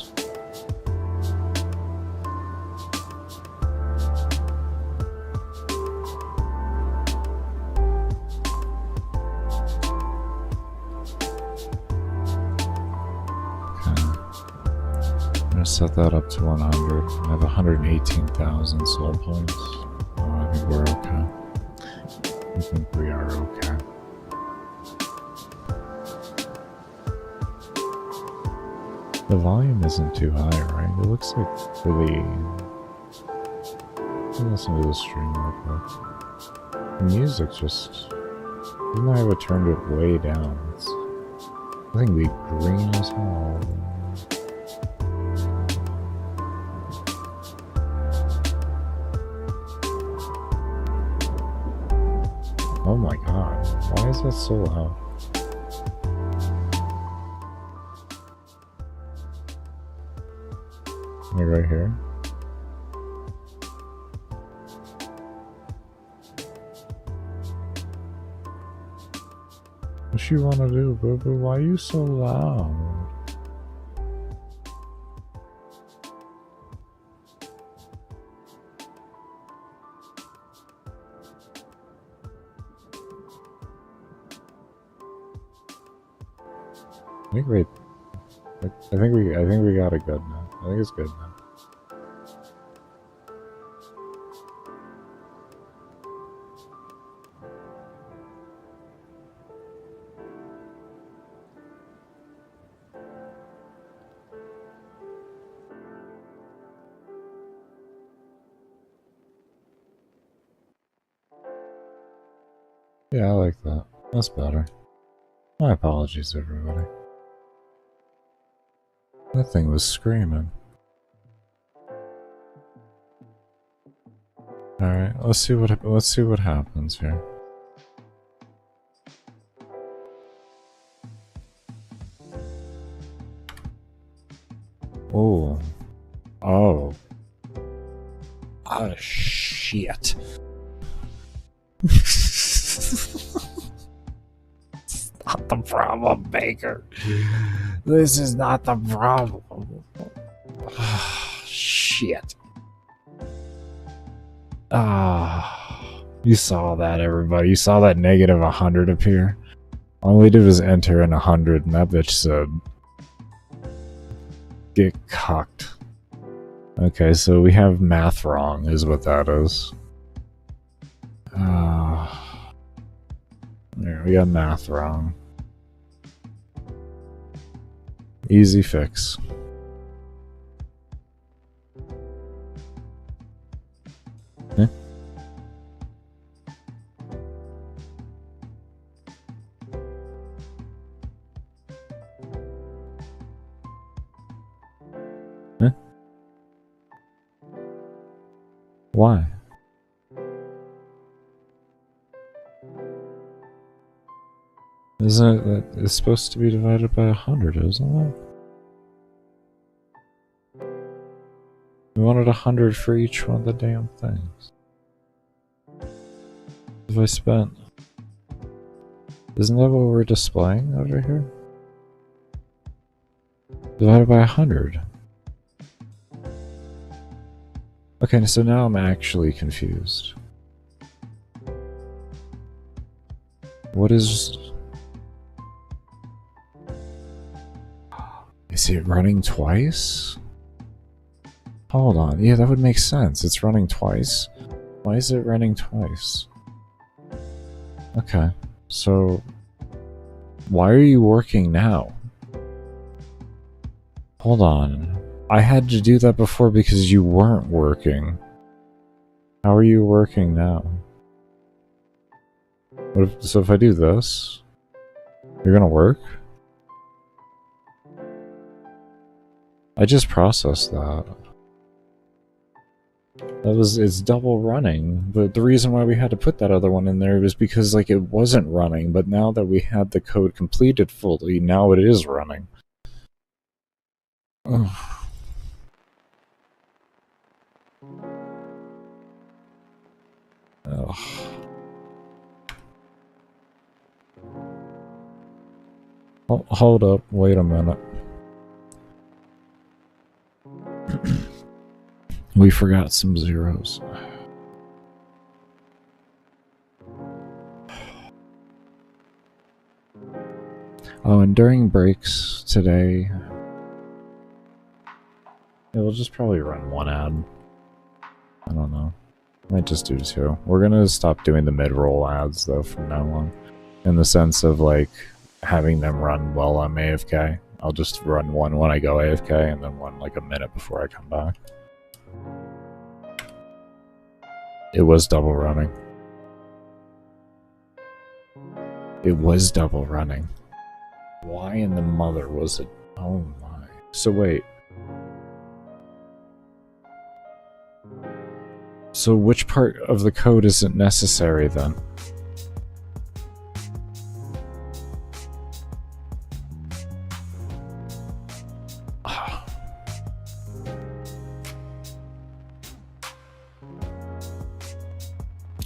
Set that up to 100. I have 118,000 soul points. Oh, I think we're okay. I think we are okay. The volume isn't too high, right? It looks like for the... Let me listen to the stream real quick. The music just... Even though I would turned it way down, I think we green as hell. Oh my god, why is that so loud? Like right here? What you wanna do, boo-boo? Why are you so loud? I think we got it good now. I think it's good now. Yeah, I like that. That's better. My apologies, everybody. That thing was screaming. Alright, let's see what happens here. Oh. Oh. Ah, shit. Not the problem, Baker. This is not the problem. Shit. You saw that, everybody. You saw that negative 100 appear. All we did was enter in 100, and that bitch said, get cocked. Okay, so we have math wrong, is what that is. There, we got math wrong. Easy fix. Eh? Eh? Why? Isn't it? It's supposed to be divided by 100, isn't it? We wanted 100 for each one of the damn things. If I spent... Isn't that what we're displaying over here? Divided by 100. Okay, so now I'm actually confused. What is... Is it running twice? Hold on. Yeah, that would make sense. It's running twice. Why is it running twice? Okay. So, why are you working now? Hold on. I had to do that before because you weren't working. How are you working now? What if, so if I do this, you're gonna work? I just processed that. It's double running, but the reason why we had to put that other one in there was because, like, it wasn't running, but now that we had the code completed fully, now it is running. Ugh. Ugh. Hold up, wait a minute. We forgot some zeros. Oh, and during breaks today, we'll just probably run one ad. I don't know. Might just do two. We're gonna stop doing the mid-roll ads, though, from now on. In the sense of, like, having them run while I'm AFK. I'll just run one when I go AFK, and then one, like, a minute before I come back. It was double running. It was double running. Why in the mother was it? Oh my. So wait. So which part of the code isn't necessary then?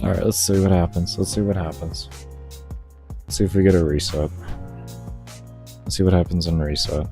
Alright, let's see what happens. Let's see what happens. Let's see if we get a reset. Let's see what happens in reset.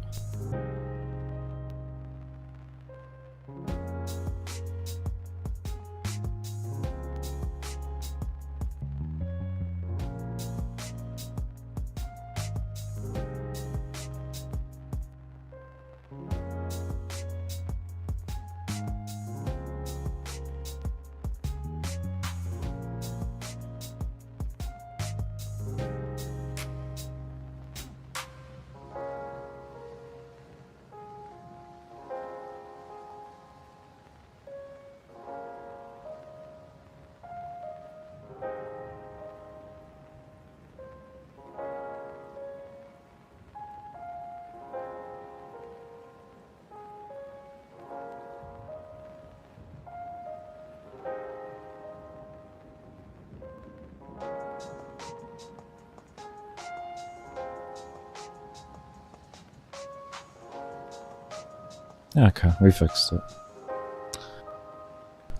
Okay, we fixed it.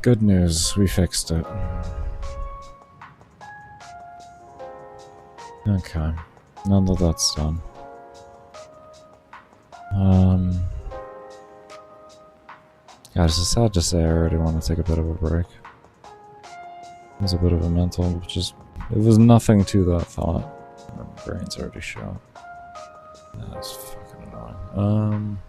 Good news, we fixed it. Okay, now that that's done. Guys, it's sad to say I already want to take a bit of a break. It was a bit of a mental, it was nothing to that thought. My brain's already shot. That's fucking annoying.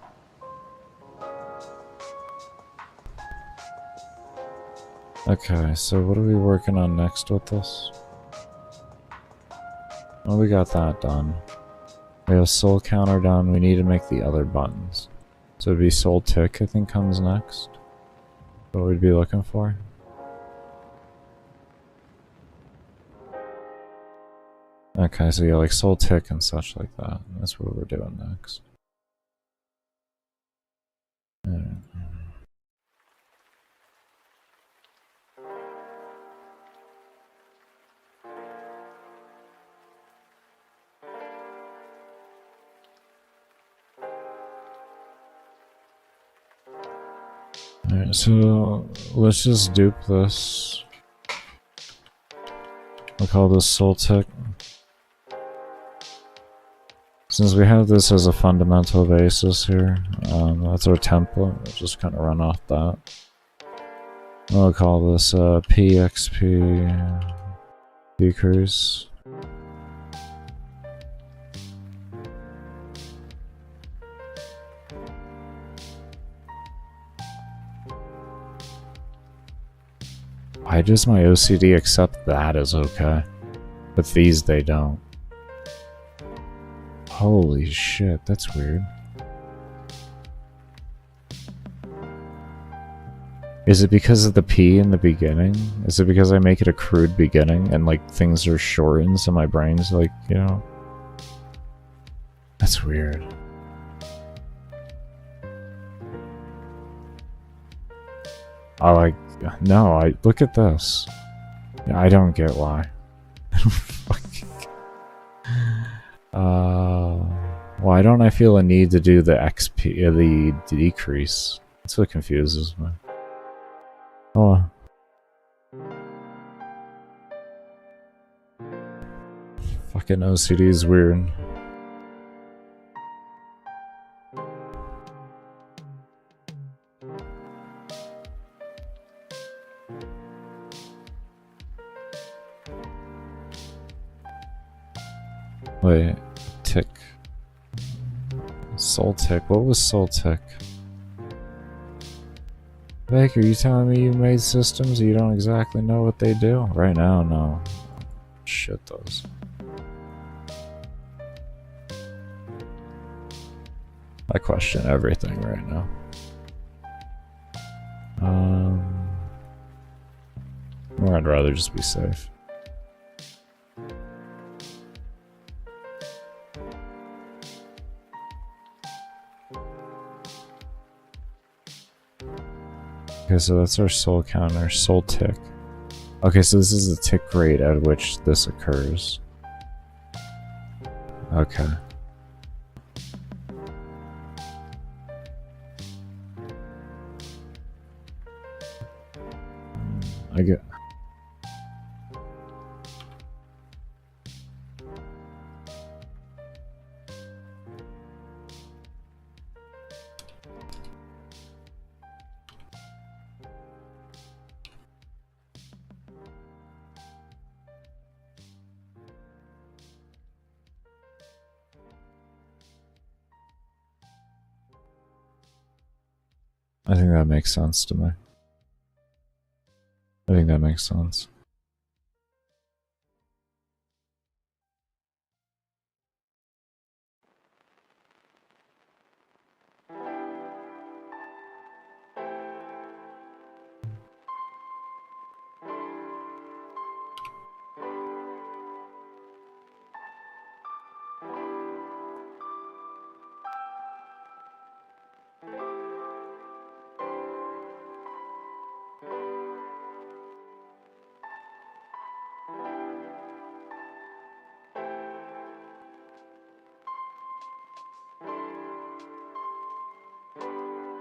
Okay, so what are we working on next with this? Well, we got that done. We have soul counter done. We need to make the other buttons. So it'd be soul tick, I think, comes next. What we'd be looking for. Okay, so yeah, like soul tick and such like that. That's what we're doing next. Alright. Alright, so let's just dupe this. We'll call this soul tick. Since we have this as a fundamental basis here, that's our template. We'll just kind of run off that. We'll call this PXP decrease. Why does my OCD accept that as okay? But these they don't. Holy shit, that's weird. Is it because of the P in the beginning? Is it because I make it a crude beginning and like things are shortened so my brain's like, you know? That's weird. No, look at this. I don't get why. Why don't I feel a need to do the XP, the decrease? That's what confuses me. Oh. Fucking OCD is weird. Wait, tick. Soul tick. What was soul tick? Baker, you telling me you made systems you don't exactly know what they do? Right now, no. Shit those. I question everything right now. Or I'd rather just be safe. Okay, so that's our soul counter, soul tick. Okay, so this is the tick rate at which this occurs. Okay. I get. I think that makes sense to me. I think that makes sense.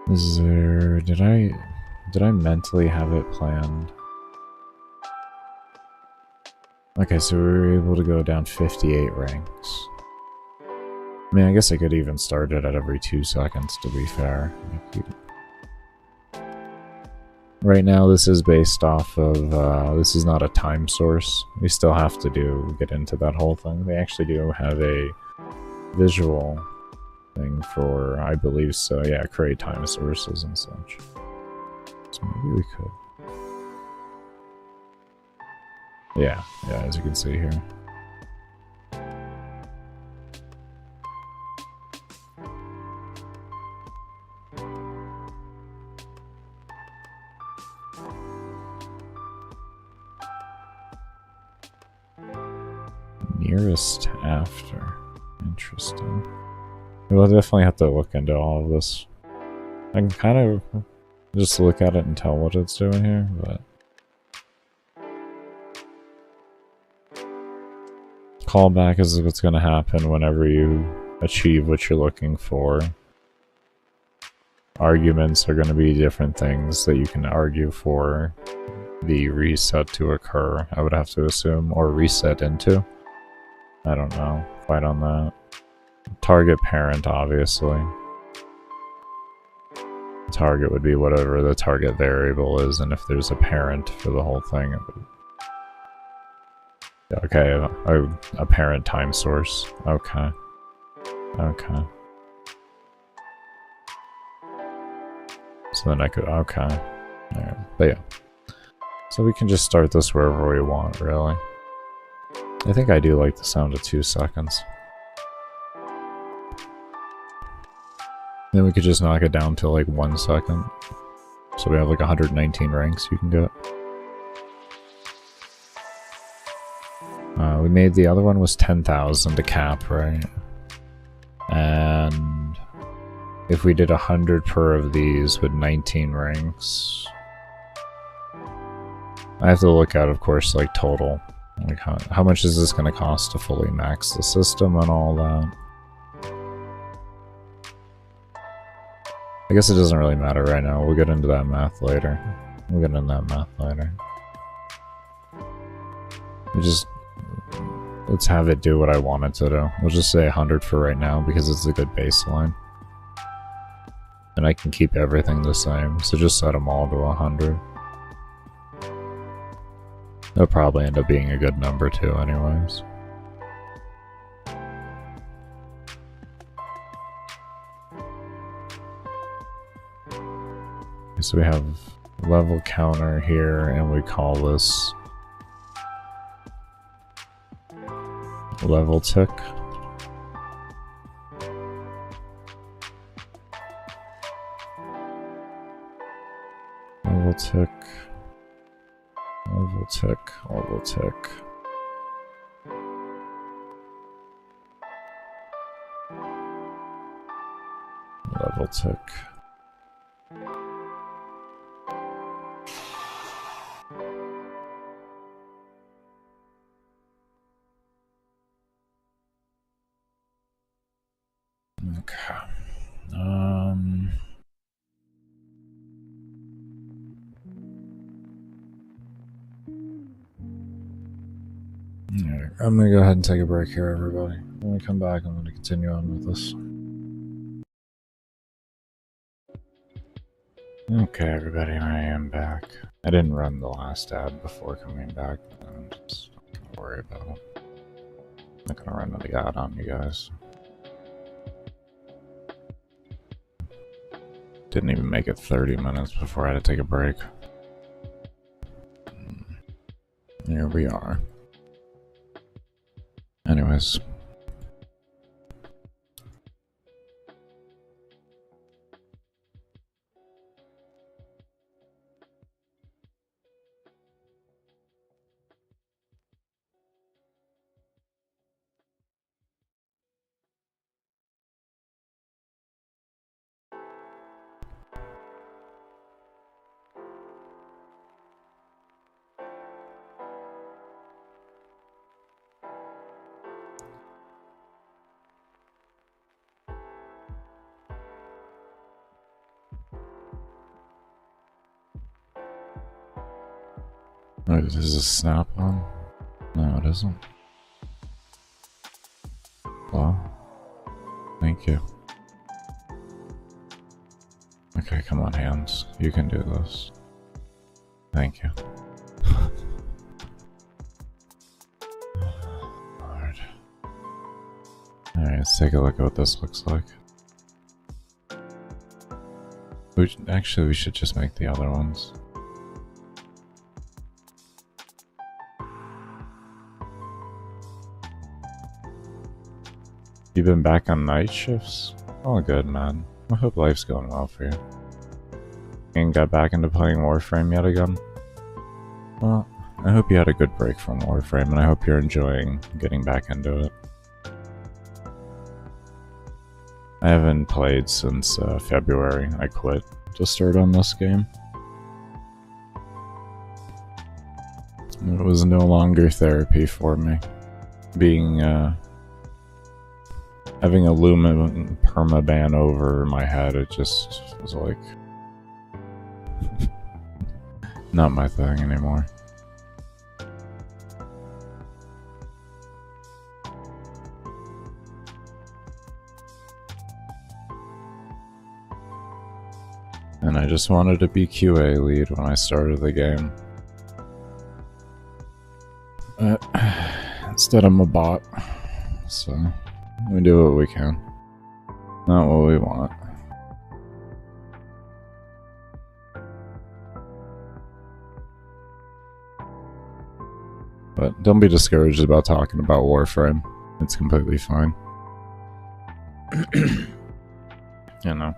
Is there... Did I mentally have it planned? Okay, so we were able to go down 58 ranks. I mean, I guess I could even start it at every 2 seconds, to be fair. Right now, this is based off of, this is not a time source. We still have to get into that whole thing. They actually do have a visual thing for, I believe so, yeah, create time sources and such. So maybe we could. Yeah, as you can see here. Nearest after. Interesting. We'll definitely have to look into all of this. I can kind of just look at it and tell what it's doing here, but... Callback is what's going to happen whenever you achieve what you're looking for. Arguments are going to be different things that you can argue for the reset to occur, I would have to assume, or reset into. I don't know. Fight on that. Target parent, obviously. Target would be whatever the target variable is, and if there's a parent for the whole thing, it would... Okay, a parent time source. Okay. Okay. So then I could... Okay. Yeah. But yeah. So we can just start this wherever we want, really. I think I do like the sound of 2 seconds. Then we could just knock it down to like 1 second. So we have like 119 ranks you can get. We made the other one was 10,000 to cap, right? And if we did 100 per of these with 19 ranks, I have to look at, of course, like total. Like how much is this going to cost to fully max the system and all that? I guess it doesn't really matter right now. We'll get into that math later. Let's have it do what I want it to do. We'll just say 100 for right now because it's a good baseline. And I can keep everything the same, so just set them all to 100. It'll probably end up being a good number too anyways. So we have level counter here, and we call this level tick. Level tick. Level tick. Level tick. Level tick. I'm gonna go ahead and take a break here, everybody. When we come back, I'm gonna continue on with this. Okay, everybody, I am back. I didn't run the last ad before coming back. I'm just not gonna worry about it. I'm not gonna run the ad on you guys. Didn't even make it 30 minutes before I had to take a break. Here we are. Anyways. Wait, is this a snap-on? No, it isn't. Well, thank you. Okay, come on, hands. You can do this. Thank you. Lord. Alright, let's take a look at what this looks like. Actually, we should just make the other ones. You've been back on night shifts? Oh, good, man. I hope life's going well for you. And got back into playing Warframe yet again? Well, I hope you had a good break from Warframe, and I hope you're enjoying getting back into it. I haven't played since February. I quit to start on this game. It was no longer therapy for me. Being, having a Lumen permaban over my head, it just was like... not my thing anymore. And I just wanted to be QA lead when I started the game. Instead I'm a bot, so we do what we can. Not what we want. But don't be discouraged about talking about Warframe. It's completely fine. You know.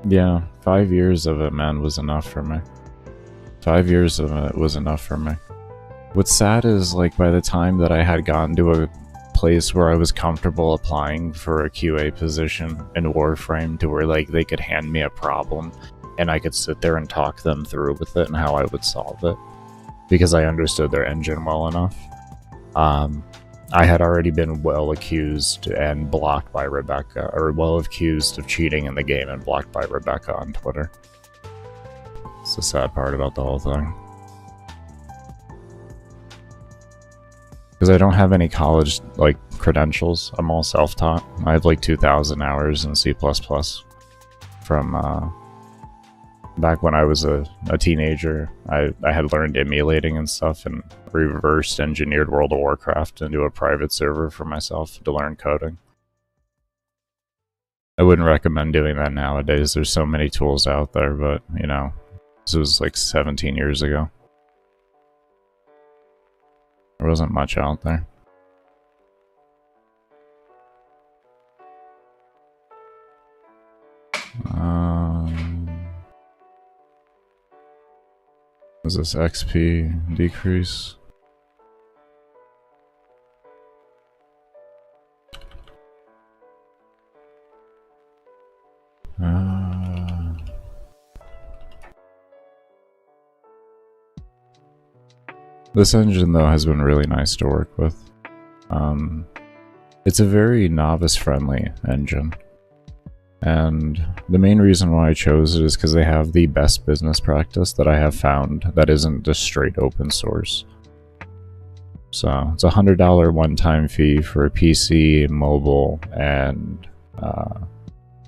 Yeah, 5 years of it, man, was enough for me. 5 years of it was enough for me. What's sad is, like, by the time that I had gotten to a place where I was comfortable applying for a QA position in Warframe to where, like, they could hand me a problem and I could sit there and talk them through with it and how I would solve it, because I understood their engine well enough. I had already been well accused and blocked by Rebecca, or well accused of cheating in the game and blocked by Rebecca on Twitter. It's the sad part about the whole thing. Because I don't have any college, like, credentials. I'm all self-taught. I have like 2,000 hours in C++ from back when I was a teenager. I had learned emulating and stuff and reversed engineered World of Warcraft into a private server for myself to learn coding. I wouldn't recommend doing that nowadays. There's so many tools out there, but, you know, this was like 17 years ago. There wasn't much out there. Is this XP decrease? This engine, though, has been really nice to work with. It's a very novice-friendly engine. And the main reason why I chose it is because they have the best business practice that I have found that isn't just straight open source. So it's $100 one-time fee for PC, mobile, and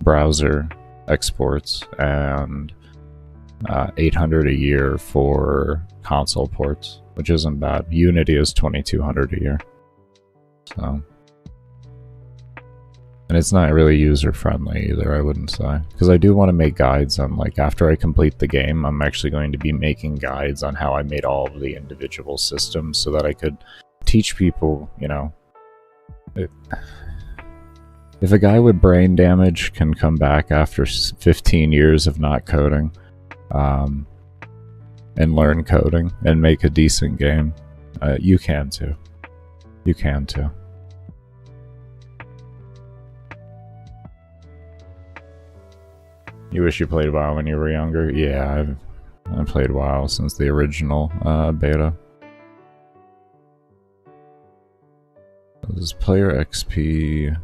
browser exports, and $800 a year for console ports, which isn't bad. Unity is $2,200 a year. So, and it's not really user-friendly either, I wouldn't say. Because I do want to make guides on, like, after I complete the game, I'm actually going to be making guides on how I made all of the individual systems so that I could teach people, you know, if a guy with brain damage can come back after 15 years of not coding, and learn coding and make a decent game, you can too. You can too. You wish you played WoW when you were younger? Yeah, I've played WoW since the original beta. Does player XP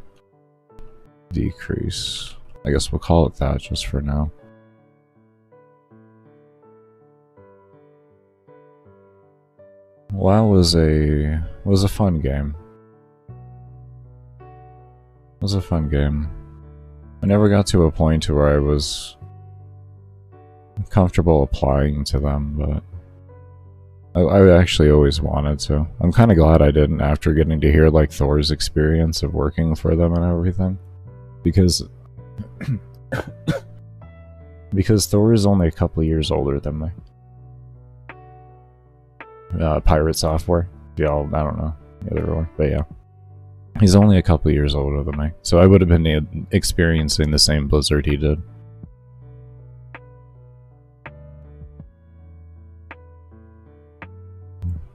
decrease? I guess we'll call it that just for now. WoW was a fun game. It was a fun game. I never got to a point where I was comfortable applying to them, but I actually always wanted to. I'm kind of glad I didn't after getting to hear like Thor's experience of working for them and everything, because because Thor is only a couple of years older than me. Pirate Software. Y'all, I don't know the other one, but yeah. He's only a couple years older than me, so I would have been experiencing the same blizzard he did.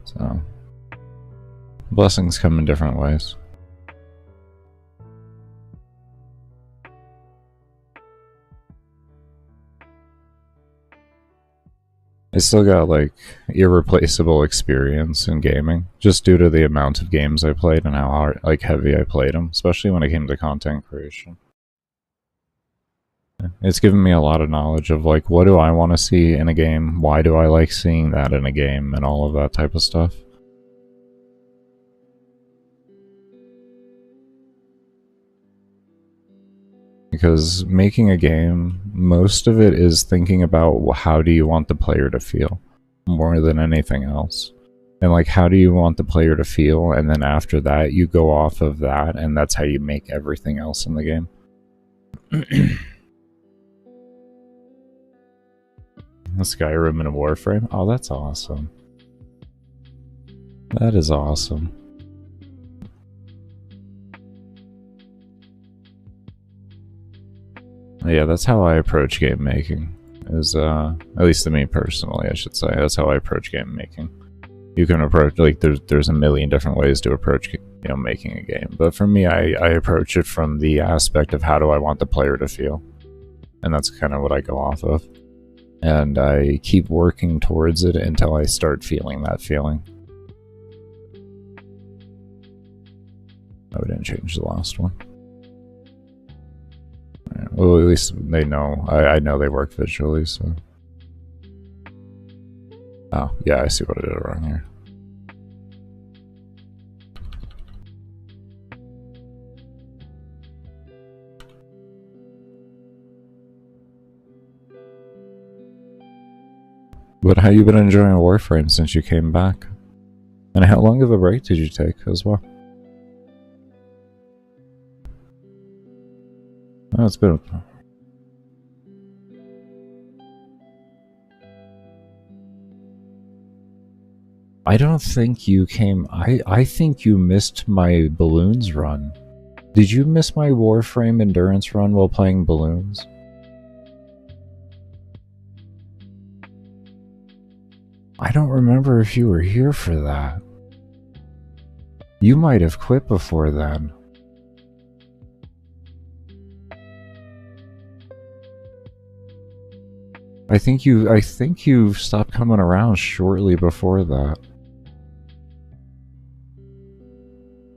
So, blessings come in different ways. I still got like irreplaceable experience in gaming, just due to the amount of games I played and how hard, like heavy I played them, especially when it came to content creation. It's given me a lot of knowledge of like, what do I want to see in a game, why do I like seeing that in a game, and all of that type of stuff. Because making a game, most of it is thinking about how do you want the player to feel, more than anything else. And like, how do you want the player to feel, and then after that, you go off of that, and that's how you make everything else in the game. Skyrim and a Warframe? Oh, that's awesome. That is awesome. Yeah, that's how I approach game making. Is at least to me personally, I should say. That's how I approach game making. You can approach, like, there's a million different ways to approach, you know, making a game. But for me, I approach it from the aspect of how do I want the player to feel, and that's kind of what I go off of. And I keep working towards it until I start feeling that feeling. I didn't change the last one. Well, at least they know. I know they work visually, so. Oh, yeah, I see what I did wrong here. But how you been enjoying Warframe since you came back? And how long of a break did you take as well? Oh, it's been... I don't think you came... I think you missed my balloons run. Did you miss my Warframe endurance run while playing balloons? I don't remember if you were here for that. You might have quit before then. I think you stopped coming around shortly before that.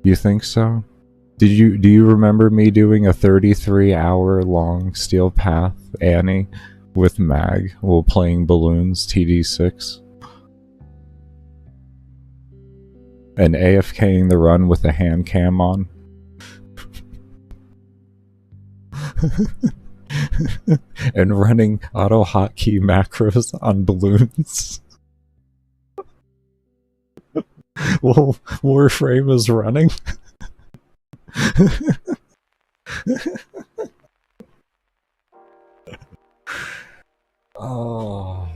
You think so? Do you remember me doing a 33-hour long Steel Path Annie with Mag while playing balloons TD6? And AFKing the run with a hand cam on. And running auto hotkey macros on balloons. Well, Warframe is running. Oh.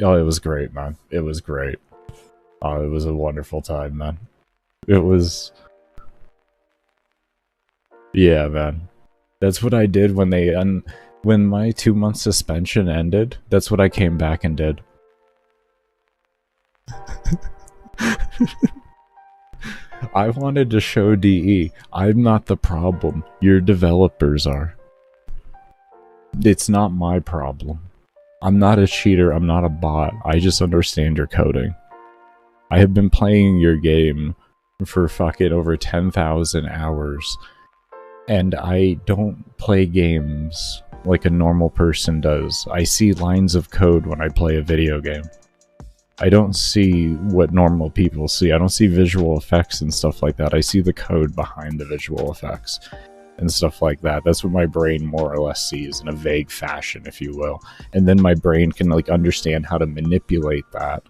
Oh, it was great, man. It was great. Oh, it was a wonderful time, man. It was... Yeah, man. That's what I did when they... when my 2-month suspension ended, that's what I came back and did. I wanted to show DE, I'm not the problem. Your developers are. It's not my problem. I'm not a cheater, I'm not a bot. I just understand your coding. I have been playing your game for fucking over 10,000 hours. And I don't play games like a normal person does. I see lines of code when I play a video game. I don't see what normal people see. I don't see visual effects and stuff like that. I see the code behind the visual effects and stuff like that. That's what my brain more or less sees in a vague fashion, if you will. And then my brain can like understand how to manipulate that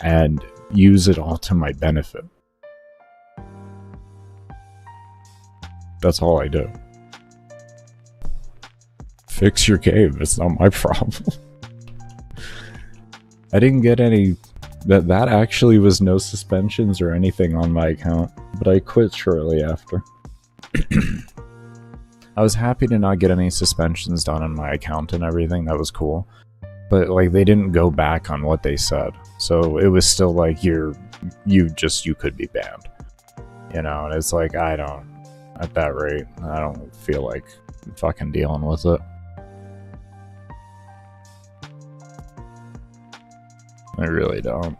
and use it all to my benefit. That's all I do. Fix your game. It's not my problem. I didn't get any... That actually was no suspensions or anything on my account, but I quit shortly after. I was happy to not get any suspensions done on my account and everything. That was cool. But like they didn't go back on what they said. So it was still like you could be banned. You know, and it's like at that rate, I don't feel like fucking dealing with it. I really don't.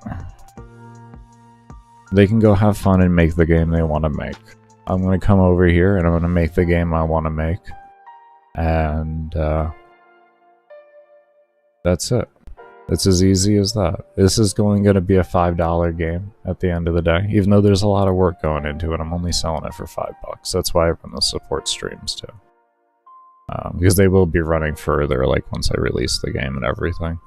They can go have fun and make the game they want to make. I'm gonna come over here and I'm gonna make the game I want to make. And that's it. It's as easy as that. This is gonna be a $5 game at the end of the day. Even though there's a lot of work going into it, I'm only selling it for $5. That's why I run the support streams too. Because they will be running further, like once I release the game and everything.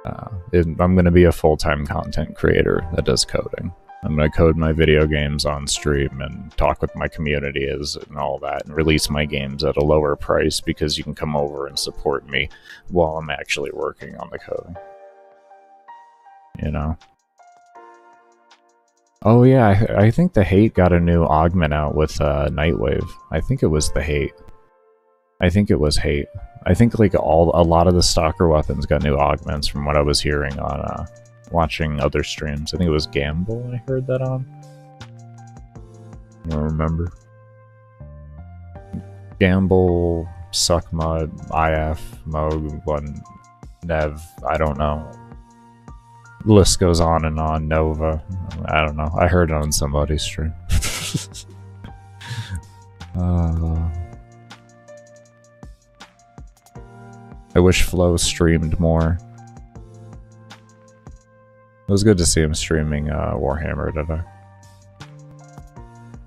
I'm going to be a full-time content creator that does coding. I'm going to code my video games on stream and talk with my community and all that, and release my games at a lower price because you can come over and support me while I'm actually working on the coding. You know? Oh yeah, I think the Hate got a new augment out with Nightwave. I think it was the Hate. I think it was Hate. I think like a lot of the stalker weapons got new augments from what I was hearing on watching other streams. I think it was Gamble I heard that on. I don't remember. Gamble, Suckmud, IF, Moog, one Nev, I don't know. The list goes on and on. Nova, I don't know. I heard it on somebody's stream. I wish Flo streamed more. It was good to see him streaming Warhammer today.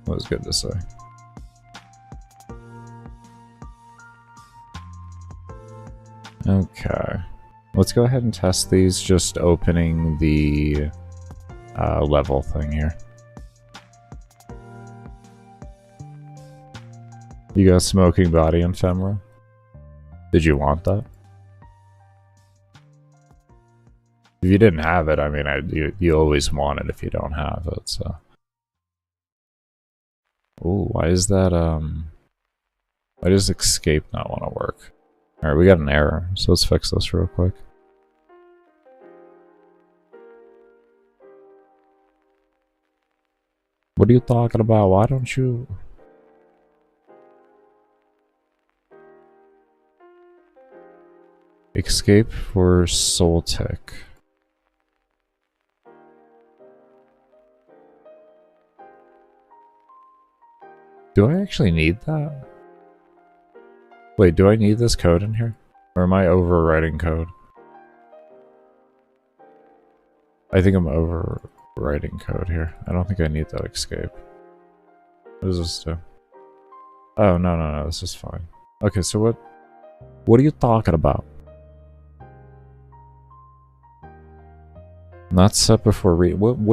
It was good to see. Okay. Let's go ahead and test these, just opening the level thing here. You got Smoking Body Ephemera? Did you want that? If you didn't have it, I mean, you always want it if you don't have it, so... Ooh, why is that, why does escape not want to work? Alright, we got an error, so let's fix this real quick. What are you talking about? Why don't you... Escape for Soul Tick. Do I actually need that? Wait, do I need this code in here? Or am I overwriting code? I think I'm overwriting code here. I don't think I need that escape. What does this do? Oh, no, this is fine. Okay, so what are you talking about? Not set before read. What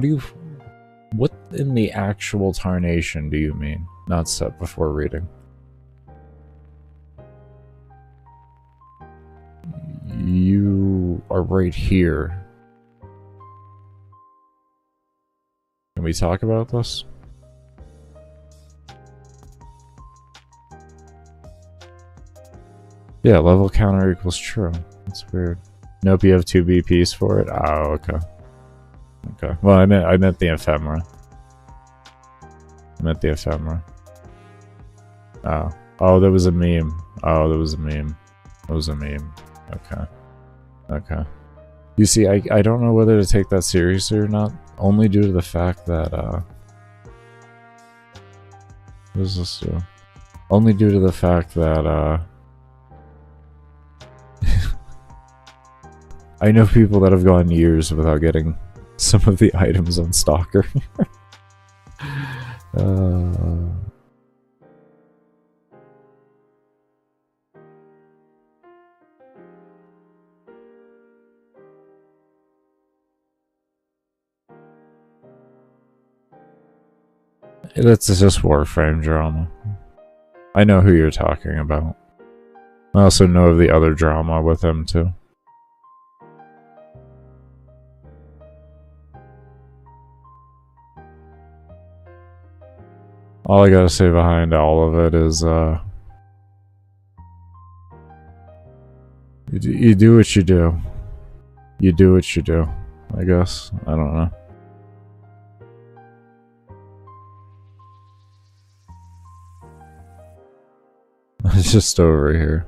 in the actual tarnation do you mean? Not set before reading. You are right here. Can we talk about this? Yeah, level counter equals true. That's weird. Nope, you have 2 BPs for it? Oh, okay. Okay. Well, I meant the ephemera. I meant the ephemera. Oh. Oh, that was a meme. Oh, that was a meme. That was a meme. Okay. Okay. You see, I don't know whether to take that seriously or not, only due to the fact that, what does this do? Only due to the fact that, I know people that have gone years without getting some of the items on Stalker. That's just Warframe drama. I know who you're talking about. I also know of the other drama with him too. All I gotta say behind all of it is, you do what you do. You do what you do, I guess. I don't know. I'm just over here.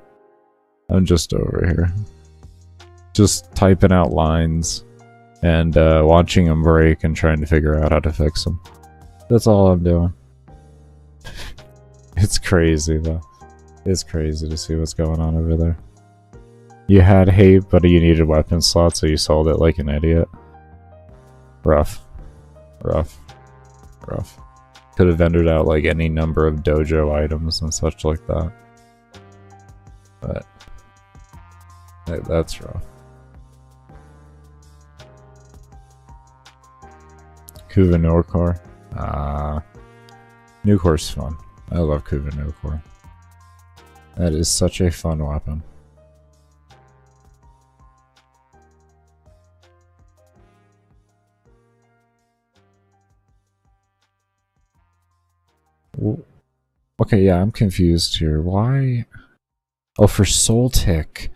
I'm just over here. Just typing out lines and watching them break and trying to figure out how to fix them. That's all I'm doing. It's crazy though. It's crazy to see what's going on over there. You had hate, but you needed weapon slots, so you sold it like an idiot. Rough. Rough. Rough. Could have vendored out like any number of dojo items and such like that. But that's rough. Kuva Norcore. Nucore's fun. I love Kuva Nucore. That is such a fun weapon. Okay, yeah, I'm confused here. Why? Oh, for Soul Tick.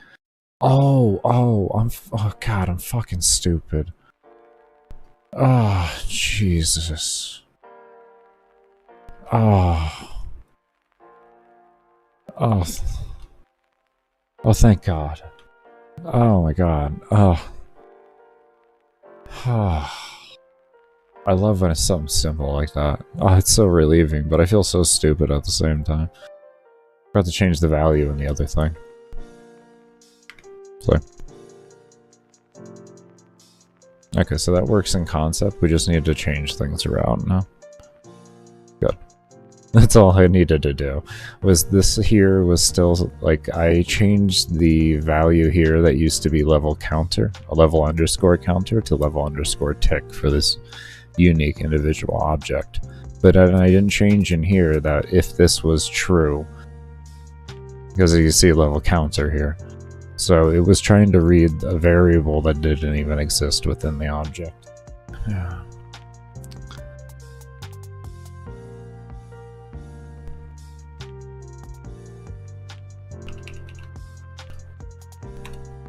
Oh, oh god, I'm fucking stupid. Oh, Jesus. Oh. Oh. Oh, thank God. Oh my god. Oh. I love when it's something simple like that. Oh, it's so relieving, but I feel so stupid at the same time. Forgot to change the value in the other thing. So. Okay, so that works in concept. We just need to change things around now. Good. That's all I needed to do. Was this here was still, like, I changed the value here that used to be level counter, a level underscore counter, to level underscore tick for this unique individual object. But I didn't change in here that if this was true, because you see level counter here. So it was trying to read a variable that didn't even exist within the object. Yeah.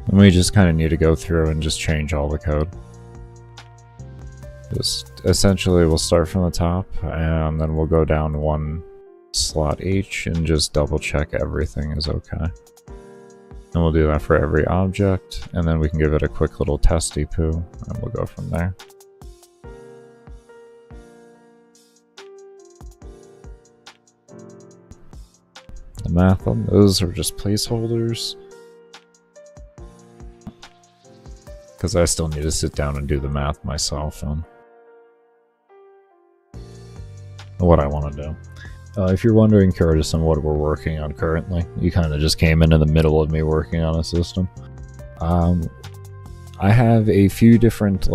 And we just kind of need to go through and just change all the code. Just essentially we'll start from the top and then we'll go down one slot each and just double check everything is okay. And we'll do that for every object, and then we can give it a quick little testy poo, and we'll go from there. The math on those are just placeholders. because I still need to sit down and do the math myself on what I want to do. If you're wondering, Curtis, on what we're working on currently, you kind of just came into the middle of me working on a system. I have a few different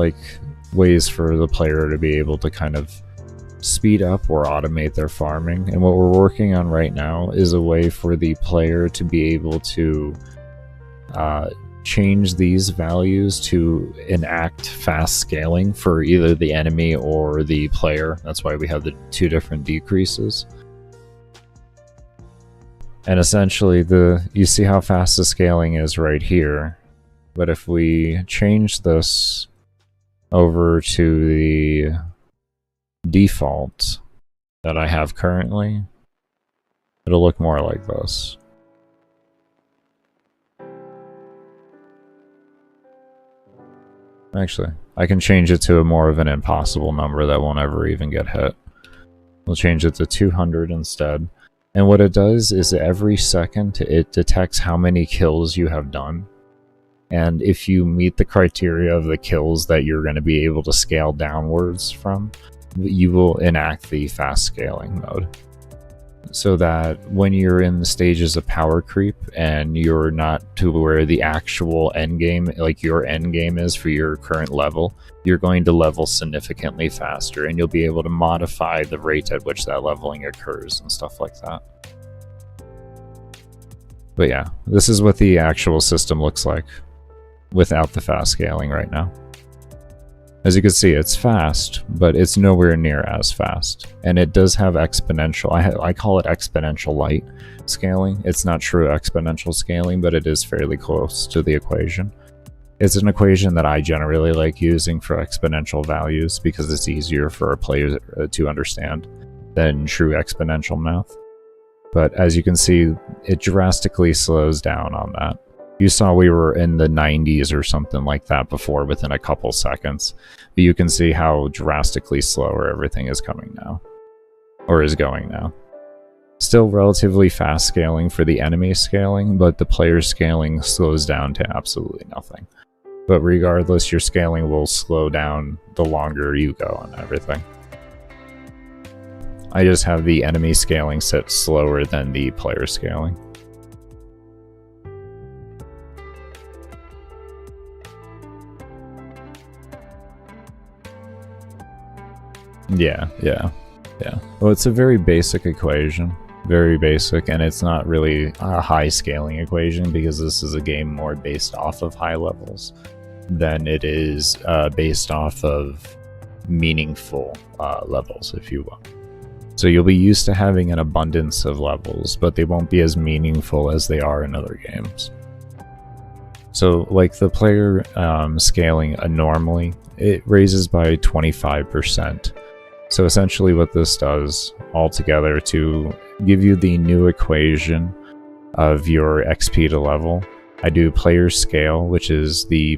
ways for the player to be able to kind of speed up or automate their farming, and what we're working on right now is a way for the player to be able to change these values to enact fast scaling for either the enemy or the player. That's why we have the two different decreases. And essentially, you see how fast the scaling is right here. But if we change this over to the default that I have currently, it'll look more like this. Actually, I can change it to a more of an impossible number that won't ever even get hit. We'll change it to 200 instead. And what it does is every second it detects how many kills you have done. And if you meet the criteria of the kills that you're going to be able to scale downwards from, you will enact the fast scaling mode. So that when you're in the stages of power creep and you're not to where the actual end game, like your end game is for your current level, you're going to level significantly faster, and you'll be able to modify the rate at which that leveling occurs and stuff like that. But yeah, this is what the actual system looks like without the fast scaling right now. As you can see, it's fast, but it's nowhere near as fast. And it does have exponential, I call it exponential light scaling. It's not true exponential scaling, but it is fairly close to the equation. It's an equation that I generally like using for exponential values because it's easier for a player to understand than true exponential math. But as you can see, it drastically slows down on that. You saw we were in the 90s or something like that before within a couple seconds. But you can see how drastically slower everything is coming now. Or is going now. Still relatively fast scaling for the enemy scaling, but the player scaling slows down to absolutely nothing. But regardless, your scaling will slow down the longer you go and everything. I just have the enemy scaling set slower than the player scaling. Yeah. Well, it's a very basic equation. Very basic, and it's not really a high scaling equation because this is a game more based off of high levels than it is based off of meaningful levels, if you will. So you'll be used to having an abundance of levels, but they won't be as meaningful as they are in other games. So like the player scaling normally, it raises by 25%. So essentially what this does altogether to give you the new equation of your XP to level, I do player scale, which is a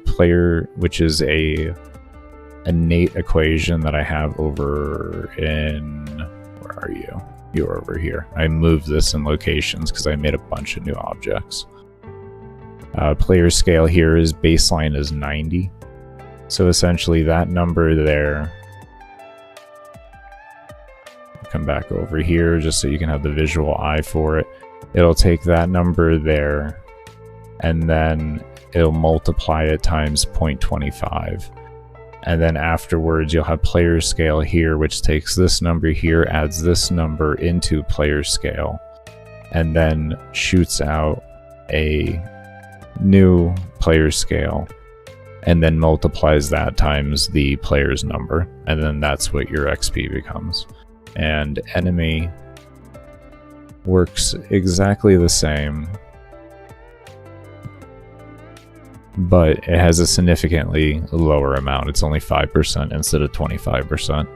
innate equation that I have over in, where are you? You're over here. I moved this in locations because I made a bunch of new objects. Player scale here is baseline is 90. So essentially that number there, come back over here just so you can have the visual eye for it. It'll take that number there and then it'll multiply it times 0.25. And then afterwards you'll have player scale here, which takes this number here, adds this number into player scale, and then shoots out a new player scale and then multiplies that times the player's number, and then that's what your XP becomes. And enemy works exactly the same, but it has a significantly lower amount. It's only 5% instead of 25%.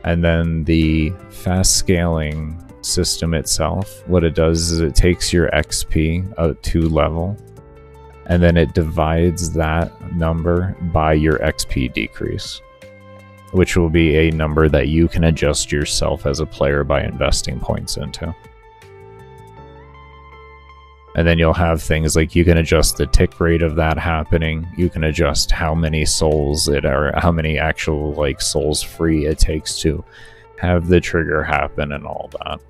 And then the fast scaling system itself, what it does is it takes your XP to level, and then it divides that number by your XP decrease, which will be a number that you can adjust yourself as a player by investing points into. And then you'll have things like you can adjust the tick rate of that happening. You can adjust how many souls it are, how many actual like souls free it takes to have the trigger happen and all that.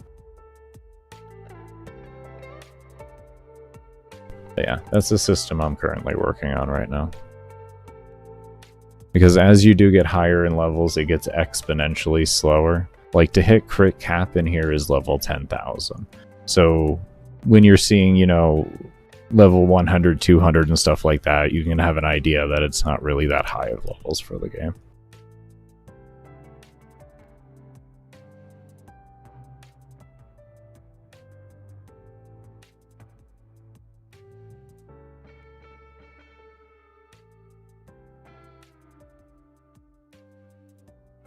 But yeah, that's the system I'm currently working on right now. Because as you do get higher in levels, it gets exponentially slower. Like to hit crit cap in here is level 10,000. So when you're seeing, you know, level 100, 200 and stuff like that, you can have an idea that it's not really that high of levels for the game.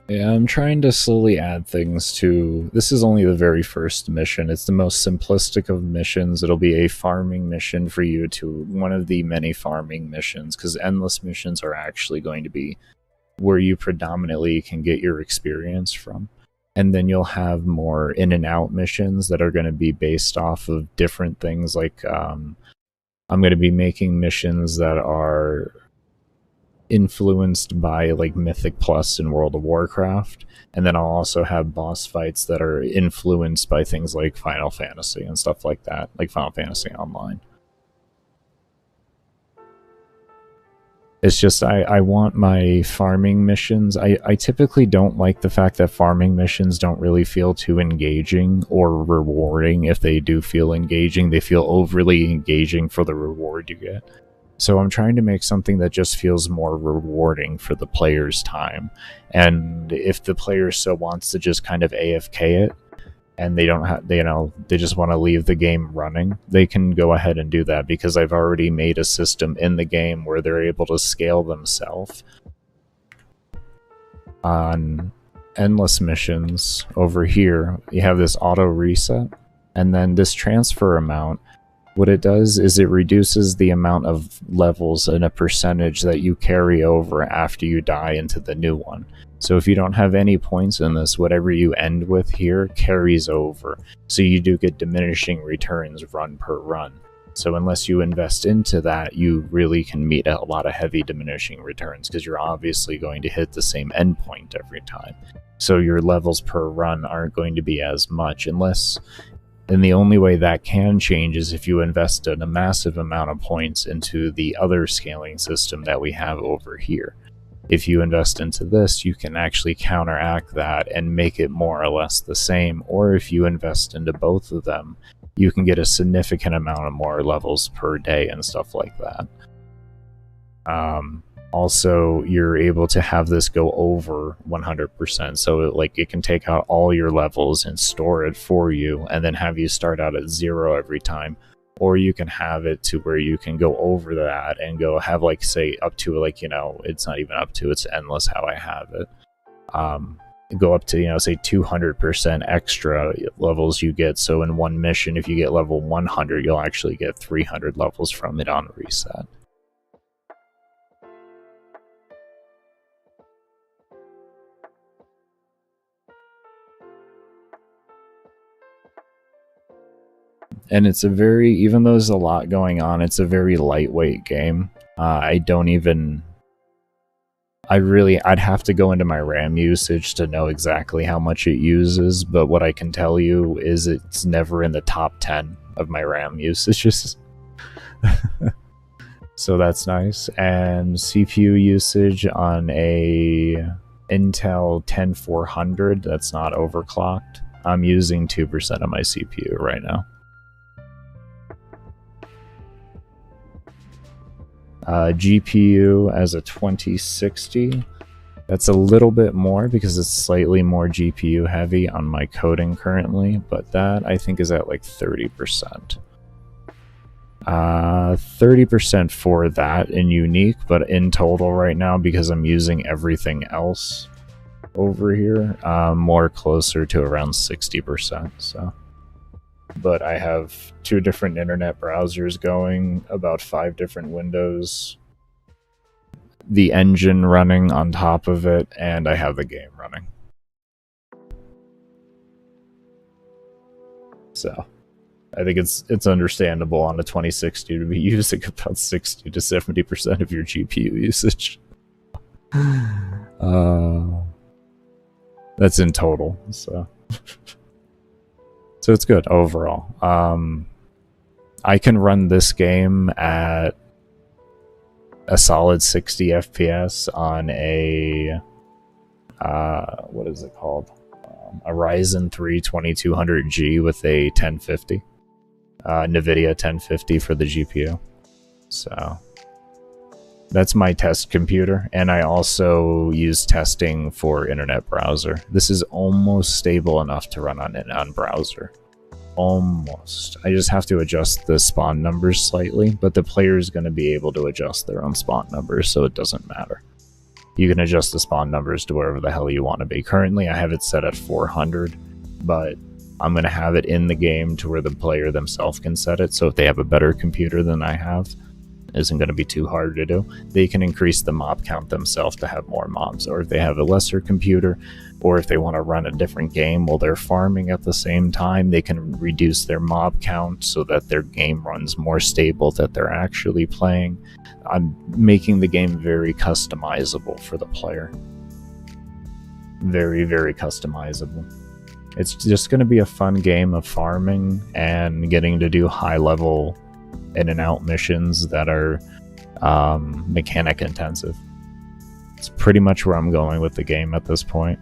Yeah, I'm trying to slowly add things to... This is only the very first mission. It's the most simplistic of missions. It'll be a farming mission for you to... One of the many farming missions, because endless missions are actually going to be where you predominantly can get your experience from. And then you'll have more in and out missions that are going to be based off of different things. Like, I'm going to be making missions that are influenced by like Mythic Plus in World of Warcraft, and then I'll also have boss fights that are influenced by things like Final Fantasy and stuff like that, like Final Fantasy Online. It's just I want my farming missions. I typically don't like the fact that farming missions don't really feel too engaging or rewarding. If they do feel engaging, they feel overly engaging for the reward you get. So I'm trying to make something that just feels more rewarding for the player's time. And if the player so wants to just kind of AFK it, and they don't have, you know, they just want to leave the game running, they can go ahead and do that, because I've already made a system in the game where they're able to scale themselves on endless missions. Over here, you have this auto reset, and then this transfer amount. What it does is it reduces the amount of levels and a percentage that you carry over after you die into the new one. So if you don't have any points in this, whatever you end with here carries over. So you do get diminishing returns run per run. So unless you invest into that, you really can meet a lot of heavy diminishing returns, because you're obviously going to hit the same endpoint every time. So your levels per run aren't going to be as much, unless... And the only way that can change is if you invest in a massive amount of points into the other scaling system that we have over here. If you invest into this, you can actually counteract that and make it more or less the same. Or if you invest into both of them, you can get a significant amount of more levels per day and stuff like that. Also, you're able to have this go over 100%, so it can take out all your levels and store it for you, and then have you start out at 0 every time. Or you can have it to where you can go over that and go have, like, say, up to, like, you know, it's not even up to, it's endless how I have it. Go up to, you know, say 200% extra levels you get. So in one mission, if you get level 100, you'll actually get 300 levels from it on reset. And it's a very, even though there's a lot going on, it's a very lightweight game. I'd have to go into my RAM usage to know exactly how much it uses, but what I can tell you is it's never in the top 10 of my RAM usages. So that's nice. And CPU usage on a Intel 10400 that's not overclocked, I'm using 2% of my CPU right now. GPU as a 2060. That's a little bit more because it's slightly more GPU heavy on my coding currently, but that I think is at like 30%. 30% for that in unique, but in total right now, because I'm using everything else over here, more closer to around 60%. So. But I have 2 different internet browsers going, about 5 different windows, the engine running on top of it, and I have the game running. So, I think it's understandable on a 2060 to be using about 60 to 70% of your GPU usage. That's in total, so so it's good overall. I can run this game at a solid 60 FPS on a what is it called? A Ryzen 3 2200G with a 1050. NVIDIA 1050 for the GPU. So that's my test computer, and I also use testing for internet browser. This is almost stable enough to run on browser. Almost. I just have to adjust the spawn numbers slightly, but the player is going to be able to adjust their own spawn numbers, so it doesn't matter. You can adjust the spawn numbers to wherever the hell you want to be. Currently, I have it set at 400, but I'm going to have it in the game to where the player themselves can set it, so if they have a better computer than I have, it isn't going to be too hard to do. They can increase the mob count themselves to have more mobs, or if they have a lesser computer, or if they want to run a different game while they're farming at the same time, they can reduce their mob count so that their game runs more stable, that they're actually playing. I'm making the game very customizable for the player. Very, very customizable. It's just going to be a fun game of farming and getting to do high-level in-and-out missions that are mechanic intensive. It's pretty much where I'm going with the game at this point.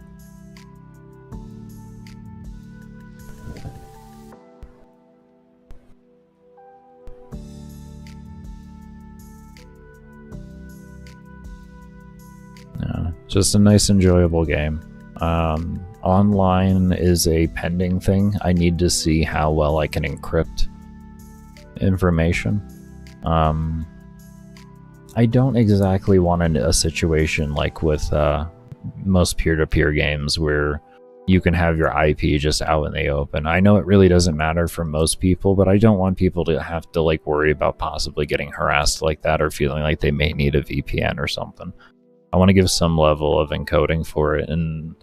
Yeah, just a nice, enjoyable game. Online is a pending thing. I need to see how well I can encrypt information. I don't exactly want a situation like with most peer-to-peer games where you can have your IP just out in the open. I know it really doesn't matter for most people, but I don't want people to have to like worry about possibly getting harassed like that or feeling like they may need a VPN or something. I want to give some level of encoding for it, and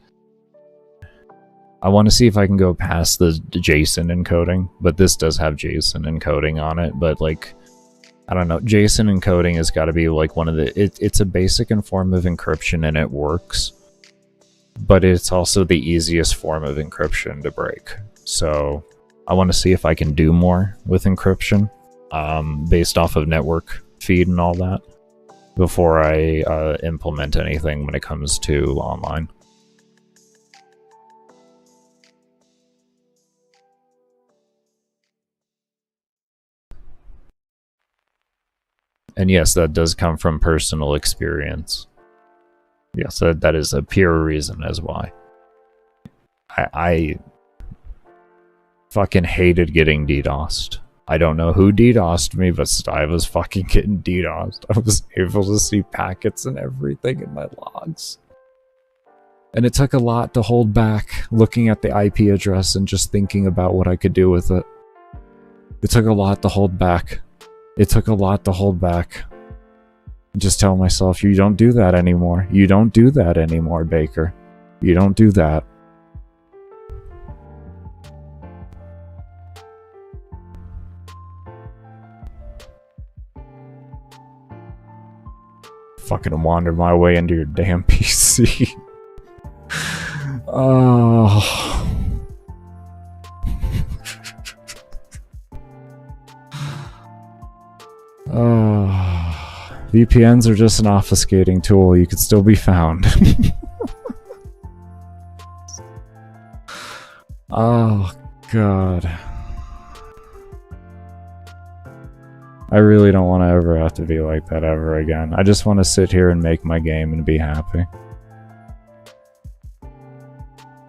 I want to see if I can go past the JSON encoding, but this does have JSON encoding on it, but like, I don't know, JSON encoding has got to be like one of the, it's a basic form of encryption and it works, but it's also the easiest form of encryption to break. So I want to see if I can do more with encryption based off of network feed and all that before I implement anything when it comes to online. And yes, that does come from personal experience. Yes, that is a pure reason as why. I fucking hated getting DDoSed. I don't know who DDoSed me, but I was fucking getting DDoSed. I was able to see packets and everything in my logs. And it took a lot to hold back looking at the IP address and just thinking about what I could do with it. It took a lot to hold back. It took a lot to hold back. Just tell myself, you don't do that anymore. You don't do that anymore, Baker. You don't do that. Fucking wander my way into your damn PC. Oh. VPNs are just an obfuscating tool. You could still be found. Oh, God. I really don't want to ever have to be like that ever again. I just want to sit here and make my game and be happy.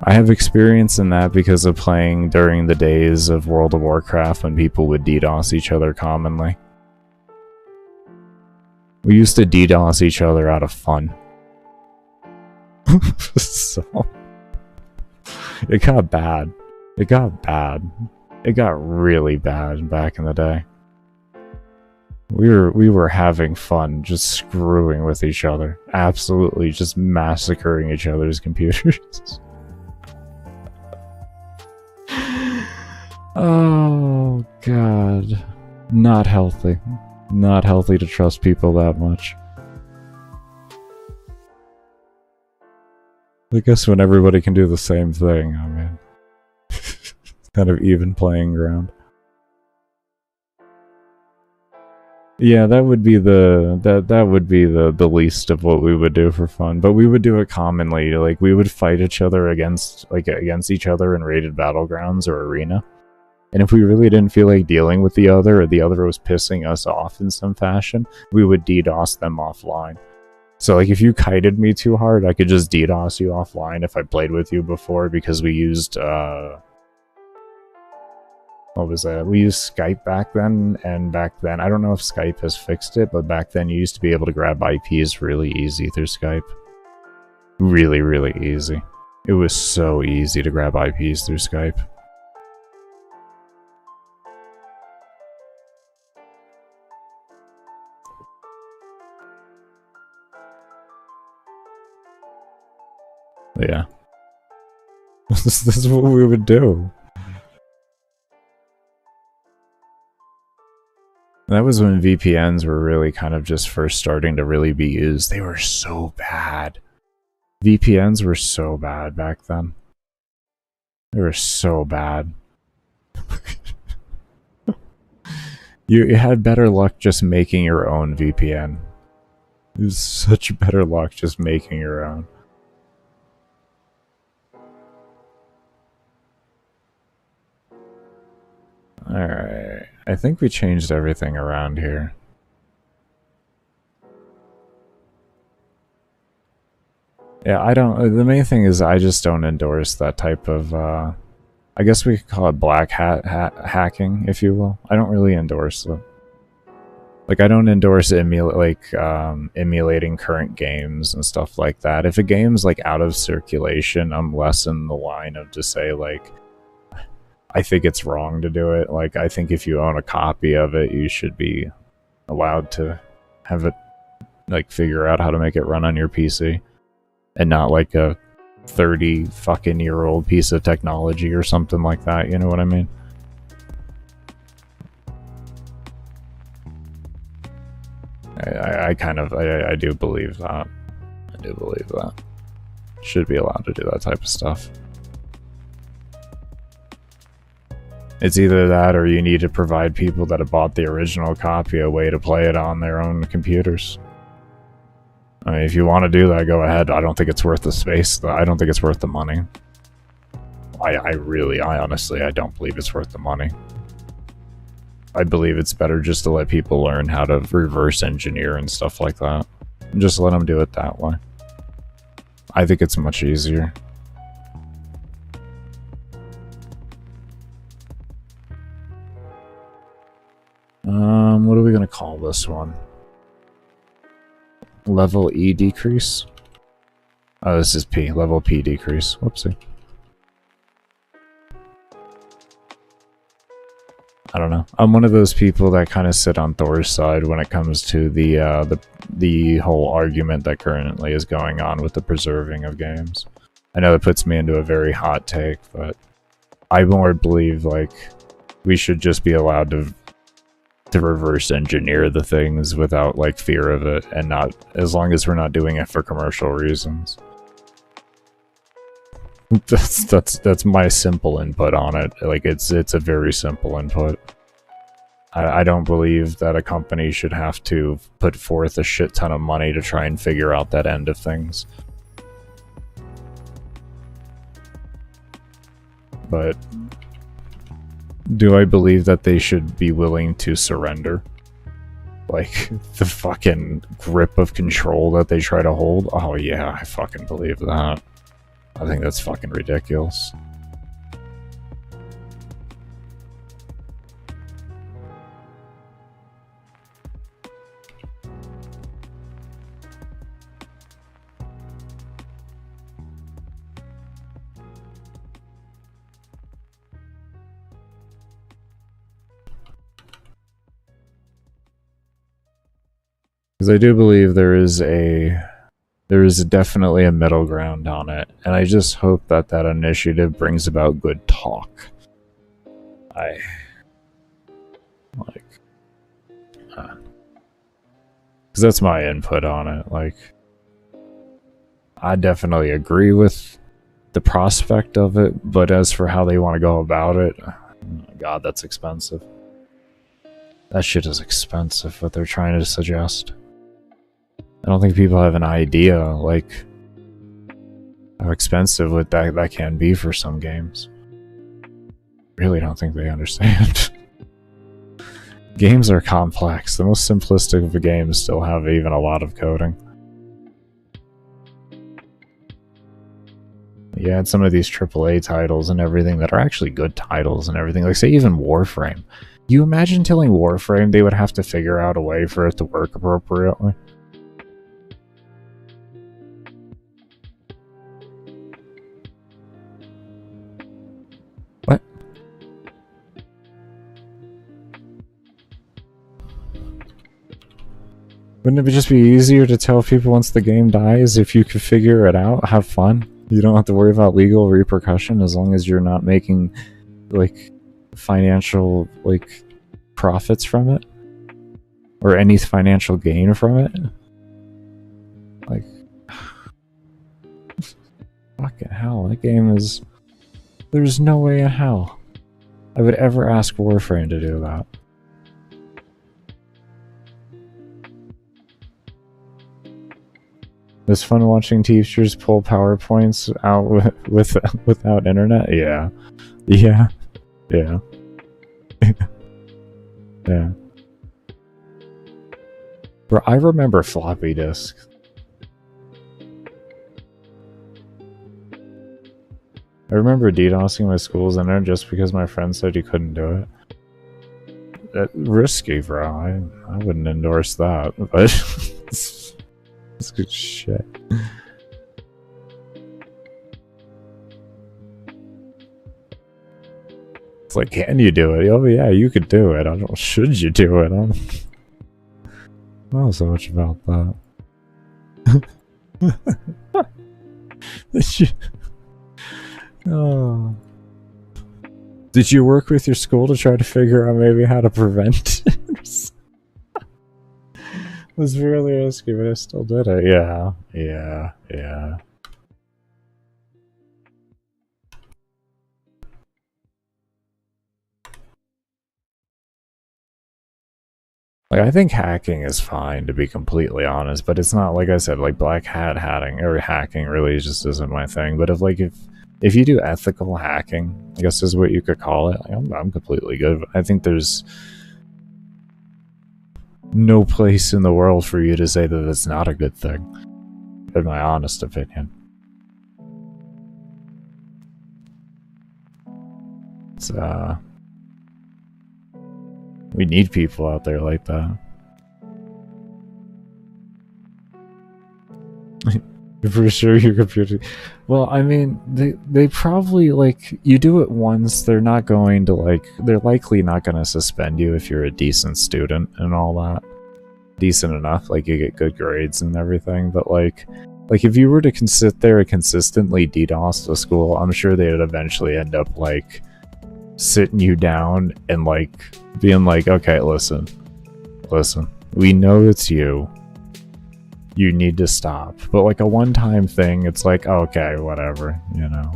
I have experience in that because of playing during the days of World of Warcraft when people would DDoS each other commonly. We used to DDoS each other out of fun. So it got bad. It got bad. It got really bad back in the day. We were having fun just screwing with each other. Absolutely just massacring each other's computers. Oh God. Not healthy. Not healthy to trust people that much. I guess when everybody can do the same thing, I mean... kind of even playing ground. Yeah, that would be the least of what we would do for fun, but we would do it commonly. Like, we would fight each other against each other in rated battlegrounds or arena. And if we really didn't feel like dealing with the other, or the other was pissing us off in some fashion, we would DDoS them offline. So, like, if you kited me too hard, I could just DDoS you offline if I played with you before, because we used, what was that? We used Skype back then, and back then, I don't know if Skype has fixed it, but back then you used to be able to grab IPs really easy through Skype. Really, really easy. It was so easy to grab IPs through Skype. Yeah. This is what we would do. That was when VPNs were really kind of just first starting to really be used. They were so bad. VPNs were so bad back then. They were so bad. You had better luck just making your own VPN. It was such better luck just making your own. Alright, I think we changed everything around here. Yeah, the main thing is I just don't endorse that type of, I guess we could call it black hat hacking, if you will. I don't really endorse it. Like, I don't endorse emulating current games and stuff like that. If a game's, like, out of circulation, I'm less in the line of to say, like, I think it's wrong to do it. Like, I think if you own a copy of it, you should be allowed to have it, like, figure out how to make it run on your PC. And not like a 30 fucking year old piece of technology or something like that, you know what I mean? I do believe that. I do believe that. Should be allowed to do that type of stuff. It's either that or you need to provide people that have bought the original copy a way to play it on their own computers. I mean, if you want to do that, go ahead. I don't think it's worth the space. I don't think it's worth the money. I honestly, I don't believe it's worth the money. I believe it's better just to let people learn how to reverse engineer and stuff like that. And just let them do it that way. I think it's much easier. What are we gonna call this one? Level E decrease? Oh, this is P. Level P decrease. Whoopsie. I don't know. I'm one of those people that kind of sit on Thor's side when it comes to the whole argument that currently is going on with the preserving of games. I know it puts me into a very hot take, but I more believe, like, we should just be allowed to reverse engineer the things without, like, fear of it, and not, as long as we're not doing it for commercial reasons. That's my simple input on it. Like, it's a very simple input. I don't believe that a company should have to put forth a shit ton of money to try and figure out that end of things. But do I believe that they should be willing to surrender? Like, the fucking grip of control that they try to hold? Oh yeah, I fucking believe that. I think that's fucking ridiculous. Because I do believe there is definitely a middle ground on it, and I just hope that that initiative brings about good talk. Because that's my input on it. Like, I definitely agree with the prospect of it, but as for how they want to go about it, oh my god, that's expensive. That shit is expensive, what they're trying to suggest. I don't think people have an idea, like, how expensive that can be for some games. Really don't think they understand. Games are complex. The most simplistic of games still have even a lot of coding. Yeah, and some of these AAA titles and everything that are actually good titles and everything. Like, say, even Warframe. You imagine telling Warframe they would have to figure out a way for it to work appropriately? What? Wouldn't it just be easier to tell people once the game dies if you could figure it out, have fun? You don't have to worry about legal repercussion as long as you're not making, like, financial, like, profits from it? Or any financial gain from it? Like, fucking hell, that game is... There's no way in hell I would ever ask Warframe to do that. It's fun watching teachers pull PowerPoints out without internet? Yeah. Yeah. Yeah. Yeah. Bro, I remember floppy disks. I remember DDoSing my school's internet just because my friend said you couldn't do it. Risky, bro. I wouldn't endorse that, but... It's good shit. It's like, can you do it? Oh yeah, you could do it. I don't. Should you do it? I don't know so much about that. Oh. Did you work with your school to try to figure out maybe how to prevent it? It was really risky, but I still did it. Yeah, yeah, yeah. Like, I think hacking is fine, to be completely honest, but it's not, like I said, like, black hat hatting, or hacking really just isn't my thing. But if you do ethical hacking, I guess is what you could call it, like, I'm completely good. I think there's no place in the world for you to say that it's not a good thing, in my honest opinion. It's, we need people out there like that. For sure your computer... Well, I mean, they probably, like, you do it once, they're not going to, like, they're likely not going to suspend you if you're a decent student and all that. Decent enough, like, you get good grades and everything, but, like, if you were to sit there and consistently DDoS the school, I'm sure they would eventually end up, like, sitting you down and, like, being like, okay, listen, we know it's you. You need to stop. But, like, a one-time thing, it's like, okay, whatever, you know.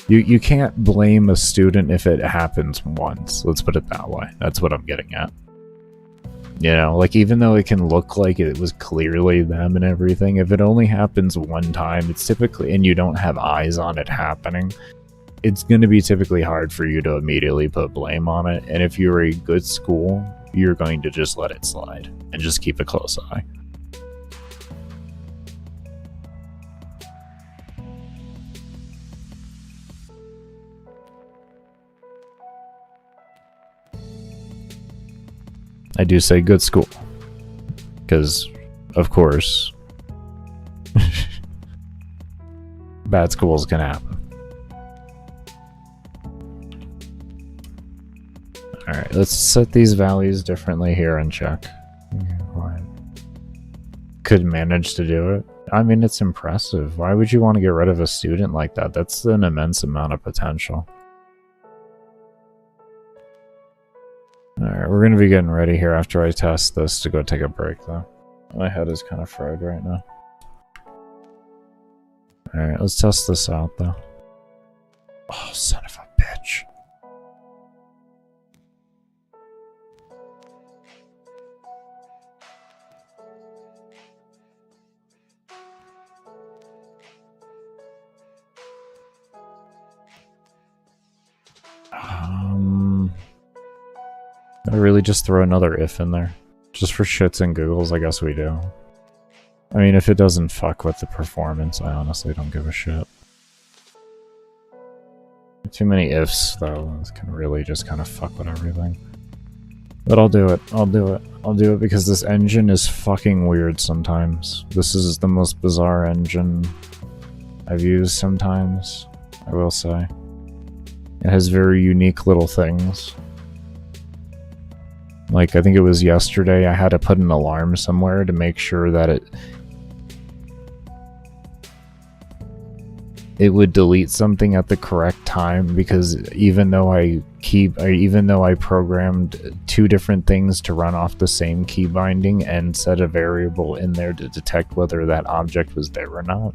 You can't blame a student if it happens once. Let's put it that way. That's what I'm getting at. You know, like, even though it can look like it was clearly them and everything, if it only happens one time, it's typically, and you don't have eyes on it happening, it's going to be typically hard for you to immediately put blame on it. And if you're a good school, you're going to just let it slide and just keep a close eye. I do say good school, because, of course, bad schools can happen. Alright, let's set these values differently here and check. Could manage to do it. I mean, it's impressive. Why would you want to get rid of a student like that? That's an immense amount of potential. Alright, we're gonna be getting ready here after I test this to go take a break, though. My head is kind of fried right now. Alright, let's test this out, though. Oh, son of a bitch. I really just throw another if in there. Just for shits and giggles, I guess we do. I mean, if it doesn't fuck with the performance, I honestly don't give a shit. Too many ifs, though, it can really just kind of fuck with everything. But I'll do it, I'll do it. I'll do it because this engine is fucking weird sometimes. This is the most bizarre engine I've used sometimes, I will say. It has very unique little things. Like, I think it was yesterday, I had to put an alarm somewhere to make sure that it would delete something at the correct time, because even though I programmed 2 different things to run off the same key binding and set a variable in there to detect whether that object was there or not,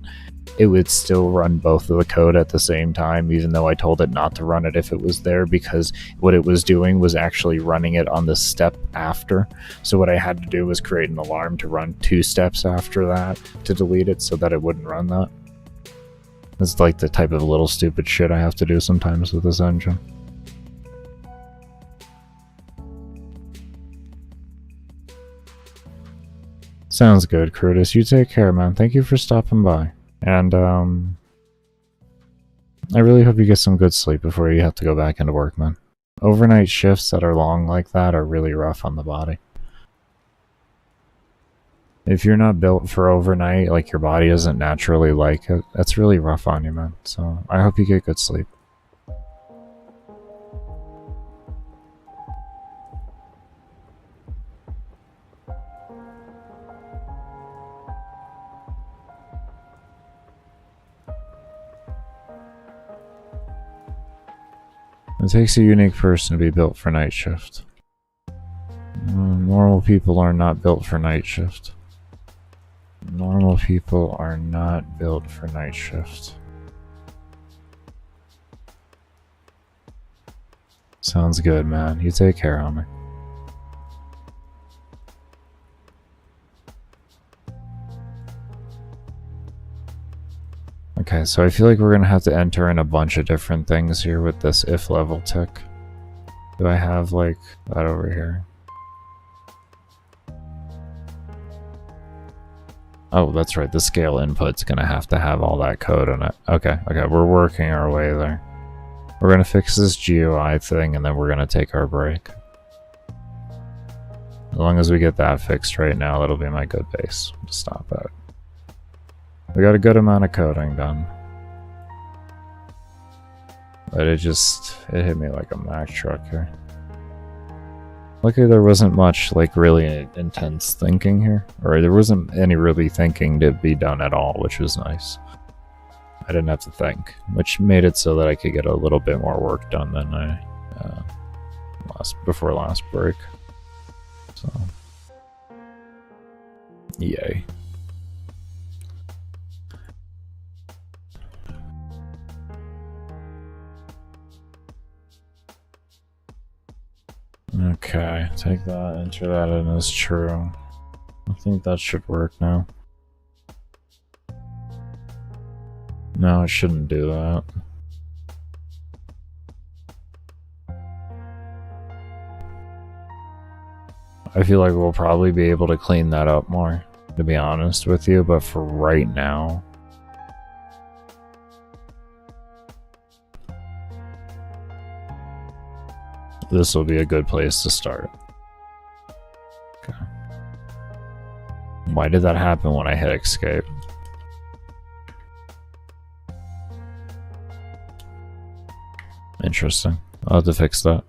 it would still run both of the code at the same time, even though I told it not to run it if it was there, because what it was doing was actually running it on the step after. So what I had to do was create an alarm to run 2 steps after that to delete it so that it wouldn't run that. It's like the type of little stupid shit I have to do sometimes with this engine. Sounds good, Curtis. You take care, man. Thank you for stopping by. And, I really hope you get some good sleep before you have to go back into work, man. Overnight shifts that are long like that are really rough on the body. If you're not built for overnight, like your body doesn't naturally like it, that's really rough on you, man. So, I hope you get good sleep. It takes a unique person to be built for night shift. Normal people are not built for night shift. Normal people are not built for night shift. Sounds good, man. You take care, homie. Okay, so I feel like we're gonna have to enter in a bunch of different things here with this if level tick. Do I have, like, that over here? Oh, that's right, the scale input's gonna have to have all that code in it. Okay, we're working our way there. We're gonna fix this GUI thing and then we're gonna take our break. As long as we get that fixed right now, that'll be my good base to stop at. We got a good amount of coding done. But it hit me like a Mack truck here. Luckily there wasn't much, like, really intense thinking here. Or there wasn't any really thinking to be done at all, which was nice. I didn't have to think, which made it so that I could get a little bit more work done than I before last break. So, yay. Okay, take that, enter that in as true. I think that should work now. No, it shouldn't do that. I feel like we'll probably be able to clean that up more, to be honest with you, but for right now... this will be a good place to start. Okay. Why did that happen when I hit escape? Interesting. I'll have to fix that.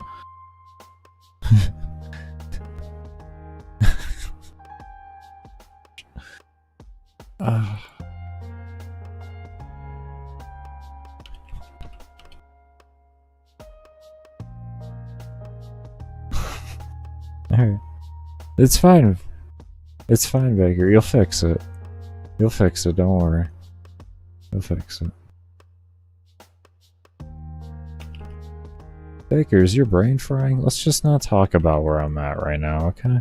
Alright. It's fine. It's fine, Baker. You'll fix it. You'll fix it, don't worry. You'll fix it. Baker, is your brain frying? Let's just not talk about where I'm at right now, okay?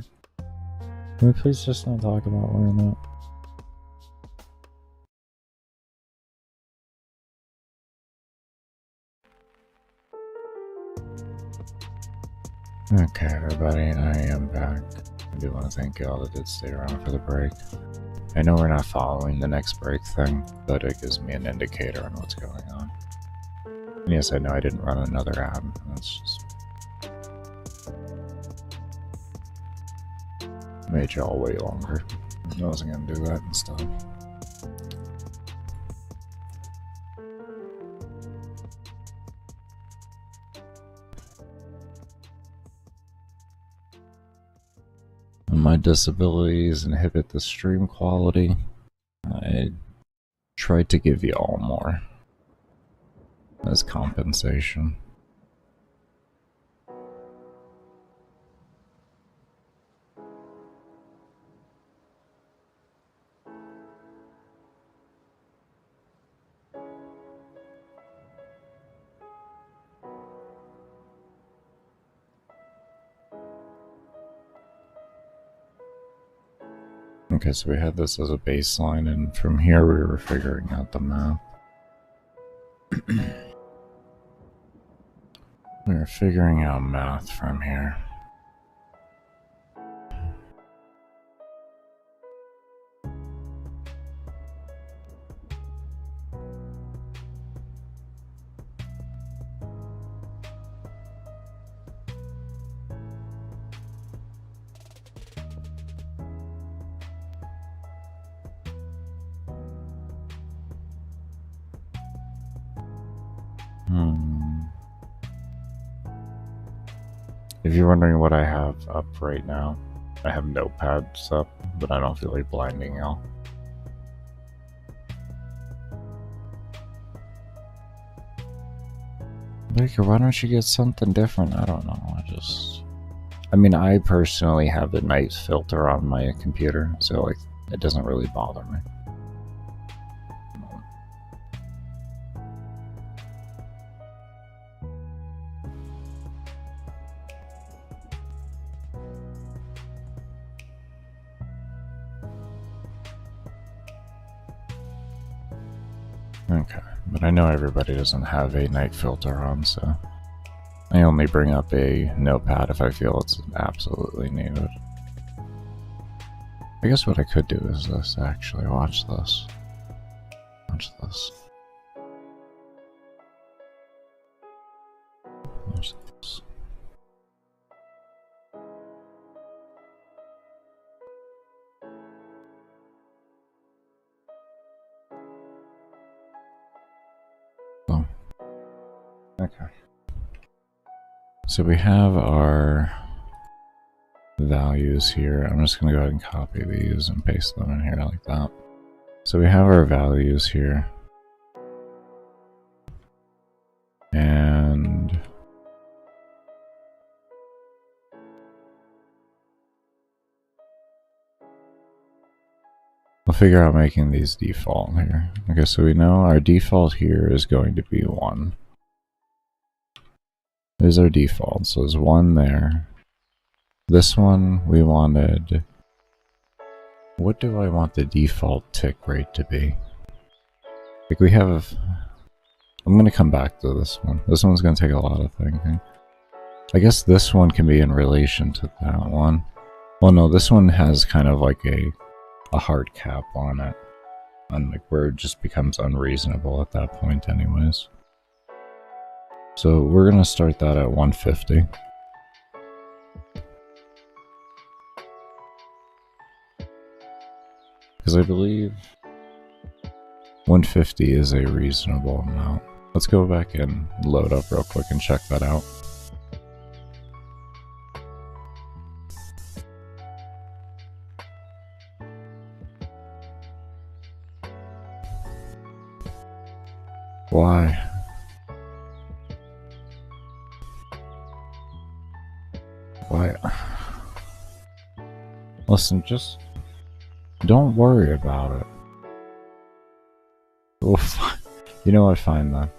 Can we please just not talk about where I'm at? Okay, everybody, I am back. I do want to thank y'all that did stay around for the break. I know we're not following the next break thing, but it gives me an indicator on what's going on. And yes, I know I didn't run another ad. That's just made y'all wait longer. I wasn't gonna do that instead. My disabilities inhibit the stream quality. I tried to give you all more as compensation. Okay, so we had this as a baseline, and from here we were figuring out the map. We were figuring out math from here. If you're wondering what I have up right now, I have notepads up, but I don't feel like blinding y'all. Baker, why don't you get something different? I don't know, I mean, I personally have the night filter on my computer, so like, it doesn't really bother me. Okay, but I know everybody doesn't have a night filter on, so I only bring up a notepad if I feel it's absolutely needed. I guess what I could do is this, actually. Watch this. Watch this. Watch this. Oh. Okay. So we have our values here. I'm just going to go ahead and copy these and paste them in here like that. So we have our values here. And we'll figure out making these default here. Okay, so we know our default here is going to be 1. There's our default, so there's 1 there. This one we wanted... What do I want the default tick rate to be? Like we have... I'm going to come back to this one. This one's going to take a lot of thinking. I guess this one can be in relation to that one. Well, no, this one has kind of like a hard cap on it. And like where it just becomes unreasonable at that point anyways. So we're going to start that at 150. Because I believe 150 is a reasonable amount. Let's go back and load up real quick and check that out. Why? Why? Listen, just don't worry about it. We'll you know what? Fine then.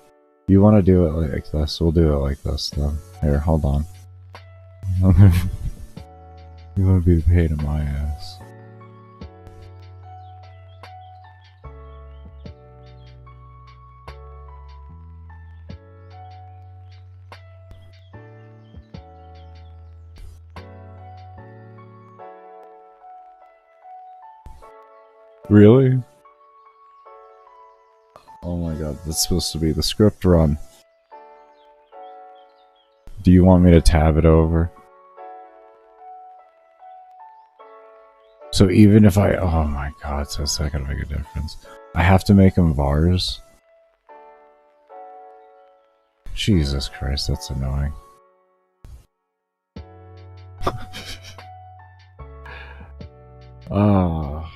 You want to do it like this? We'll do it like this then. Here, hold on. You want to be a pain in my ass. Really? Oh my god, that's supposed to be the script run. Do you want me to tab it over? So even if I... Oh my god, so that's not gonna make a difference. I have to make them vars? Jesus Christ, that's annoying. Ah.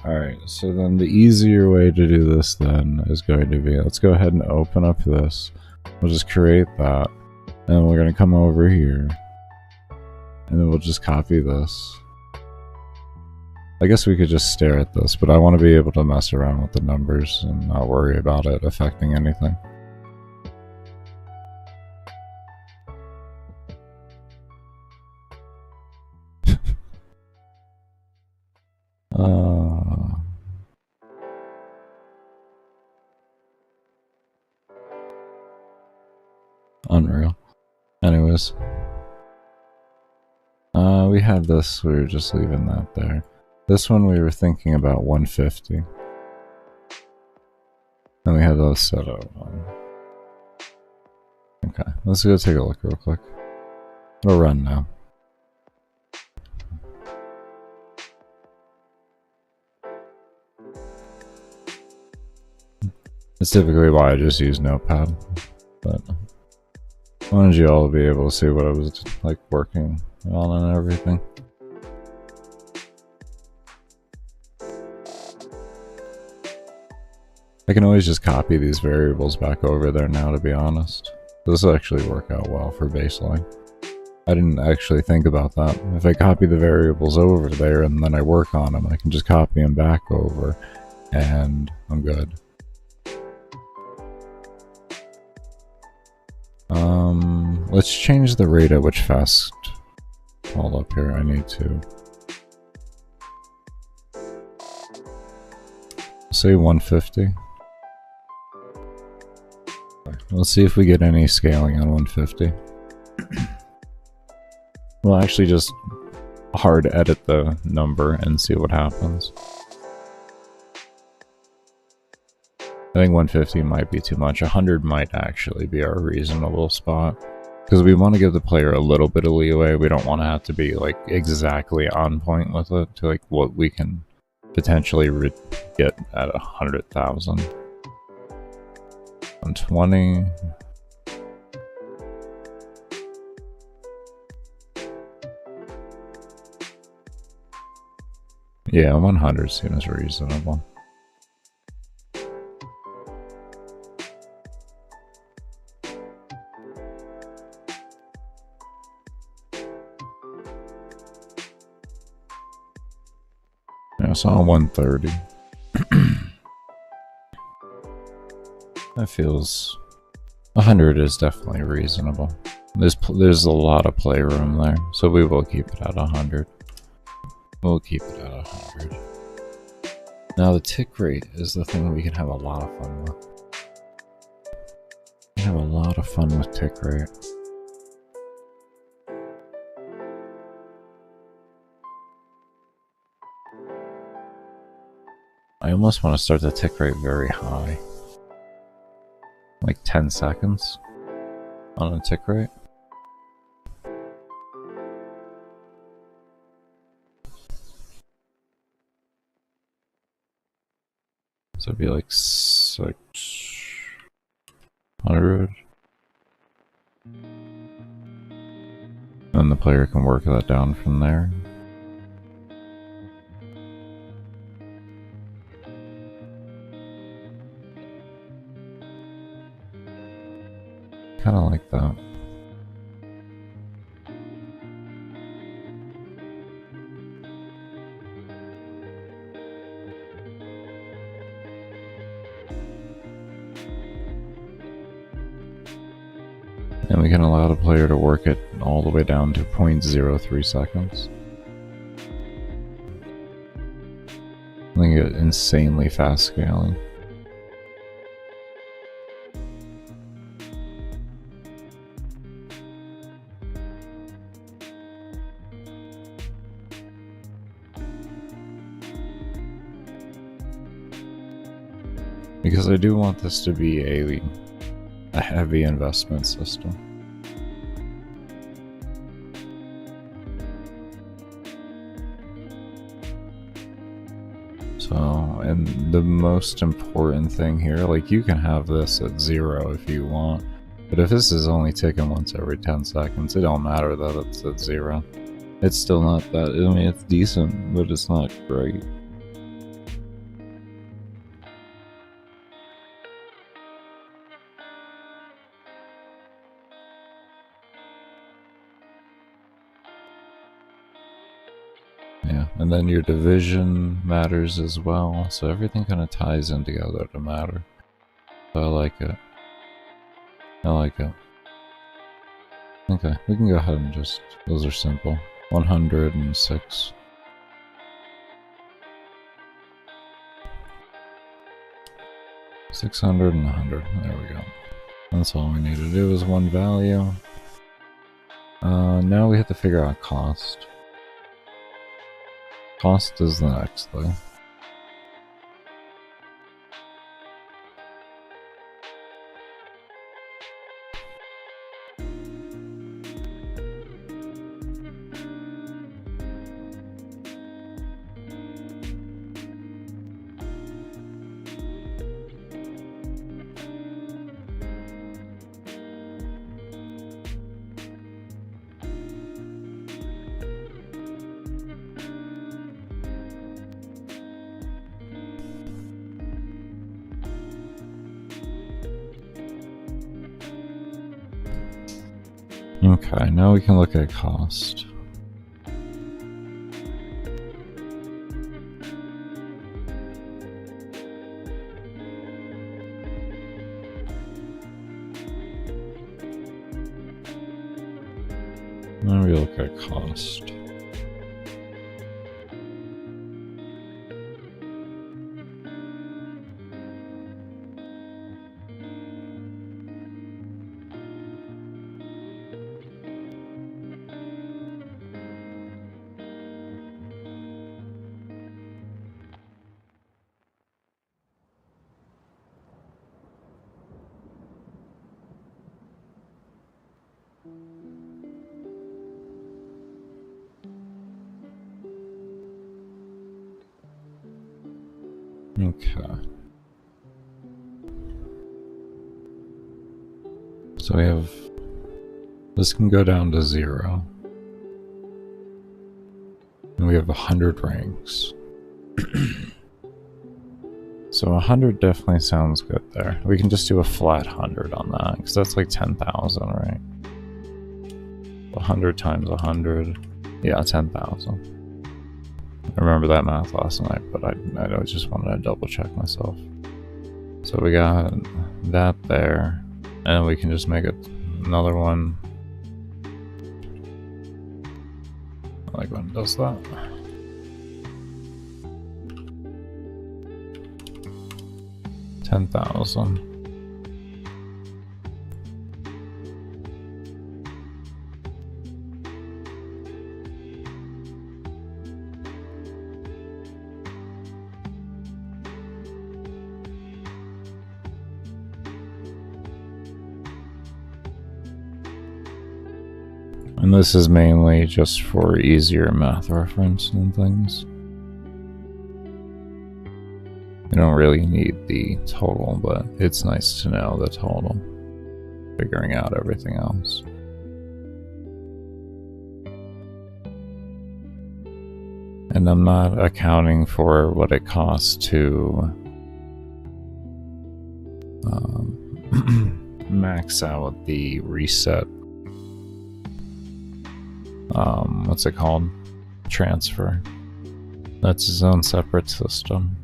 Alright, so then the easier way to do this then is going to be, let's go ahead and open up this. We'll just create that. And then we're going to come over here. And then we'll just copy this. I guess we could just stare at this, but I want to be able to mess around with the numbers and not worry about it affecting anything. Unreal. Anyways. We had this, we were just leaving that there. This one we were thinking about 150. And we had those set up. Okay, let's go take a look real quick. It'll run now. It's typically why I just use Notepad, but I wanted you all to be able to see what I was like working on and everything. I can always just copy these variables back over there now, to be honest. This will actually work out well for baseline. I didn't actually think about that. If I copy the variables over there and then I work on them, I can just copy them back over and I'm good. Let's change the rate at which fast. Hold up here, I need to say 150. Let's see if we get any scaling on 150. We'll actually just hard edit the number and see what happens. I think 150 might be too much. 100 might actually be our reasonable spot. Because we want to give the player a little bit of leeway. We don't want to have to be like exactly on point with it to like what we can potentially get at 100,000. 120. Yeah, 100 seems reasonable. Yeah, so on 130. That feels... 100 is definitely reasonable. There's a lot of playroom there, so we will keep it at 100. We'll keep it at 100. Now the tick rate is the thing we can have a lot of fun with. We can have a lot of fun with tick rate. I almost want to start the tick rate very high. Like 10 seconds on a tick rate. So it'd be like 600. And the player can work that down from there. Kind of like that. And we can allow the player to work it all the way down to 0.03 seconds. I think it's insanely fast scaling. Because I do want this to be a heavy investment system. So, and the most important thing here, like you can have this at 0 if you want, but if this is only ticking once every 10 seconds, it don't matter that it's at 0. It's still not that, I mean it's decent, but it's not great. Yeah, and then your division matters as well, so everything kind of ties in together to matter. So I like it. I like it. Okay, we can go ahead and just, those are simple. 106. $600 and 100. There we go. That's all we need to do is one value. Now we have to figure out cost. Cost is the next thing. Okay, now we can look at cost. Now we look at cost. Okay. So we have, this can go down to 0. And we have 100 ranks. So 100 definitely sounds good there. We can just do a flat 100 on that, because that's like 10,000, right? 100 times 100, yeah, 10,000. I remember that math last night, but I just wanted to double check myself. So we got that there, and we can just make it another one. I like when it does that. $10,000. And this is mainly just for easier math reference and things. You don't really need the total, but it's nice to know the total. Figuring out everything else. And I'm not accounting for what it costs to max out the reset. What's it called? Transfer. That's its own separate system.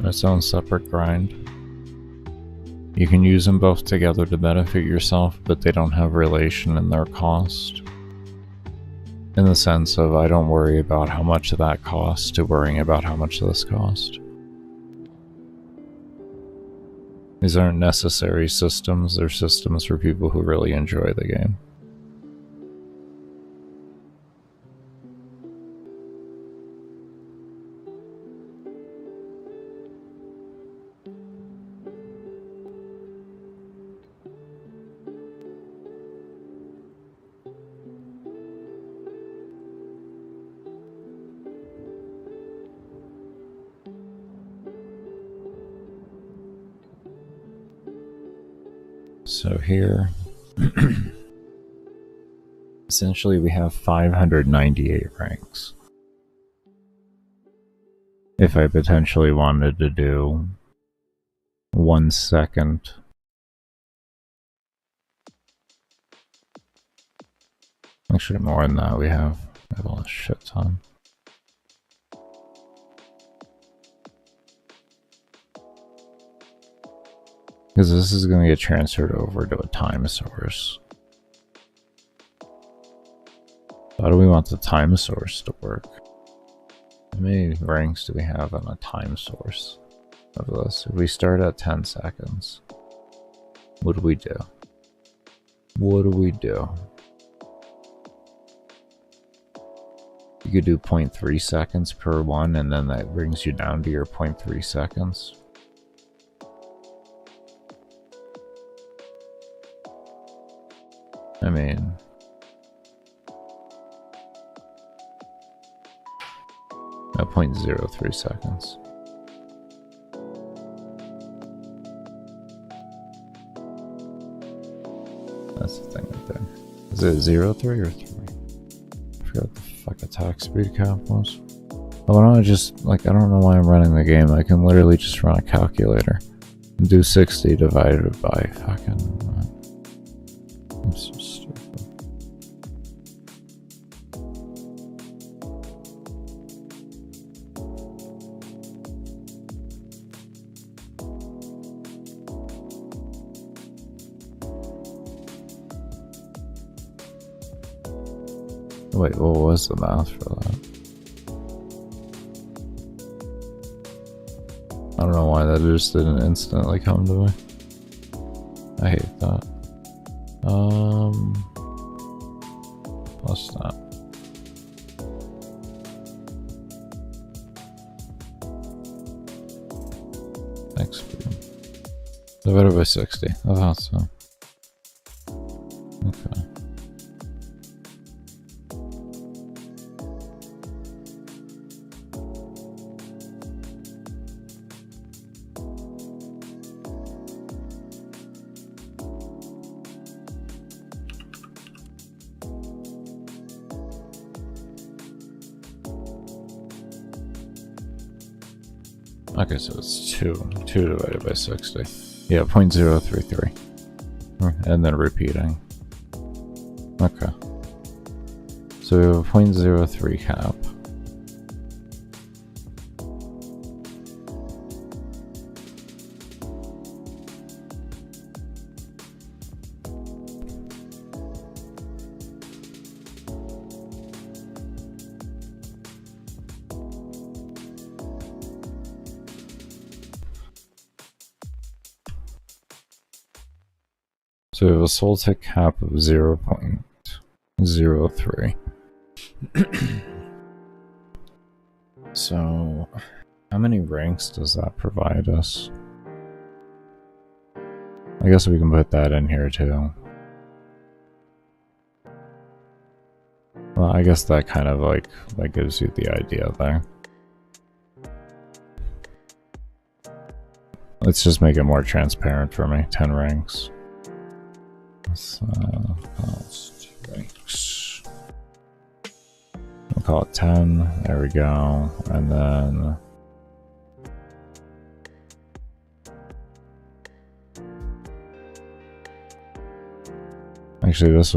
Its own separate grind. You can use them both together to benefit yourself, but they don't have relation in their cost. In the sense of, I don't worry about how much of that costs to worrying about how much this cost. These aren't necessary systems, they're systems for people who really enjoy the game. So here, essentially we have 598 ranks. If I potentially wanted to do 1 second, actually more than that, we have a shit ton. Because this is going to get transferred over to a time source. How do we want the time source to work? How many ranks do we have on a time source of this? If we start at 10 seconds, what do we do? What do we do? You could do 0.3 seconds per one, and then that brings you down to your 0.3 seconds. I mean, at 0.03 seconds. That's the thing right there. Is it 0.3 or 3? I forgot what the fuck attack speed cap was. Oh, why don't I just, like, I don't know why I'm running the game. I can literally just run a calculator and do 60 divided by fucking... I'm so stupid. Wait, what was the math for that? I don't know why that just didn't instantly come to me. I hate that. Plus that. Thanks for divided by 60. I thought so. Okay. Okay, so it's 2 divided by 60. Yeah, 0.033. And then repeating. Okay. So we have a 0.03 cap. So we have a soul tick cap of 0.03. So, how many ranks does that provide us? I guess we can put that in here too. Well, I guess that kind of like, that gives you the idea there. Let's just make it more transparent for me. 10 ranks. Ranks. We'll call it 10. There we go. And then actually this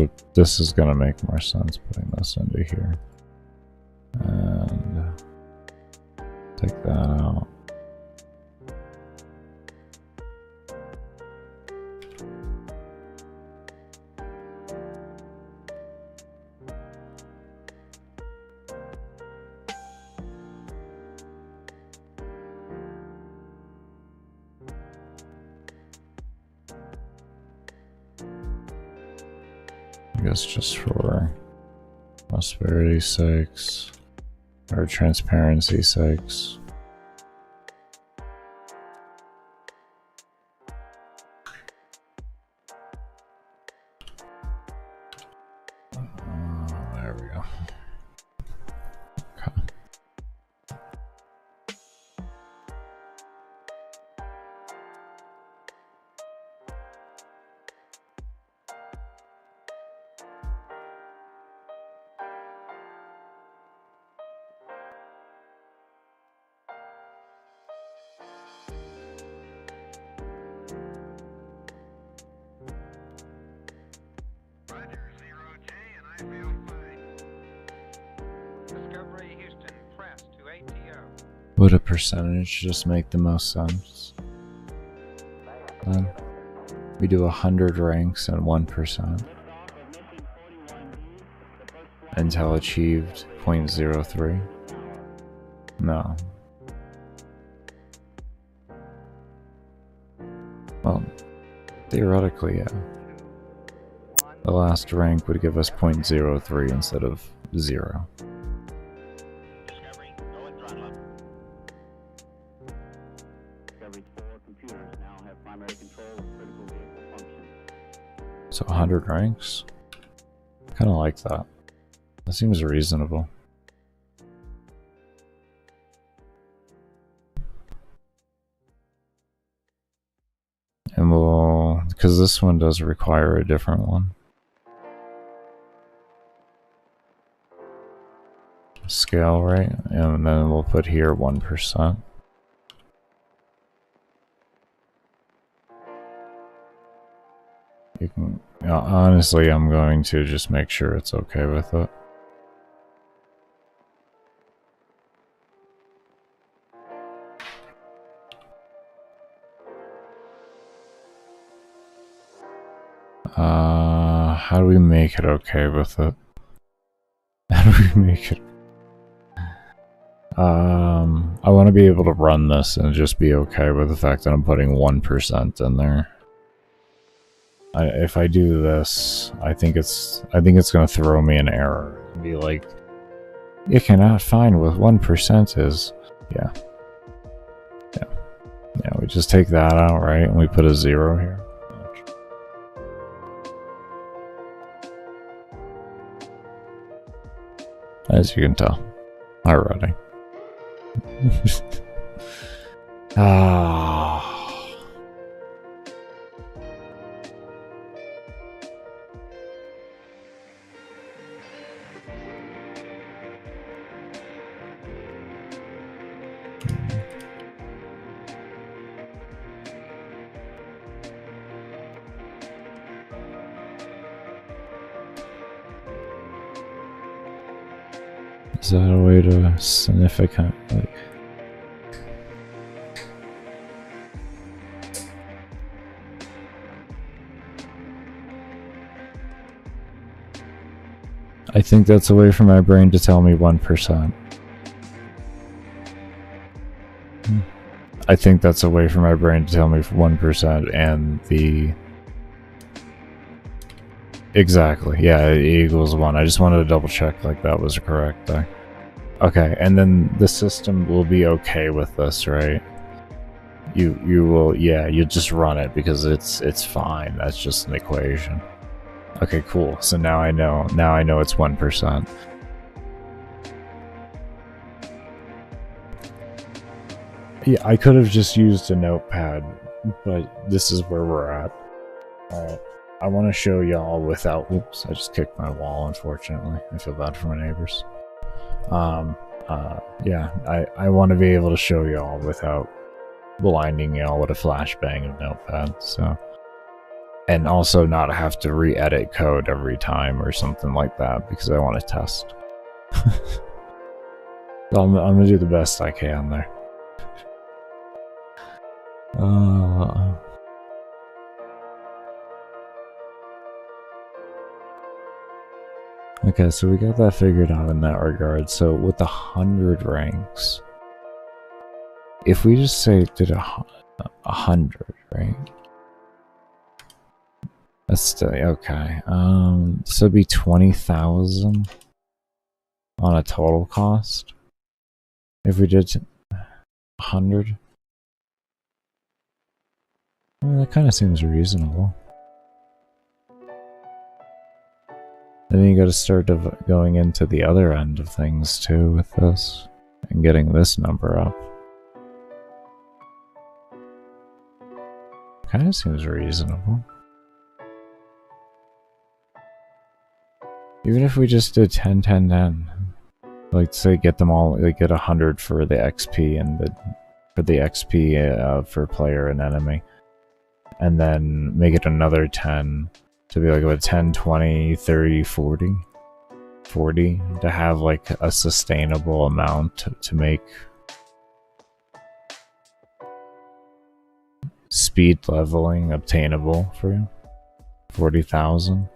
is gonna make more sense putting this into here. And take that out. I guess just for prosperity's sakes, or transparency's sakes. There we go. Okay. Would a percentage just make the most sense? Then we do 100 ranks and 1% until achieved 0.03. No. Well, theoretically, yeah. The last rank would give us 0.03 instead of 0. So 100 ranks? Kind of like that. That seems reasonable. And we'll, because this one does require a different one. Scale rate, and then we'll put here 1%. You can, honestly, I'm going to just make sure it's okay with it. How do we make it okay with it? How do we make it? I want to be able to run this and just be okay with the fact that I'm putting 1% in there. If I do this, I think it's gonna throw me an error. Be like, you cannot find what 1% is. Yeah. We just take that out, right? And we put a 0 here. As you can tell, already. Is that a way to significantly? I think that's a way for my brain to tell me 1%. I think that's a way for my brain to tell me 1% and the... Exactly, yeah, it equals 1. I just wanted to double check like that was correct there. Okay, and then the system will be okay with this, right? You will, yeah, you just run it because it's fine. That's just an equation. Okay, cool. So now I know it's 1%. Yeah, I could have just used a notepad, but this is where we're at. Alright. I want to show y'all without... Oops, I just kicked my wall, unfortunately. I feel bad for my neighbors. Yeah, I want to be able to show y'all without blinding y'all with a flashbang of notepad, so... And also not have to re-edit code every time or something like that, because I want to test. So I'm gonna do the best I can there. Okay, so we got that figured out in that regard. So with 100 ranks, if we just say did 100, right? That's still okay. So it'd be 20,000 on a total cost. If we did 100, I mean, that kind of seems reasonable. Then you got to start going into the other end of things too with this and getting this number up. Kind of seems reasonable. Even if we just did 10, 10, 10, like say get them all, like get 100 for the XP and for the XP for player and enemy, and then make it another 10 to be like about 10, 20, 30, 40 to have like a sustainable amount to make speed leveling obtainable for you. 40,000.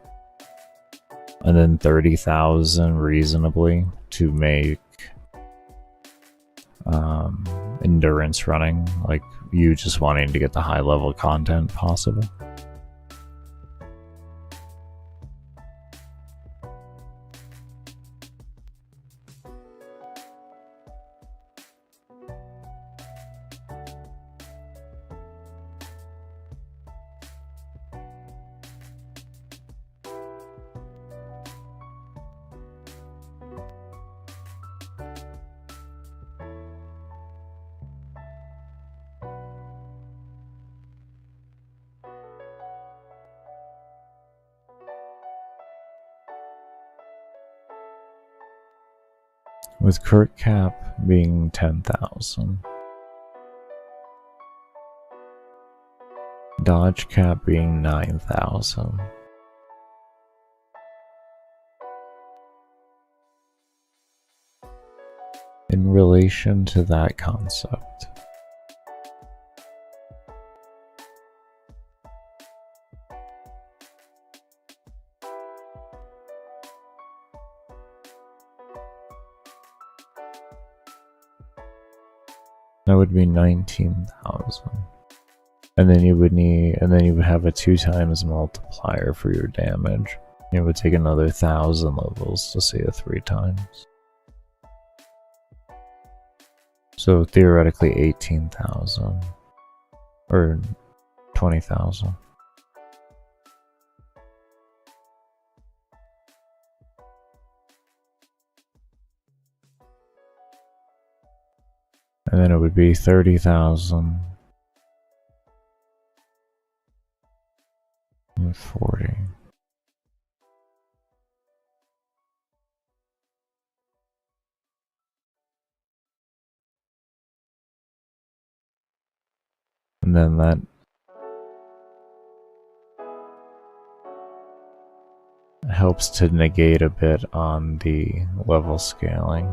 And then 30,000 reasonably to make endurance running, like you just wanting to get the high level content possible. With crit cap being 10,000. Dodge cap being 9,000. In relation to that concept, that would be 19,000. And then you would have a 2 times multiplier for your damage. It would take another 1,000 levels to see it 3 times. So theoretically 18,000 or 20,000. And then it would be 30,000 and 40. And then that helps to negate a bit on the level scaling.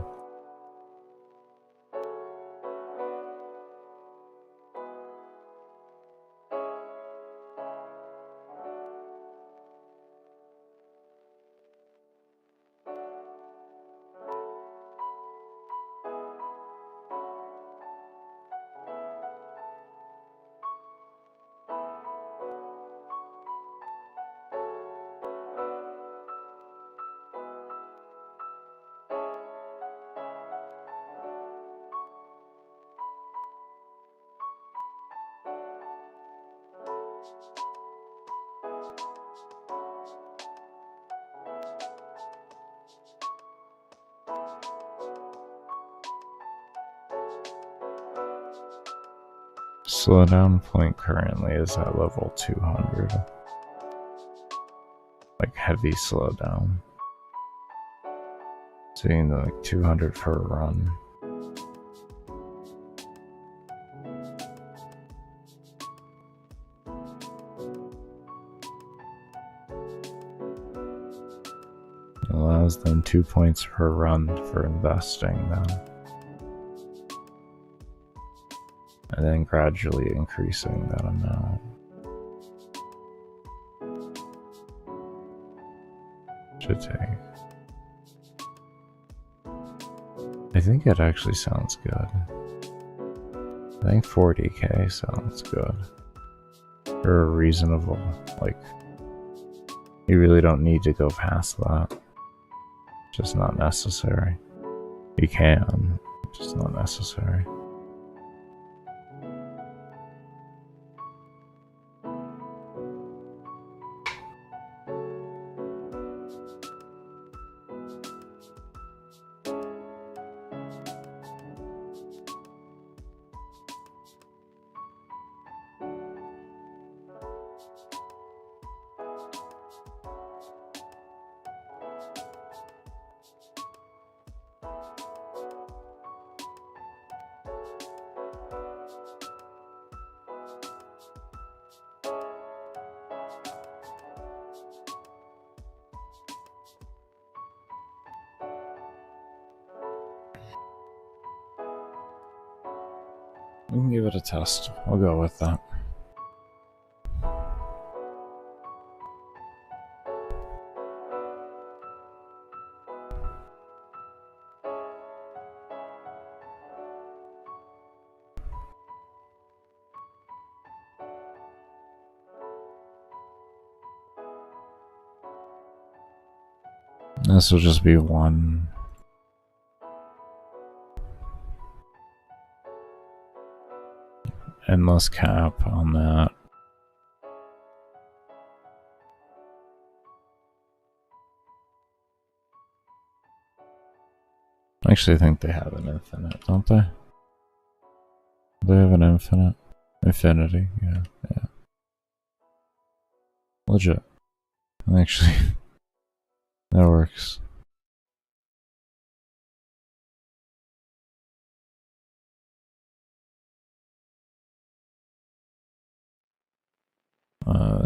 Slowdown point currently is at level 200. Like heavy slowdown. So you know, like 200 per run. It allows them 2 points per run for investing then. And then gradually increasing that amount. Should take. I think it actually sounds good. I think 40k sounds good. Or a reasonable, like, You really don't need to go past that. It's just not necessary. You can, just not necessary. We can give it a test. We'll go with that. This will just be one. Endless cap on that. I actually think they have an infinite, don't they? They have an infinite? Infinity, yeah. Legit. Actually, that works.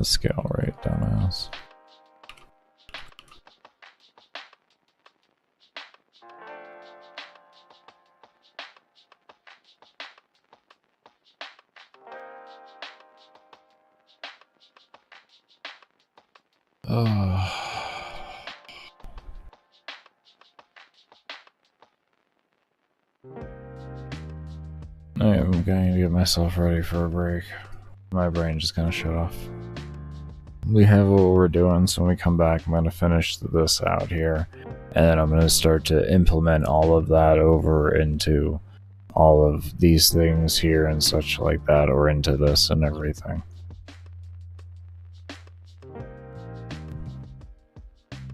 Scale rate, dumbass. I am going to get myself ready for a break. My brain just gonna shut off. We have what we're doing, so when we come back, I'm gonna finish this out here, and then I'm gonna start to implement all of that over into all of these things here and such like that, or into this and everything.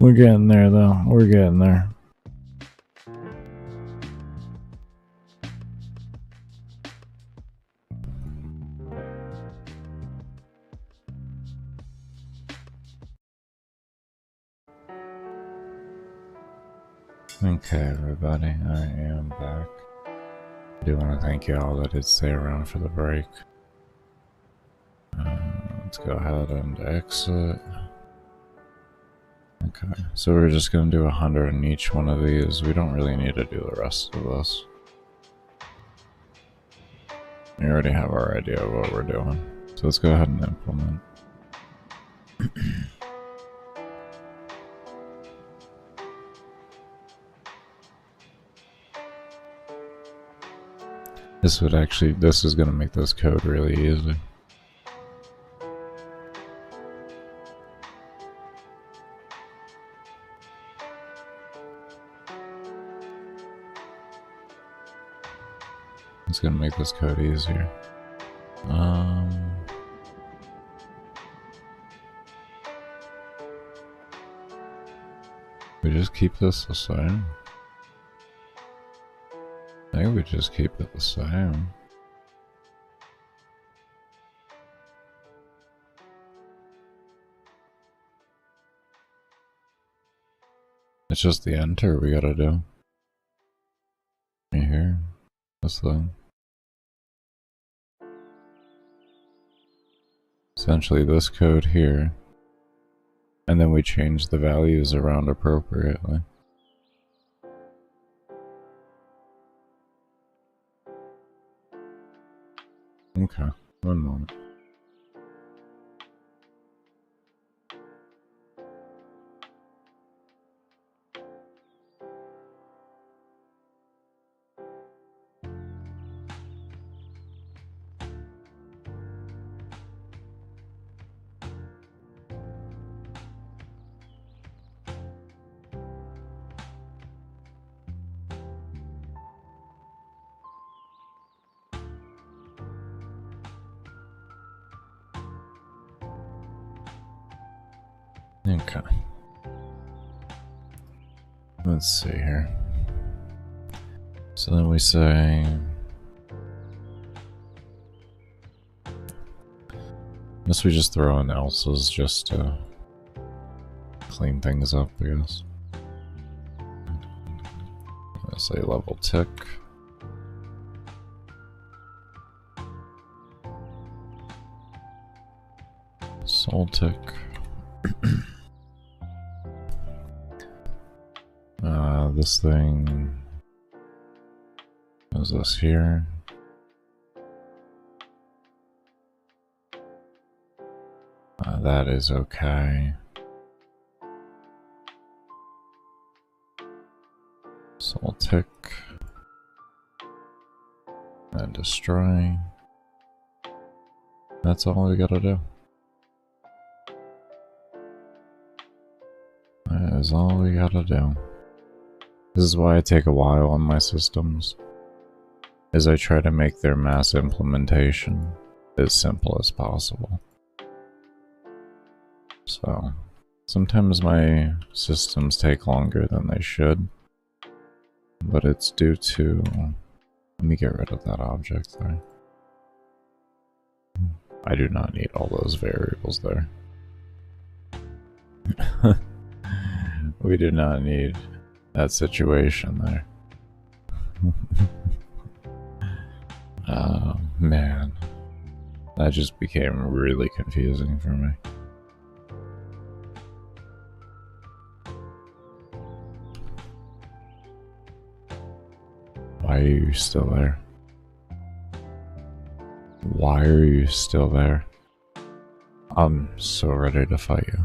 We're getting there though, we're getting there. Okay, everybody, I am back. I do want to thank you all that did stay around for the break. Let's go ahead and exit. Okay, so we're just going to do 100 in each one of these. We don't really need to do the rest of this. We already have our idea of what we're doing. So let's go ahead and implement. This is going to make this code really easy. It's going to make this code easier. We just keep this the same. I think we just keep it the same. It's just the enter we gotta do. Right here. This thing. Essentially this code here. And then we change the values around appropriately. Okay, one moment. Okay. Let's see here. So then we say... Guess we just throw in else's just to clean things up, I guess. Let's say level tick. Soul tick. This thing is this here. That is okay. Soul tick. And destroy. That's all we gotta do. That is all we gotta do. This is why I take a while on my systems, is I try to make their mass implementation as simple as possible. So, sometimes my systems take longer than they should, but it's due to... Let me get rid of that object there. I do not need all those variables there. We do not need that situation there. Oh, man. That just became really confusing for me. Why are you still there? Why are you still there? I'm so ready to fight you.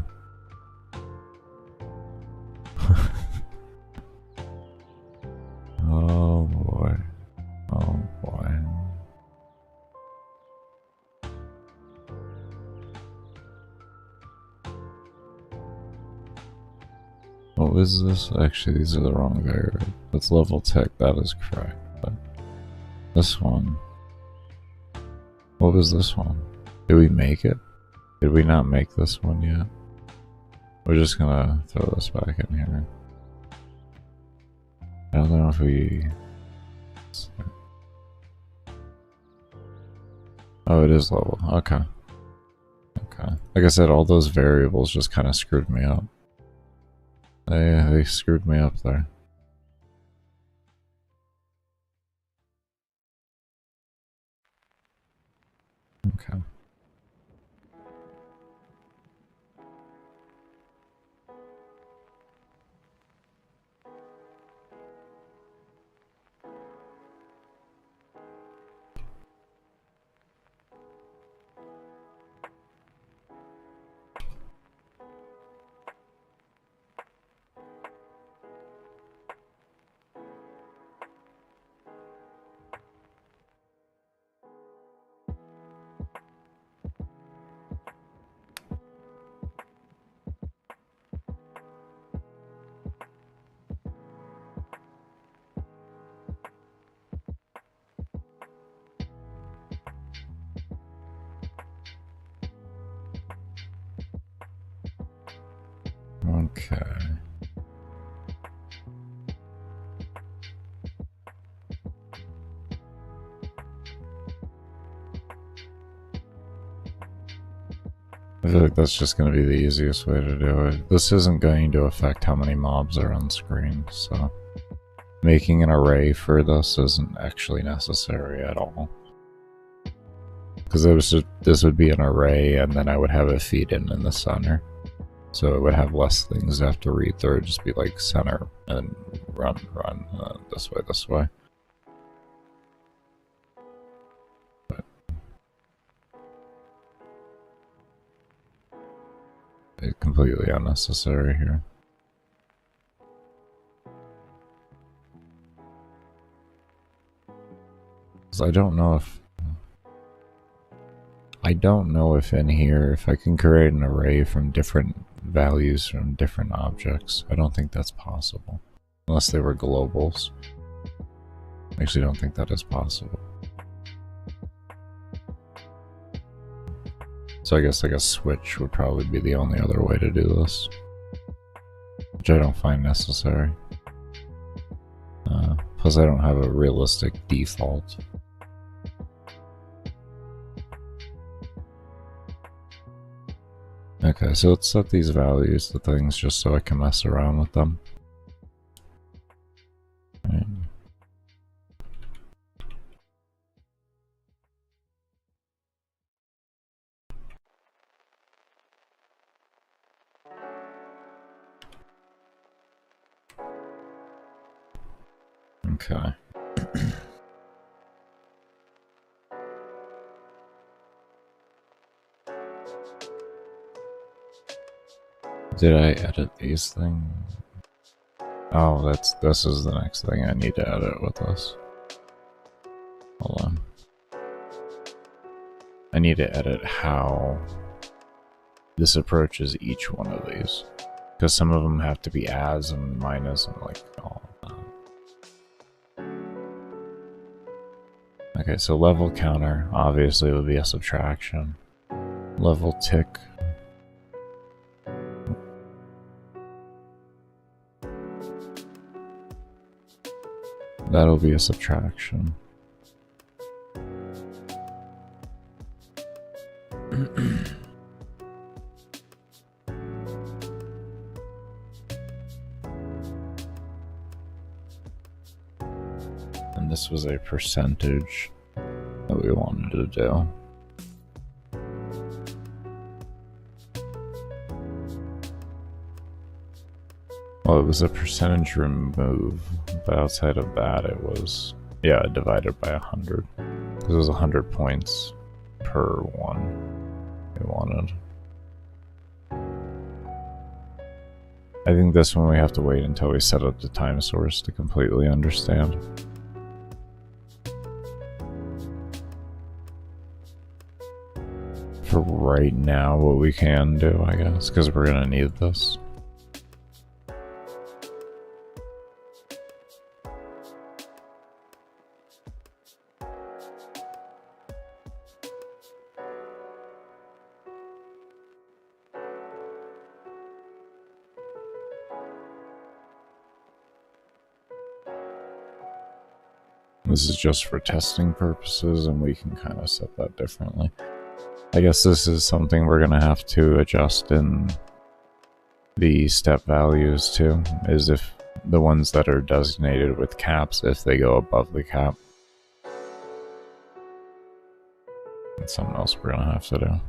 Oh boy. Oh boy. What was this? Actually, these are the wrong variables. It's level tech, that is correct. But this one. What was this one? Did we make it? Did we not make this one yet? We're just gonna throw this back in here. I don't know if we... Oh, it is level. Okay. Okay. Like I said, all those variables just kind of screwed me up. They screwed me up there. Okay. Okay. I feel like that's just going to be the easiest way to do it. This isn't going to affect how many mobs are on screen, so making an array for this isn't actually necessary at all. Because this would be an array, and then I would have it feed in the center. So it would have less things I have to read through. It'd just be like center and run, this way. But it's completely unnecessary here. Because I don't know if in here, if I can create an array from different values from different objects. I don't think that's possible. Unless they were globals. I actually don't think that is possible. So I guess like a switch would probably be the only other way to do this, which I don't find necessary. Plus I don't have a realistic default. Okay, so let's set these values to things just so I can mess around with them. Right. Okay. Did I edit these things? Oh, this is the next thing I need to edit with this. Hold on. I need to edit how this approaches each one of these, because some of them have to be as and minus and like all of that. Okay, so level counter obviously would be a subtraction. Level tick. That'll be a subtraction. And this was a percentage that we wanted to do. Well, it was a percentage remove, but outside of that it was, yeah, divided by 100. Because it was 100 points per one we wanted. I think this one we have to wait until we set up the time source to completely understand. For right now, what we can do, I guess, because we're gonna need this. This is just for testing purposes, and we can kind of set that differently. I guess this is something we're gonna have to adjust in the step values too, is if the ones that are designated with caps, if they go above the cap. That's something else we're gonna have to do.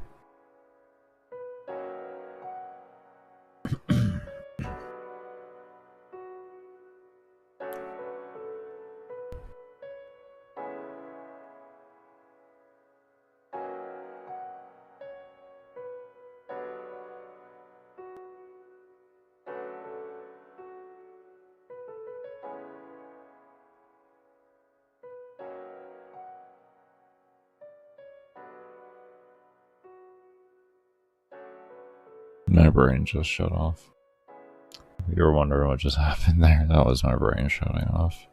My brain just shut off. You were wondering what just happened there? That was my brain shutting off.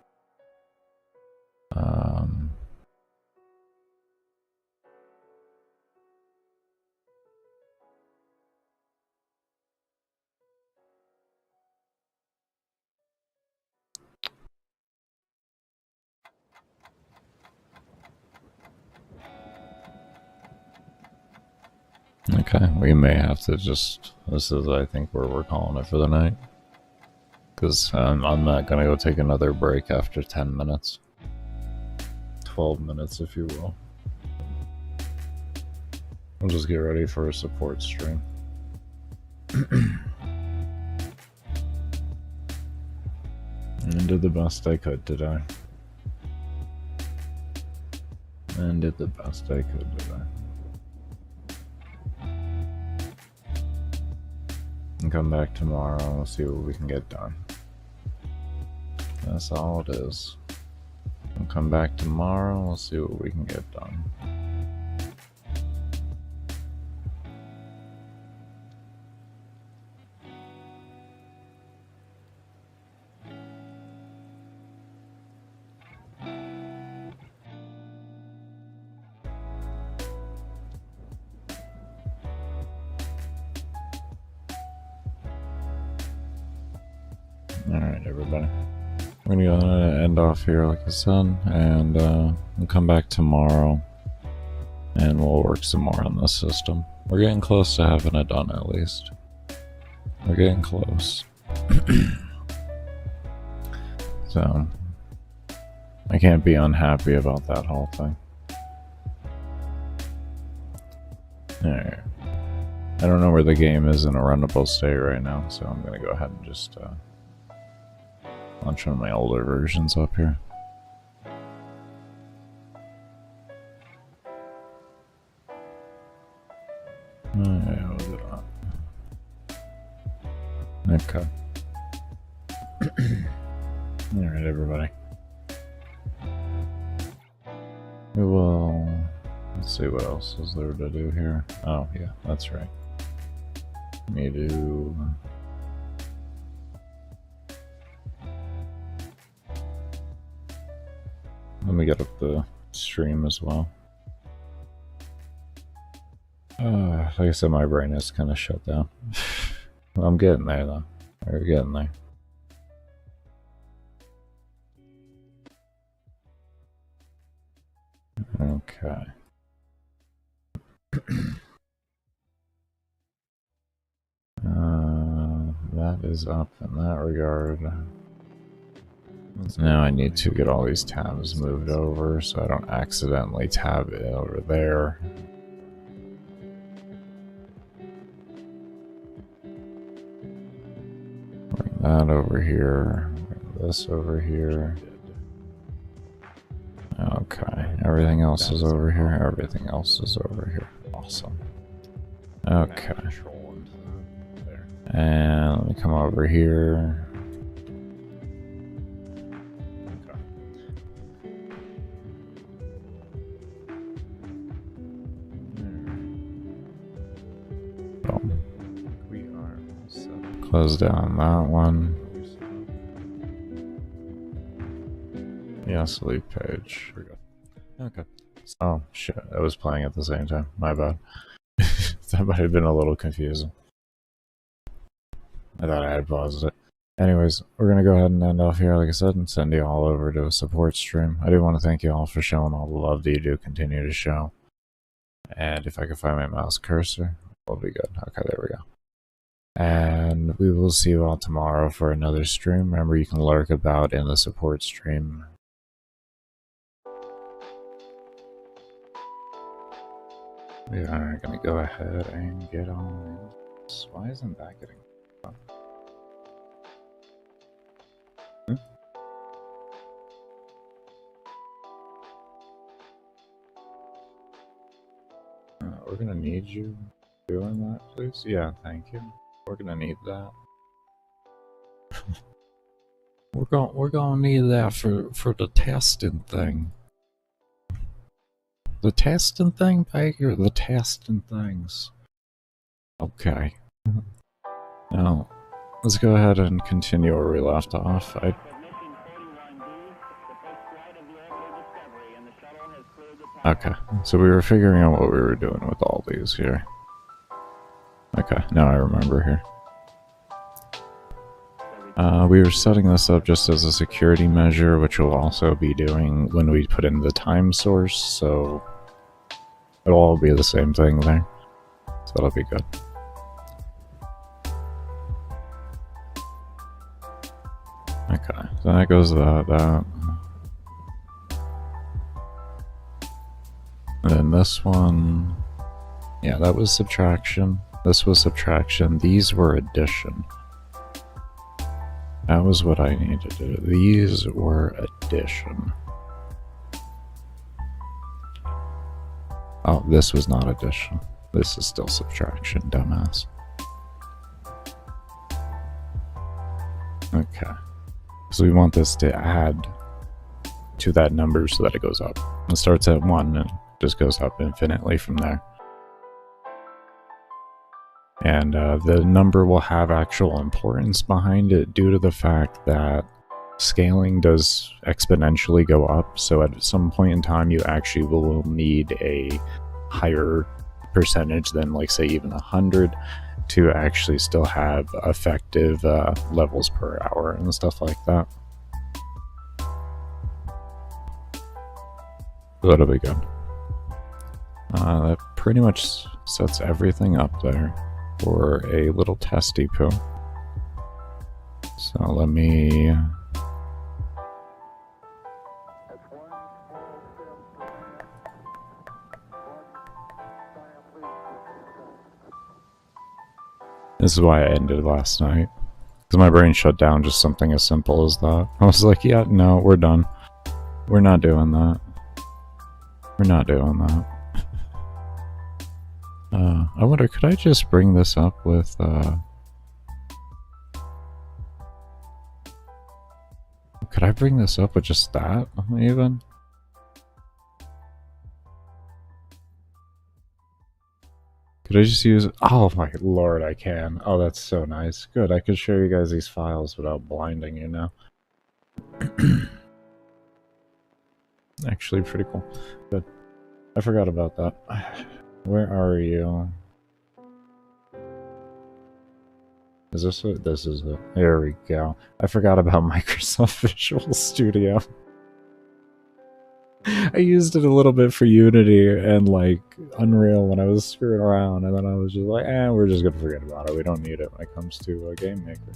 Okay, we may have to just, this is I think where we're calling it for the night. Because I'm not going to go take another break after 10 minutes. 12 minutes, if you will. We'll just get ready for a support stream. And did the best I could today. And did the best I could today. And come back tomorrow and we'll see what we can get done. That's all it is. We'll come back tomorrow and we'll see what we can get done. Alright, everybody. We're gonna end off here, like I said, and we'll come back tomorrow and we'll work some more on this system. We're getting close to having it done, at least. We're getting close. So, I can't be unhappy about that whole thing. Alright. I don't know where the game is in a runnable state right now, so I'm gonna go ahead and just launch one of my older versions up here. Alright, we'll do that. Okay. Alright, everybody. We will... Let's see what else is there to do here. Oh, yeah, that's right. Need to... Let me get up the stream as well. Like I said, my brain is kind of shut down. I'm getting there, though. We're getting there. Okay. That is up in that regard. Now I need to get all these tabs moved over so I don't accidentally tab it over there. Bring that over here. Bring this over here. Okay, everything else is over here. Everything else is over here. Awesome. Okay. And let me come over here. Close down that one. Yes, leave page. Okay. Oh shit, I was playing at the same time. My bad. That might have been a little confusing. I thought I had paused it. Anyways, we're gonna go ahead and end off here, like I said, and send you all over to a support stream. I do want to thank you all for showing all the love that you do continue to show. And if I can find my mouse cursor, we'll be good. Okay, there we go. And we will see you all tomorrow for another stream. Remember, you can lurk about in the support stream. We are gonna go ahead and get on this. Why isn't that getting done? We're gonna need you doing that, please. Yeah, thank you. We're gonna need that. we're gonna need that for the testing thing. The testing thing, Baker? The testing things. Okay. Now, let's go ahead and continue where we left off. Okay, so we were figuring out what we were doing with all these here. Okay, now I remember here. We were setting this up just as a security measure, which we'll also be doing when we put in the time source, so it'll all be the same thing there. So that'll be good. Okay, so that goes that. And then this one, yeah, that was subtraction. This was subtraction. These were addition. That was what I needed to do. These were addition. Oh, this was not addition. This is still subtraction, dumbass. Okay. So we want this to add to that number so that it goes up. It starts at 1 and just goes up infinitely from there. And the number will have actual importance behind it due to the fact that scaling does exponentially go up. So at some point in time, you actually will need a higher percentage than, like, say, even 100 to actually still have effective levels per hour and stuff like that. That'll be good. That pretty much sets everything up there for a little testy poo. So let me... This is why I ended last night. Because my brain shut down just something as simple as that. I was like, yeah, no, we're done. We're not doing that. We're not doing that. I wonder, could I just bring this up with, could I bring this up with just that, even? Could I just use... Oh my lord, I can. Oh, that's so nice. Good, I could show you guys these files without blinding you now. Actually, pretty cool. Good. I forgot about that. Where are you? Is this it? This is it. There we go. I forgot about Microsoft Visual Studio. I used it a little bit for Unity and like Unreal when I was screwing around, and then I was just like, we're just gonna forget about it. We don't need it when it comes to GameMaker.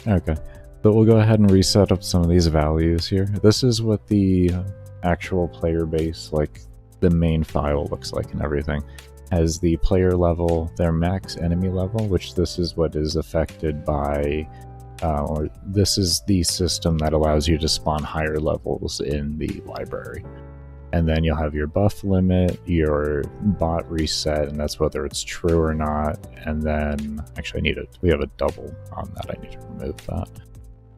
Okay, but we'll go ahead and reset up some of these values here. This is what the actual player base, like the main file, looks like and everything. Has the player level, their max enemy level, which this is what is affected by, or this is the system that allows you to spawn higher levels in the library. And then you'll have your buff limit, your bot reset, and that's whether it's true or not. And then, actually we have a double on that, I need to remove that.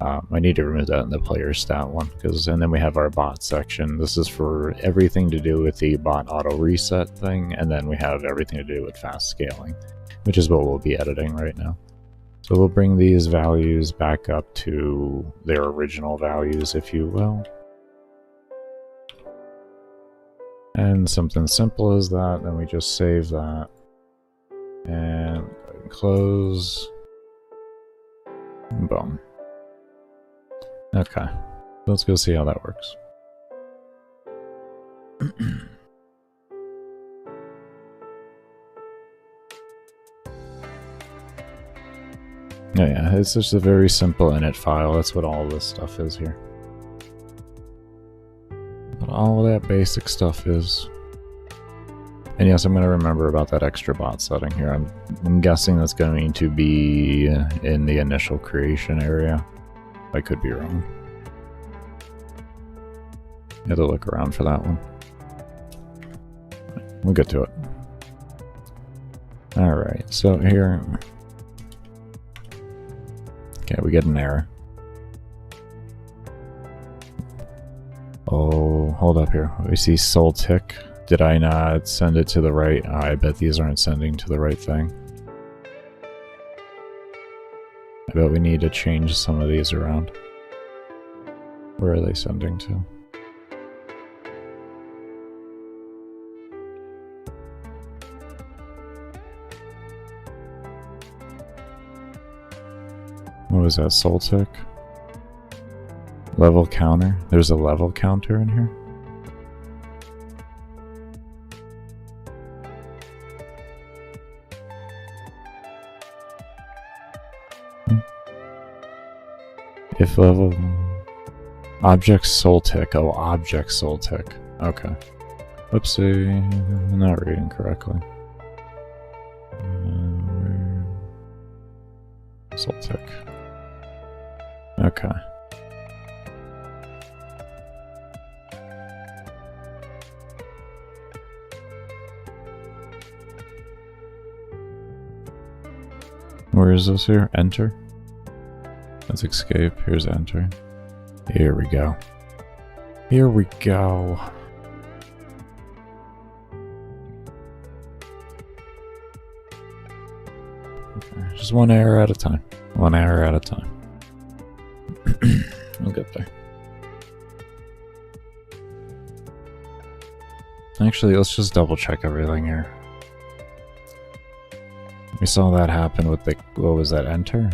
I need to remove that in the player stat one, and then we have our bot section. This is for everything to do with the bot auto reset thing, and then we have everything to do with fast scaling, which is what we'll be editing right now. So we'll bring these values back up to their original values, if you will. And something simple as that, then we just save that. And close. Boom. Okay, let's go see how that works. Yeah, it's just a very simple init file. That's what all this stuff is here. But all that basic stuff is. And yes, I'm going to remember about that extra bot setting here. I'm guessing that's going to be in the initial creation area. I could be wrong. You have to look around for that one. We'll get to it. Alright, so here... Okay, we get an error. Oh, hold up here. We see soul tick. Did I not send it to the right? I bet these aren't sending to the right thing. I bet we need to change some of these around. Where are they sending to? What was that, soul tick? Level counter? There's a level counter in here? If level... Object soul tick. Oh, object soul tick. Okay. Whoopsie. I'm not reading correctly. Soul tick. Okay. Where is this here? Enter? Let's escape. Here's enter. Here we go. Here we go. Okay, just one error at a time. One error at a time. We'll get there. Actually, let's just double check everything here. We saw that happen with the, what was that, enter?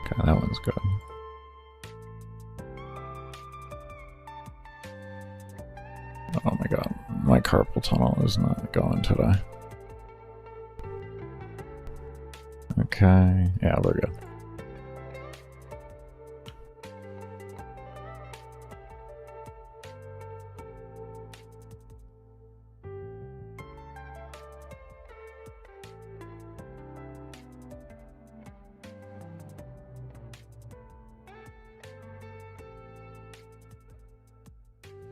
Okay, that one's good. Oh my god, my carpal tunnel is not going today. Okay, yeah, we're good.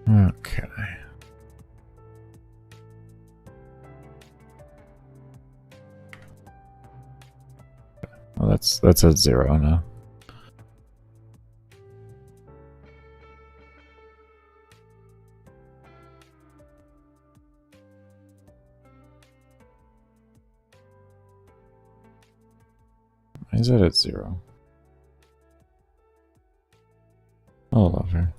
Okay. Well, that's at 0 now. Why is it at 0? Oh, love her.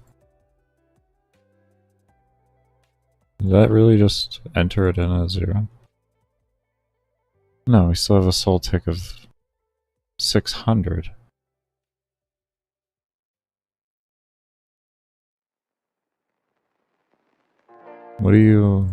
Did that really just enter it in at 0? No, we still have a soul tick of 600. What do you...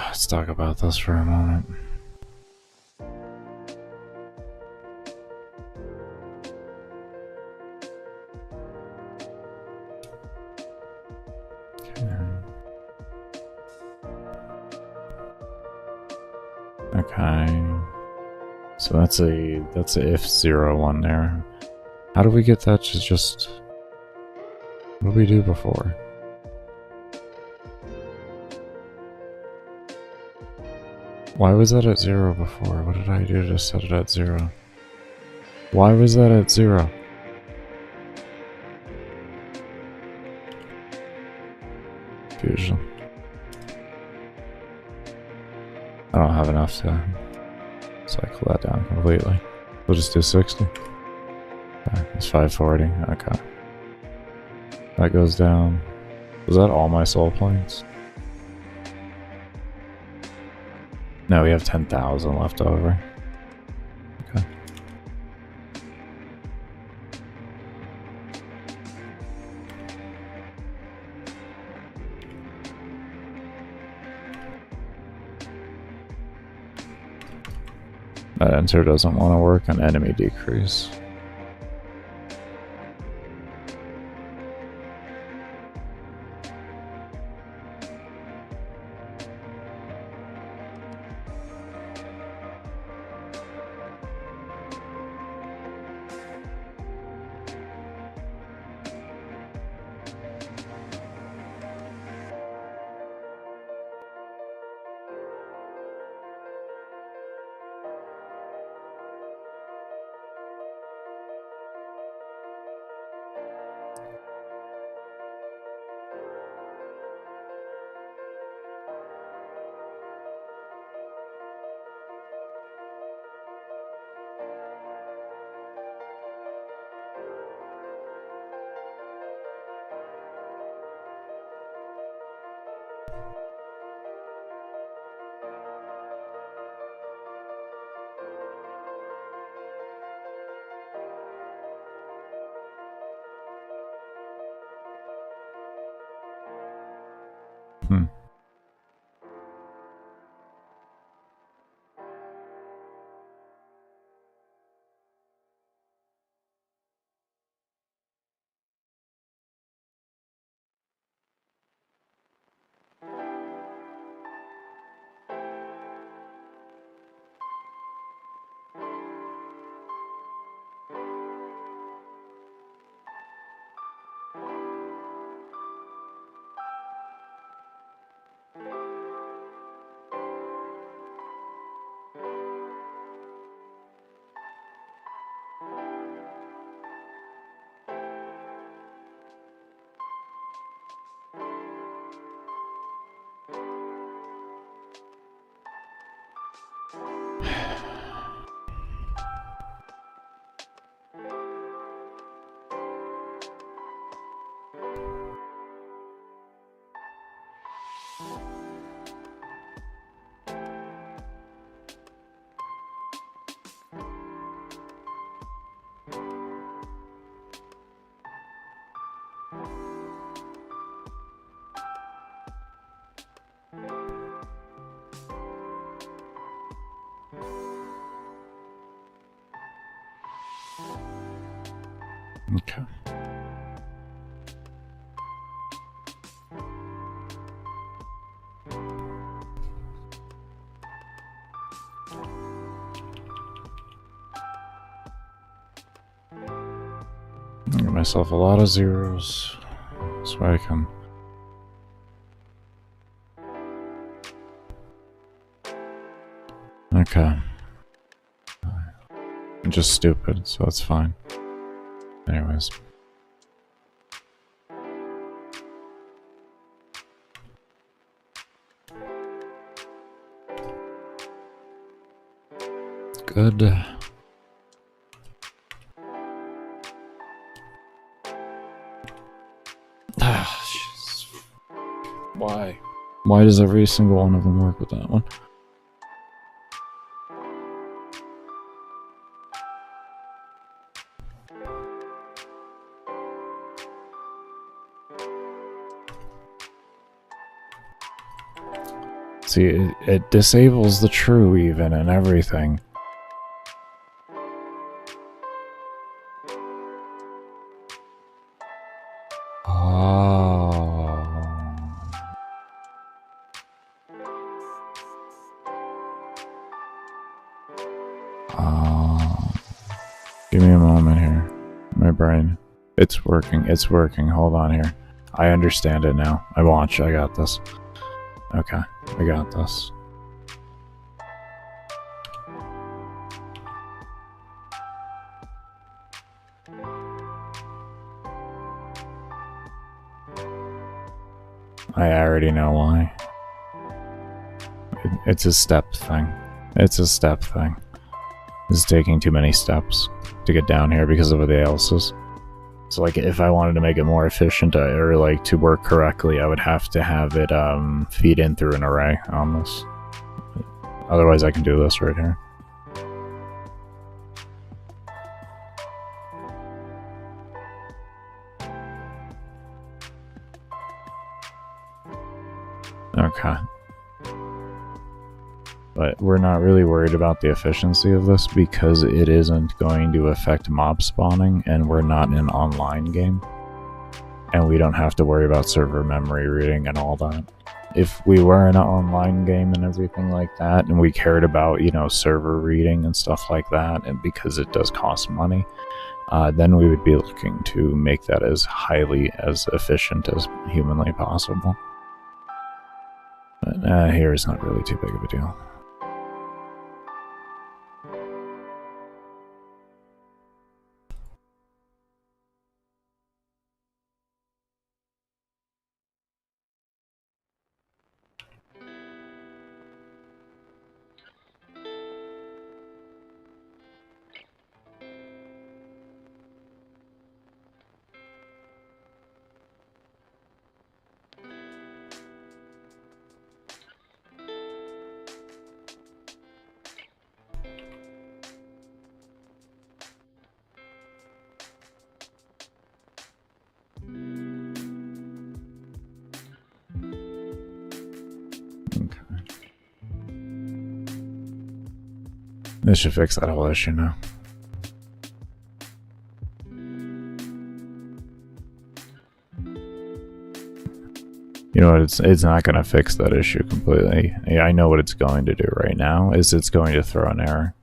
Let's talk about this for a moment. Okay. So that's a if 0 there. How do we get that to just... What did we do before? Why was that at 0 before? What did I do to set it at 0? Why was that at 0? Confusion. I don't have enough to cycle that down completely. We'll just do 60. Okay, it's 540. Okay. That goes down. Was that all my soul points? No, we have 10,000 left over. Okay. That enter doesn't want to work on enemy decrease. Hmm. Okay. Give myself a lot of zeros so I can. Okay. I'm just stupid, so that's fine. Anyways. Good. Why? Why does every single one of them work with that one? See, it disables the true even and everything. Give me a moment here. My brain. It's working. It's working. Hold on here. I understand it now. I got this. Okay. I got this. I already know why. It's a step thing. It's a step thing. It's taking too many steps to get down here because of the else's. So like if I wanted to make it more efficient or like to work correctly, I would have to have it feed in through an array on this. Otherwise I can do this right here. Okay. But we're not really worried about the efficiency of this because it isn't going to affect mob spawning and we're not in an online game. And we don't have to worry about server memory reading and all that. If we were in an online game and everything like that, and we cared about, you know, server reading and stuff like that, and because it does cost money, then we would be looking to make that as efficient as humanly possible. But here is not really too big of a deal. This should fix that whole issue now. You know what, it's not going to fix that issue completely. I know what it's going to do right now, is it's going to throw an error.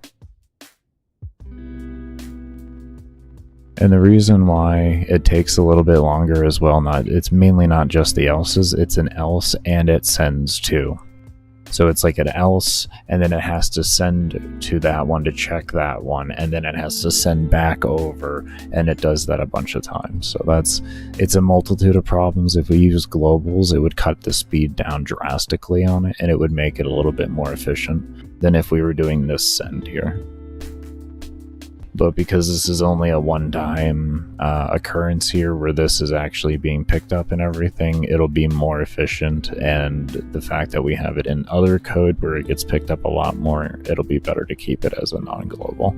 And the reason why it takes a little bit longer as well, it's mainly not just the else's, it's an else and it sends to. So it's like an else, and then it has to send to that one to check that one, and then it has to send back over, and it does that a bunch of times. So it's a multitude of problems. If we use globals, it would cut the speed down drastically on it, and it would make it a little bit more efficient than if we were doing this send here. but because this is only a one-time occurrence here where this is actually being picked up and everything, it'll be more efficient, and the fact that we have it in other code where it gets picked up a lot more, it'll be better to keep it as a non-global.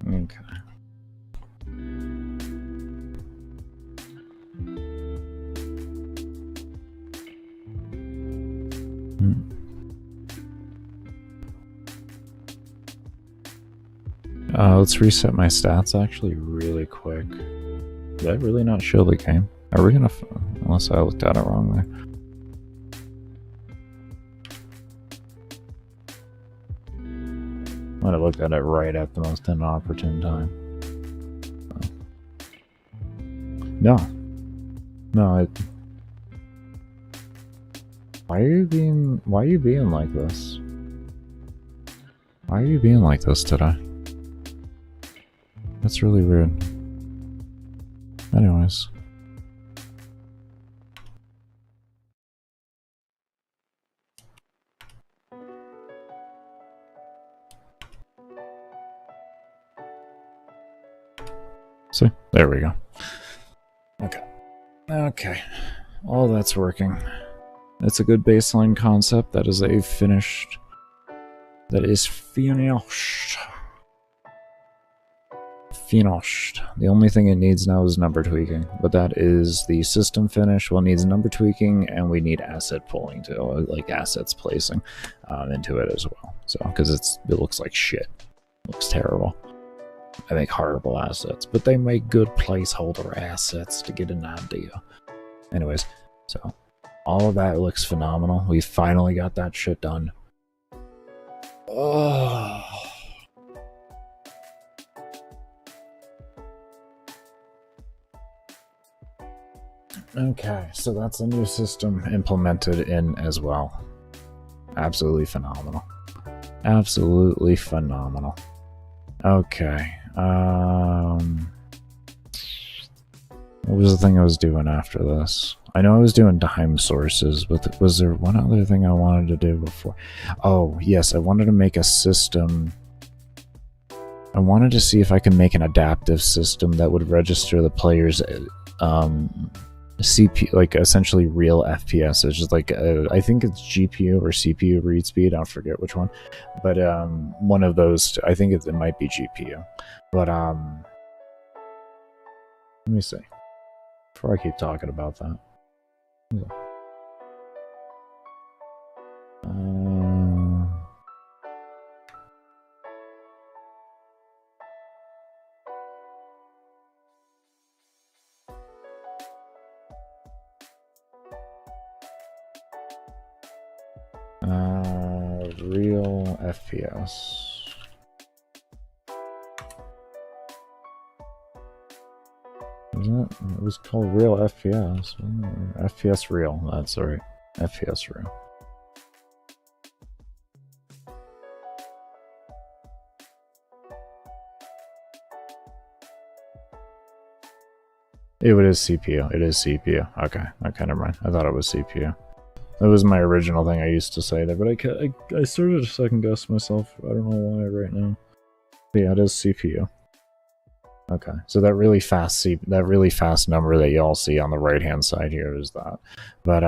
Okay. Let's reset my stats actually really quick. Did I really not show the game? Are we gonna... unless I looked at it wrong there. Might have looked at it right at the most inopportune time. No. No, why are you being like this? Why are you being like this today? That's really weird. Anyways. See? There we go. Okay. Okay. All that's working. That's a good baseline concept. That is a finished... That is finished. Finished. The only thing it needs now is number tweaking, but that is the system finish. Well, it needs number tweaking, and we need asset pulling too, like assets placing into it as well. So, because it looks like shit. It looks terrible. I make horrible assets, but they make good placeholder assets to get an idea. Anyways, so all of that looks phenomenal. We finally got that shit done. Oh. Okay, so that's a new system implemented in as well. Absolutely phenomenal. Absolutely phenomenal. Okay. What was the thing I was doing after this? I know I was doing time sources, but was there one other thing I wanted to do before? Oh, yes, I wanted to make a system. I wanted to see if I could make an adaptive system that would register the player's CPU, like essentially real FPS. It's just like I think it's GPU or CPU read speed. I forget which one, but one of those. I think it might be GPU. But let me see. Before I keep talking about that. Real FPS. It was called real FPS. FPS real, that's right. FPS real. It is CPU. It is CPU. Okay, never mind. I thought it was CPU. That was my original thing I used to say there, but I started to second guess myself. I don't know why right now. But yeah, it is CPU. Okay, so that really fast number that you all see on the right hand side here is that. But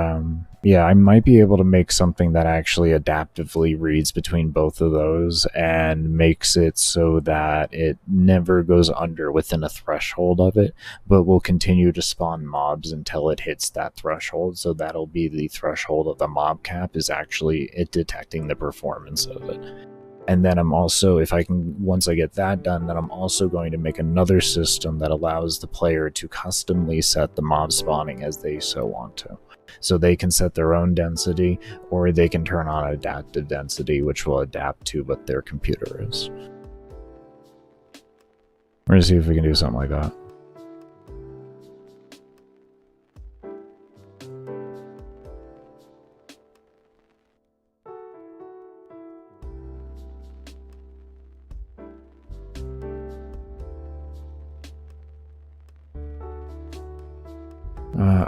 yeah, I might be able to make something that actually adaptively reads between both of those and makes it so that it never goes under within a threshold of it, but will continue to spawn mobs until it hits that threshold. So that'll be the threshold of the mob cap, is actually it detecting the performance of it. And then I'm also, once I get that done, then I'm also going to make another system that allows the player to customly set the mob spawning as they so want to. So they can set their own density, or they can turn on adaptive density, which will adapt to what their computer is. We're gonna see if we can do something like that.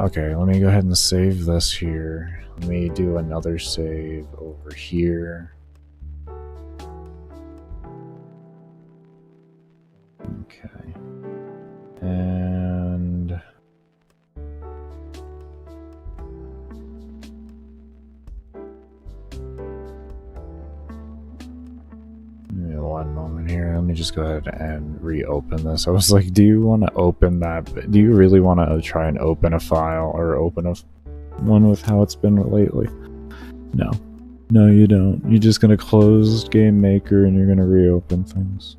Okay, let me go ahead and save this here. Let me do another save over here. Okay. And... one moment here. Let me just go ahead and reopen this. I was like, do you want to open that? Do you really want to try and open a file or open one with how it's been lately? No. No, you don't. You're just going to close GameMaker and you're going to reopen things.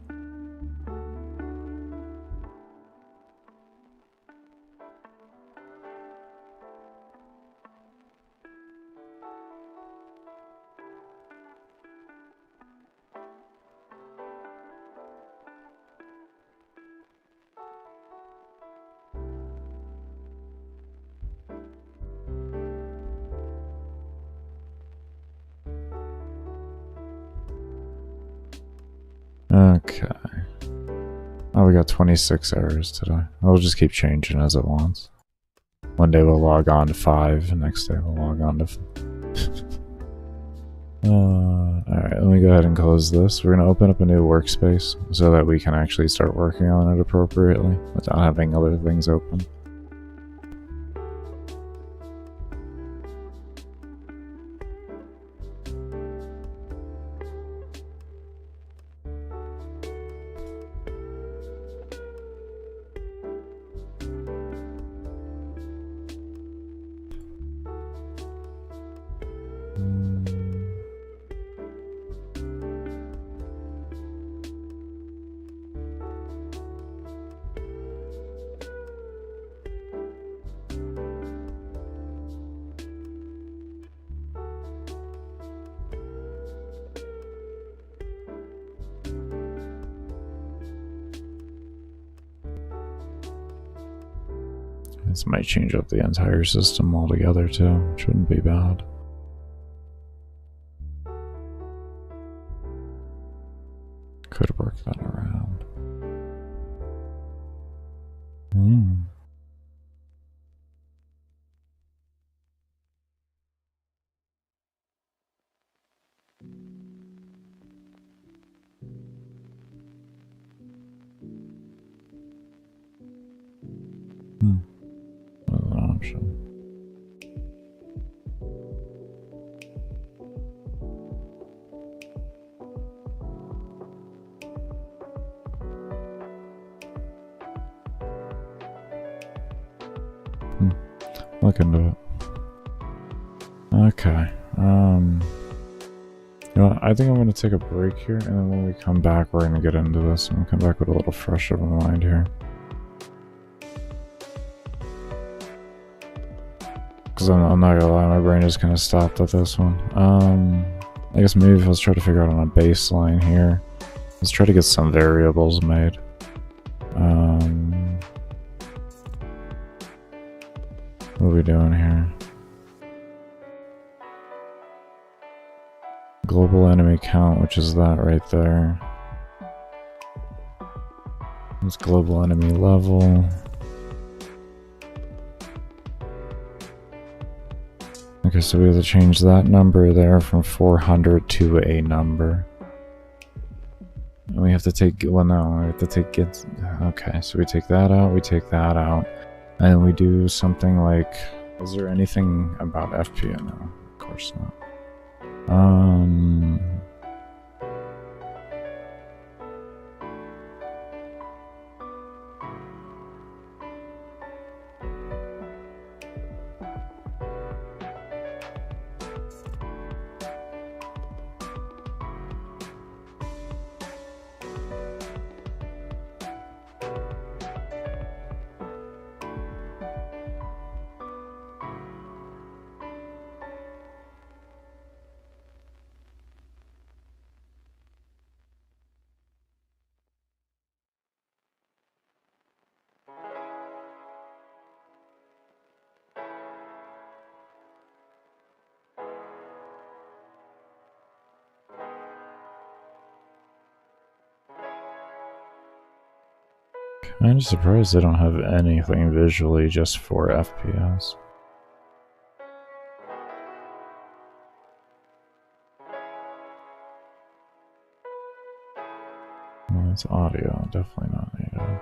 Okay. Oh, we got 26 errors today. I'll just keep changing as it wants. One day we'll log on to 5, the next day we'll log on to... Alright, let me go ahead and close this. We're going to open up a new workspace so that we can actually start working on it appropriately without having other things open. This might change up the entire system altogether too, which wouldn't be bad. Could work that around. That's an option. Look into it. Okay. You know what? I think I'm going to take a break here, and then when we come back, we're going to get into this. I'm going to come back with a little fresh of a mind here. Because I'm not going to lie, my brain just kind of stopped at this one. I guess maybe if let's try to figure out on a baseline here. Let's try to get some variables made. What are we doing here? Global enemy count, which is that right there. It's global enemy level. Okay, so we have to change that number there from 400 to a number. And we have to take, well no, we have to take it, okay, so we take that out, and we do something like, is there anything about FP? No, of course not. I'm just surprised they don't have anything visually just for FPS. Well, it's audio, definitely not native.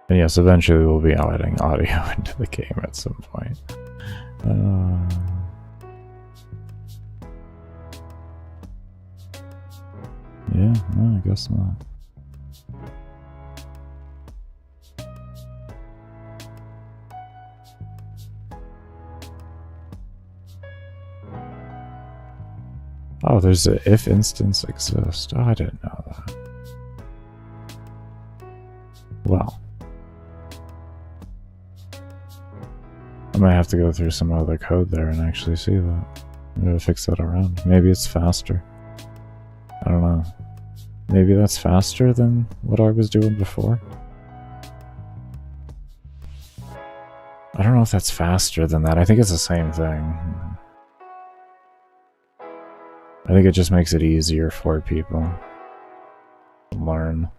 And yes, eventually we'll be adding audio into the game at some point. Yeah, no, I guess not. Oh, there's a if instance exists. Oh, I didn't know that. Well. I might have to go through some other code there and actually see that. Maybe fix that around. Maybe it's faster. I don't know. Maybe that's faster than what I was doing before? I don't know if that's faster than that. I think it's the same thing. I think it just makes it easier for people to learn.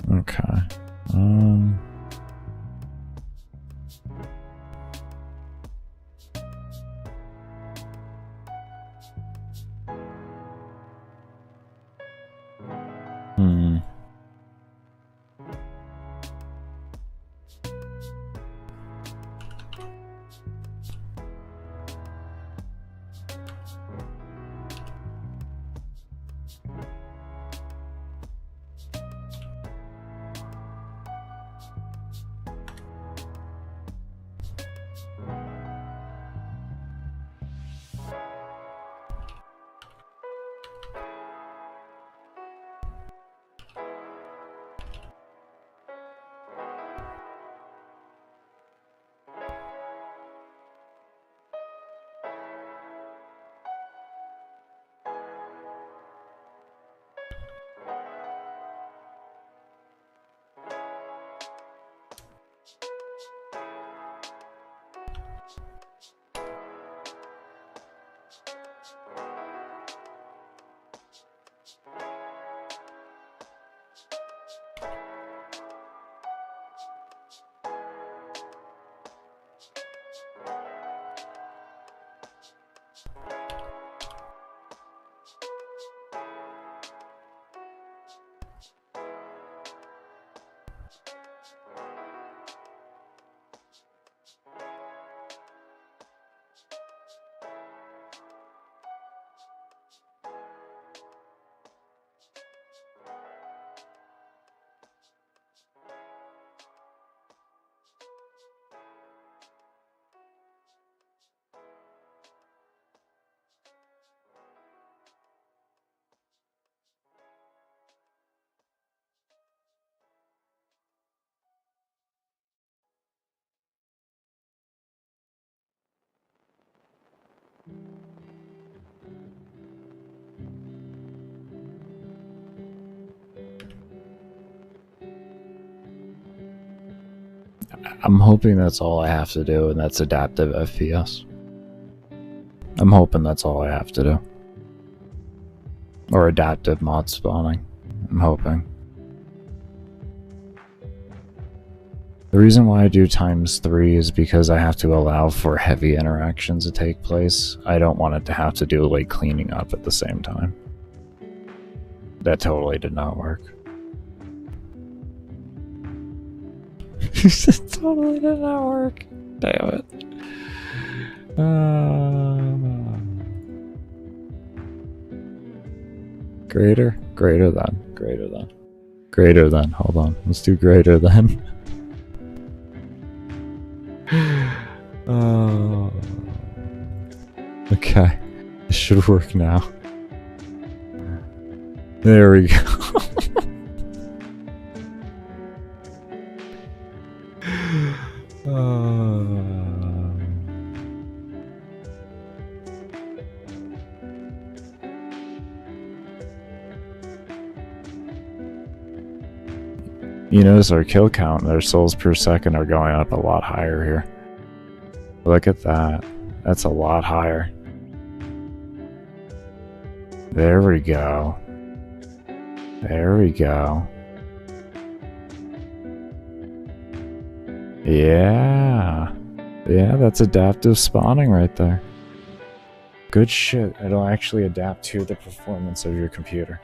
Okay. I'm hoping that's all I have to do, and that's adaptive FPS. I'm hoping that's all I have to do. Or adaptive mod spawning. I'm hoping. The reason why I do ×3 is because I have to allow for heavy interactions to take place. I don't want it to have to do like cleaning up at the same time. That totally did not work. It totally did not work. Damn it. Greater? Greater than. Greater than. Greater than. Hold on. Let's do greater than. Oh. Okay. This should work now. There we go. You notice our kill count and our souls per second are going up a lot higher here. Look at that. That's a lot higher. There we go. There we go. Yeah. Yeah, that's adaptive spawning right there. Good shit. It'll actually adapt to the performance of your computer.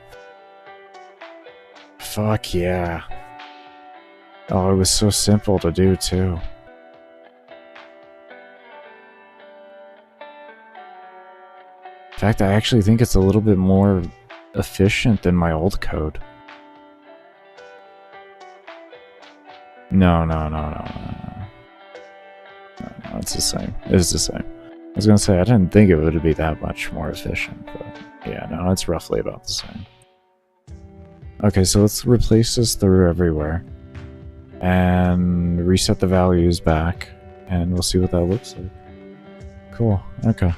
Fuck yeah. Oh, it was so simple to do too. In fact, I actually think it's a little bit more efficient than my old code. No, it's the same. It's the same. I was gonna say, I didn't think it would be that much more efficient, but yeah, no, it's roughly about the same. Okay, so let's replace this through everywhere. And reset the values back, and we'll see what that looks like. Cool, okay.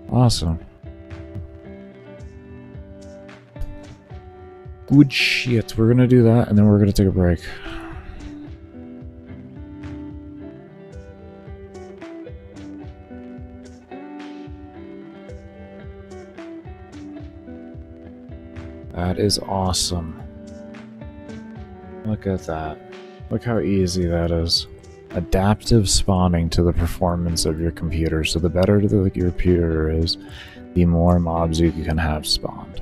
Awesome. Good shit, we're gonna do that, and then we're gonna take a break. That is awesome. Look at that. Look how easy that is. Adaptive spawning to the performance of your computer. So the better your computer is, the more mobs you can have spawned.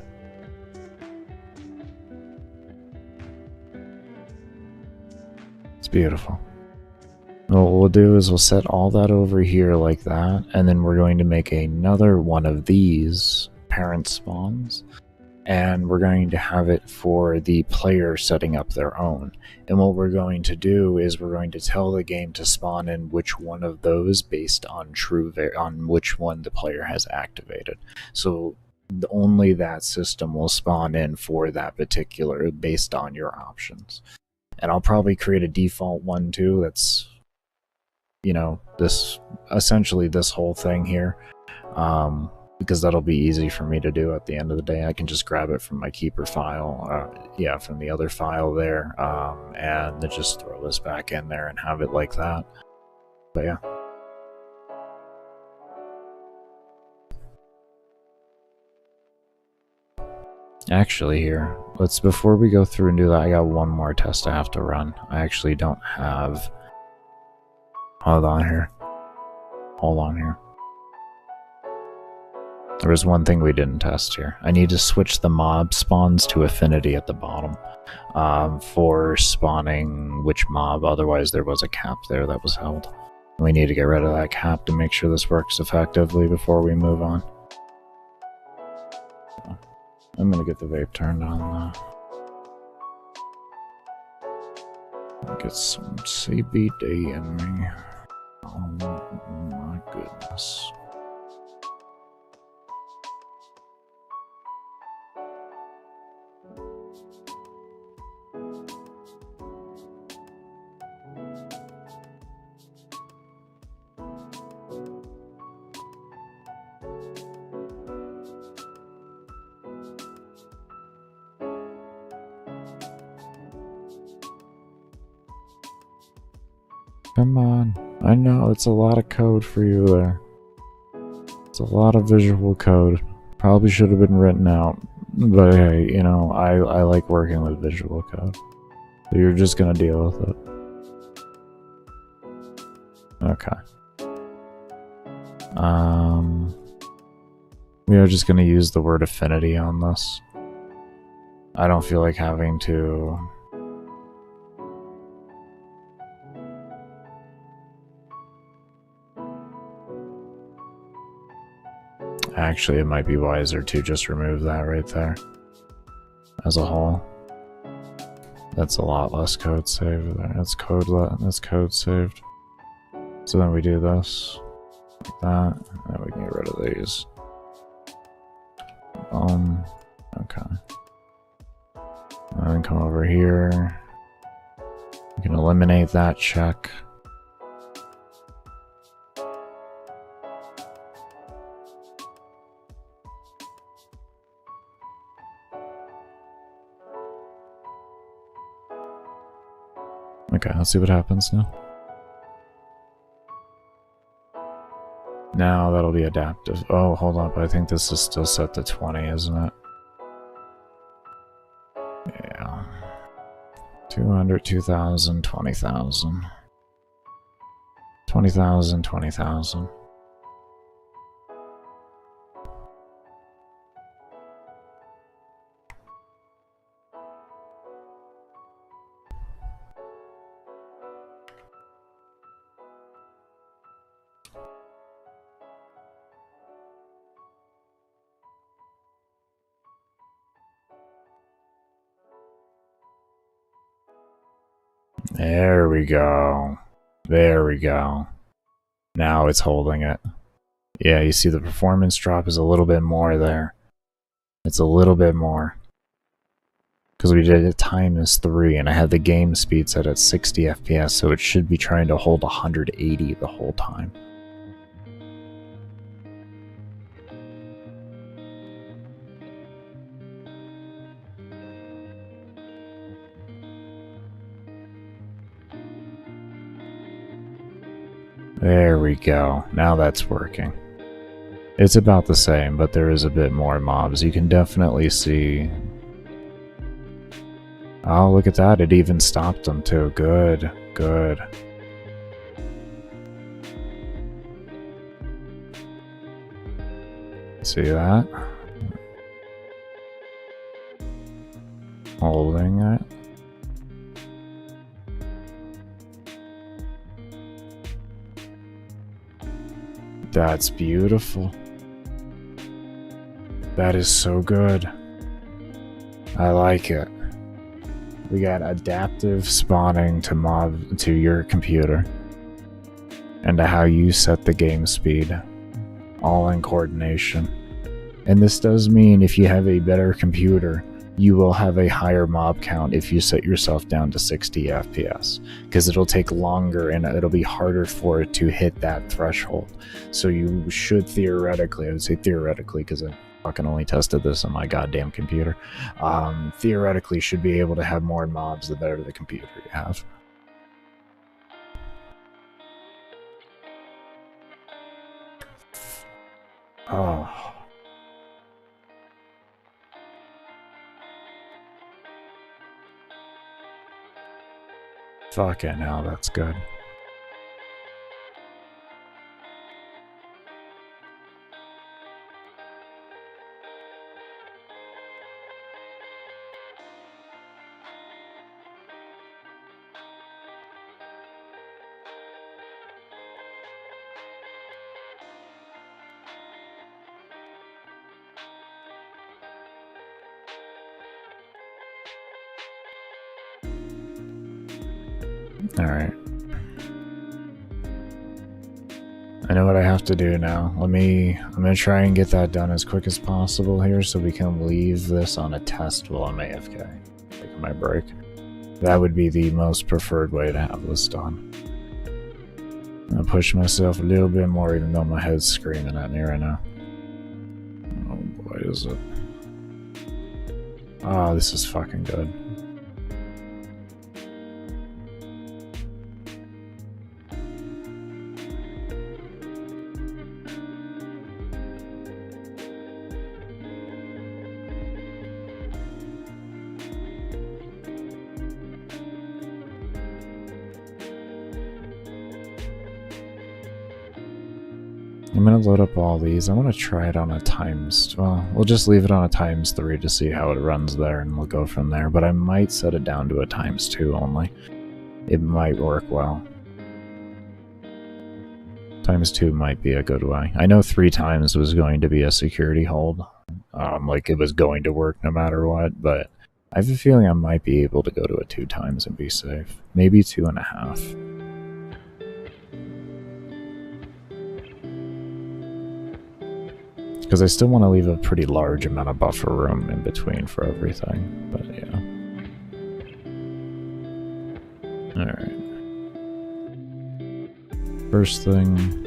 It's beautiful. What we'll do is we'll set all that over here like that, and then we're going to make another one of these parent spawns. And we're going to have it for the player setting up their own. And what we're going to do is we're going to tell the game to spawn in which one of those based on on which one the player has activated. So only that system will spawn in for that particular based on your options. And I'll probably create a default one too that's, you know, this essentially this whole thing here. Because that'll be easy for me to do at the end of the day. I can just grab it from my keeper file, yeah, from the other file there, and then just throw this back in there and have it like that. But yeah. Actually here, before we go through and do that, I got one more test I have to run. I actually don't have... Hold on here. There was one thing we didn't test here. I need to switch the mob spawns to affinity at the bottom for spawning which mob, otherwise there was a cap there that was held. We need to get rid of that cap to make sure this works effectively before we move on. I'm gonna get the vape turned on though. Get some CBD in me. Oh my goodness. Come on. I know, it's a lot of code for you there. It's a lot of visual code. Probably should have been written out. But hey, you know, I like working with visual code. So you're just gonna deal with it. Okay. We are just gonna use the word affinity on this. I don't feel like having to... Actually, it might be wiser to just remove that right there. As a whole. That's a lot less code saved there. That's code saved. So then we do this. Like that. And then we can get rid of these. Okay. And then come over here. We can eliminate that check. let's see what happens now. Now that'll be adaptive. Oh, hold up. I think this is still set to 20, isn't it? Yeah. 200, 2,000, 20,000. 20,000, 20,000. There we go. There we go. Now it's holding it. Yeah, you see the performance drop is a little bit more there. It's a little bit more. Because we did it -3 and I had the game speed set at 60 FPS, so it should be trying to hold 180 the whole time. There we go. Now that's working. It's about the same, but there is a bit more mobs. You can definitely see... Oh, look at that. It even stopped them too. Good, good. See that? Holding it. That's beautiful. That is so good. I like it. We got adaptive spawning to your computer and to how you set the game speed, all in coordination. And this does mean if you have a better computer, you will have a higher mob count if you set yourself down to 60 FPS, because it'll take longer and it'll be harder for it to hit that threshold. So you should theoretically, I would say theoretically because I fucking only tested this on my goddamn computer, theoretically should be able to have more mobs the better the computer you have. Oh. Fucking hell, that's good. Alright. I know what I have to do now. I'm gonna try and get that done as quick as possible here so we can leave this on a test while I'm AFK. Taking my break. That would be the most preferred way to have this done. I'm gonna push myself a little bit more even though my head's screaming at me right now. Oh boy, is it. Oh, this is fucking good. I'm gonna load up all these. I want to try it on a times... Well, we'll just leave it on a ×3 to see how it runs there, and we'll go from there. But I might set it down to a ×2 only. It might work well. ×2 might be a good way. I know 3 times was going to be a security hold. Like it was going to work no matter what, but I have a feeling I might be able to go to a 2 times and be safe. Maybe 2.5. Because I still want to leave a pretty large amount of buffer room in between for everything, but yeah. Alright. First thing...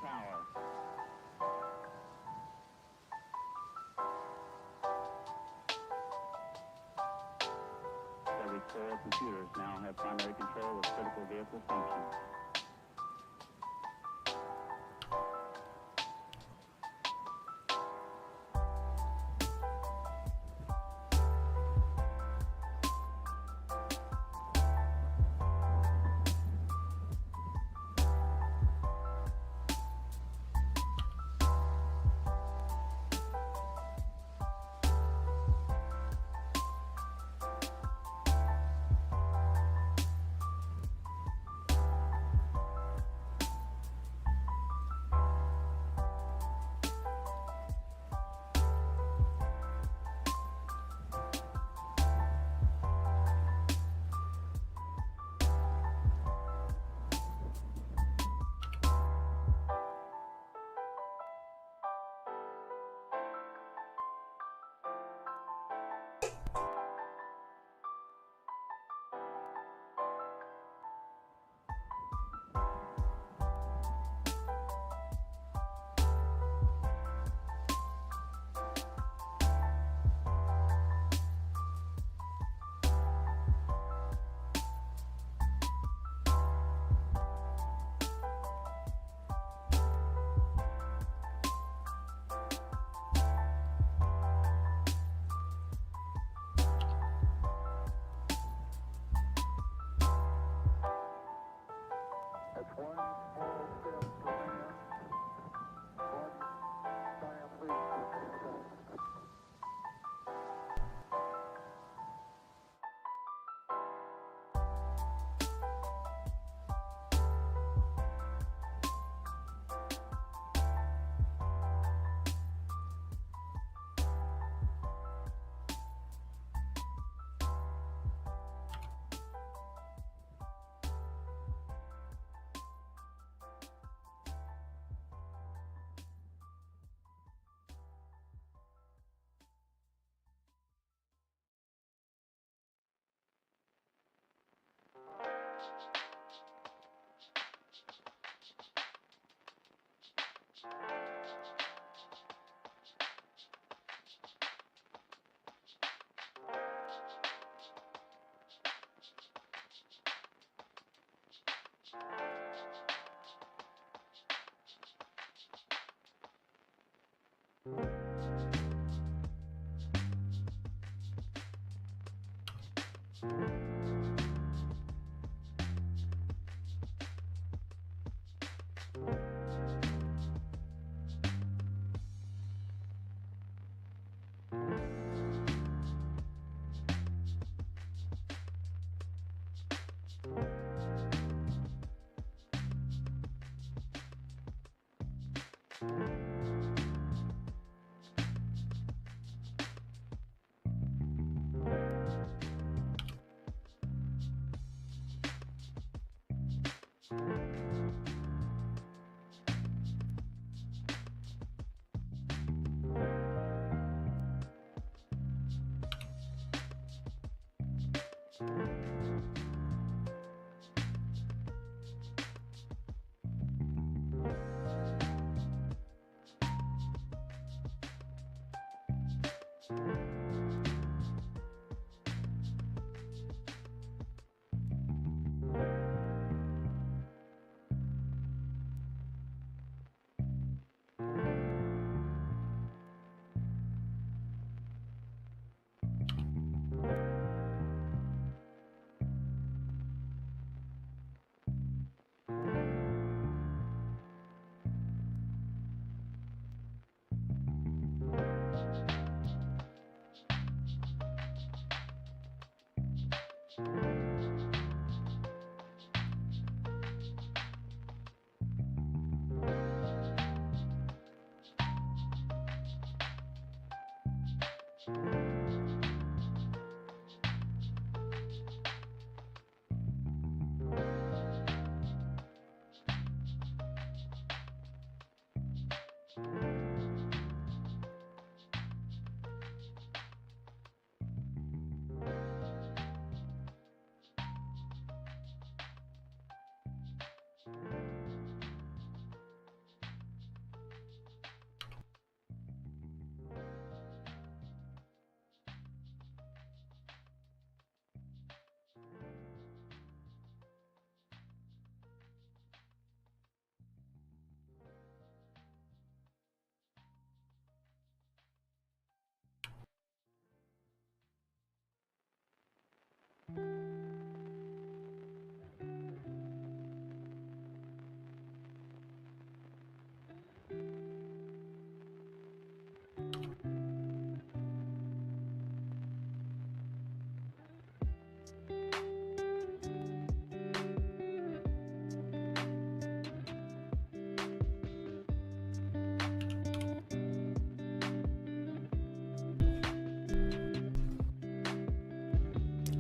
tower. Every 4 computers now have primary control of critical vehicle functions.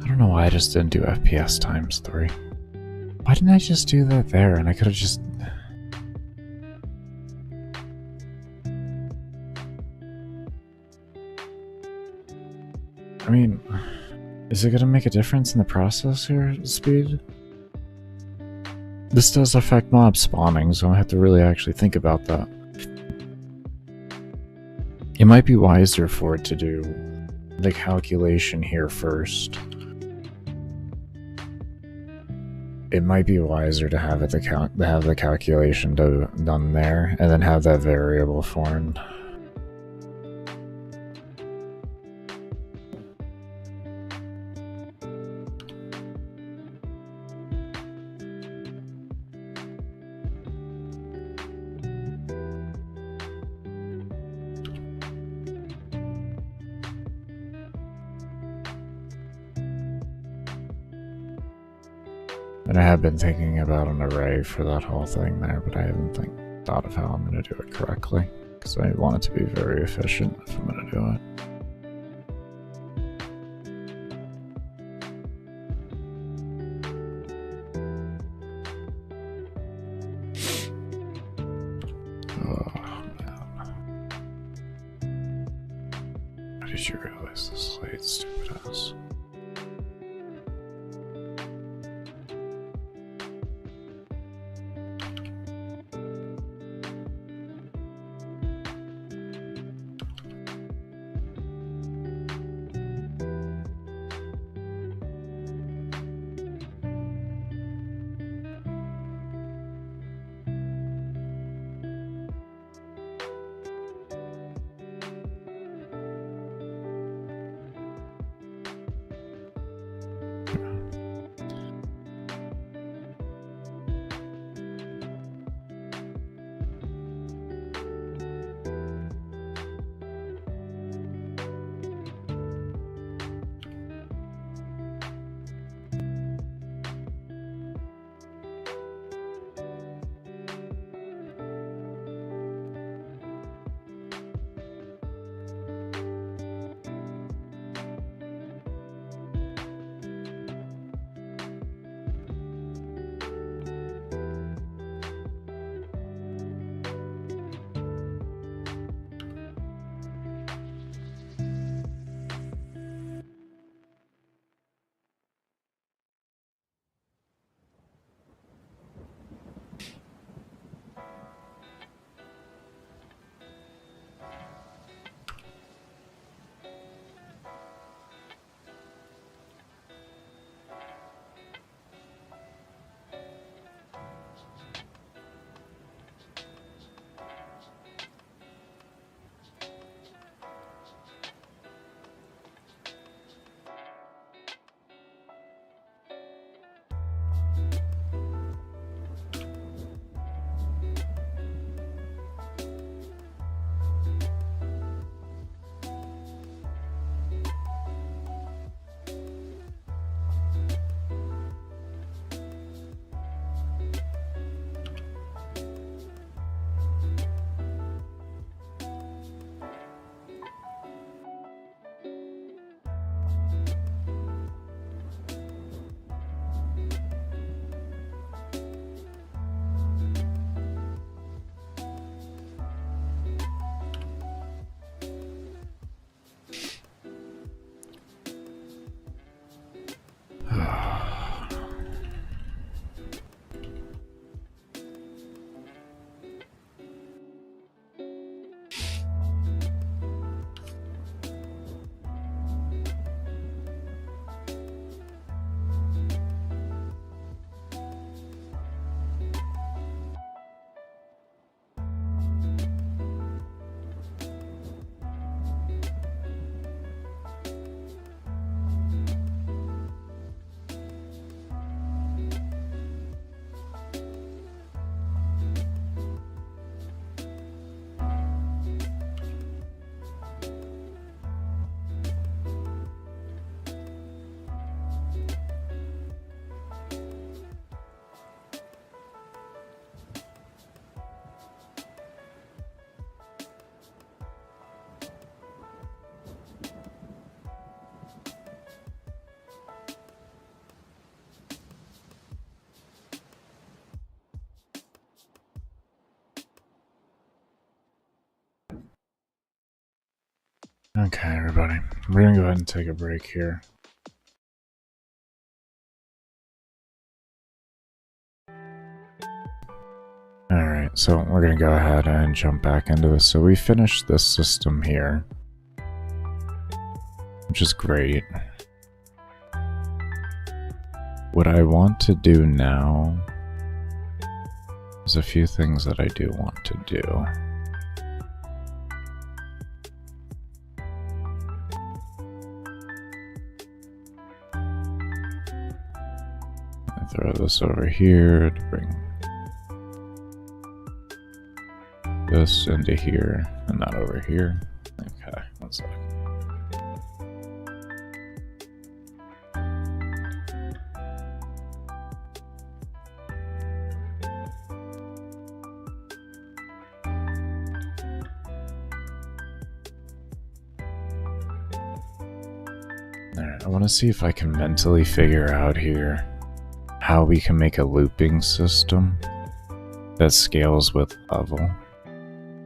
I don't know why I just didn't do FPS times 3. Why didn't I just do that there? And I could have just... I mean, is it gonna make a difference in the processor speed? This does affect mob spawning, so I have to really actually think about that. It might be wiser for it to do the calculation here first. It might be wiser to have the calculation done there, and then have that variable formed. And I have been thinking about an array for that whole thing there, but I haven't thought of how I'm going to do it correctly, because I want it to be very efficient if I'm going to do it. Oh, man. How did you realize this late, stupid ass? Okay, everybody. We're gonna go ahead and take a break here. Alright, so we're gonna go ahead and jump back into this. So we finished this system here, which is great. What I want to do now is a few things that I do want to do. I throw this over here to bring this into here and that over here. Okay, one sec. Alright, I want to see if I can mentally figure out here how we can make a looping system that scales with level.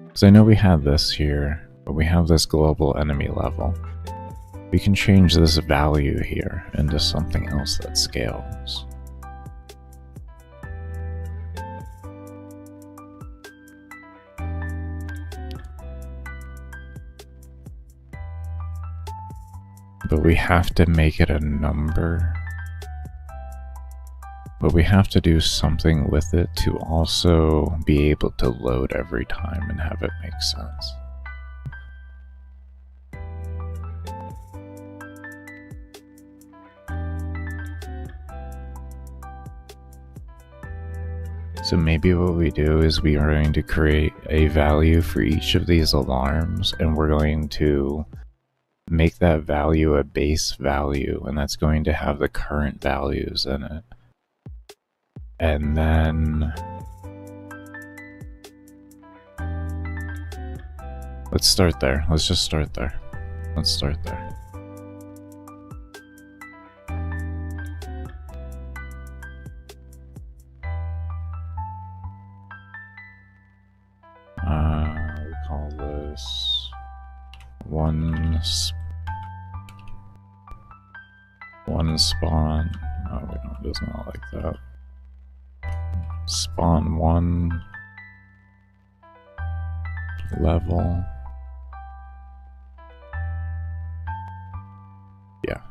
Because I know we have this here, but we have this global enemy level. We can change this value here into something else that scales. But we have to make it a number. But we have to do something with it to also be able to load every time and have it make sense. So maybe what we do is we are going to create a value for each of these alarms, and we're going to make that value a base value, and that's going to have the current values in it. And then let's start there. Let's just start there. Let's start there. We call this one spawn. Oh, wait, no, it does not like that. Spawn one level. Yeah.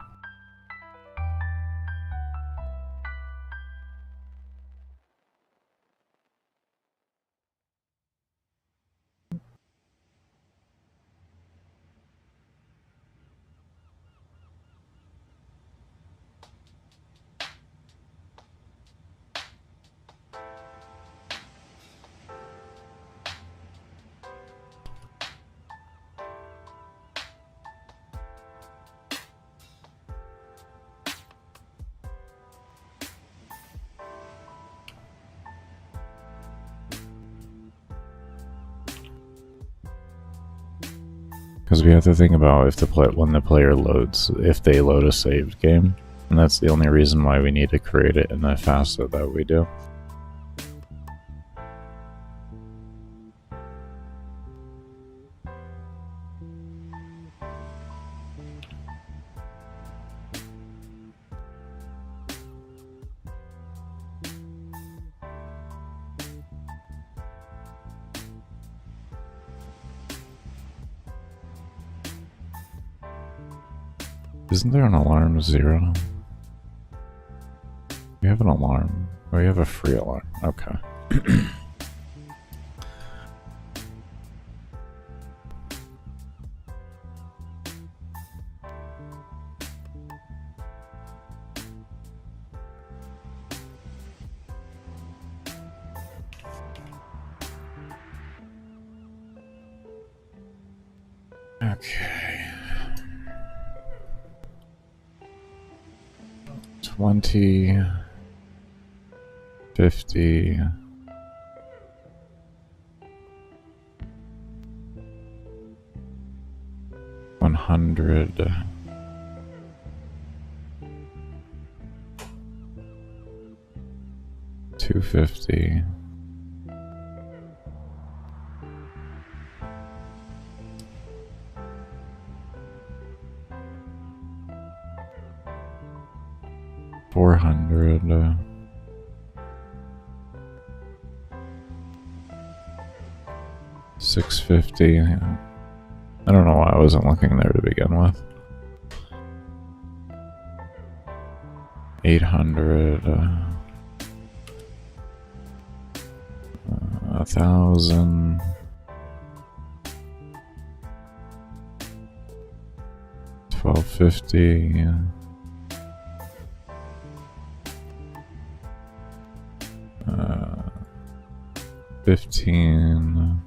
Because we have to think about if when the player loads, if they load a saved game, and that's the only reason why we need to create it in the facet that we do. Isn't there an alarm 0? We have an alarm. We have a free alarm. Okay. Okay. 20, 50, 100, 250, 300, 400. 650. Yeah. I don't know why I wasn't looking there to begin with. 800. 1,000. 1,250. Yeah. 15.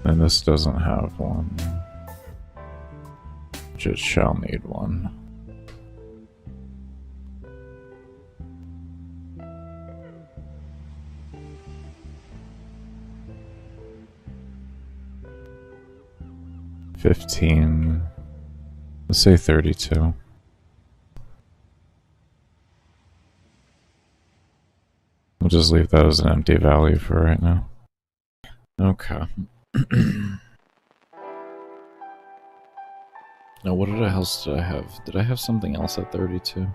And this doesn't have one. Just shall need one. $15. Let's say 32. We'll just leave that as an empty value for right now. Okay. Now, what else did I have? Did I have something else at 32?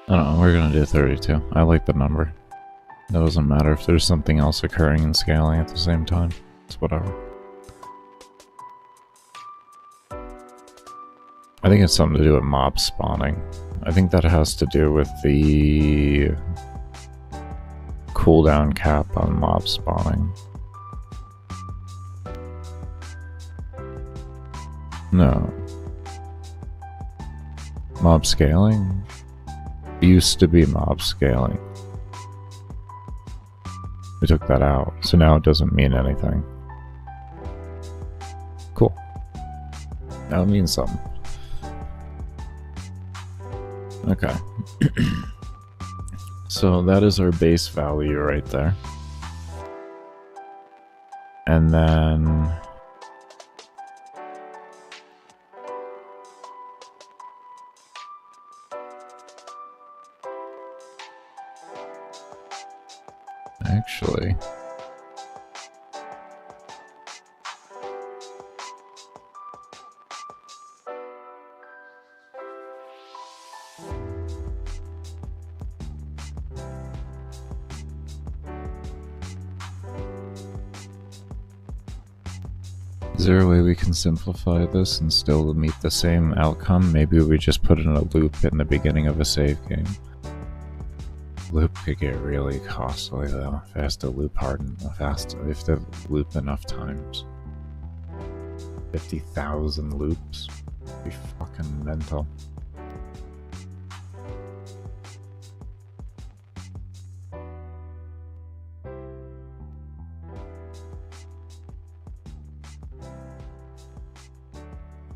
I don't know, we're gonna do 32. I like the number. It doesn't matter if there's something else occurring and scaling at the same time. It's whatever. I think it's something to do with mob spawning. I think that has to do with the cooldown cap on mob spawning. No. Mob scaling? Used to be mob scaling. We took that out, so now it doesn't mean anything. Cool. Now it means something. Okay. So that is our base value right there. And then actually, is there a way we can simplify this and still meet the same outcome? Maybe we just put in a loop in the beginning of a save game. Loop could get really costly though, if it has to loop hard enough, if to loop enough times. 50,000 loops? That'd be fucking mental.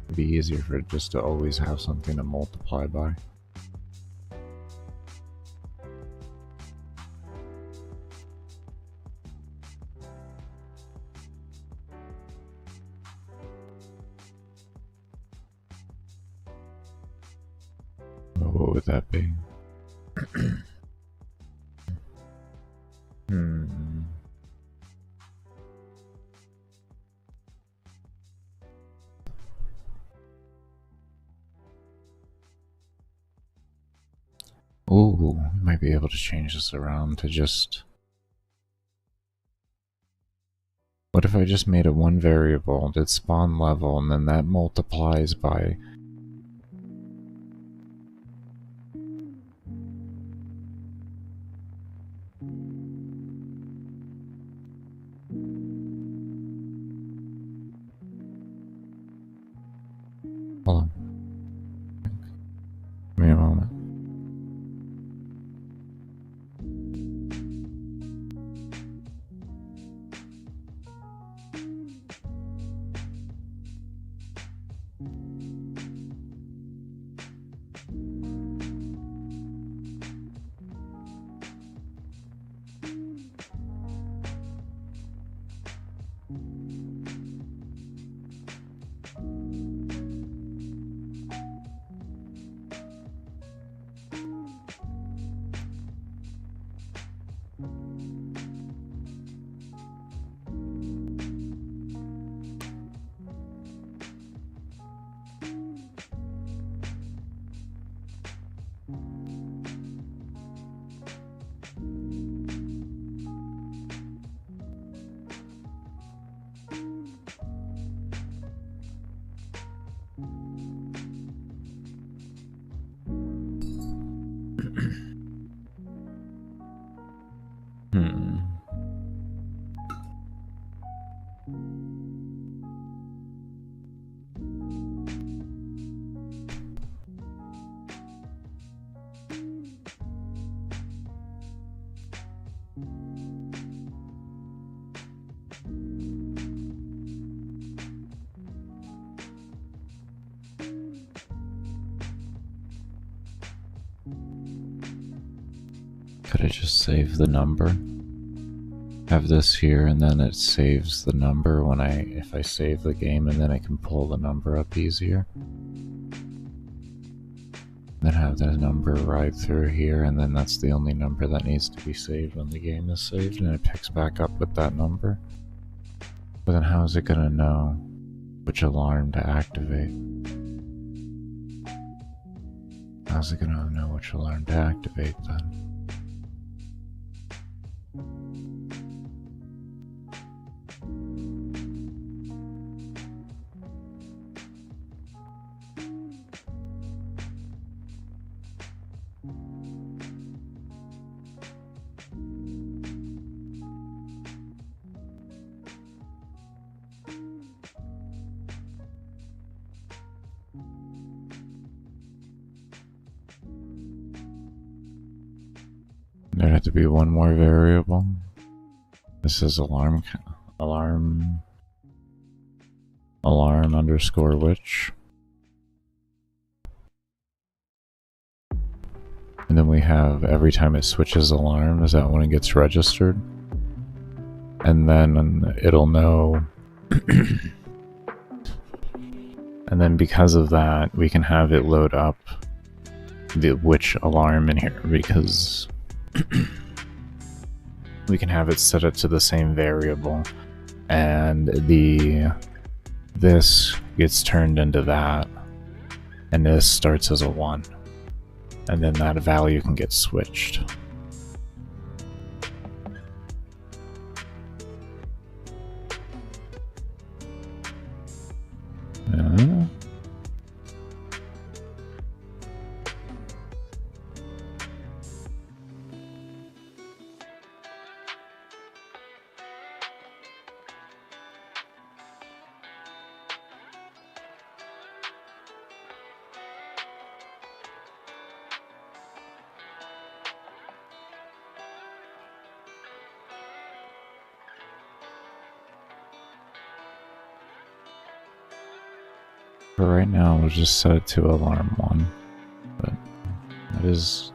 It'd be easier for it just to always have something to multiply by. What would that be? Ooh, we might be able to change this around to just... What if I just made it one variable, did spawn level, and then that multiplies by... Hold on. Give me a moment. Could I just save the number? Have this here, and then it saves the number when if I save the game, and then I can pull the number up easier. Then have the number ride through here, and then that's the only number that needs to be saved when the game is saved, and it picks back up with that number. But then how is it gonna know which alarm to activate? How's it gonna know which alarm to activate then? There had to be one more variable. This is alarm underscore which. And then we have every time it switches alarm, is that when it gets registered? And then it'll know. And then because of that, we can have it load up the which alarm in here, because we can have it set it to the same variable, and this gets turned into that, and this starts as a 1, and then that value can get switched. For right now, we'll just set it to alarm 1, but that is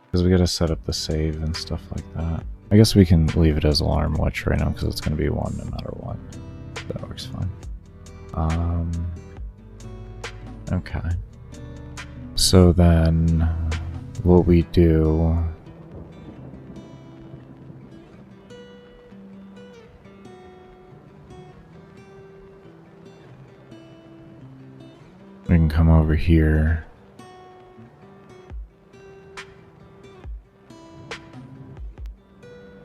because we gotta set up the save and stuff like that. I guess we can leave it as alarm which right now because it's gonna be 1 no matter what. That works fine. Okay. So then, what we do? We can come over here.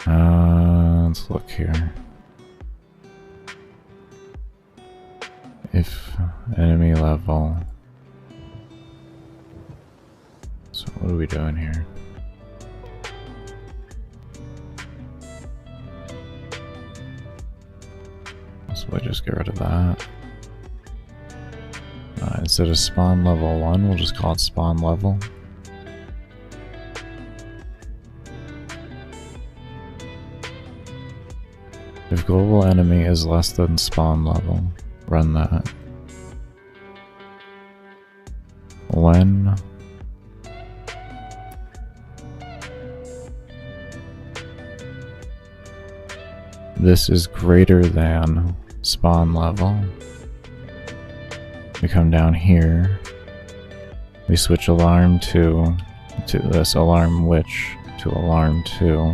Let's look here. If enemy level. So what are we doing here? So we'll just get rid of that. Instead of spawn level 1, we'll just call it spawn level. If global enemy is less than spawn level, run that. When this is greater than spawn level, we come down here, we switch alarm to this alarm which to alarm 2.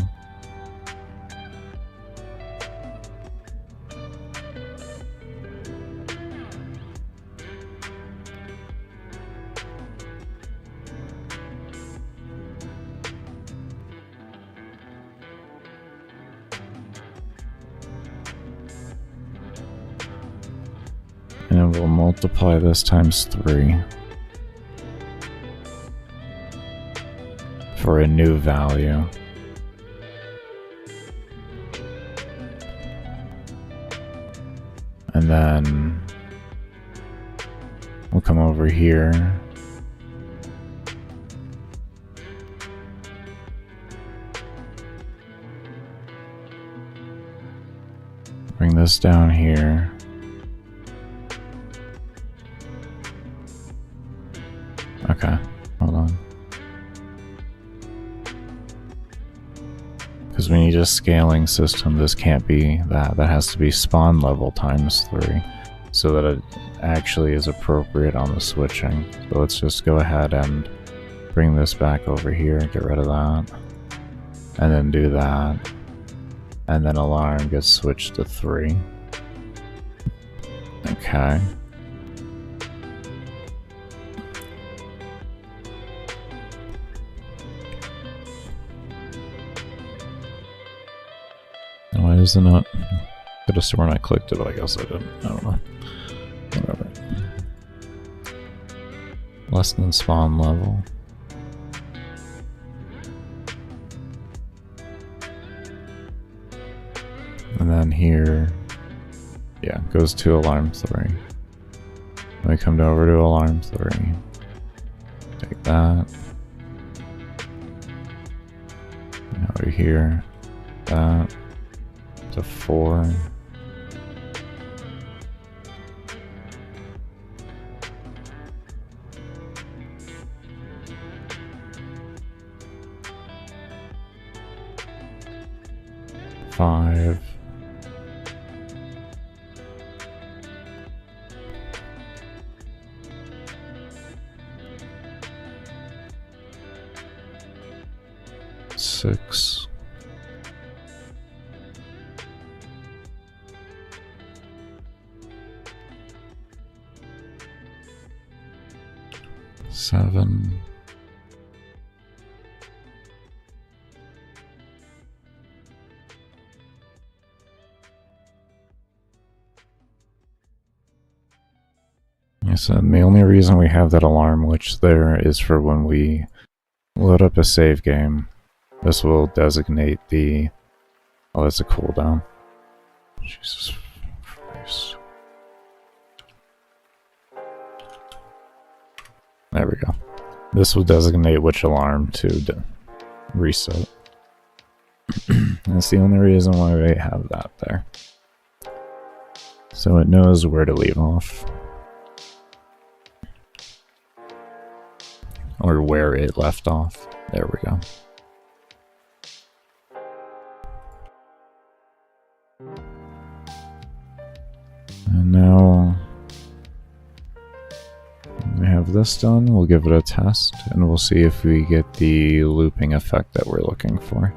And we'll multiply this times 3 for a new value. And then we'll come over here. Bring this down here. Okay, hold on. Because when you just scaling system, this can't be that. That has to be spawn level times 3, so that it actually is appropriate on the switching. So let's just go ahead and bring this back over here, get rid of that, and then do that. And then alarm gets switched to 3. Okay. Why is it not? Could have sworn I clicked it, but I guess I didn't. I don't know. Whatever. Less than spawn level. And then here, yeah, goes to alarm 3. We come over to alarm 3. Take that. And over here, that to 4. Five. Six. Seven. Yes, and the only reason we have that alarm glitch there is for when we load up a save game. This will designate the... Oh, that's a cooldown. Jesus Christ. There we go. This will designate which alarm to reset. That's the only reason why we have that there. So it knows where to leave off. Or where it left off. There we go. And now we have this done. We'll give it a test and we'll see if we get the looping effect that we're looking for.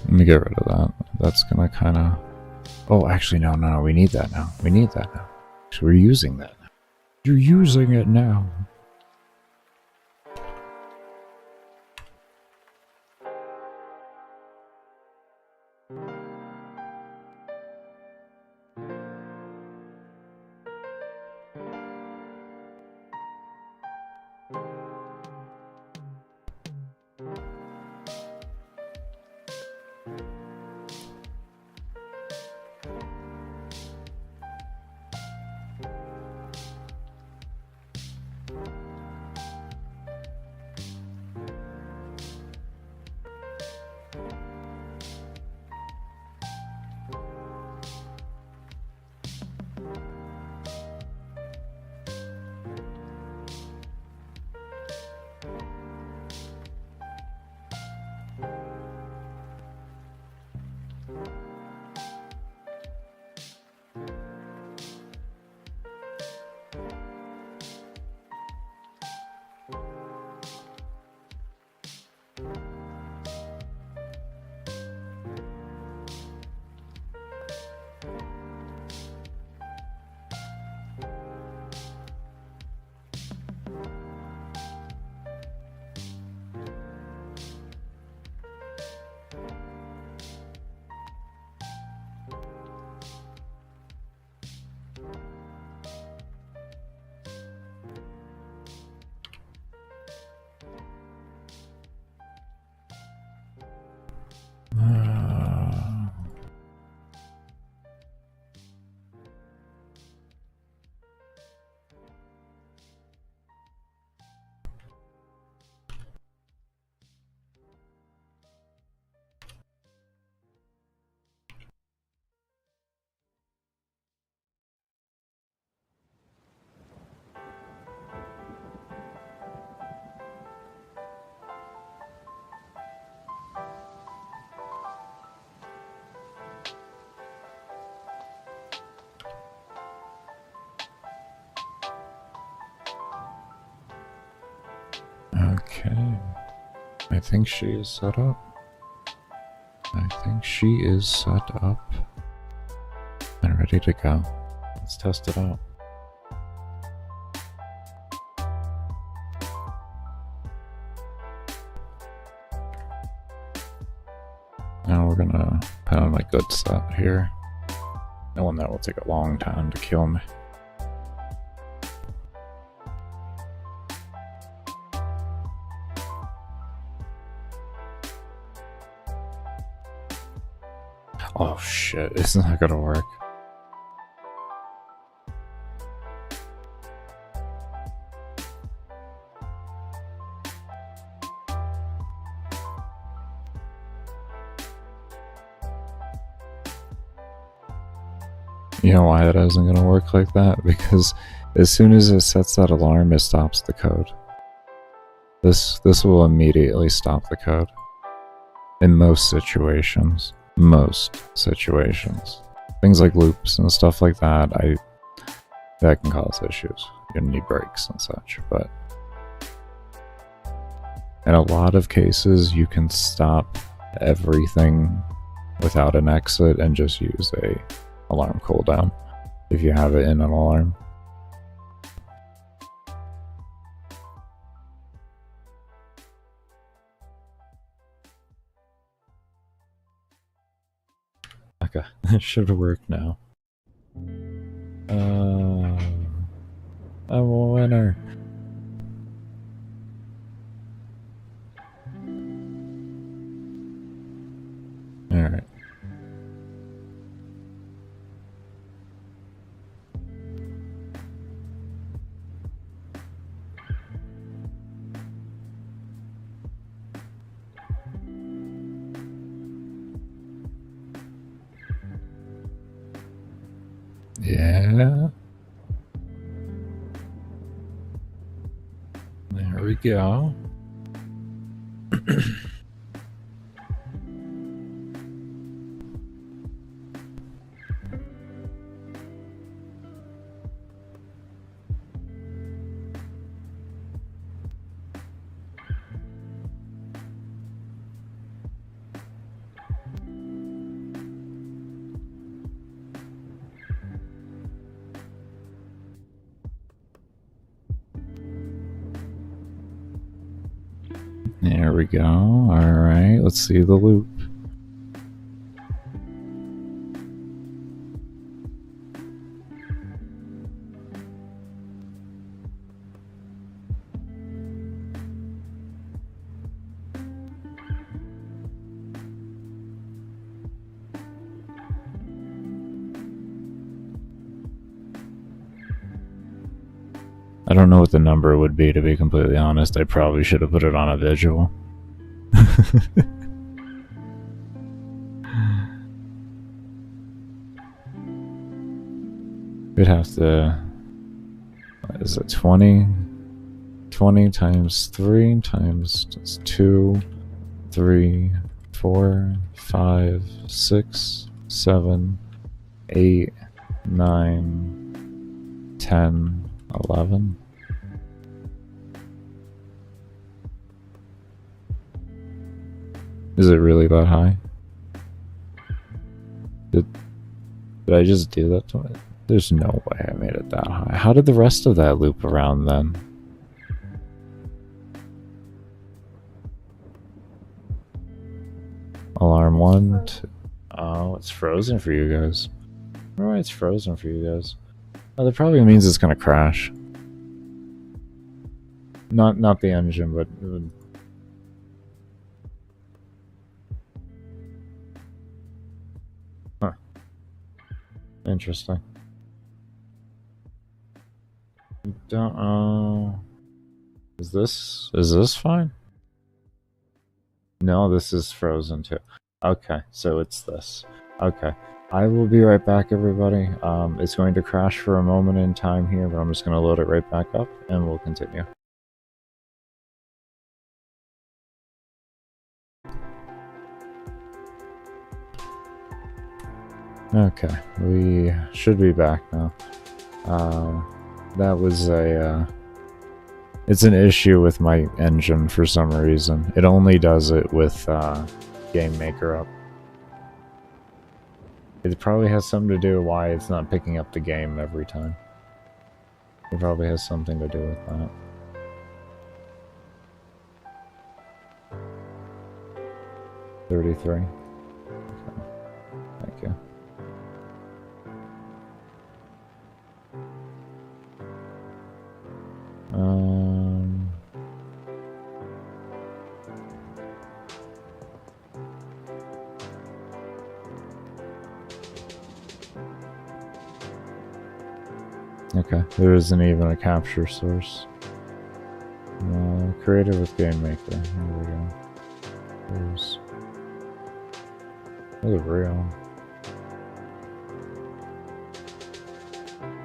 Let me get rid of that. That's gonna kind of... Oh, actually, no, we need that now. We need that now. So we're using that now. You're using it now. Okay. I think she is set up. I think she is set up and ready to go. Let's test it out. Now we're gonna put on my good set here. Knowing that will take a long time to kill me. Oh shit, it's not gonna work. You know why it isn't gonna work like that? Because as soon as it sets that alarm, it stops the code. This will immediately stop the code. In most situations. Most situations. Things like loops and stuff like that, that can cause issues. You're gonna need breaks and such, but in a lot of cases you can stop everything without an exit and just use a alarm cooldown if you have it in an alarm. Okay, it should work now. I'm a winner. Alright. Yeah. There we go. There we go. Alright, let's see the loop. I don't know what the number would be, to be completely honest. I probably should have put it on a visual. We'd have to... What is it? 20? 20 times 3 times 2, 3, 4, 5, 6, 7, 8, 9, 10, 11. Is it really that high? Did I just do that to it? There's no way I made it that high. How did the rest of that loop around then? Alarm 1, 2. Oh, it's frozen for you guys. I wonder why it's frozen for you guys. Oh, that probably means it's gonna crash. Not the engine, but it would... Huh. Interesting. Don't know. Is this fine? No, this is frozen too. Okay, so it's this. Okay. I will be right back, everybody. It's going to crash for a moment in time here, but I'm just going to load it right back up, and we'll continue. Okay, we should be back now. That was a It's an issue with my engine for some reason. It only does it with Game Maker up. It probably has something to do with why it's not picking up the game every time. It probably has something to do with that. $33. Okay. Thank you. Okay, there isn't even a capture source. Created with GameMaker. There we go. There's a real.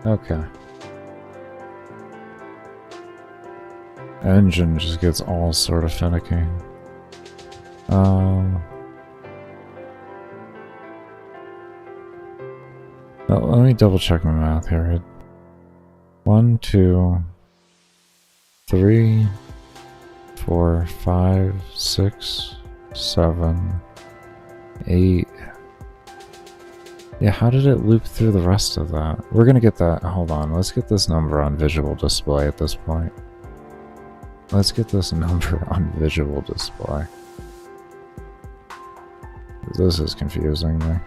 Okay. Engine just gets all sort of finicky. Let me double check my math here. 1, 2, 3, 4, 5, 6, 7, 8. Yeah, how did it loop through the rest of that? We're gonna get that. Hold on, let's get this number on visual display at this point. Let's get this number on visual display. This is confusing me.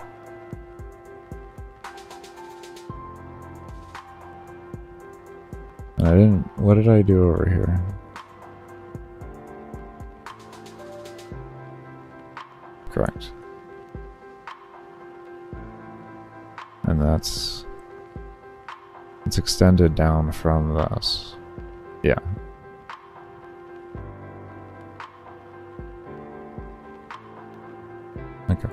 I didn't. What did I do over here? Correct. And it's extended down from this. Yeah. Okay.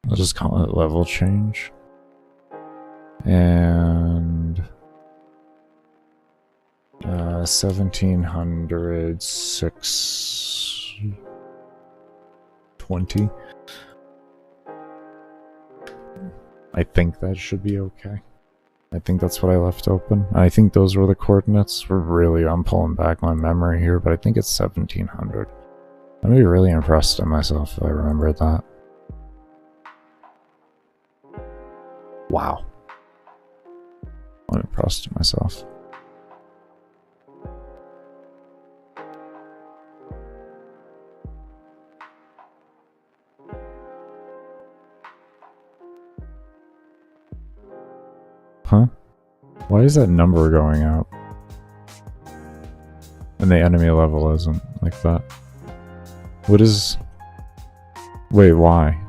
I'll just call it level change. And 1700 620. I think that should be okay. I think that's what I left open. I think those were the coordinates. I'm pulling back my memory here, but I think it's 1700. I'm gonna be really impressed at myself if I remember that. Wow. I'm impressed at myself. Huh? Why is that number going up? And the enemy level isn't like that. What is... Wait, why?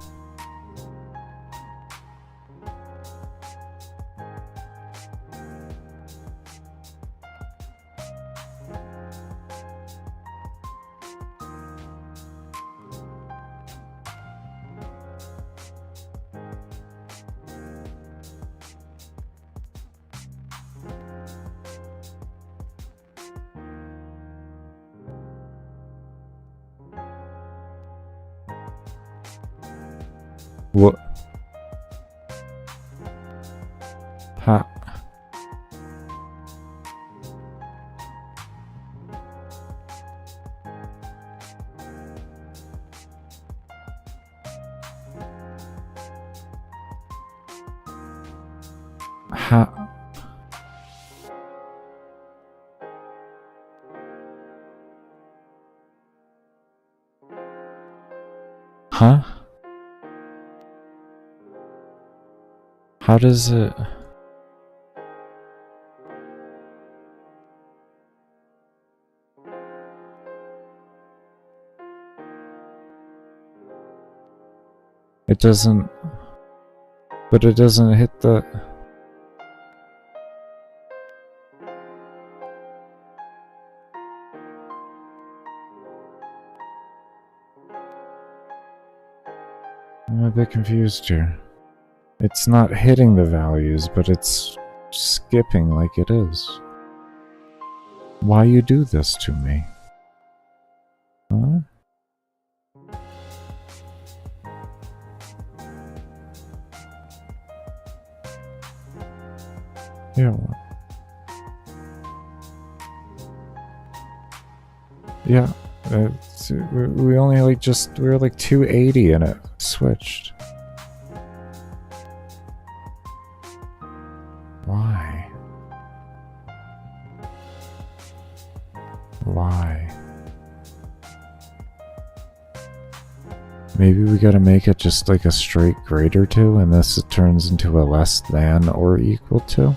What? Ha. Ha. Huh? How does it... It doesn't... But it doesn't hit the... I'm a bit confused here. It's not hitting the values, but it's skipping like it is. Why you do this to me? Huh? Yeah. Yeah. We only like we were like 280 and it switched. Why? Why? Maybe we gotta make it just like a straight greater to, and this turns into a less than or equal to.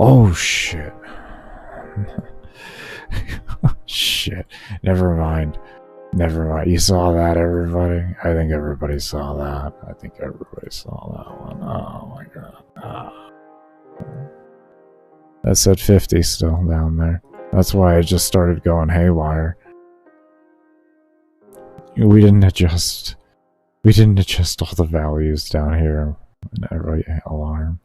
Oh shit. Shit. Never mind. Never mind. You saw that, everybody? I think everybody saw that. I think everybody saw that one. Oh my god. Ah. That said 50 still down there. That's why I just started going haywire. We didn't adjust all the values down here in every alarm.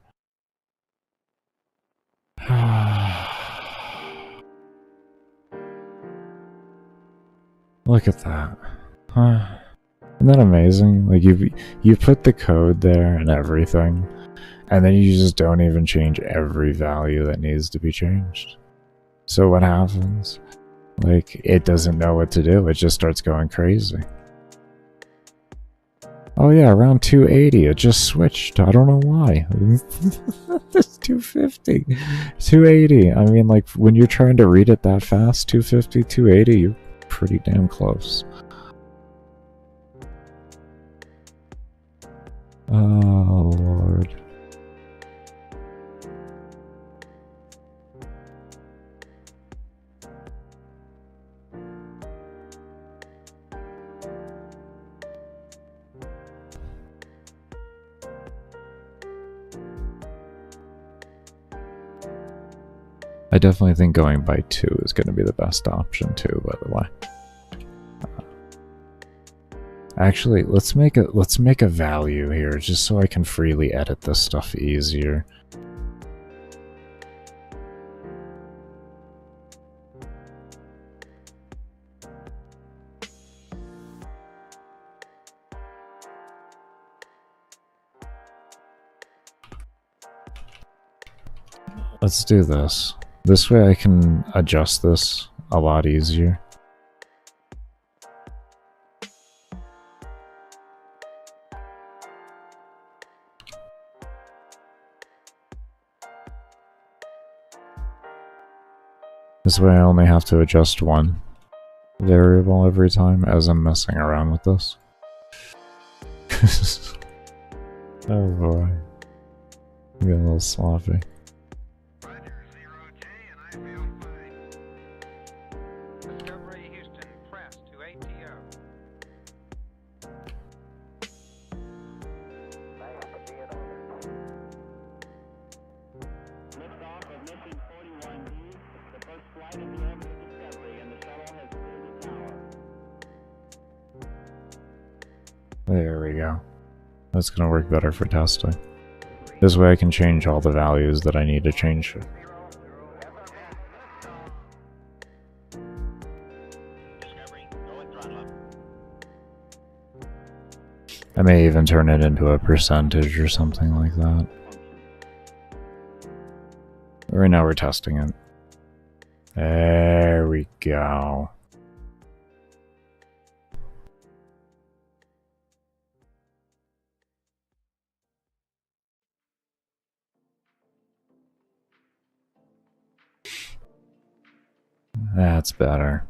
Look at that. Isn't that amazing? Like you put the code there and everything, and then you just don't even change every value that needs to be changed. So what happens? Like, it doesn't know what to do. It just starts going crazy. Oh yeah, around 280, it just switched. I don't know why. It's 250. 280. I mean, like, when you're trying to read it that fast, 250, 280, you're pretty damn close. Oh, Lord. I definitely think going by 2 is going to be the best option too, by the way. Actually, let's make a value here just so I can freely edit this stuff easier. Let's do this. This way I can adjust this a lot easier. This way I only have to adjust one variable every time as I'm messing around with this. Oh boy. I'm getting a little sloppy. There we go. That's gonna work better for testing. This way I can change all the values that I need to change. I may even turn it into a percentage or something like that. Right now we're testing it. There we go. That's better.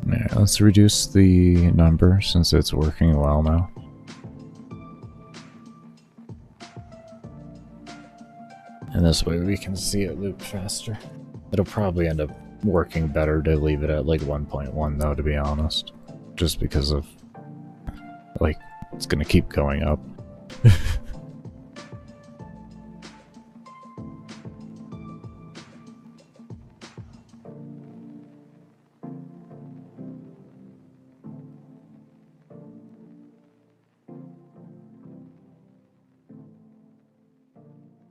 Yeah, let's reduce the number since it's working well now. And this way we can see it loop faster. It'll probably end up working better to leave it at like 1.1 though, to be honest. Just because of, like, it's gonna keep going up.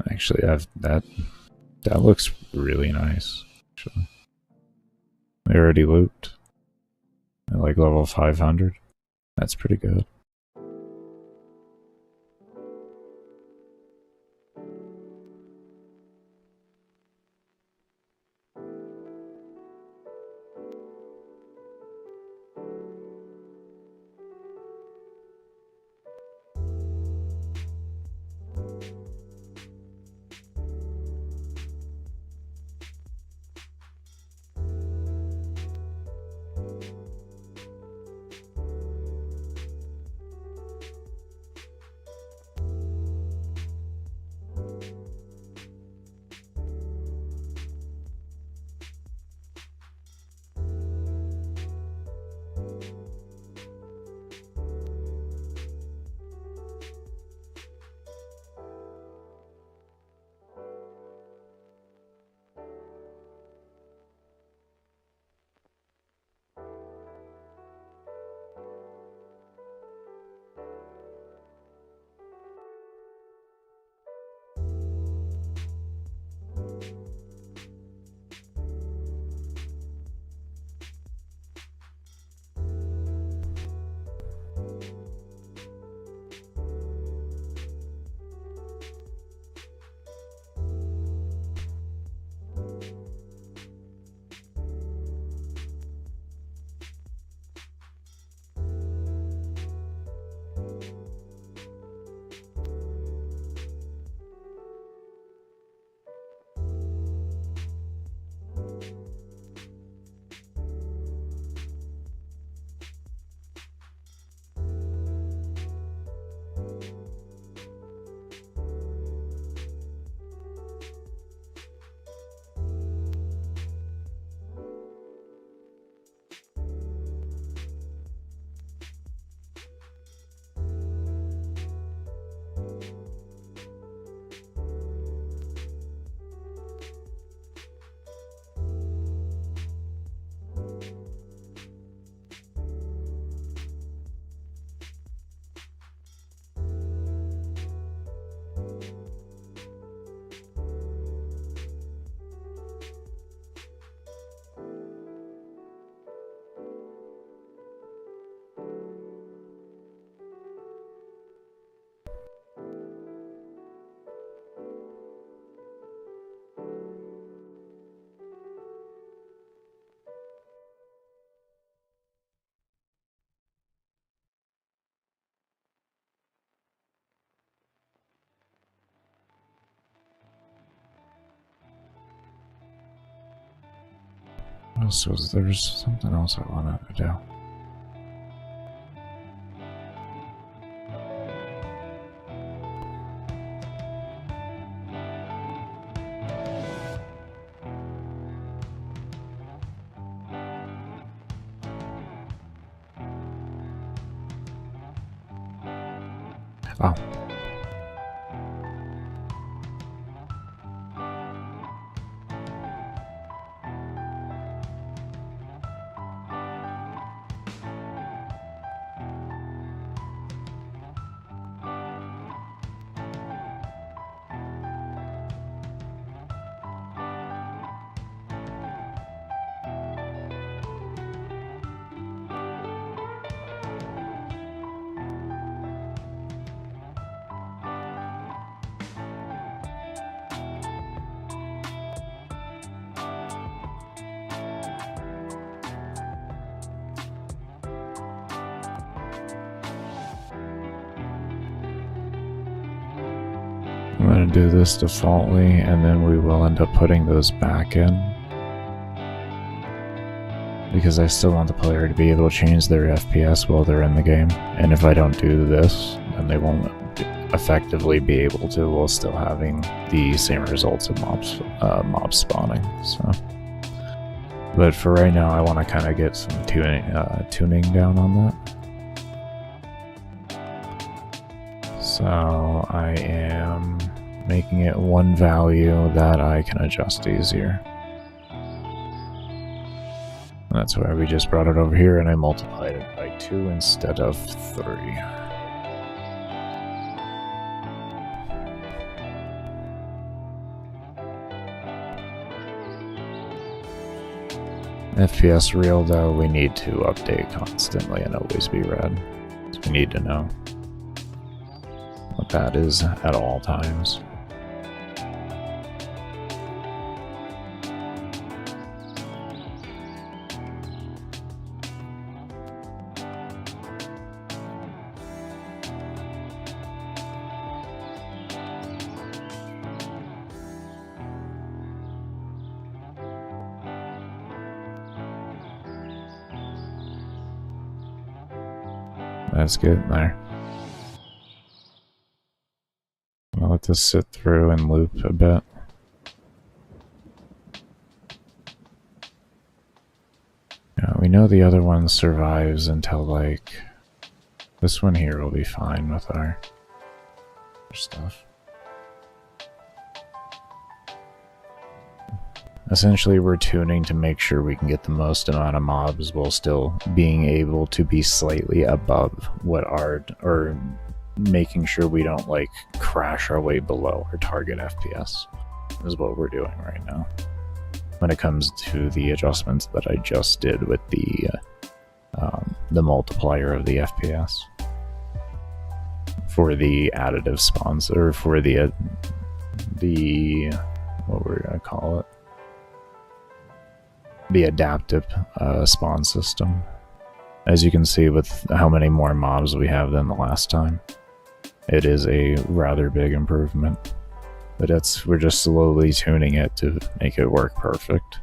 Actually, that looks really nice. Actually, they already looped at like level 500. That's pretty good. So there's something else I wanted to do. Oh. I'm going to do this defaultly, and then we will end up putting those back in. because I still want the player to be able to change their FPS while they're in the game. And if I don't do this, then they won't effectively be able to while still having the same results of mob spawning. So, but for right now, I want to kind of get some tuning down on that. So I am making it one value that I can adjust easier. And that's why we just brought it over here and I multiplied it by 2 instead of 3. FPS real though, we need to update constantly and always be red. So we need to know what that is at all times. That's good there. I'll let this sit through and loop a bit. Yeah, we know the other one survives until like this one here will be fine with our stuff. Essentially, we're tuning to make sure we can get the most amount of mobs while still being able to be slightly above what our, or making sure we don't like crash our way below our target FPS is what we're doing right now. When it comes to the adjustments that I just did with the multiplier of the FPS for the additive spawns, or for the what we're gonna call it, the adaptive spawn system. As you can see with how many more mobs we have than the last time, it is a rather big improvement. But we're just slowly tuning it to make it work perfect.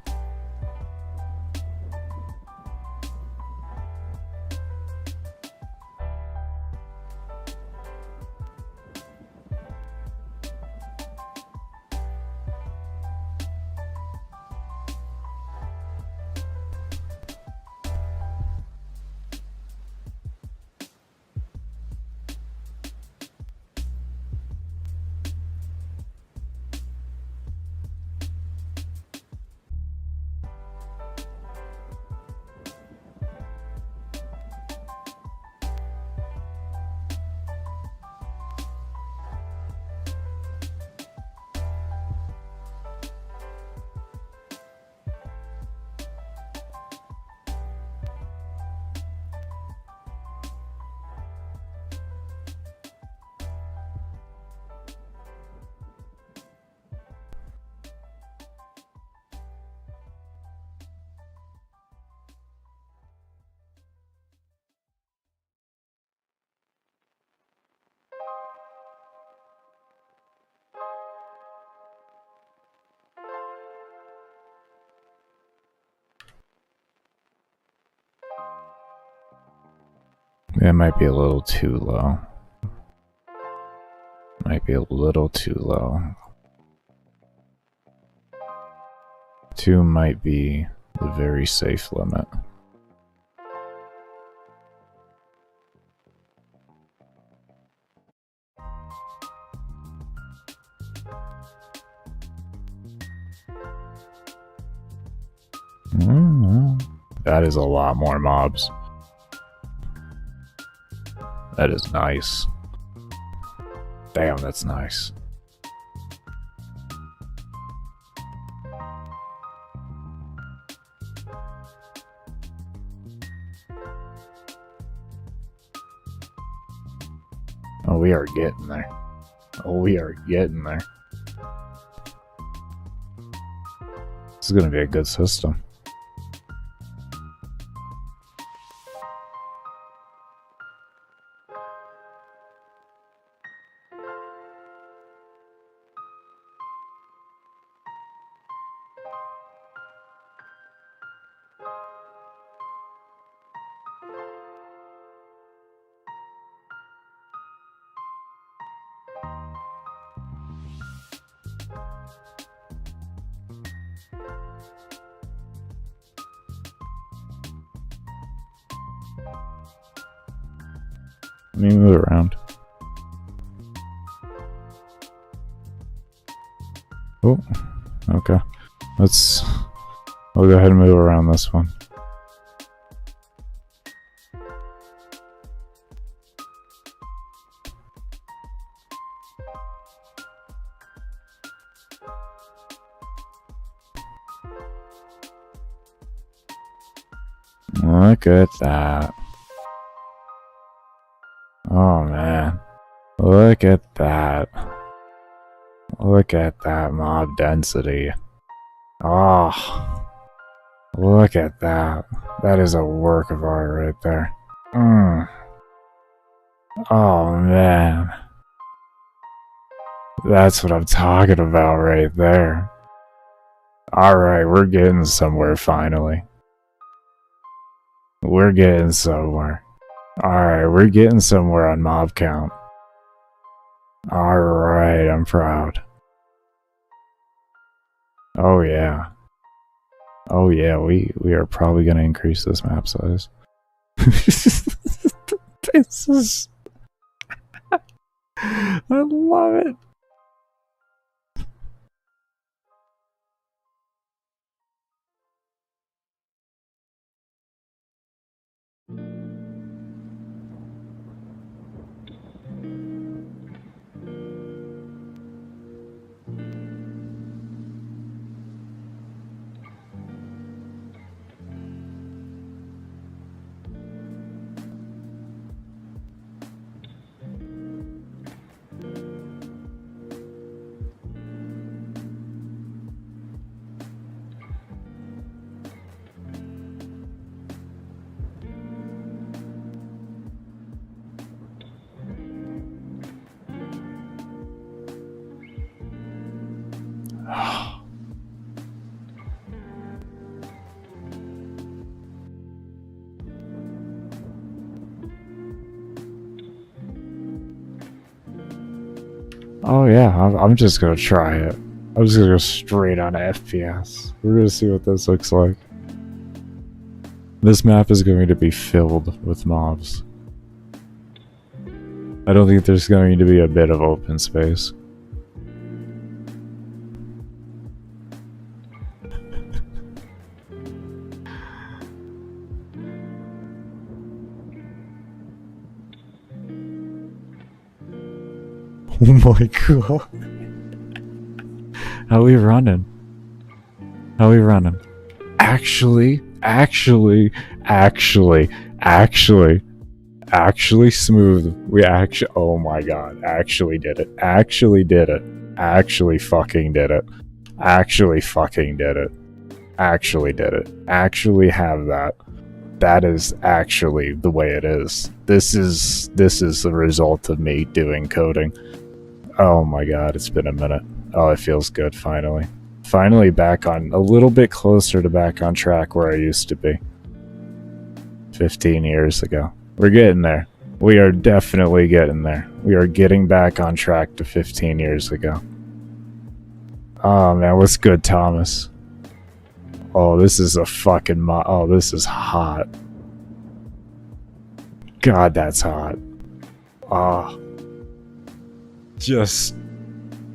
It might be a little too low. Might be a little too low. 2 might be the very safe limit. That is a lot more mobs. That is nice. Damn, that's nice. Oh, we are getting there. Oh, we are getting there. This is going to be a good system. me move around. Oh, okay. We'll go ahead and move around this one. Look at that. Oh man. Look at that. Look at that mob density. Oh. Look at that. That is a work of art right there. Oh man. That's what I'm talking about right there. Alright, we're getting somewhere finally. We're getting somewhere. Alright, we're getting somewhere on mob count. Alright, I'm proud. Oh yeah. Oh yeah, we are probably gonna increase this map size. This is... I love it. Oh yeah, I'm just gonna try it. I'm just gonna go straight on FPS. We're gonna see what this looks like. This map is going to be filled with mobs. I don't think there's going to be a bit of open space. Oh my god. How we running? How we running? Actually smooth. We actually, oh my god, actually did it. Actually did it. Actually fucking did it. Actually fucking did it. Actually did it. Actually have that. That is actually the way it is. This is the result of me doing coding. Oh my god, it's been a minute. Oh, it feels good finally. Finally back on, a little bit closer to back on track where I used to be. 15 years ago. We're getting there. We are definitely getting there. We are getting back on track to 15 years ago. Oh man, what's good, Thomas? Oh, this is a fucking oh, this is hot. God, that's hot. Ah. Just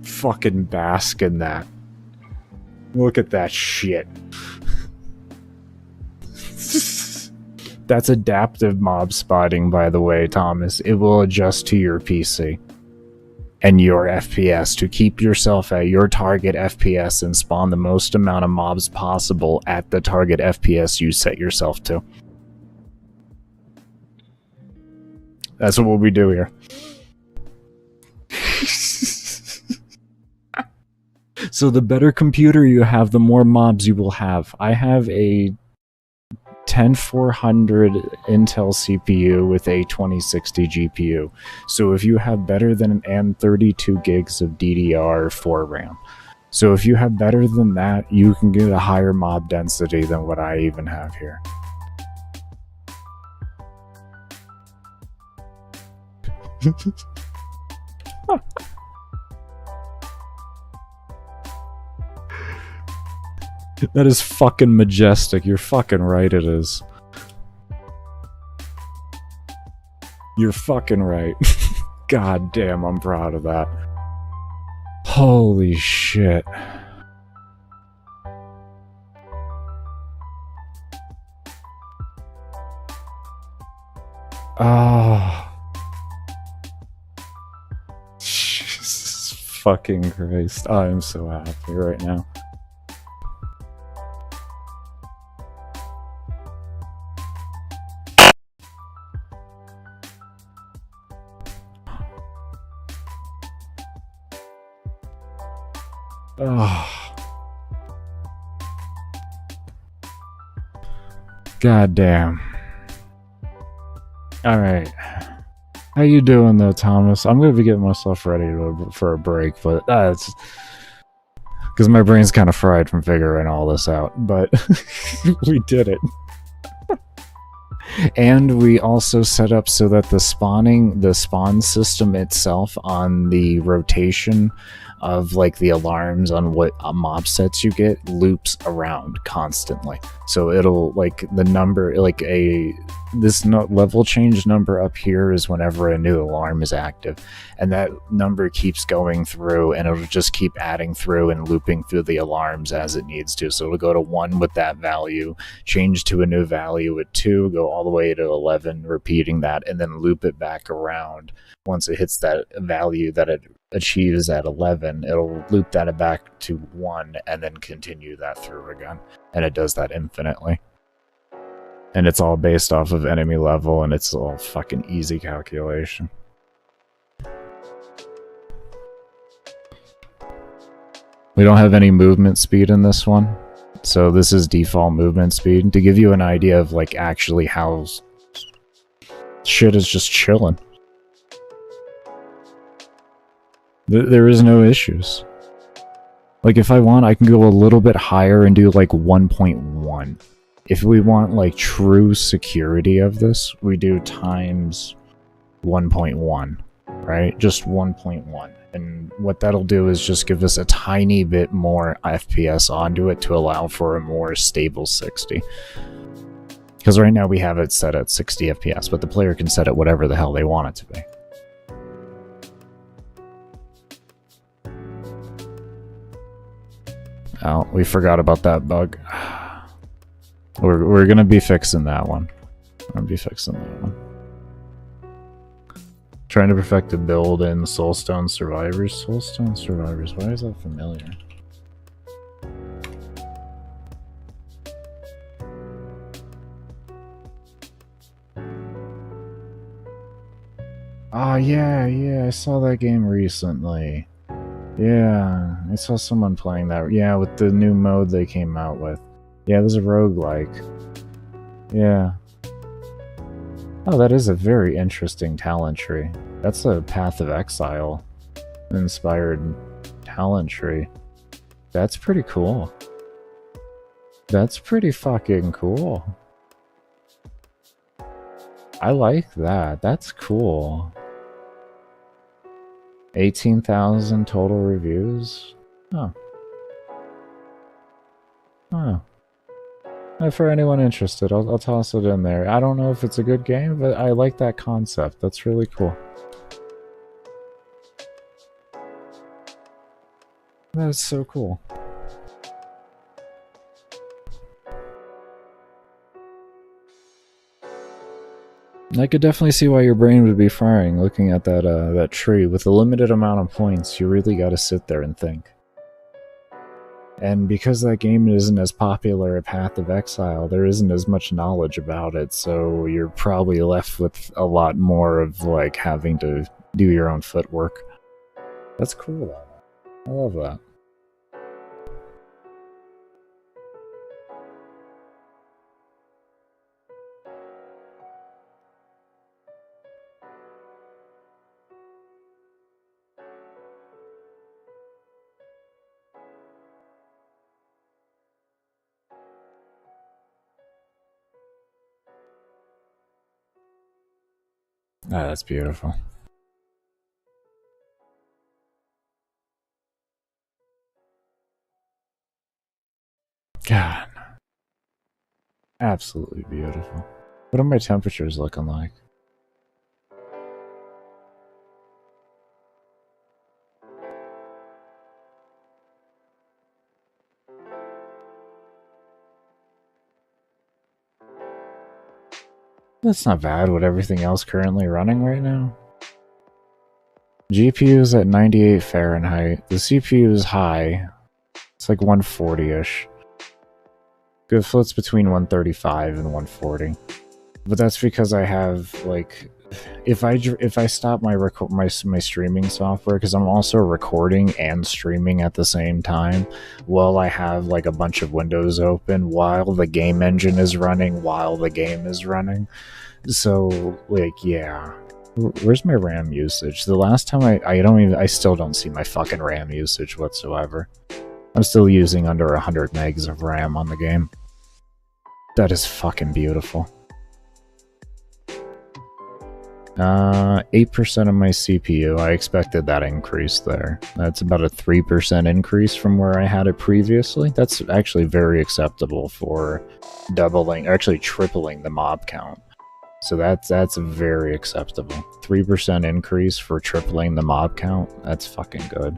fucking bask in that. Look at that shit. That's adaptive mob spotting, by the way, Thomas. It will adjust to your PC and your FPS to keep yourself at your target FPS and spawn the most amount of mobs possible at the target FPS you set yourself to. That's what we do here. So the better computer you have, the more mobs you will have. I have a 10400 Intel CPU with a 2060 GPU. So if you have better than and 32 gigs of DDR4 RAM. So if you have better than that, you can get a higher mob density than what I even have here. That is fucking majestic. You're fucking right, it is. You're fucking right. God damn, I'm proud of that. Holy shit. Ah. Jesus fucking Christ. I am so happy right now. Oh. God damn. Alright. How you doing though, Thomas? I'm gonna be getting myself ready for a break, but it's because my brain's kind of fried from figuring all this out, but we did it. And we also set up so that the spawn system itself on the rotation of like the alarms on what mob sets you get loops around constantly. So it'll like the number, like this level change number up here is whenever a new alarm is active, and that number keeps going through, and it'll just keep adding through and looping through the alarms as it needs to. So it'll go to 1 with that value, change to a new value at 2, go all the way to 11, repeating that, and then loop it back around. Once it hits that value that it achieves at 11, it'll loop that back to 1 and then continue that through again. And it does that infinitely. And it's all based off of enemy level, and it's all fucking easy calculation. We don't have any movement speed in this one, so this is default movement speed to give you an idea of like actually how shit is just chilling. There is no issues. Like if I want, I can go a little bit higher and do like 1.1. If we want like true security of this, we do times 1.1, right? Just 1.1. And what that'll do is just give us a tiny bit more FPS onto it to allow for a more stable 60. Because right now we have it set at 60 FPS, but the player can set it whatever the hell they want it to be. Oh, we forgot about that bug. We're gonna be fixing that one. Trying to perfect a build in Soulstone Survivors. Soulstone Survivors, why is that familiar? Oh yeah, I saw that game recently. Yeah, I saw someone playing that. Yeah, with the new mode they came out with. Yeah, it was a roguelike. Yeah. Oh, that is a very interesting talent tree. That's a Path of Exile inspired talent tree. That's pretty cool. That's pretty fucking cool. I like that. That's cool. 18,000 total reviews? Oh. Oh. For anyone interested, I'll toss it in there. I don't know if it's a good game, but I like that concept. That's really cool. That's so cool. I could definitely see why your brain would be firing looking at that tree. With a limited amount of points, you really gotta sit there and think. And because that game isn't as popular a Path of Exile, there isn't as much knowledge about it, so you're probably left with a lot more of like having to do your own footwork. That's cool though. I love that. Ah, that's beautiful. God. Absolutely beautiful. What are my temperatures looking like? That's not bad with everything else currently running right now. GPU is at 98 Fahrenheit. The CPU is high. It's like 140-ish. It flits between 135 and 140. But that's because I have, like... If I stop my streaming software, because I'm also recording and streaming at the same time, while I have like a bunch of windows open, while the game engine is running, while the game is running. So like, yeah. Where's my RAM usage? The last time I still don't see my fucking RAM usage whatsoever. I'm still using under 100 megs of RAM on the game. That is fucking beautiful. 8% of my CPU. I expected that increase there. That's about a 3% increase from where I had it previously. That's actually very acceptable for doubling, actually tripling the mob count. So that's very acceptable. 3% increase for tripling the mob count. That's fucking good.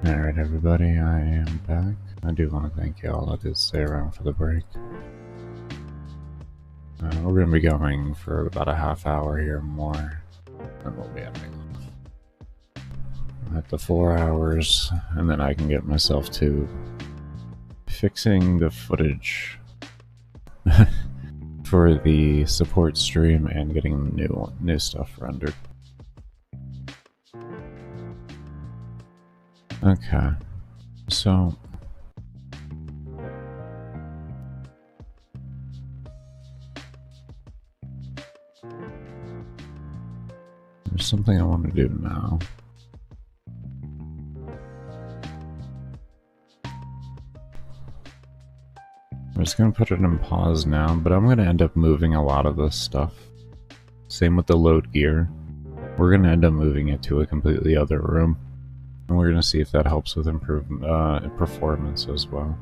Alright everybody, I am back. I do want to thank you all that did stay around for the break. We're going to be going for about a half hour here more, and we'll be ending at the 4 hours, and then I can get myself to fixing the footage for the support stream and getting new stuff rendered. Okay, so there's something I want to do now. I'm just going to put it in pause now, but I'm going to end up moving a lot of this stuff. Same with the load gear. We're going to end up moving it to a completely other room. And we're going to see if that helps with performance as well.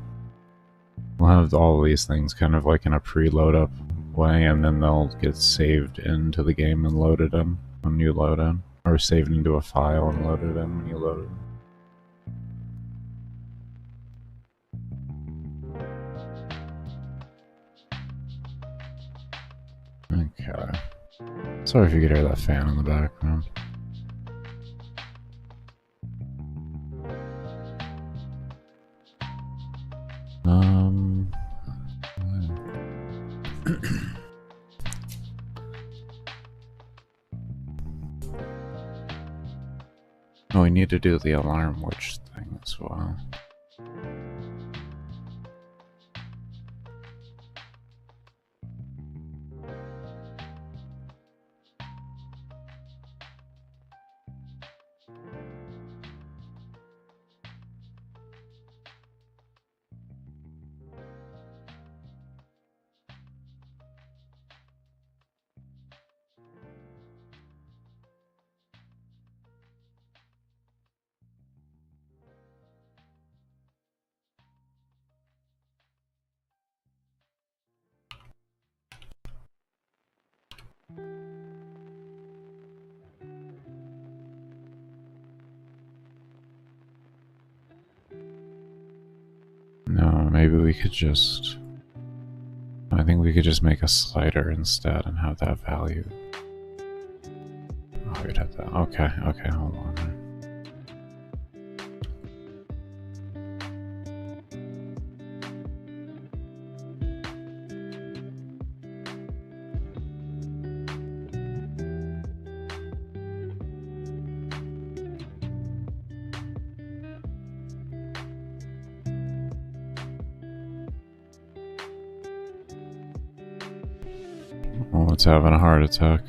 We'll have all these things kind of like in a preload up way, and then they'll get saved into the game and loaded in when you load in. Or saved into a file and loaded in when you load it. Okay. Sorry if you could hear that fan in the background. Oh, we need to do the alarm witch thing as well. maybe we could just... I think we could just make a slider instead and have that value. Oh, we'd have that. Okay, okay, hold on. Oh, it's having a heart attack.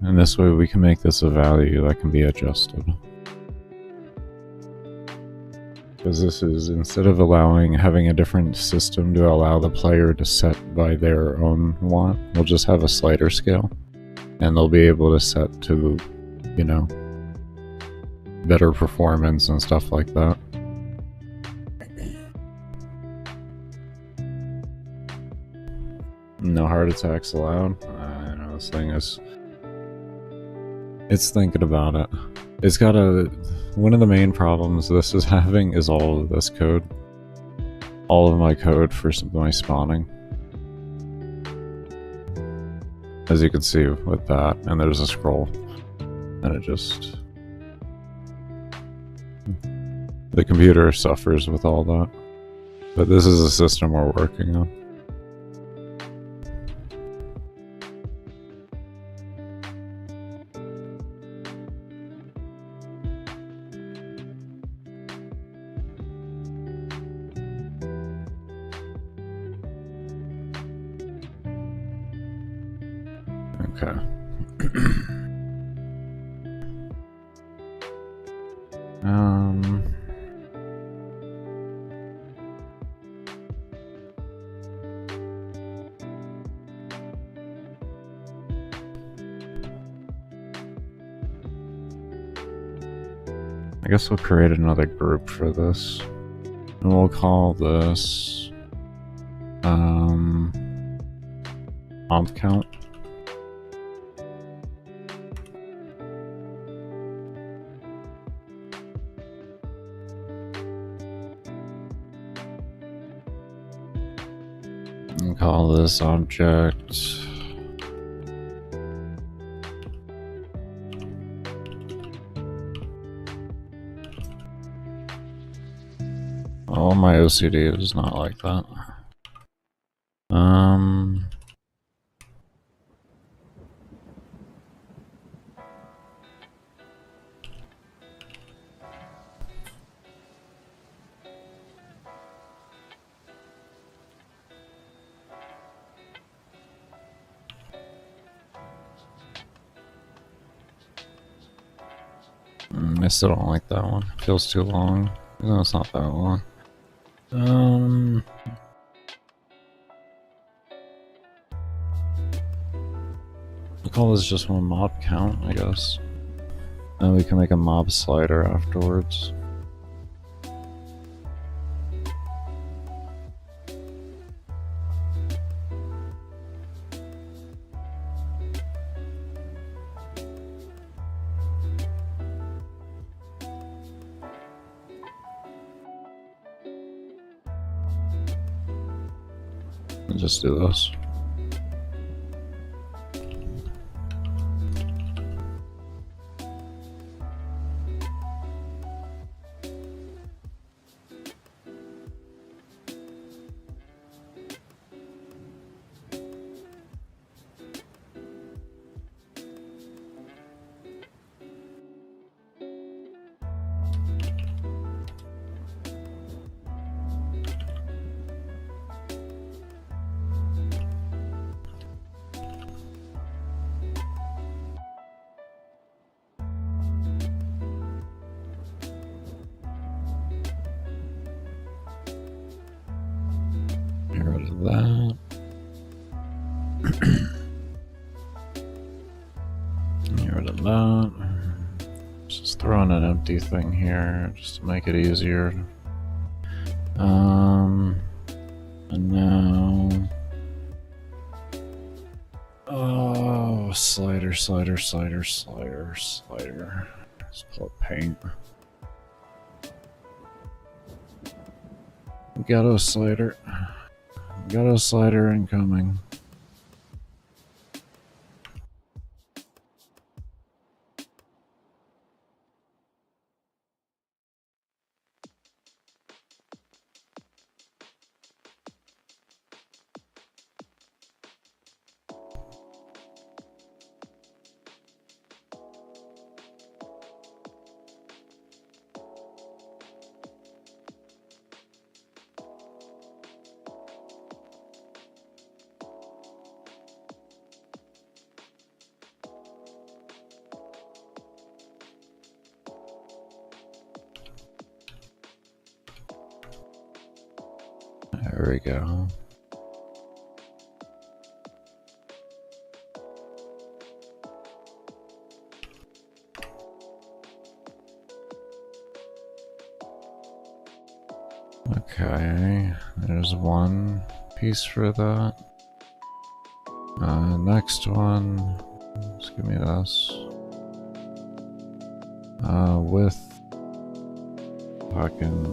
And this way we can make this a value that can be adjusted. Because this is, instead of having a different system to allow the player to set by their own want, we'll just have a slider scale. And they'll be able to set to, you know, better performance and stuff like that. No heart attacks allowed. I know this thing is... It's thinking about it. It's got a... One of the main problems this is having is all of this code. All of my code for my spawning. As you can see with that, and there's a scroll. And it just... The computer suffers with all that. But this is a system we're working on. Okay. I guess we'll create another group for this. And we'll call this mob count. And call this object oh, my OCD is not like that. I still don't like that one. It feels too long. No, it's not that long. We'll call this just one mob count, I guess. And we can make a mob slider afterwards. Just do this. Get rid of that. Get rid of that. Just throw in an empty thing here just to make it easier. And now, oh, slider. Let's pull up paint. Ghetto slider incoming. There we go. Okay, there's one piece for that. Next one, just give me this. With fucking...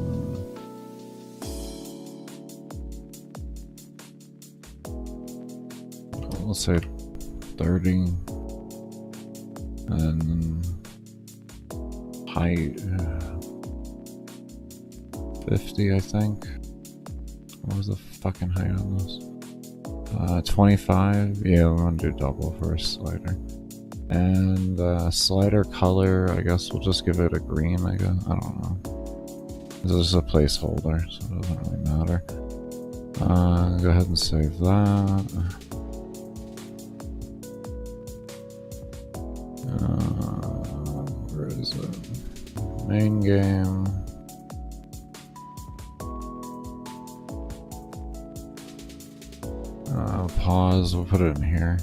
let's say 30, and height 50, I think. What was the fucking height on this? 25. Yeah, we're gonna do double for a slider. And slider color, I guess we'll just give it a green. I guess, I don't know. This is a placeholder, so it doesn't really matter. Go ahead and save that. Where is it? Main game. Pause, we'll put it in here.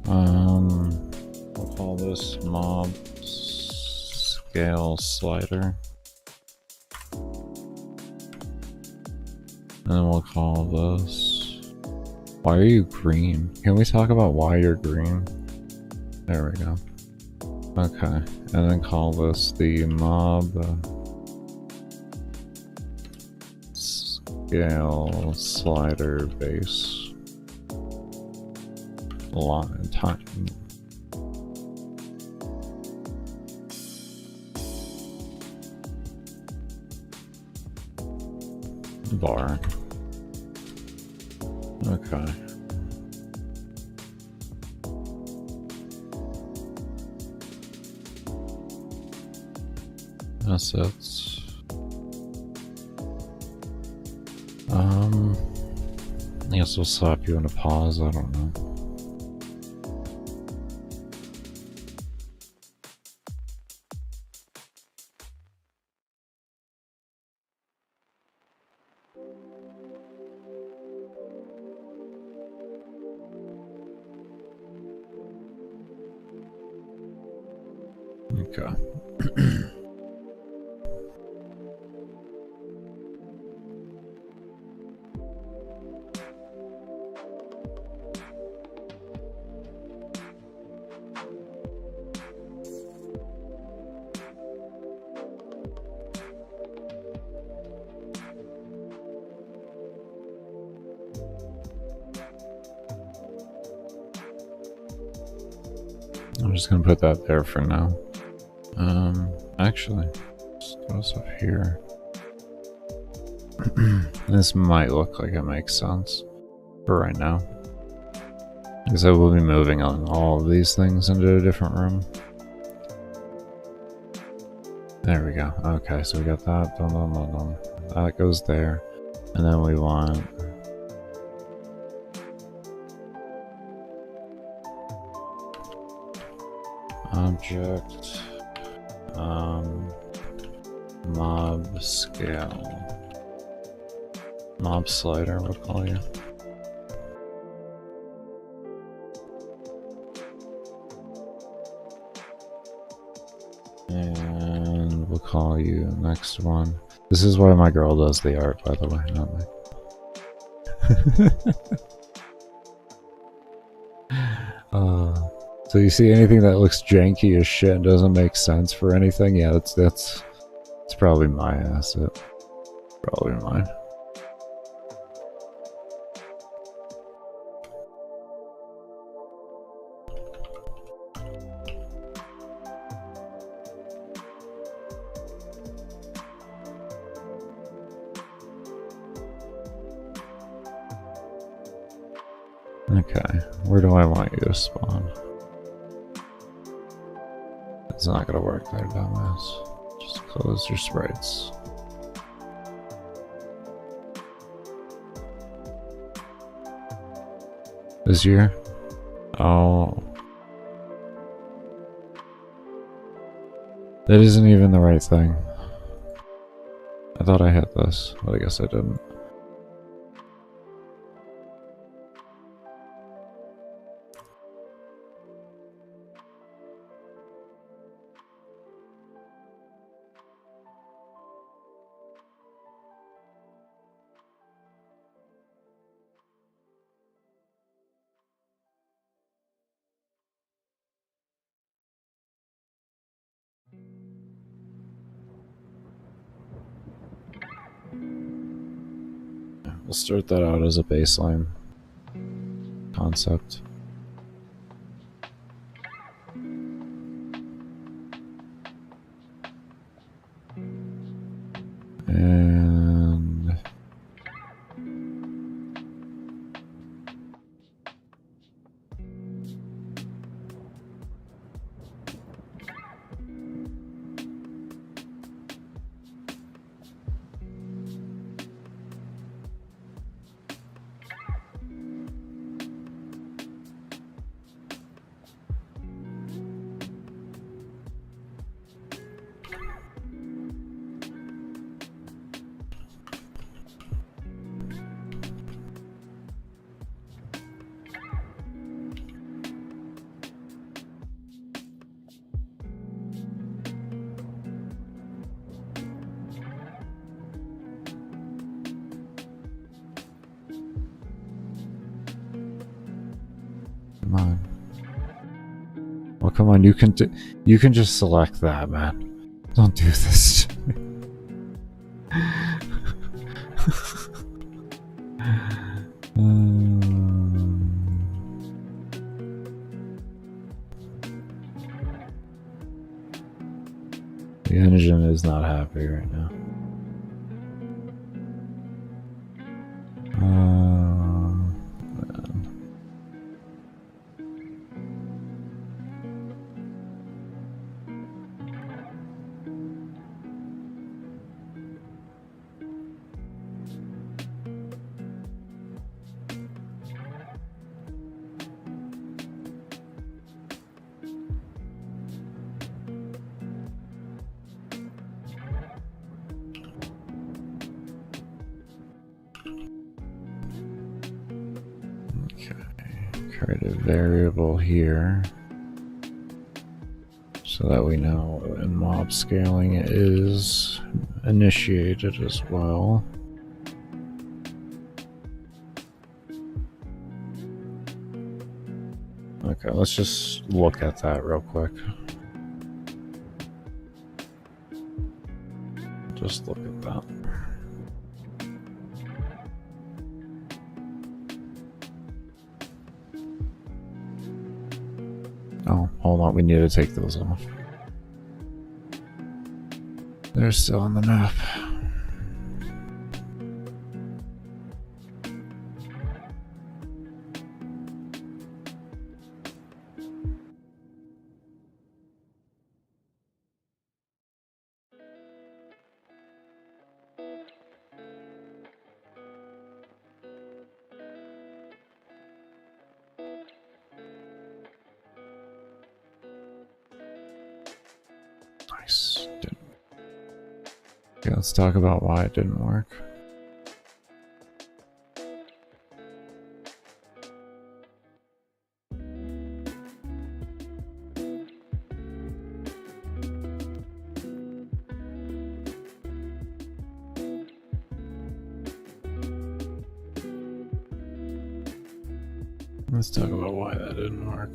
We'll call this mob scale slider. And then we'll call this... Why are you green? Can we talk about why you're green? There we go. Okay, and then call this the mob scale slider base line time. Bar. Okay. Assets. I guess we'll slap you in a pause, I don't know. Okay. I'm just gonna put that there for now. Actually, just throw this up here. This might look like it makes sense for right now, because I will be moving on all of these things into a different room. There we go. Okay, so we got that. Done. That goes there, and then we want object mob scale, mob slider, we'll call you. And call you next one. This is why my girl does the art, by the way, not me. So you see anything that looks janky as shit and doesn't make sense for anything? Yeah, that's probably my asset. Probably mine. Okay, where do I want you to spawn? It's not gonna work there, dumbass. Just close your sprites. This year? Oh. That isn't even the right thing. I thought I had this, but I guess I didn't. We'll start that out as a baseline concept. And come on. Well, come on, you can just select that, man. Don't do this to me. The engine is not happy right now. Man. Create a variable here so that we know when mob scaling is initiated as well. Okay, let's just look at that real quick. Just look at that. Oh, hold on, we need to take those off. They're still on the map. Nice. Okay, let's talk about why it didn't work. Let's talk about why that didn't work.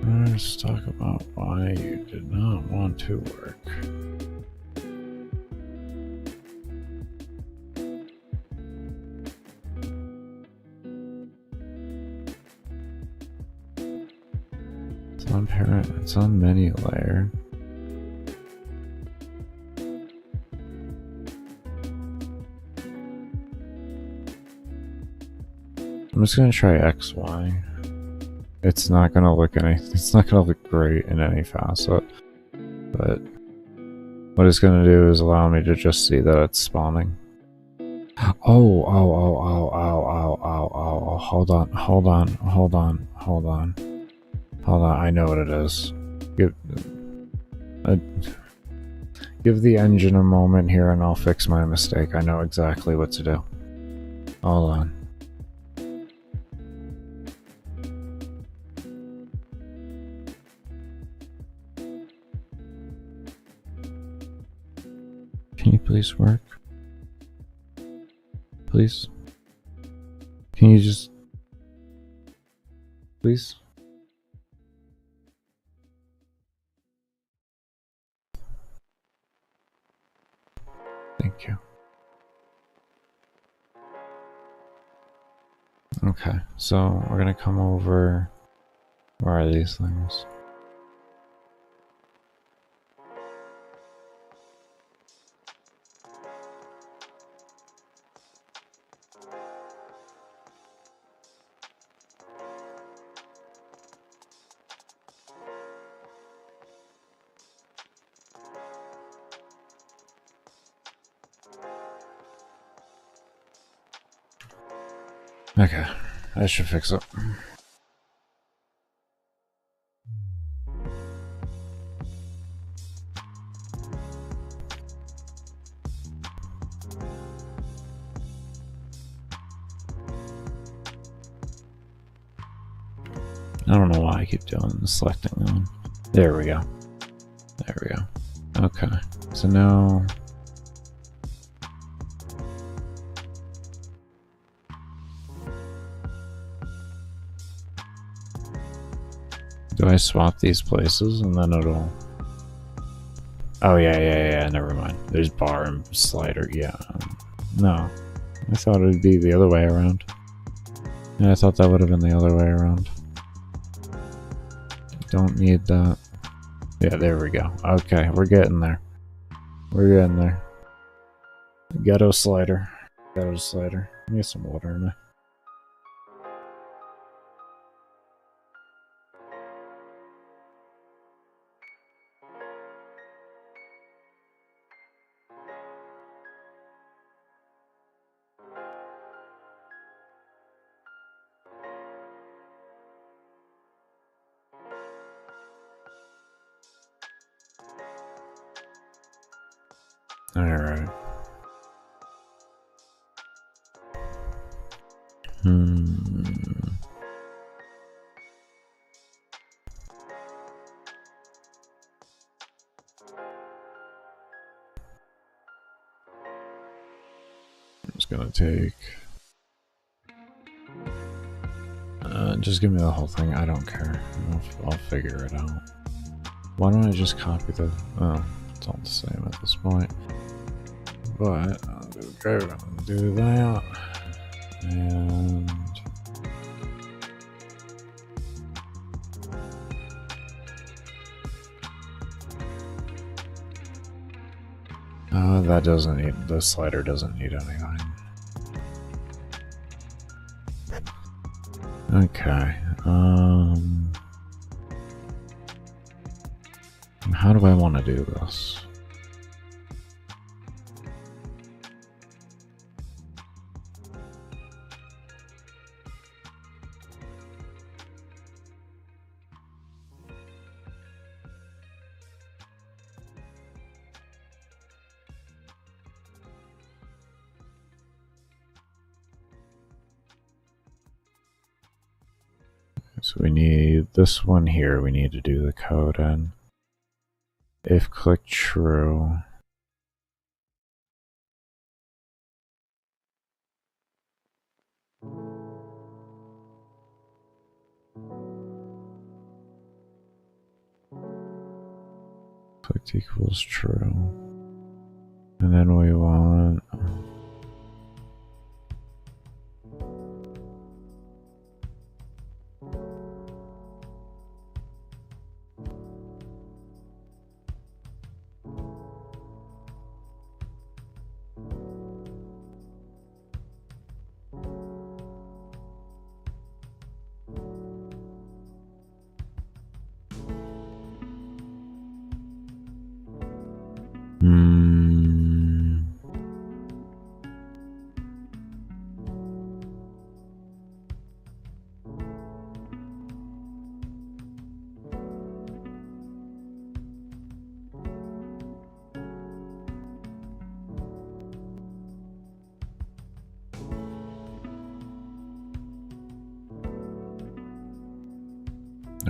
Let's talk about why you did not want to work. It's on parent, it's on menu layer. I'm just gonna try XY. It's not gonna look great in any facet, but what it's gonna do is allow me to just see that it's spawning. Oh, hold on, I know what it is. Give the engine a moment here and I'll fix my mistake. I know exactly what to do. Hold on. Can you please work? Please? Can you just... Please? Thank you. Okay, so we're gonna come over... Where are these things? Okay, I should fix it. I don't know why I keep doing the selecting on. There we go. There we go. Okay, so now... Do I swap these places and then it'll... Oh yeah, never mind. There's bar and slider, yeah. No. I thought it would be the other way around. Yeah, I thought that would have been the other way around. Don't need that. Yeah, there we go. Okay, we're getting there. We're getting there. Ghetto slider. Ghetto slider. Need some water in there. Alright. I'm just gonna take... just give me the whole thing, I don't care. I'll figure it out. Why don't I just copy the... Oh, it's all the same at this point. But, okay, I'll do that. And... that doesn't need... The slider doesn't need anything. Okay, how do I want to do this? So we need this one here, we need to do the code in. If click true. Clicked equals true. And then we want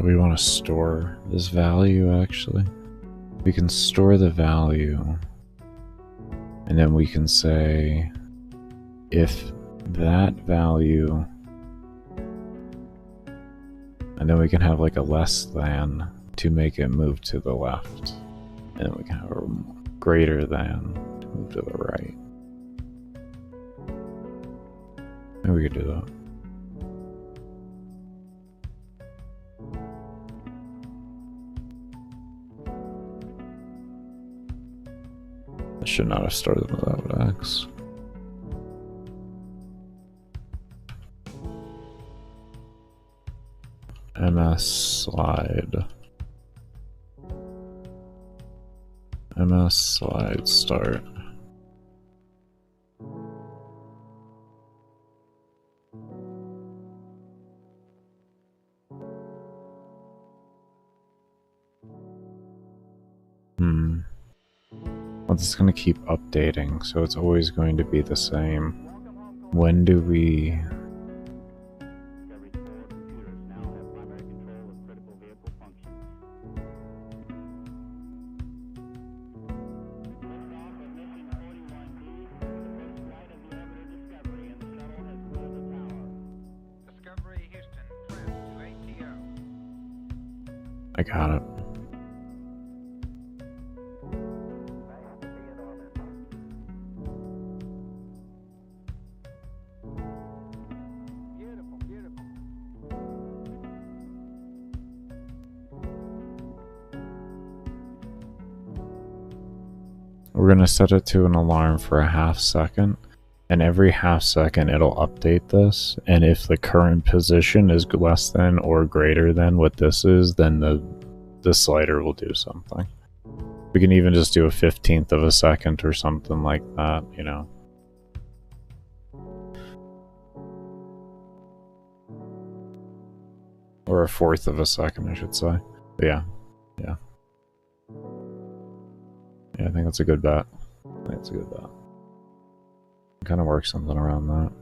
we want to store this value actually. We can store the value and then we can say if that value, and then we can have like a less than to make it move to the left, and then we can have a greater than to move to the right. And we could do that. I should not have started without X. MS slide start. Well, it's going to keep updating, so it's always going to be the same. When do we... Discovery's core computers now have primary control of critical vehicle functions. Liftoff of mission 41B, the first flight of the orbiter Discovery, and the shuttle has cleared the tower. Discovery Houston, press to ATO. I got it. Beautiful, beautiful. We're going to set it to an alarm for a half second, and every half second it'll update this, and if the current position is less than or greater than what this is, then the slider will do something. We can even just do a 15th of a second or something like that, you know. Or a 1/4 of a second, I should say. But yeah. Yeah, I think that's a good bet. I think it's a good bet. Kind of work something around that.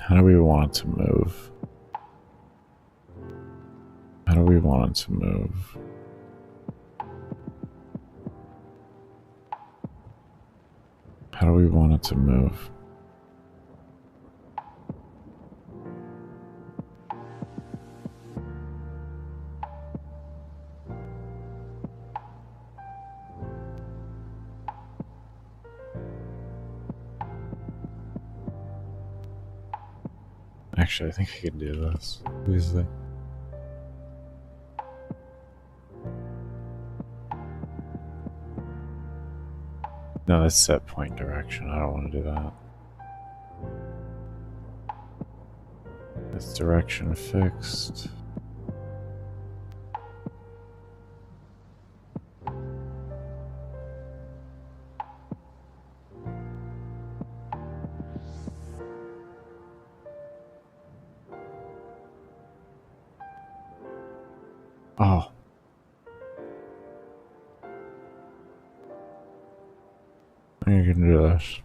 How do we want it to move? How do we want it to move? How do we want it to move? Actually, I think I can do this. Easily. No, that's set point direction. I don't want to do that. That's direction fixed. Oh. You can do this.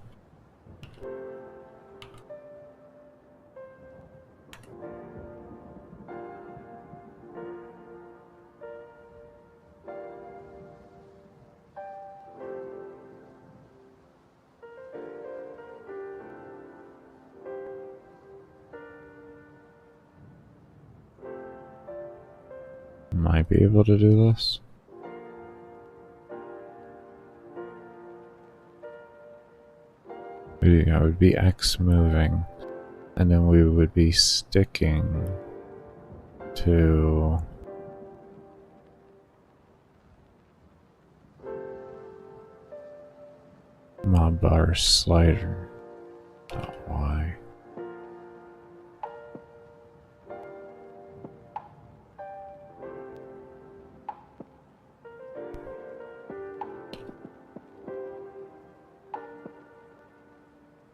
Might be able to do this. It would be X moving, and then we would be sticking to mod bar slider. Y.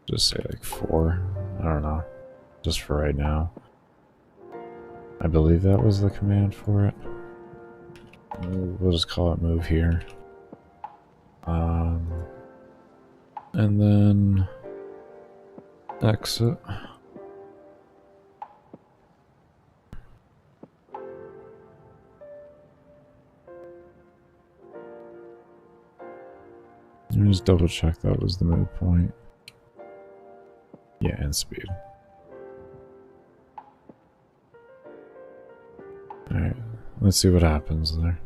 Just say like 4. I don't know. Just for right now. I believe that was the command for it. We'll just call it move here. And then exit. Let me just double check that was the move point. Yeah, and speed. Alright, let's see what happens there.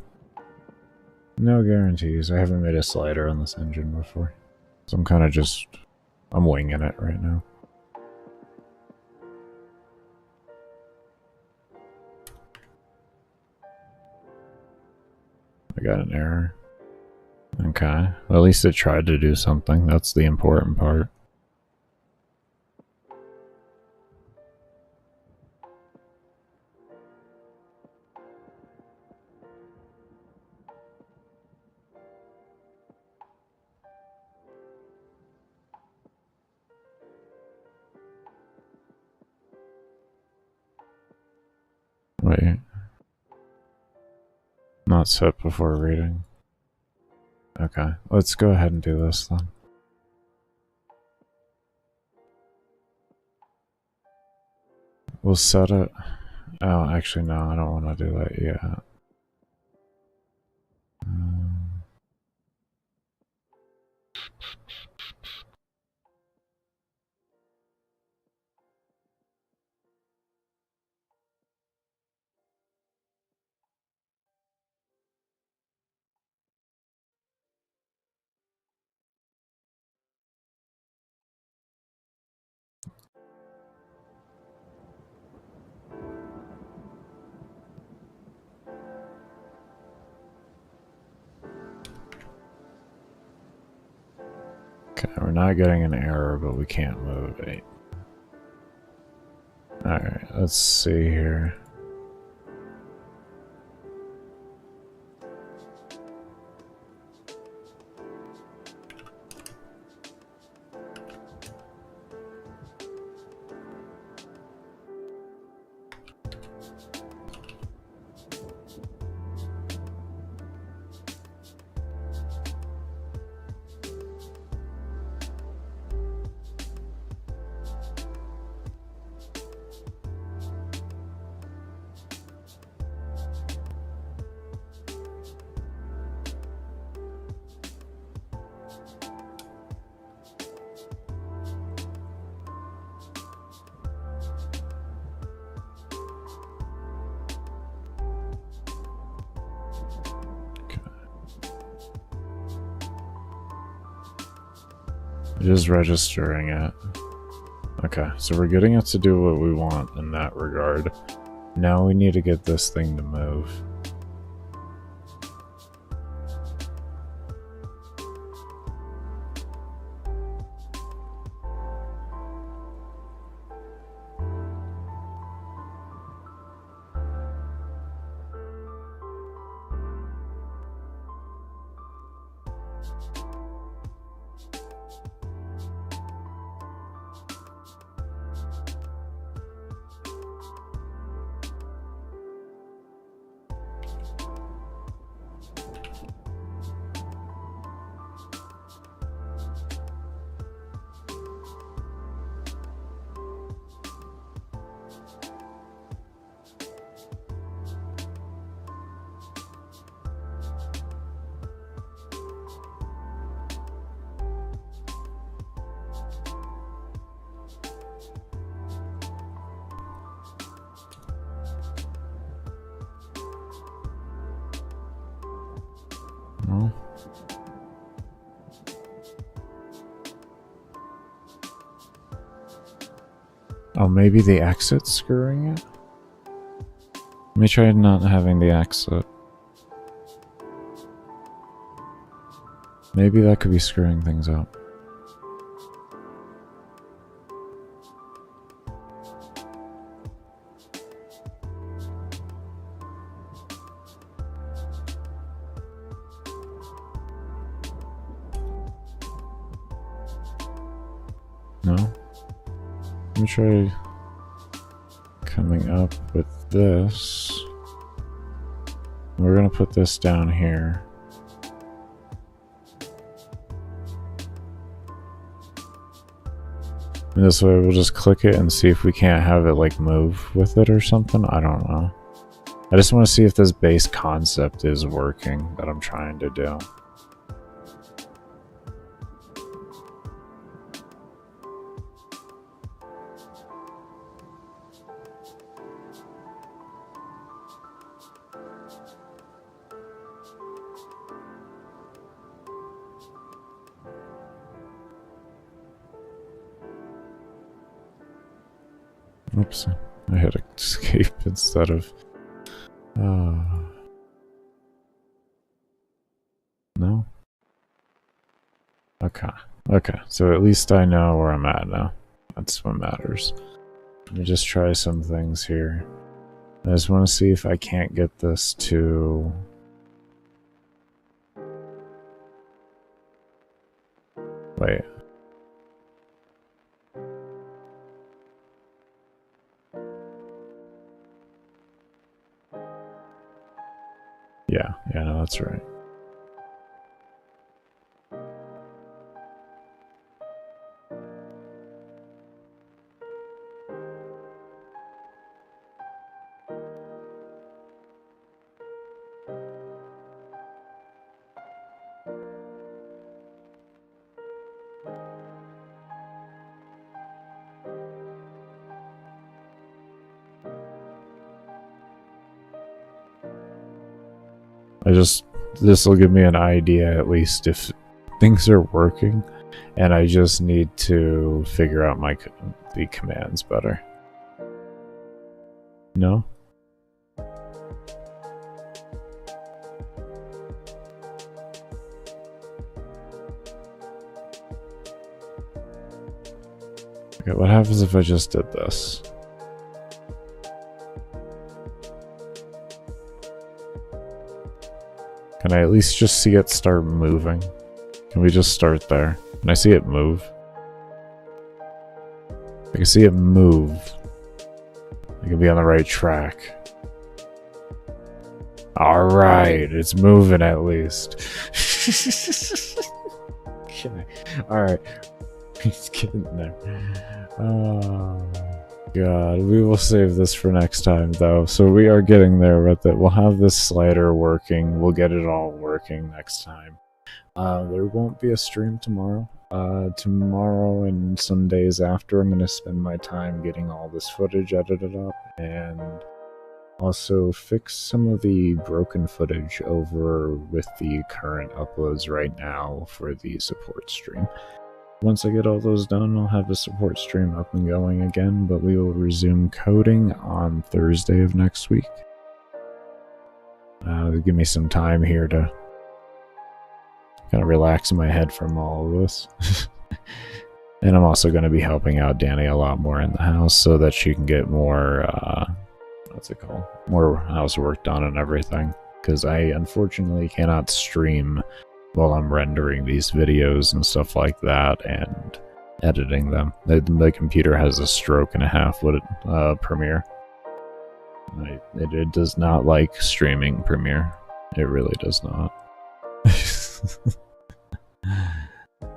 No guarantees. I haven't made a slider on this engine before. So I'm kind of just... I'm winging it right now. I got an error. Okay. Well, at least it tried to do something. That's the important part. Wait. Not set before reading. Okay, let's go ahead and do this then. We'll set it. Oh, actually, no, I don't want to do that yet. Okay, we're not getting an error, but we can't move it. Alright, let's see here. Just registering it. Okay, so we're getting it to do what we want in that regard. Now we need to get this thing to move. No? Oh, maybe the exit's screwing it? Let me try not having the exit. Maybe that could be screwing things up. No? Let me try coming up with this. We're gonna put this down here. And this way we'll just click it and see if we can't have it like move with it or something. I don't know. I just want to see if this base concept is working that I'm trying to do. Oops, I hit escape instead of... No? Okay. Okay, so at least I know where I'm at now. That's what matters. Let me just try some things here. I just want to see if I can't get this to... Wait. Yeah, no, that's right. This will give me an idea at least if things are working, and I just need to figure out the commands better. No? Okay, what happens if I just did this? Can I at least just see it start moving? Can we just start there? Can I see it move? I can see it move. I can be on the right track. Alright, it's moving at least. Alright. He's getting there. Oh god, we will save this for next time though. So we are getting there with it. We'll have this slider working. We'll get it all working next time. There won't be a stream tomorrow. Tomorrow and some days after, I'm going to spend my time getting all this footage edited up and also fix some of the broken footage over with the current uploads right now for the support stream. once I get all those done, I'll have the support stream up and going again, but we will resume coding on Thursday of next week. Give me some time here to kind of relax my head from all of this. And I'm also going to be helping out Danny a lot more in the house so that she can get more, what's it called? More housework done and everything. Because I unfortunately cannot stream while I'm rendering these videos and stuff like that and editing them. The computer has a stroke and a half with Premiere. It does not like streaming Premiere. It really does not.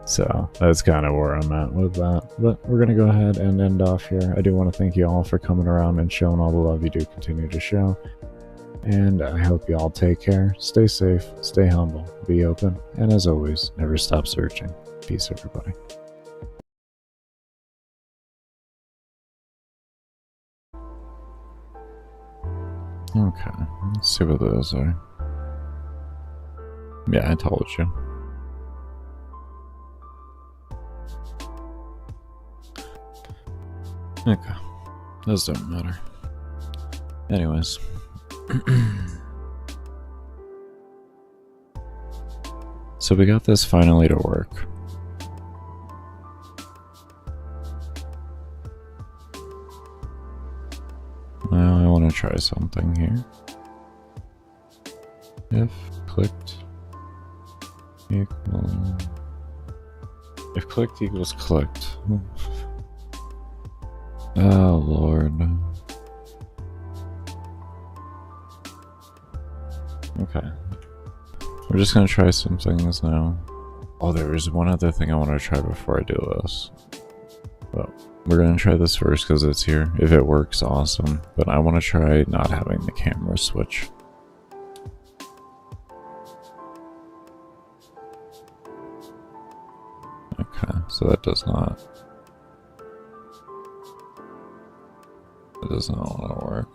So that's kind of where I'm at with that. But we're going to go ahead and end off here. I do want to thank you all for coming around and showing all the love you do continue to show. And I hope you all take care, stay safe, stay humble, be open, and as always, never stop searching. Peace, everybody. Okay, let's see what those are. Yeah, I told you. Okay, those don't matter. Anyways. So we got this finally to work. Now I want to try something here. If clicked equals clicked. Oh Lord. Okay. We're just gonna try some things now. Oh, there is one other thing I want to try before I do this. Well, we're gonna try this first because it's here. If it works, awesome. But I want to try not having the camera switch. Okay, so that does not want to work.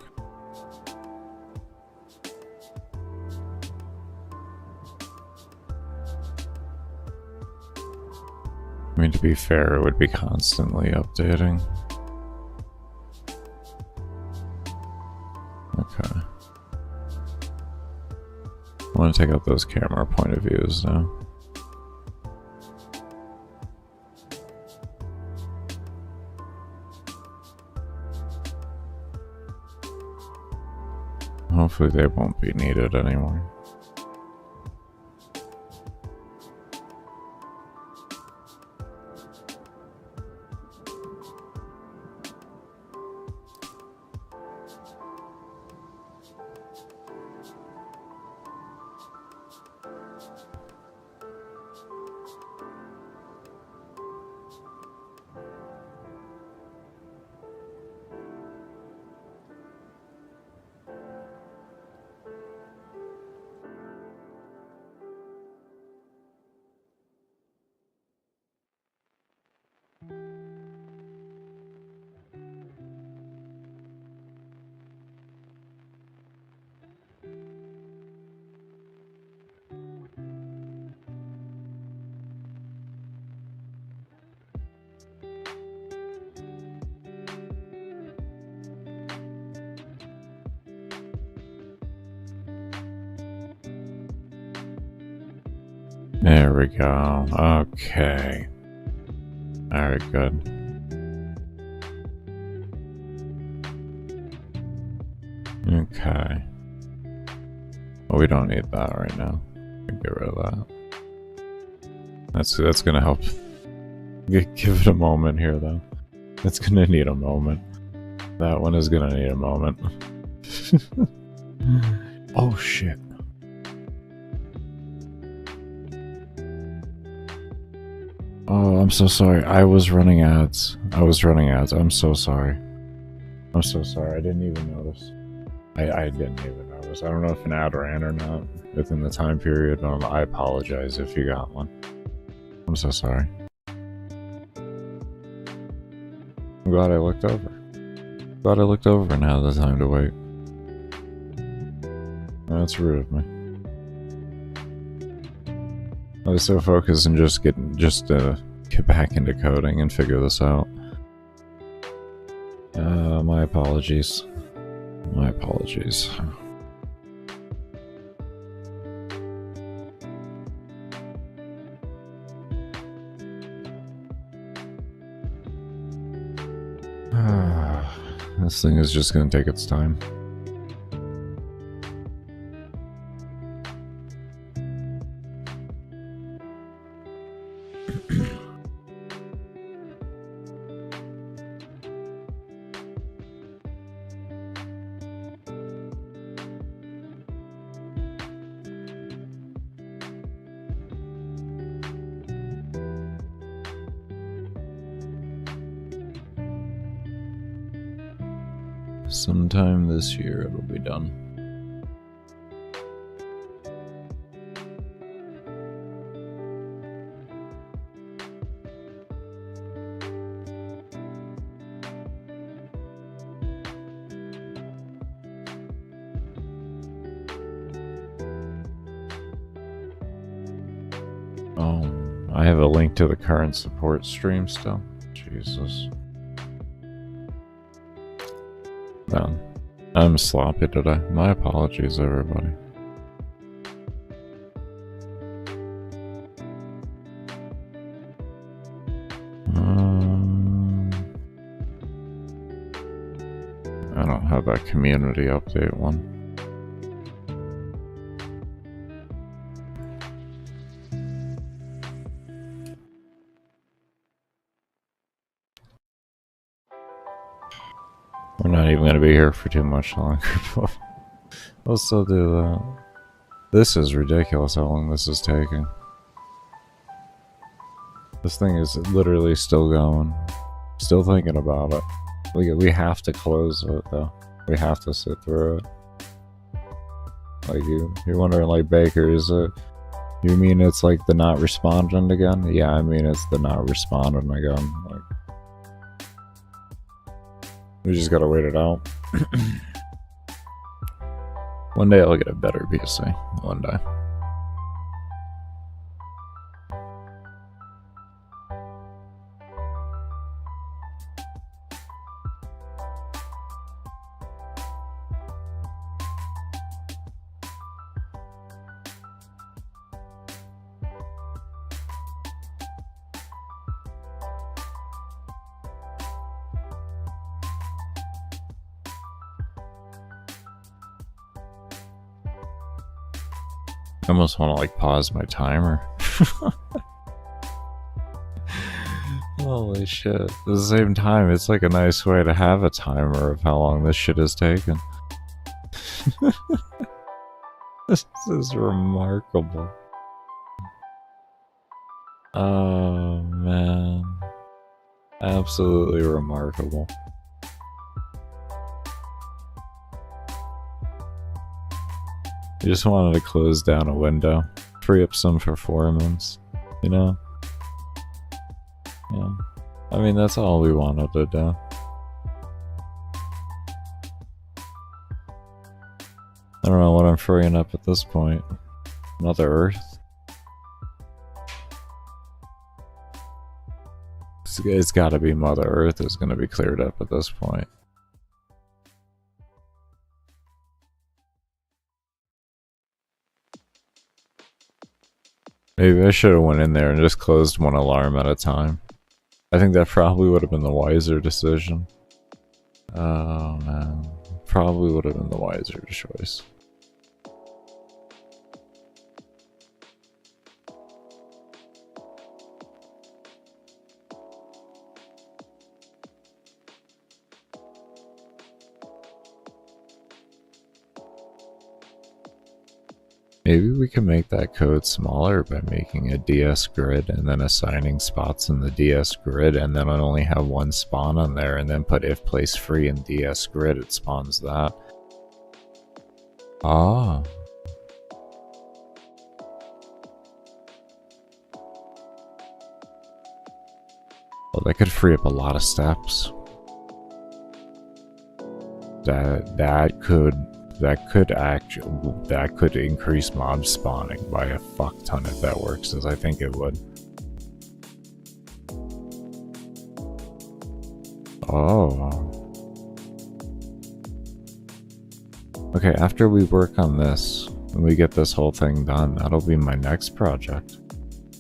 I mean, to be fair, it would be constantly updating. Okay. I want to take out those camera point of views now. Hopefully they won't be needed anymore. There we go. Okay. Alright, good. Okay. Well, we don't need that right now. We can get rid of that. That's gonna help. Give it a moment here, though. It's gonna need a moment. That one is gonna need a moment. Oh, shit. Oh, I'm so sorry. I was running ads. I'm so sorry. I'm so sorry. I didn't even notice. I didn't even notice. I don't know if an ad ran or not within the time period. I apologize if you got one. I'm so sorry. I'm glad I looked over. Glad I looked over and had the time to wait. That's rude of me. I was so focused on just get back into coding and figure this out. My apologies. My apologies. This thing is just gonna take its time. Sometime this year it'll be done. Oh, I have a link to the current support stream still. Jesus. Man, I'm sloppy today. My apologies, everybody. I don't have that community update one. We're not even going to be here for too much longer. We'll still do that. This is ridiculous how long this is taking. This thing is literally still going. Still thinking about it. We have to close it though. We have to sit through it. Like you're wondering like, Baker, is it... You mean it's like the not responding again? Yeah, I mean it's the not responding again. Like, we just gotta wait it out. One day I'll get a better PC. One day. I almost want to like pause my timer. Holy shit. At the same time, it's like a nice way to have a timer of how long this shit has taken. This is remarkable. Oh man. Absolutely remarkable. I just wanted to close down a window, free up some performance, you know? Yeah. I mean, that's all we wanted to do. I don't know what I'm freeing up at this point. Mother Earth? It's gotta be Mother Earth is gonna be cleared up at this point. Maybe I should have went in there and just closed one alarm at a time. I think that probably would have been the wiser decision. Oh man. Probably would have been the wiser choice. Maybe we can make that code smaller by making a DS grid and then assigning spots in the DS grid, and then I'll only have one spawn on there, and then put if place free in DS grid, it spawns that. Ah. Well, that could free up a lot of steps. That could increase mob spawning by a fuck ton if that works, as I think it would. Oh. Okay, after we work on this, when we get this whole thing done, that'll be my next project.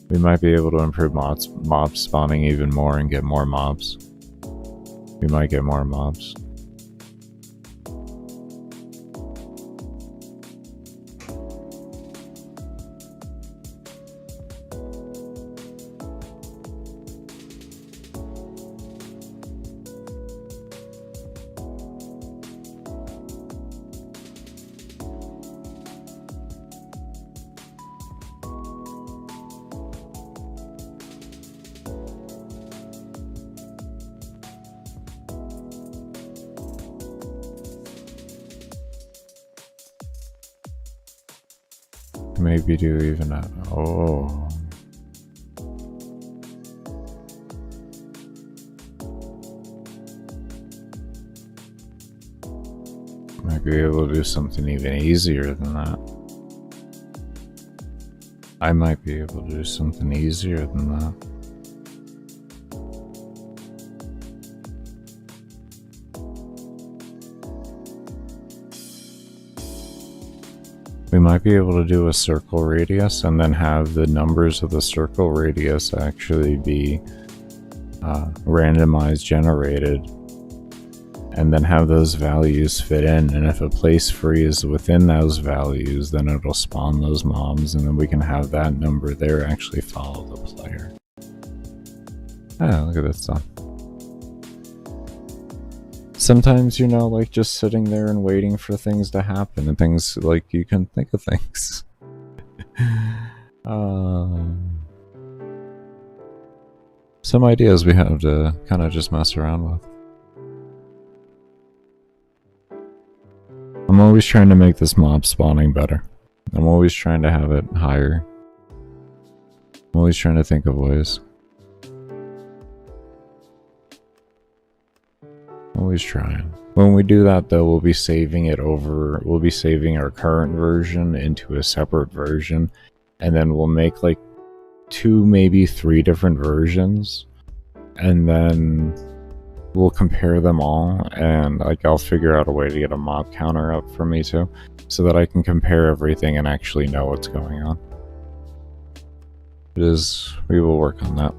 We might be able to improve mob spawning even more and get more mobs. We might get more mobs. Maybe do even a... Oh. Might be able to do something even easier than that. I might be able to do something easier than that. We might be able to do a circle radius and then have the numbers of the circle radius actually be randomized generated, and then have those values fit in, and if a place free is within those values, then it'll spawn those mobs, and then we can have that number there actually follow the player. Ah, look at that stuff. Sometimes, you know, like just sitting there and waiting for things to happen, and things like you can think of things. Some ideas we have to kind of just mess around with. I'm always trying to make this mob spawning better. I'm always trying to have it higher. I'm always trying to think of ways. Always trying. When we do that though, we'll be saving it over, we'll be saving our current version into a separate version, and then we'll make like 2, maybe 3 different versions, and then we'll compare them all, and like I'll figure out a way to get a mob counter up for me too, so that I can compare everything and actually know what's going on. We will work on that.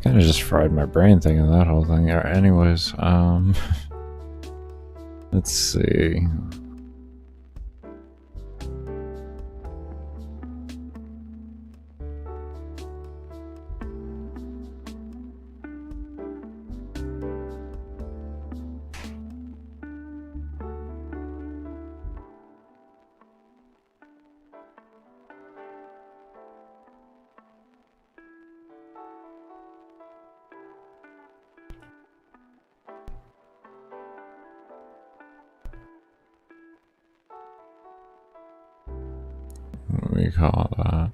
Kind of just fried my brain thinking that whole thing. Anyways, let's see. What do we call that?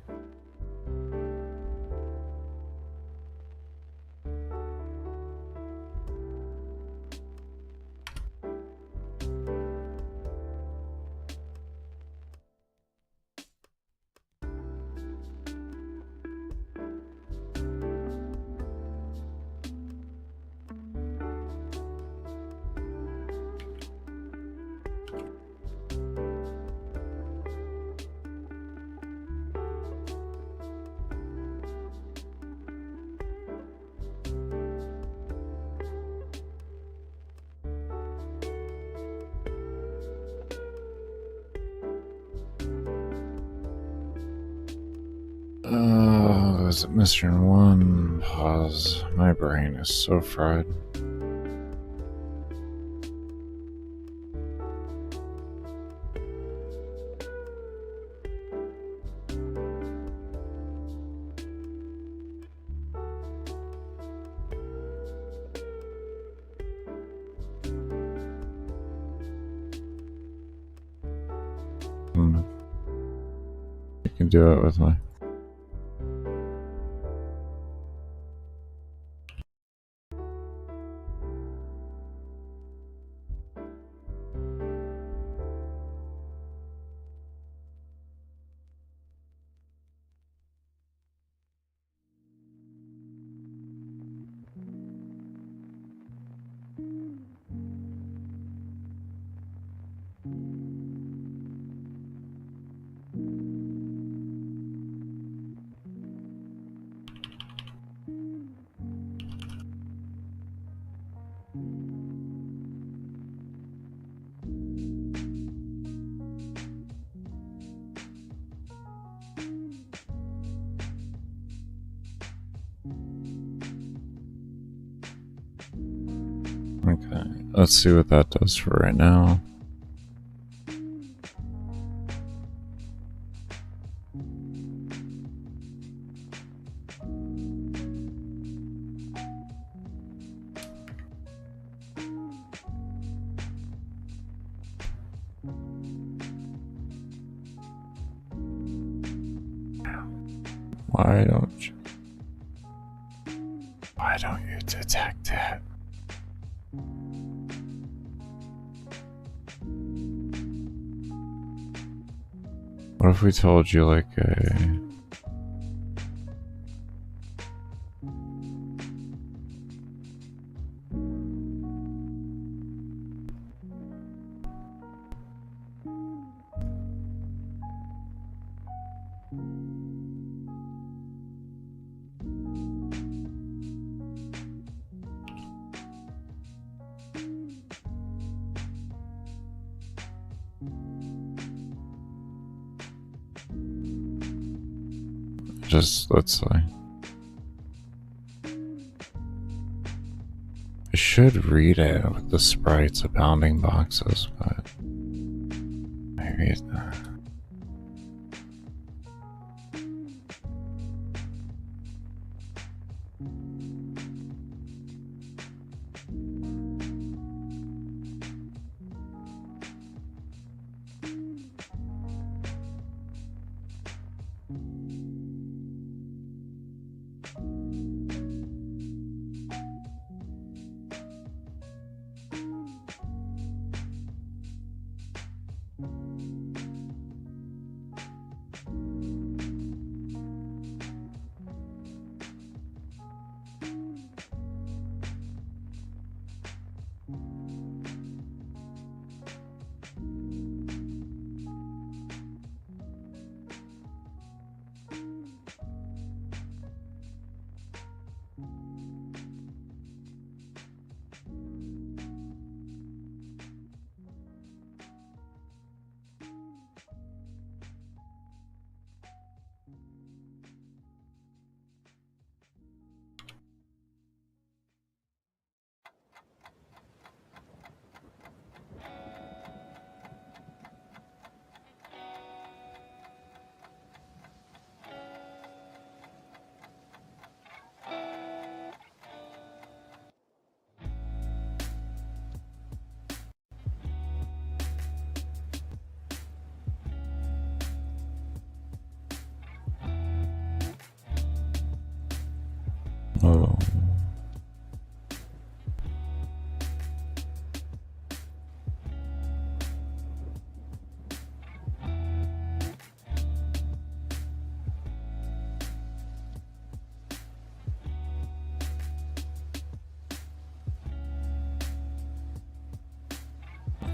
Is it Mr. 1? Pause. My brain is so fried. You can do it with me. let's see what that does for right now. Why don't you detect it? What if we told you like a... Just, let's see. I should read it with the sprites of bounding boxes, but maybe it's not. Oh.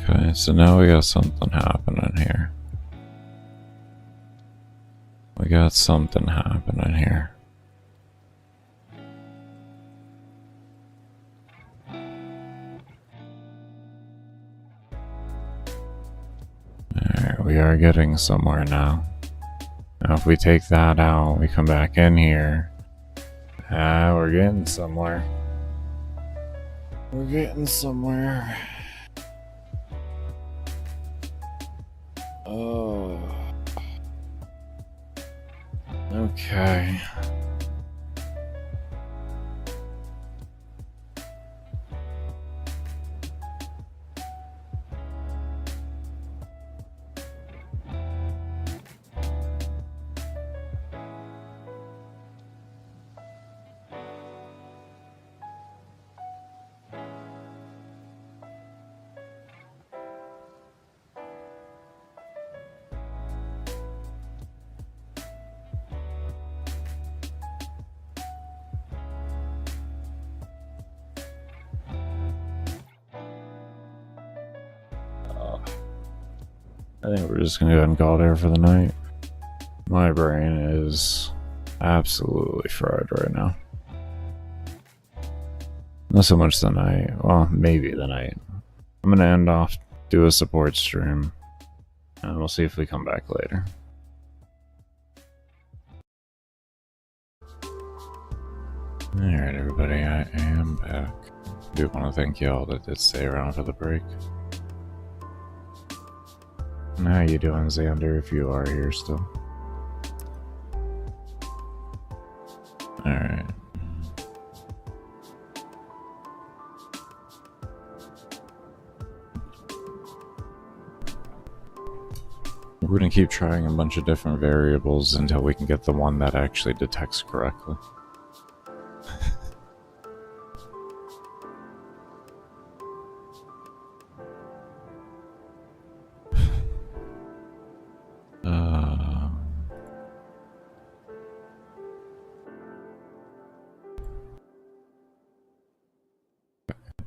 Okay, so now we got something happening here. We got something happening here. Alright, we are getting somewhere now. Now if we take that out, we come back in here. We're getting somewhere. We're getting somewhere. Oh. Okay. I think we're just gonna go ahead and call it there for the night. My brain is absolutely fried right now. Not so much the night. Well, maybe the night. I'm gonna end off, do a support stream, and we'll see if we come back later. Alright everybody, I am back. do want to thank y'all that did stay around for the break. And how you doing, Xander, if you are here still? Alright. We're gonna keep trying a bunch of different variables until we can get the one that actually detects correctly.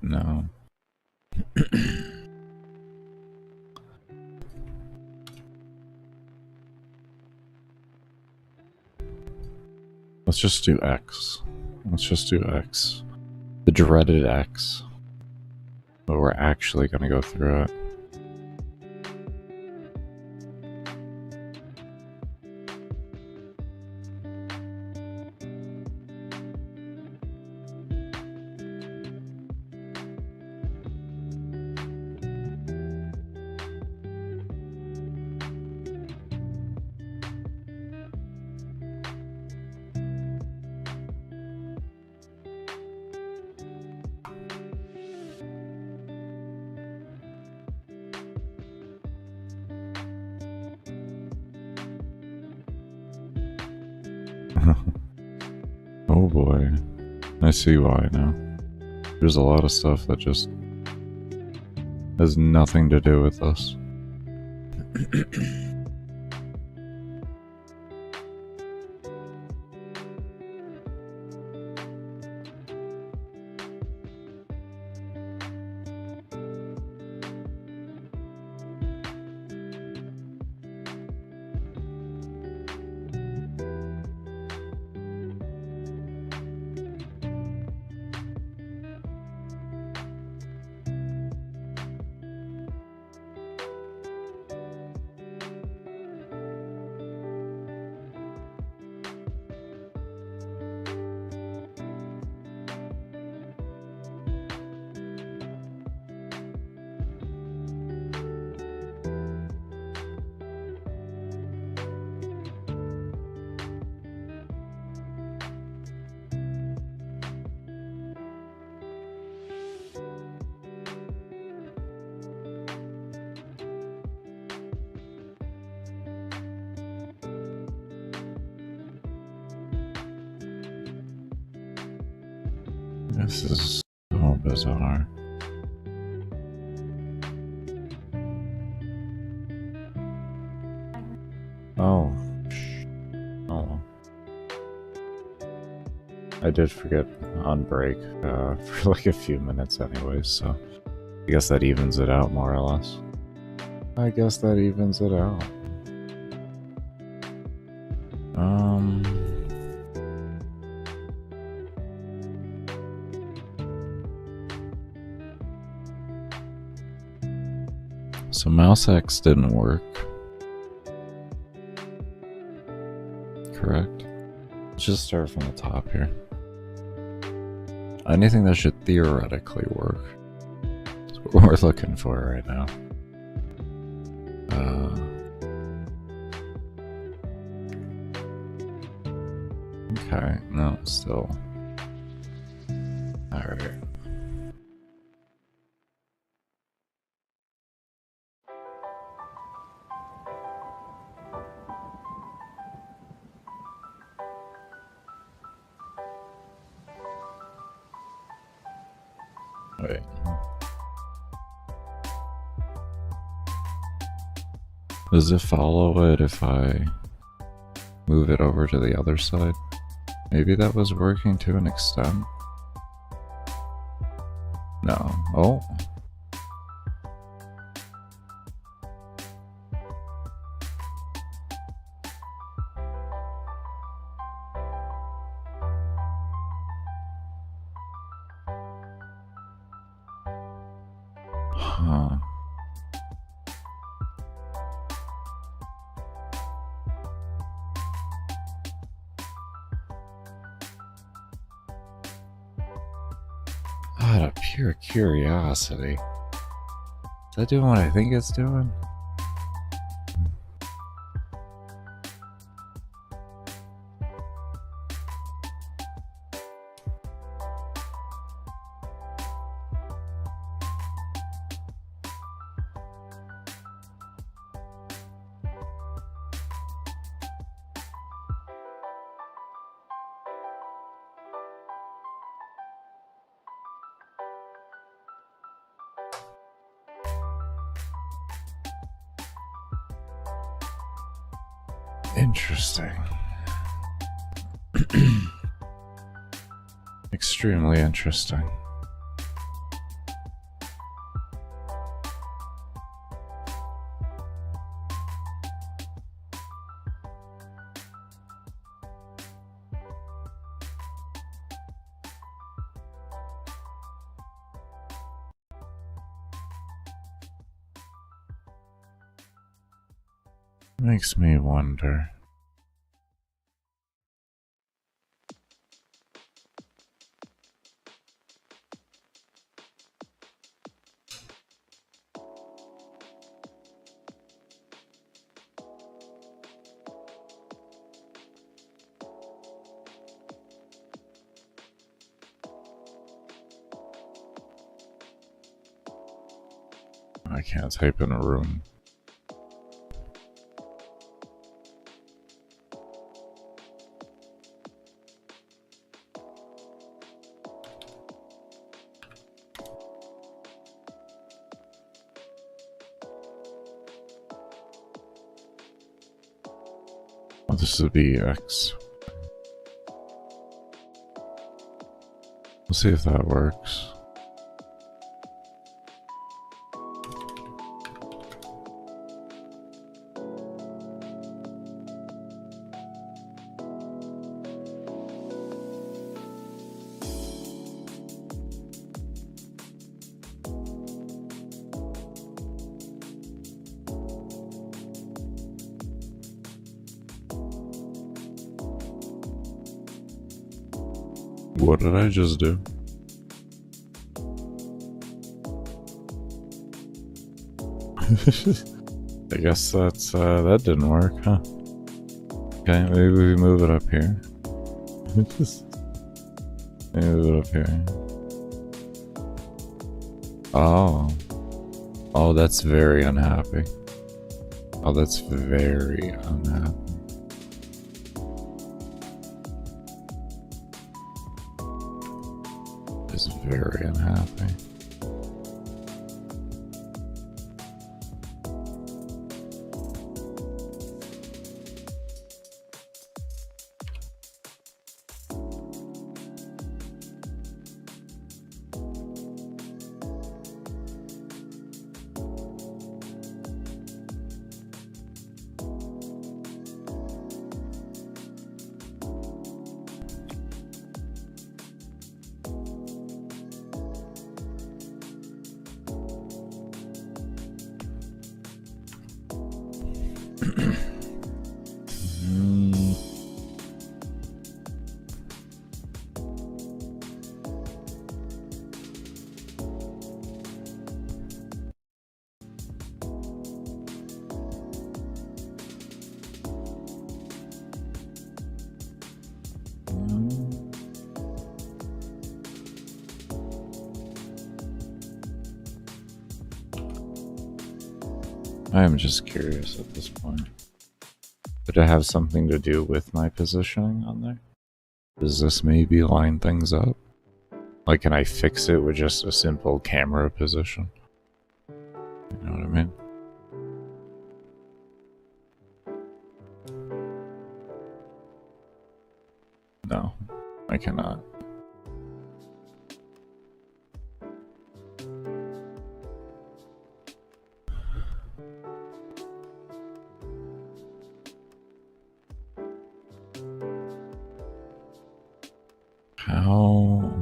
No. Let's just do X. Let's just do X. The dreaded X. But we're actually gonna go through it. Oh boy. I see why now. There's a lot of stuff that just has nothing to do with us. This is so bizarre. Oh. Oh. I did forget on break for like a few minutes anyways, so I guess that evens it out more or less. I guess that evens it out. So mouse X didn't work. Correct? Let's just start from the top here. Anything that should theoretically work is what we're looking for right now. Okay, no, still. Alright. Wait. Does it follow it if I move it over to the other side? Maybe that was working to an extent. No. Oh. Huh. Out of pure curiosity. Is that doing what I think it's doing? Interesting. Extremely interesting. Makes me wonder. I can't type in a room. Oh, this would be X. We'll see if that works. What did I just do? I guess that's that didn't work, huh? Okay, maybe we move it up here. Maybe move it up here. Oh. Oh, that's very unhappy. Oh, that's very unhappy. Is very unhappy. I am just curious at this point. Did it have something to do with my positioning on there? Does this maybe line things up? Like, can I fix it with just a simple camera position? You know what I mean? No, I cannot. How?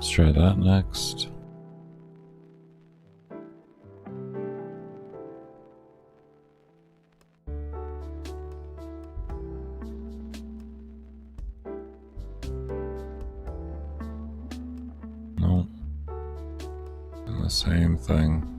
Let's try that next. Nope. And the same thing.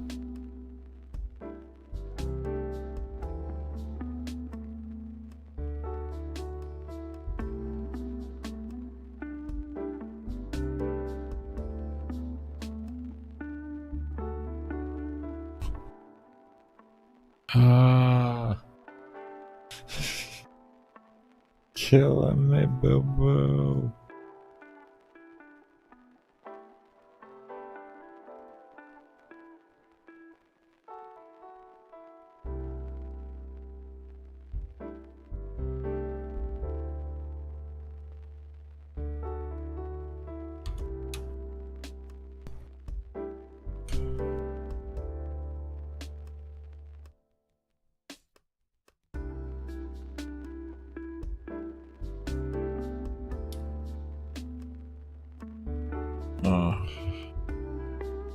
Killing me, boo boo.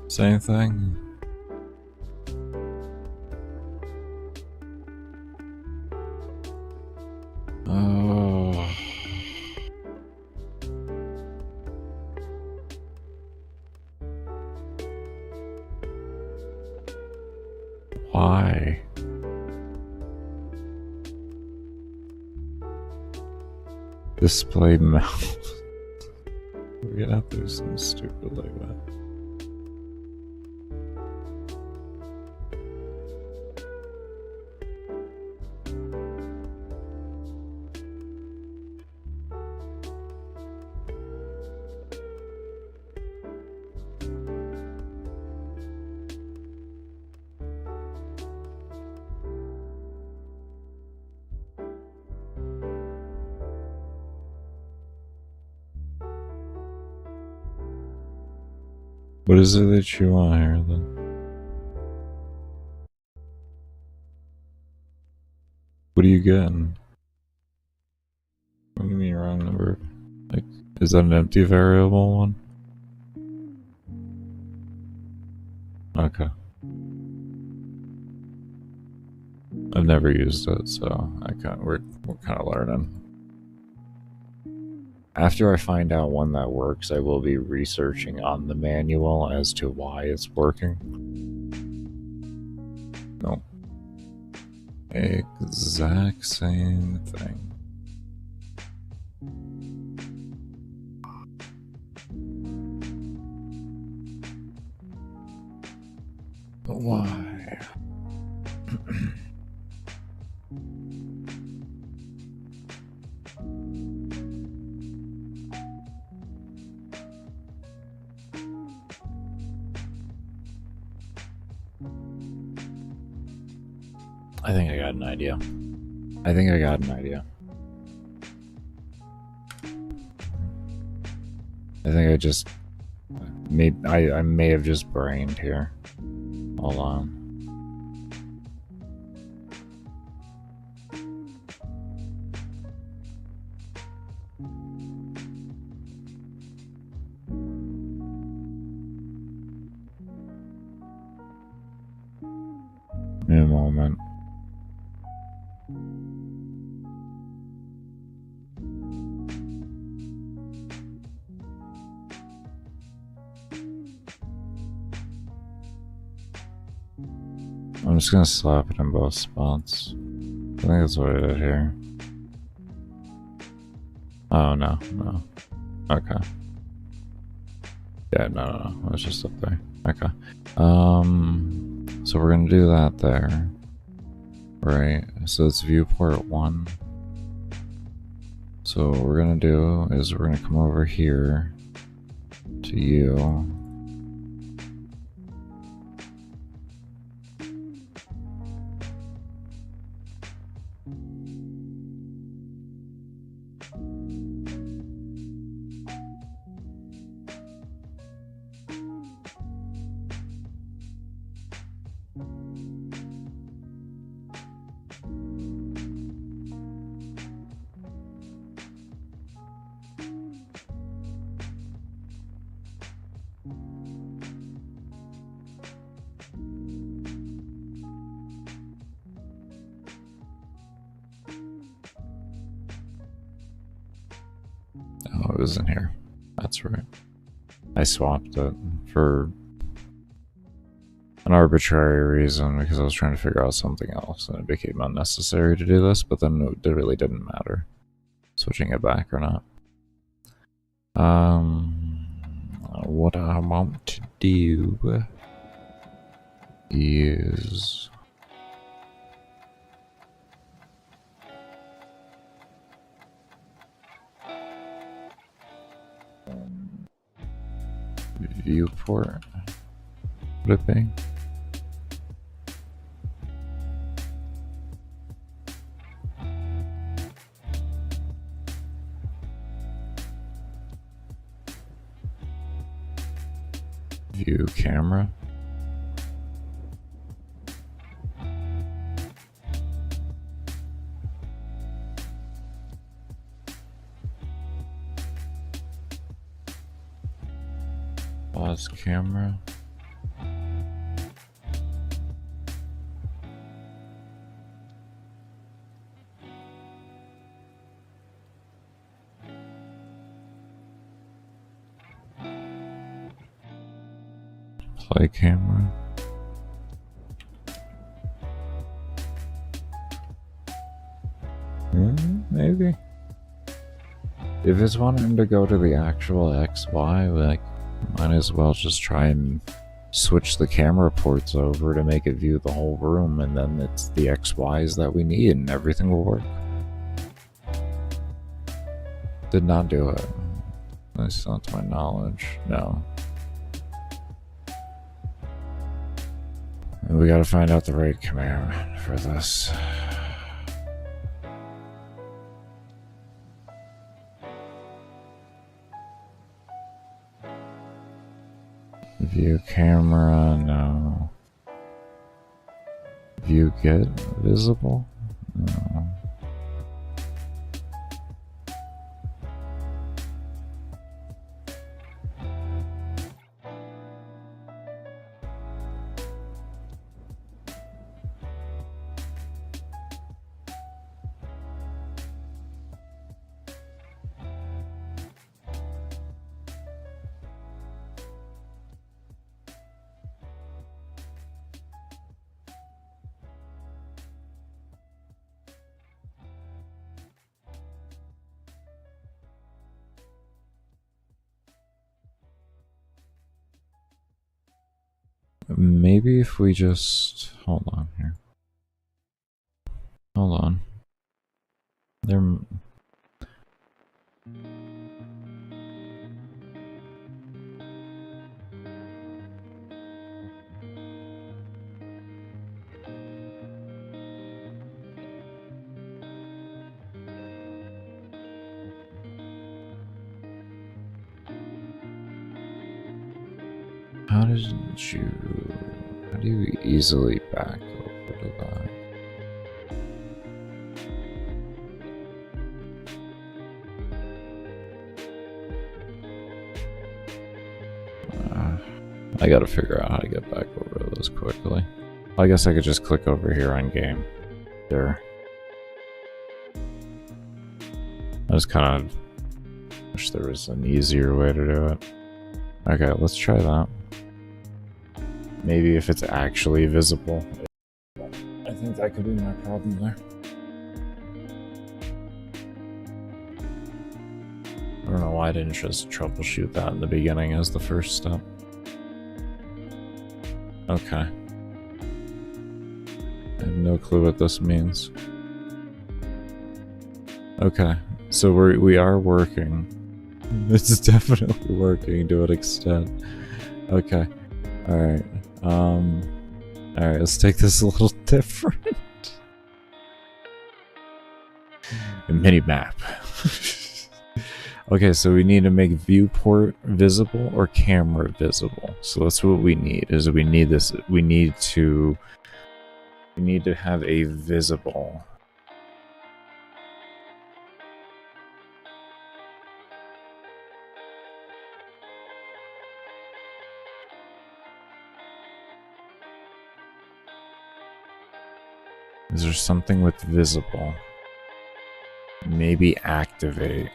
Same thing. Why? Display mouse. We're gonna have to do something stupid like that. What is it that you want here then? What are you getting? What do you mean wrong number? Like, is that an empty variable one? Okay. I've never used it, so we're kind of learning. After I find out one that works, I will be researching on the manual as to why it's working. Nope. Exact same thing. But why? I think I got an idea. I think I just I may have just brained here. Hold on. In a moment. I'm just gonna slap it in both spots. I think that's what I did here. Oh, no. Okay. Yeah, no. It was just up there. Okay. So we're gonna do that there. Right. So it's viewport 1. So what we're gonna do is we're gonna come over here to you. it was in here. That's right. I swapped it for an arbitrary reason because I was trying to figure out something else and it became unnecessary to do this, but then it really didn't matter switching it back or not. What I want to do is viewport. Would it be? View camera. Pause camera. Play camera. Maybe. If it's wanting to go to the actual XY, like, might as well just try and switch the camera ports over to make it view the whole room, and then it's the XYs that we need and everything will work. Did not do it. At least not to my knowledge. No. And we gotta find out the right command for this. View camera, no. View get visible? No. Maybe if we just hold on here. Hold on. There. How do you easily back over to that? I gotta figure out how to get back over to those quickly. I guess I could just click over here on game. There. I just kind of wish there was an easier way to do it. Okay, let's try that. Maybe if it's actually visible. I think that could be my problem there. I don't know why I didn't just troubleshoot that in the beginning as the first step. Okay. I have no clue what this means. Okay, so we are working. It's definitely working to an extent. Okay. Alright. Alright, let's take this a little different. A mini map. Okay, so we need to make viewport visible or camera visible. So that's what we need, is we need this. We need to have a visible. Is there something with visible? Maybe activate.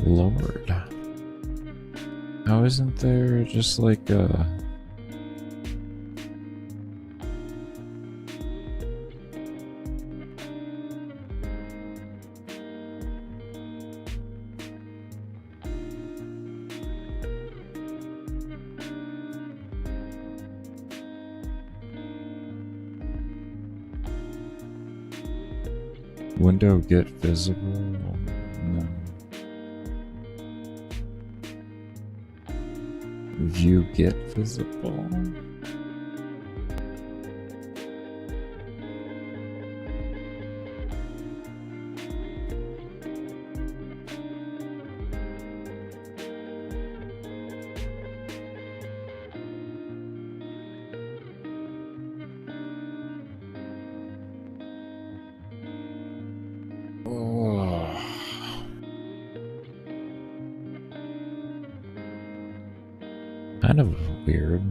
Lord. How isn't there just like a... Window get visible? No. View get visible? Kind of weird.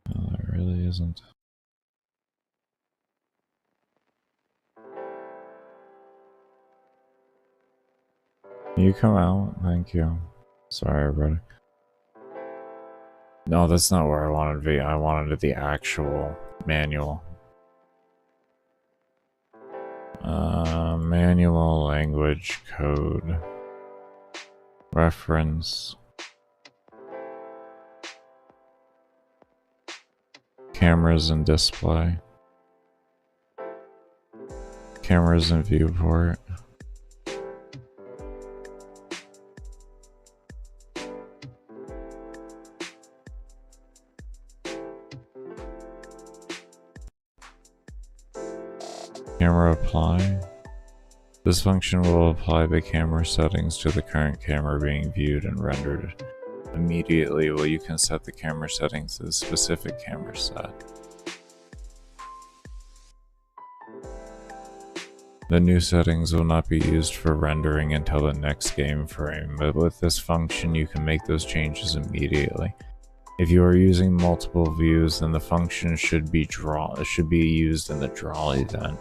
No, it really isn't. Can you come out? Thank you. Sorry, everybody. No, that's not where I wanted to be. I wanted the actual manual. Manual language code. Reference. Cameras and display. Cameras and viewport. Camera apply. This function will apply the camera settings to the current camera being viewed and rendered immediately. Well, you can set the camera settings to the specific camera set. The new settings will not be used for rendering until the next game frame, but with this function you can make those changes immediately. If you are using multiple views, then the function should be used in the draw event.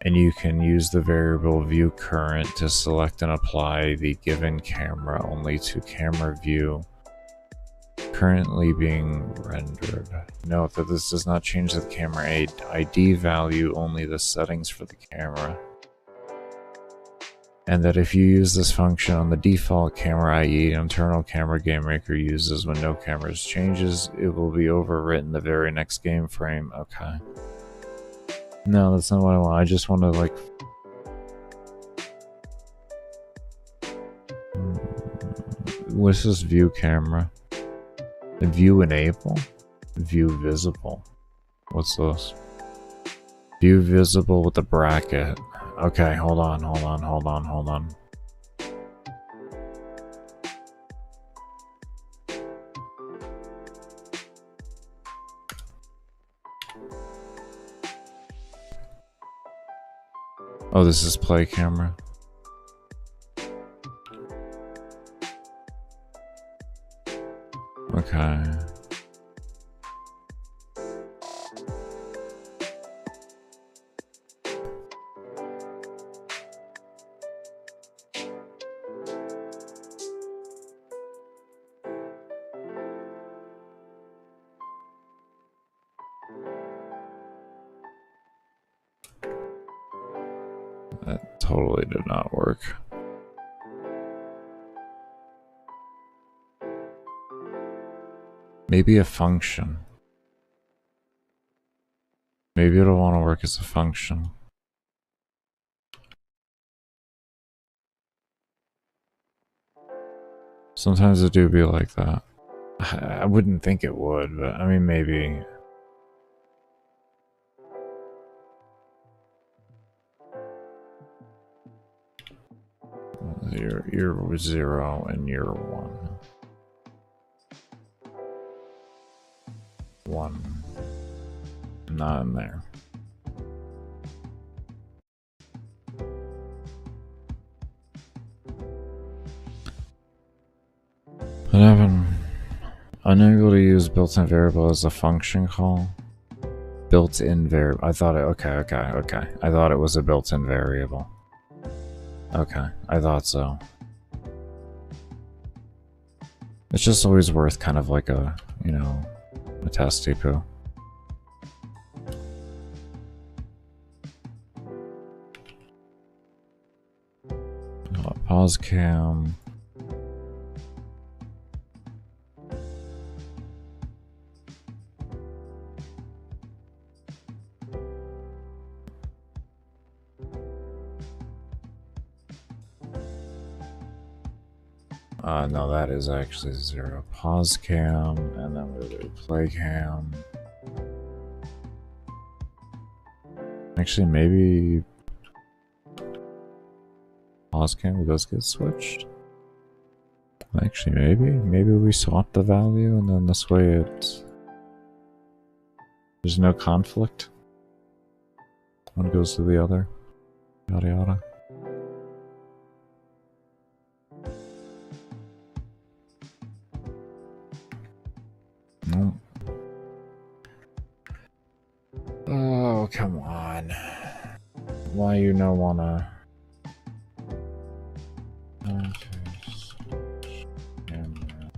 And you can use the variable view current to select and apply the given camera only to camera view currently being rendered. Note that this does not change the camera ID value, only the settings for the camera. And that if you use this function on the default camera, i.e. internal camera GameMaker uses when no cameras changes, it will be overwritten the very next game frame. Okay. No, that's not what I want. I just want to, like... What's this view camera? View enable? View visible. What's this? View visible with the bracket. Okay, hold on. Oh, this is play camera. Okay. That totally did not work. Maybe a function. Maybe it'll want to work as a function. Sometimes it do be like that. I wouldn't think it would, but I mean, maybe. You're 0 and you're 1. 1. Not in there. Unable to use built-in variable as a function call. Built-in variable. I thought it. Okay. I thought it was a built-in variable. Okay, I thought so. It's just always worth kind of like a, you know, a testy poo. Pause cam. No, that is actually 0. Pause cam, and then we'll do play cam. Actually, maybe pause cam does get switched. Actually, maybe we swap the value, and then this way there's no conflict. One goes to the other. Yada yada. No. Oh, come on. Why you no wanna... Camera.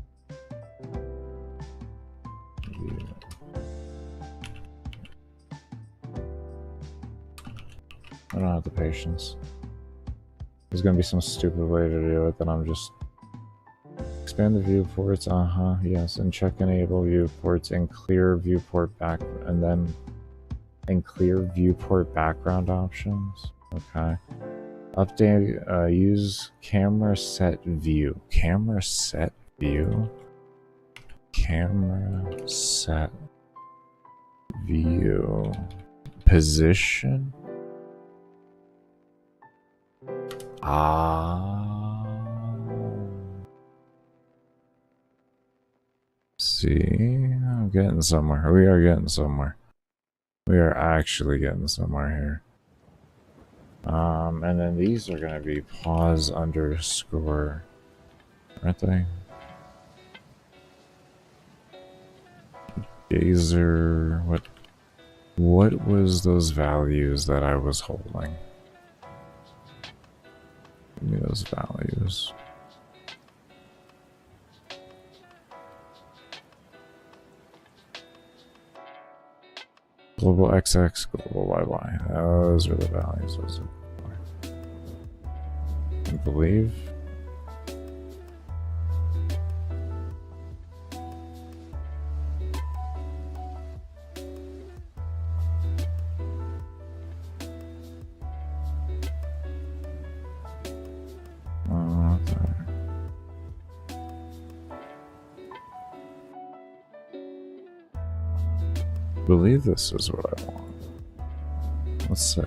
View. I don't have the patience. There's gonna be some stupid way to do it that I'm just... Expand the viewports, yes, and check enable viewports and clear viewport back, and then in clear viewport background options. Okay. Update, use camera set view. Camera set view? Camera set view. Position? See, I'm getting somewhere. We are getting somewhere. We are actually getting somewhere here. And then these are gonna be pause underscore, aren't they? Gazer, what was those values that I was holding? Give me those values. Global XX, global YY. Those are the values. Those are. I believe. I believe this is what I want. Let's see.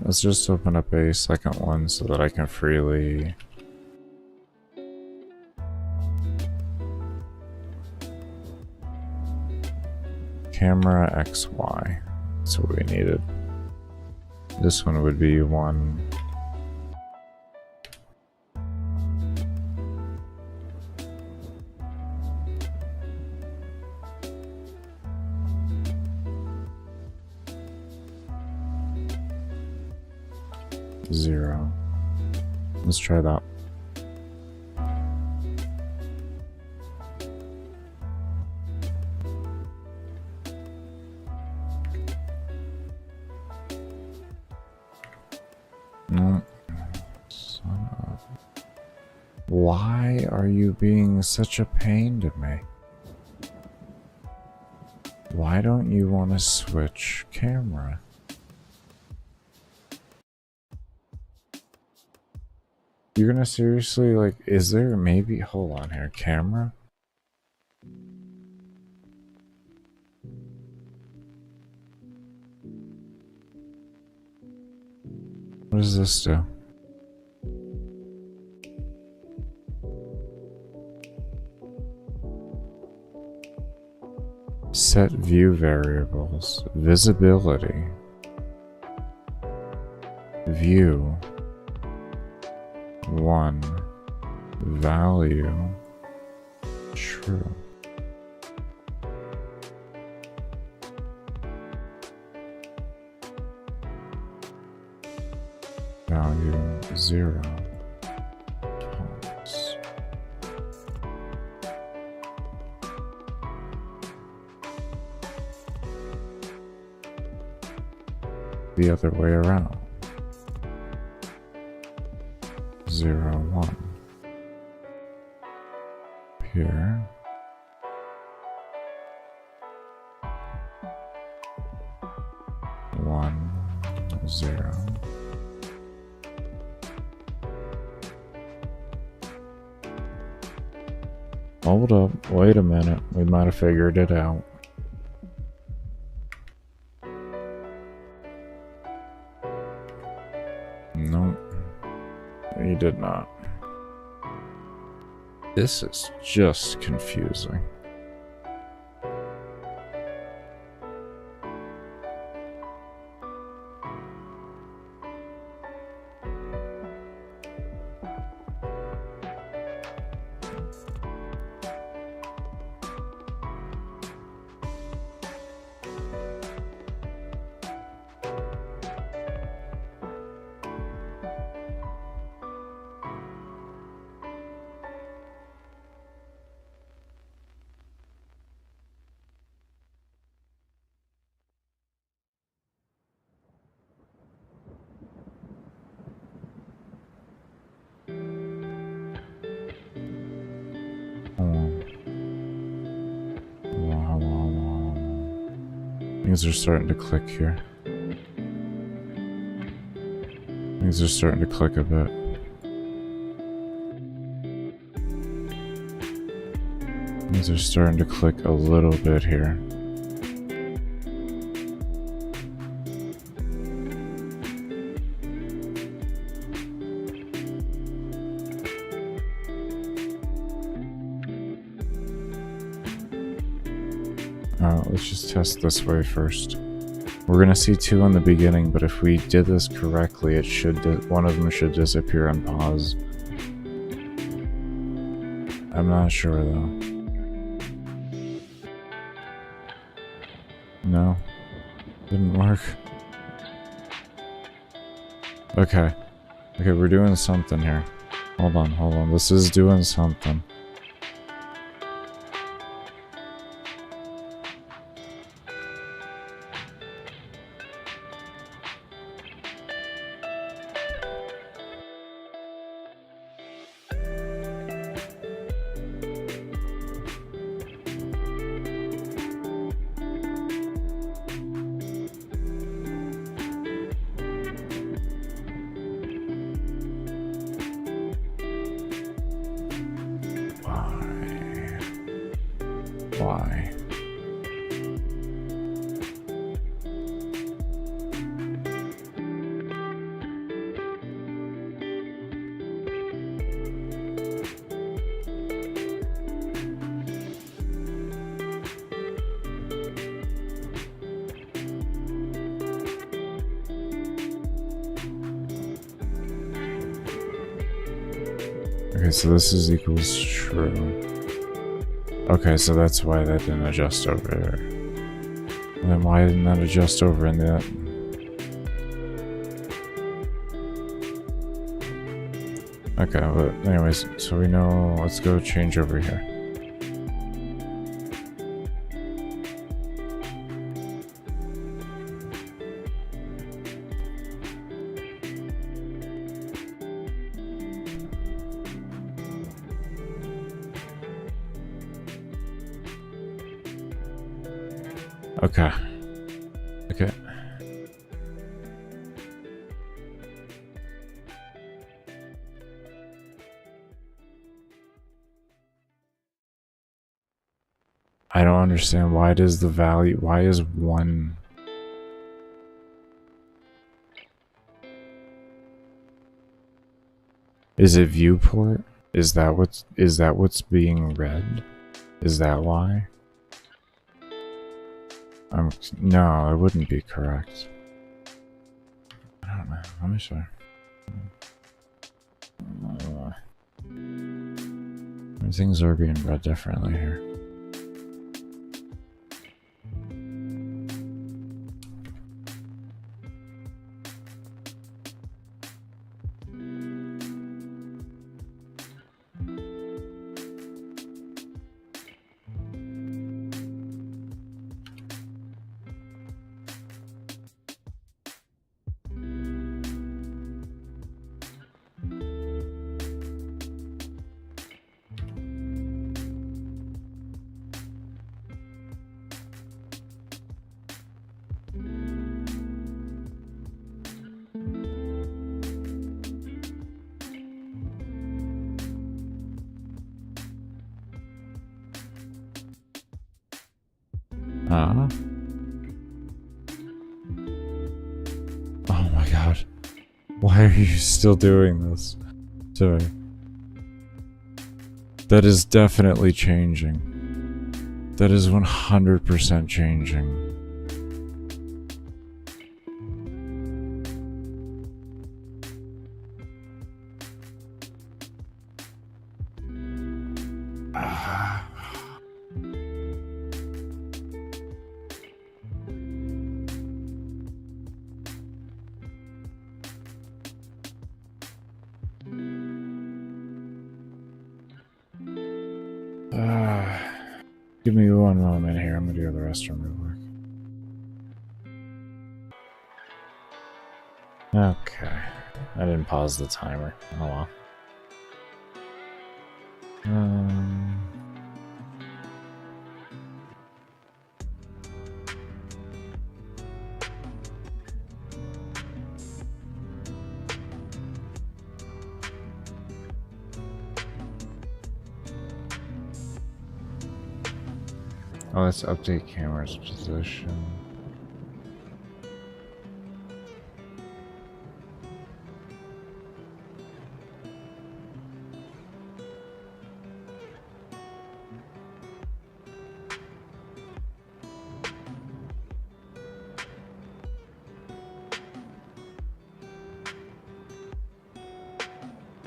Let's just open up a second one so that I can freely... Camera XY. That's what we needed. This one would be 1. Zero. Let's try that. Why are you being such a pain to me? Why don't you want to switch camera? You're gonna seriously, like, is there maybe, hold on here, camera? What does this do? Set view variables, visibility, view, 1 value true. Value 0 false. The other way around. 0 1 here. 1 0. Hold up, wait a minute, we might have figured it out. Nope, we did not. This is just confusing. Things are starting to click here. Things are starting to click a bit. Things are starting to click a little bit here. Let's just test this way first. We're gonna see 2 in the beginning, but if we did this correctly, it should one of them should disappear and pause. I'm not sure though. No, didn't work. Okay, we're doing something here. Hold on. This is doing something. Why? Okay, so this is equals true. Okay, so that's why that didn't adjust over there. Then why didn't that adjust over in that? Okay, but anyways, so we know, let's go change over here. Okay. I don't understand, why does the value, why is 1... Is it viewport? Is that what's being read? Is that why? No, it wouldn't be correct. I don't know. Let me show you. Things are being read differently here. Huh? Oh my god. Why are you still doing this to me? That is definitely changing. That is 100% changing. Give me one moment here. I'm gonna go to the restroom real quick. Okay. I didn't pause the timer. Oh well. Oh, let's update camera's position.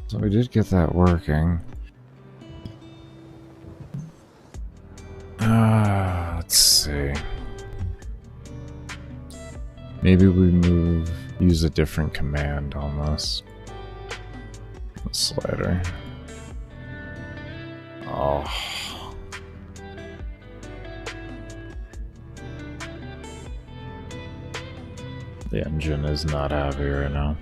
So we did get that working. Let's see. Maybe we use a different command on this. The slider. Oh. The engine is not happy right now.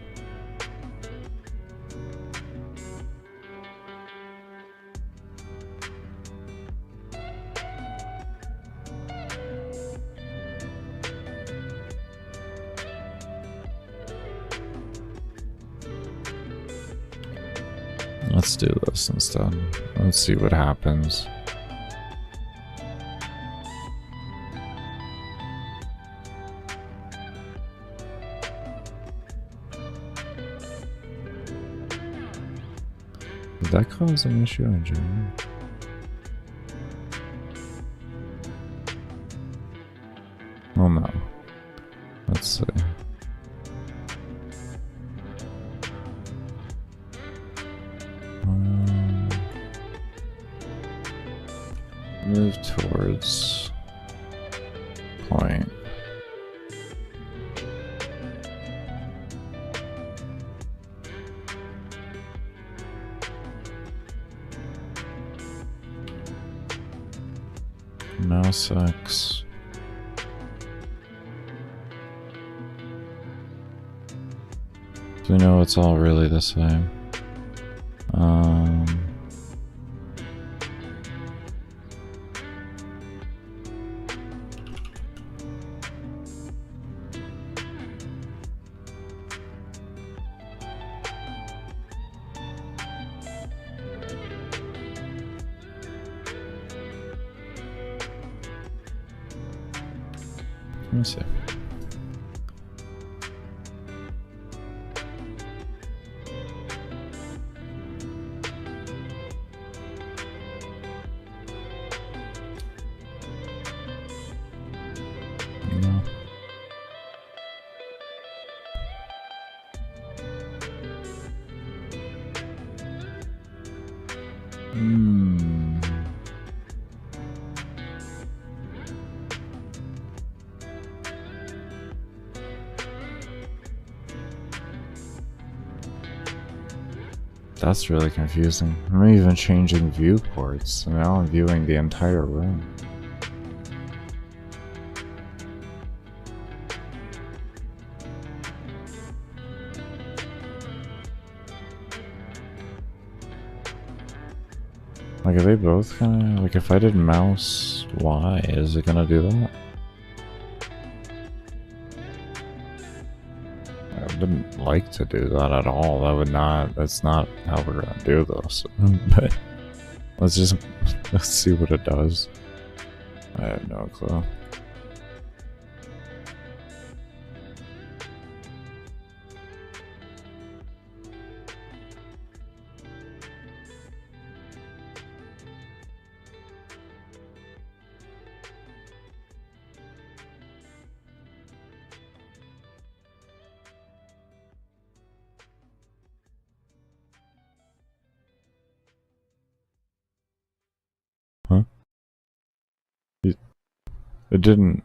Let's do this instead. Let's see what happens. Did that cause an issue in general? Oh no. Let's see. Move towards point. Mouse X. So we know it's all really the same. Let me see. No. Hmm. That's really confusing. I'm even changing viewports, and now I'm viewing the entire room. Like, are they both kinda... Like, if I did mouse Y, is it gonna do that? I wouldn't like to do that at all. That would not... That's not how we're gonna do this. But... Let's just... Let's see what it does. I have no clue. Huh? It didn't...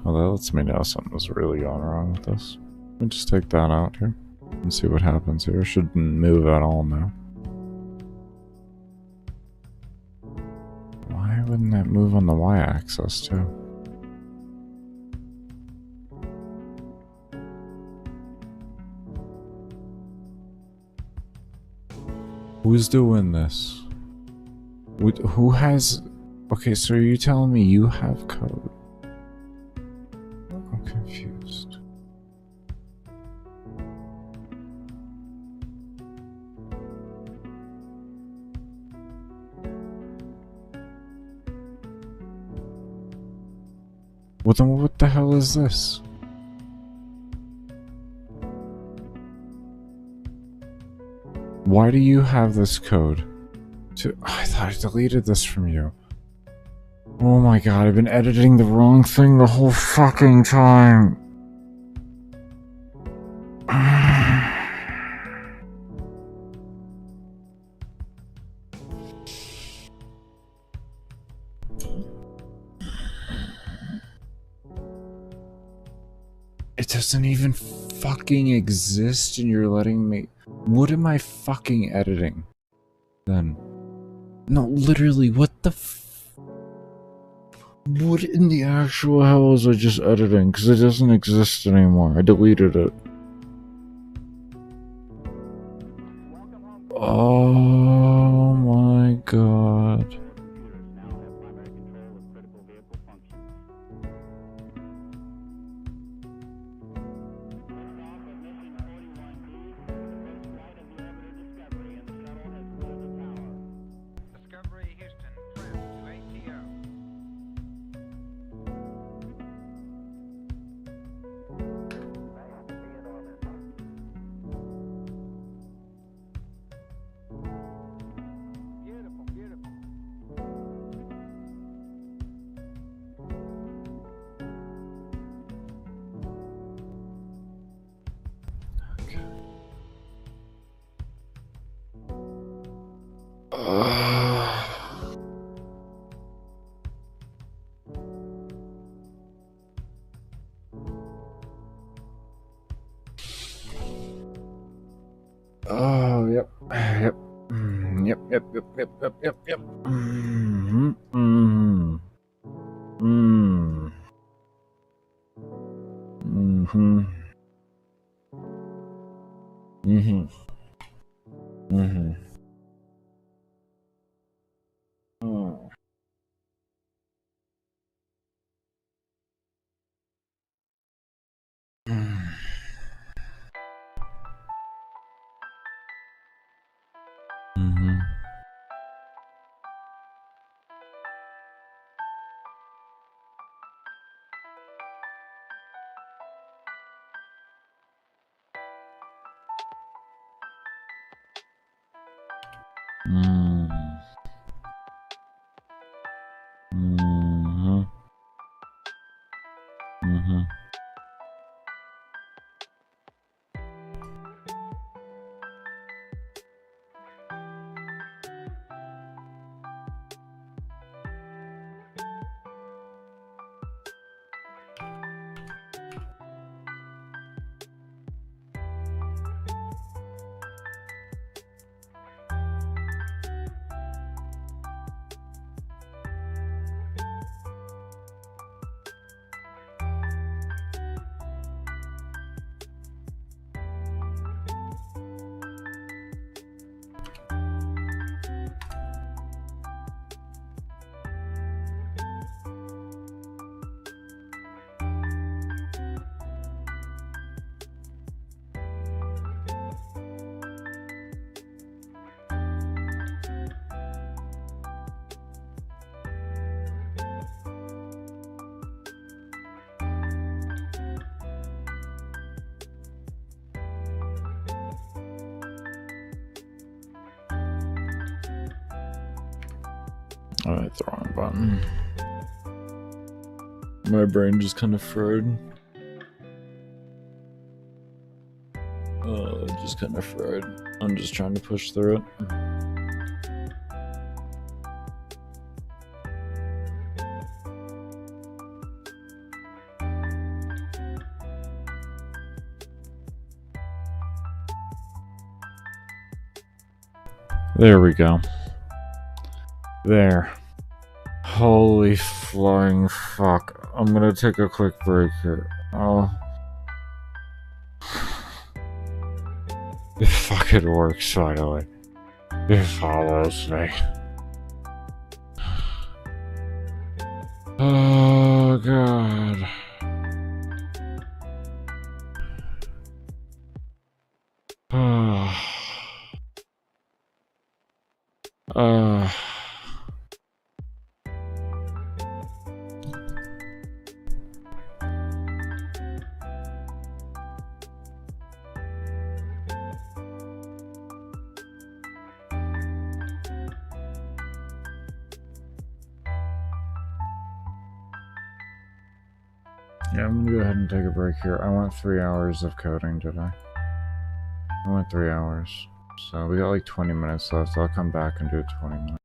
Well, that lets me know something's really going wrong with this. Let me just take that out here and see what happens here. Shouldn't move at all now. Why wouldn't that move on the y-axis too? Who's doing this? Who has... Okay, so are you telling me you have code? I'm confused. Well then what the hell is this? Why do you have this code? I thought I deleted this from you. Oh my god, I've been editing the wrong thing the whole fucking time. It doesn't even fucking exist and you're letting me... What am I fucking editing? Then... No, literally, what the what in the actual hell was I just editing? Because it doesn't exist anymore. I deleted it. Oh my god. Discovery Houston, threat to ATO. Beautiful, beautiful. Oh, yep. Yep. Yep, yep, yep, yep, yep, yep, yep. Mm-hmm. Mm-hmm. Mm. Mm-hmm. Mm-hmm. Mm-hmm. Oh. Mm-hmm. Hmm. Mm-hmm. Mm-hmm. Oh, I hit the wrong button. My brain just kind of fried. Oh, it just kind of fried. I'm just trying to push through it. There we go. There. Holy flying fuck. I'm gonna take a quick break here. Oh. It fucking works finally. It follows me. Oh god. Yeah, I'm gonna go ahead and take a break here. I went 3 hours of coding today. I went 3 hours. So we got like 20 minutes left. I'll come back and do 20 minutes.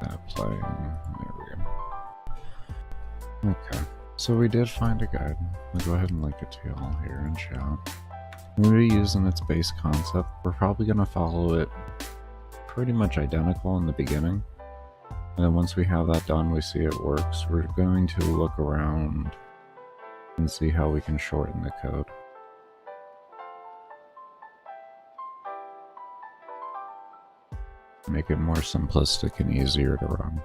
That playing. There we go. Okay. So we did find a guide. I'll go ahead and link it to you all here in chat. We're going to be using its base concept. We're probably going to follow it pretty much identical in the beginning. And then once we have that done, we see it works. We're going to look around and see how we can shorten the code. Make it more simplistic and easier to run.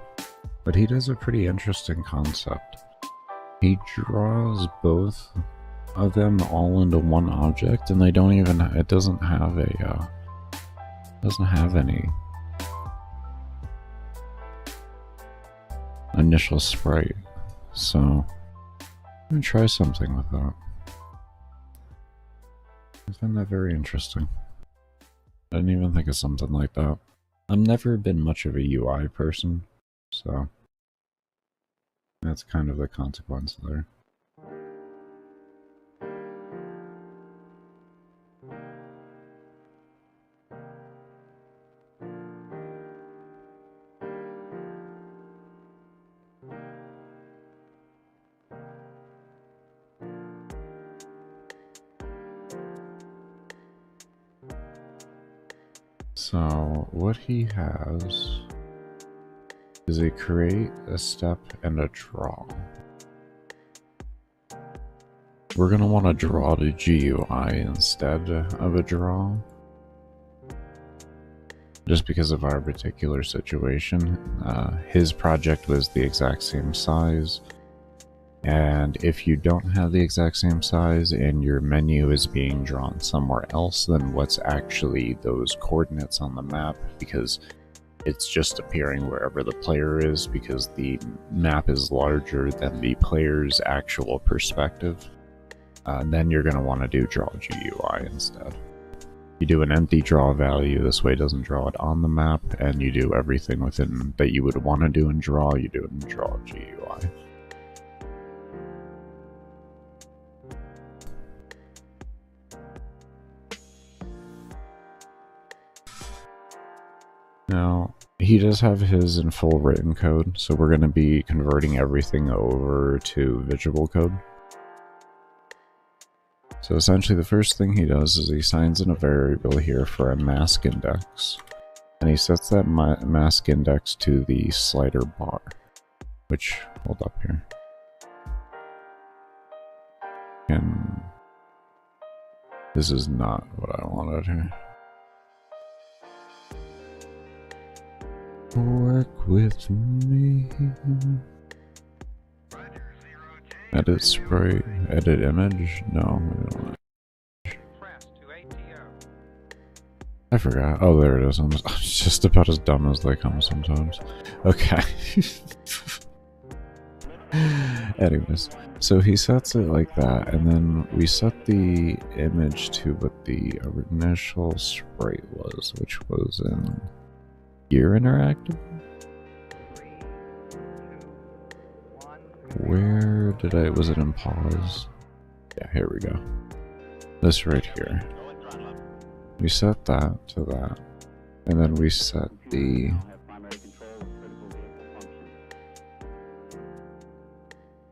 But he does a pretty interesting concept. He draws both of them all into one object, and they don't even, it doesn't have a, doesn't have any initial sprite. So, I'm gonna try something with that. I find that very interesting. I didn't even think of something like that. I've never been much of a UI person, so that's kind of the consequence there. So what he has is a create, a step, and a draw. We're going to want to draw to GUI instead of a draw, just because of our particular situation. His project was the exact same size, and if you don't have the exact same size and your menu is being drawn somewhere else than what's actually those coordinates on the map, because it's just appearing wherever the player is, because the map is larger than the player's actual perspective, then you're going to want to do draw GUI instead. You do an empty draw value, this way it doesn't draw it on the map, and you do everything within that you would want to do in draw, you do it in draw GUI. Now, he does have his in full written code, so we're going to be converting everything over to visual code. So essentially the first thing he does is he assigns in a variable here for a mask index, and he sets that mask index to the slider bar, which, hold up here. And this is not what I wanted here. Work with me. Edit sprite, edit image? No, we don't want I forgot. Oh, there it is. I'm just about as dumb as they come sometimes. Okay. Anyways, so he sets it like that, and then we set the image to what the initial sprite was, which was in Gear Interactive? Where did I, was it in pause? Yeah, here we go. This right here. We set that to that. And then we set the...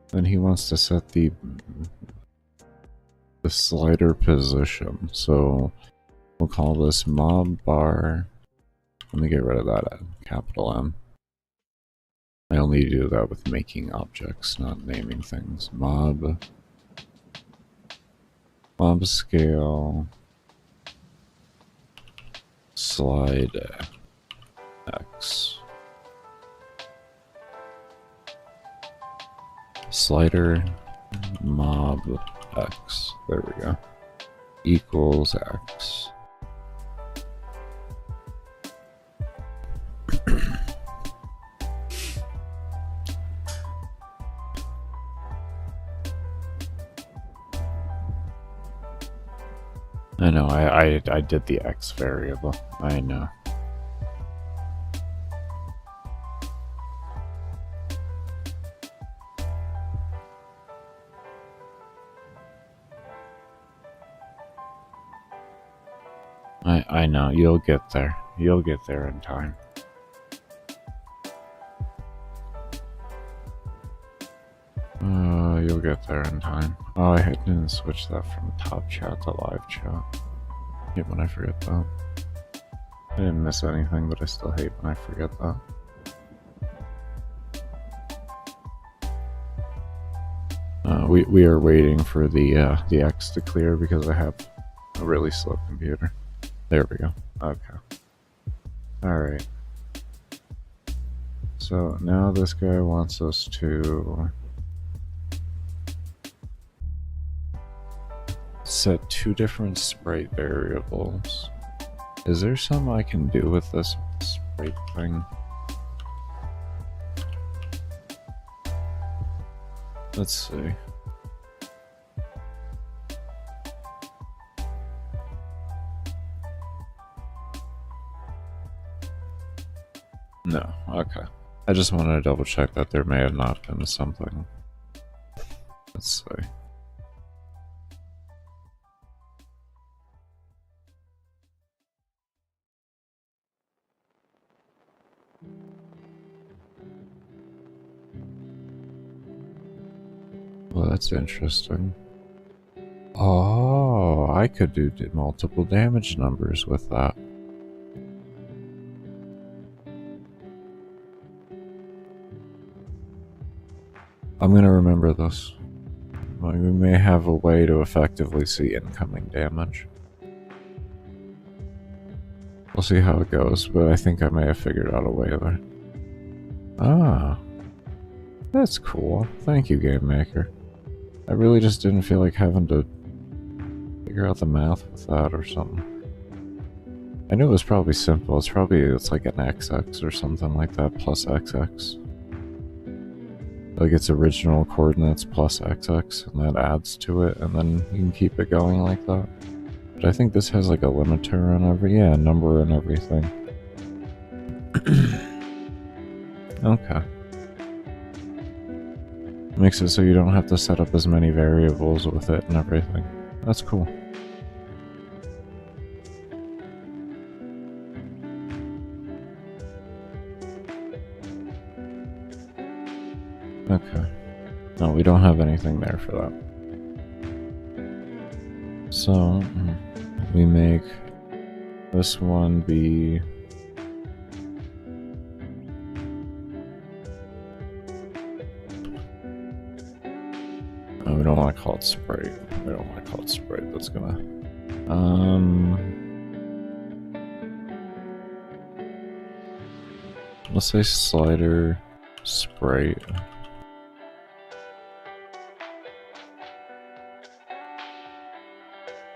Then he wants to set the slider position. So we'll call this mob bar. Let me get rid of that capital M. I only do that with making objects, not naming things. Mob scale slide X. Slider mob X. There we go. Equals X. I know, I did the X variable. I know. I know, you'll get there. You'll get there in time. You'll get there in time. Oh, I didn't switch that from top chat to live chat. I hate when I forget that. I didn't miss anything, but I still hate when I forget that. We are waiting for the X to clear because I have a really slow computer. There we go. Okay. Alright. So now this guy wants us to set two different sprite variables. Is there something I can do with this sprite thing? Let's see. No, okay. I just wanted to double check that there may have not been something. Let's see. Well, that's interesting. Oh, I could do multiple damage numbers with that. I'm gonna remember this. Like, we may have a way to effectively see incoming damage. We'll see how it goes, but I think I may have figured out a way there. Ah. That's cool. Thank you, gamemaker. I really just didn't feel like having to figure out the math with that or something. I knew it was probably simple. It's like an XX or something like that, plus XX. like its original coordinates plus XX, and that adds to it, and then you can keep it going like that. But I think this has like a limiter on yeah, number and everything. Okay. Makes it so you don't have to set up as many variables with it and everything. That's cool. Okay. No, we don't have anything there for that. So, we make this one be... Oh, we don't want to call it Sprite. We don't want to call it Sprite. That's gonna... Let's say slider Sprite.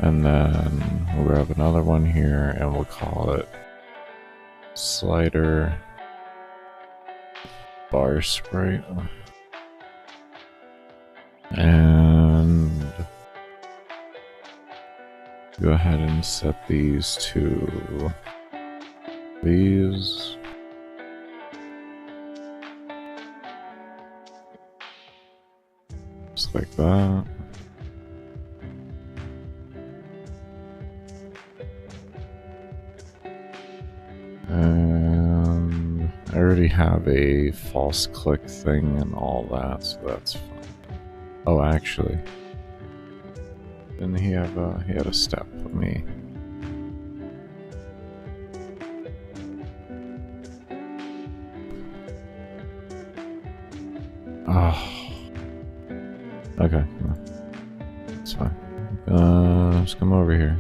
And then we'll grab another one here and we'll call it slider bar sprite. And go ahead and set these to these. Just like that. And I already have a false click thing and all that, so that's fine. Oh, actually, didn't he have he had a step for me? Oh, okay, it's fine. Just come over here.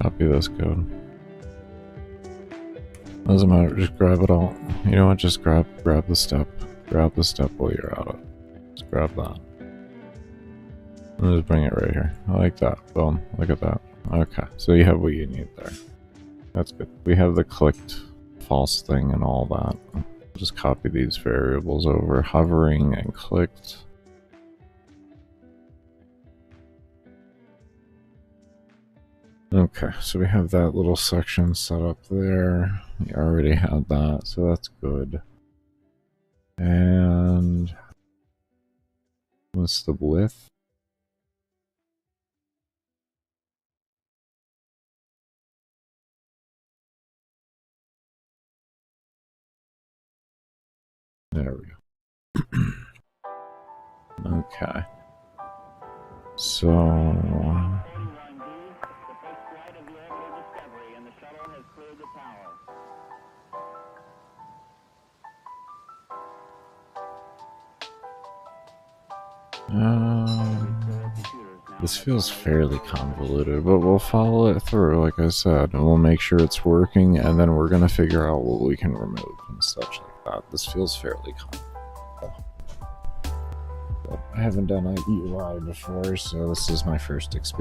Copy this code. Doesn't matter, just grab it all. You know what, just grab the step. Grab the step while you're at it. Just grab that. And just bring it right here. I like that. Boom. Look at that. Okay, so you have what you need there. That's good. We have the clicked false thing and all that. Just copy these variables over. Hovering and clicked. Okay, so we have that little section set up there. We already had that, so that's good. And what's the width? There we go. Okay. So this feels fairly convoluted, but we'll follow it through, like I said, and we'll make sure it's working, and then we're gonna figure out what we can remove and such like that. This feels fairly convoluted. But I haven't done a UI before, so this is my first experience.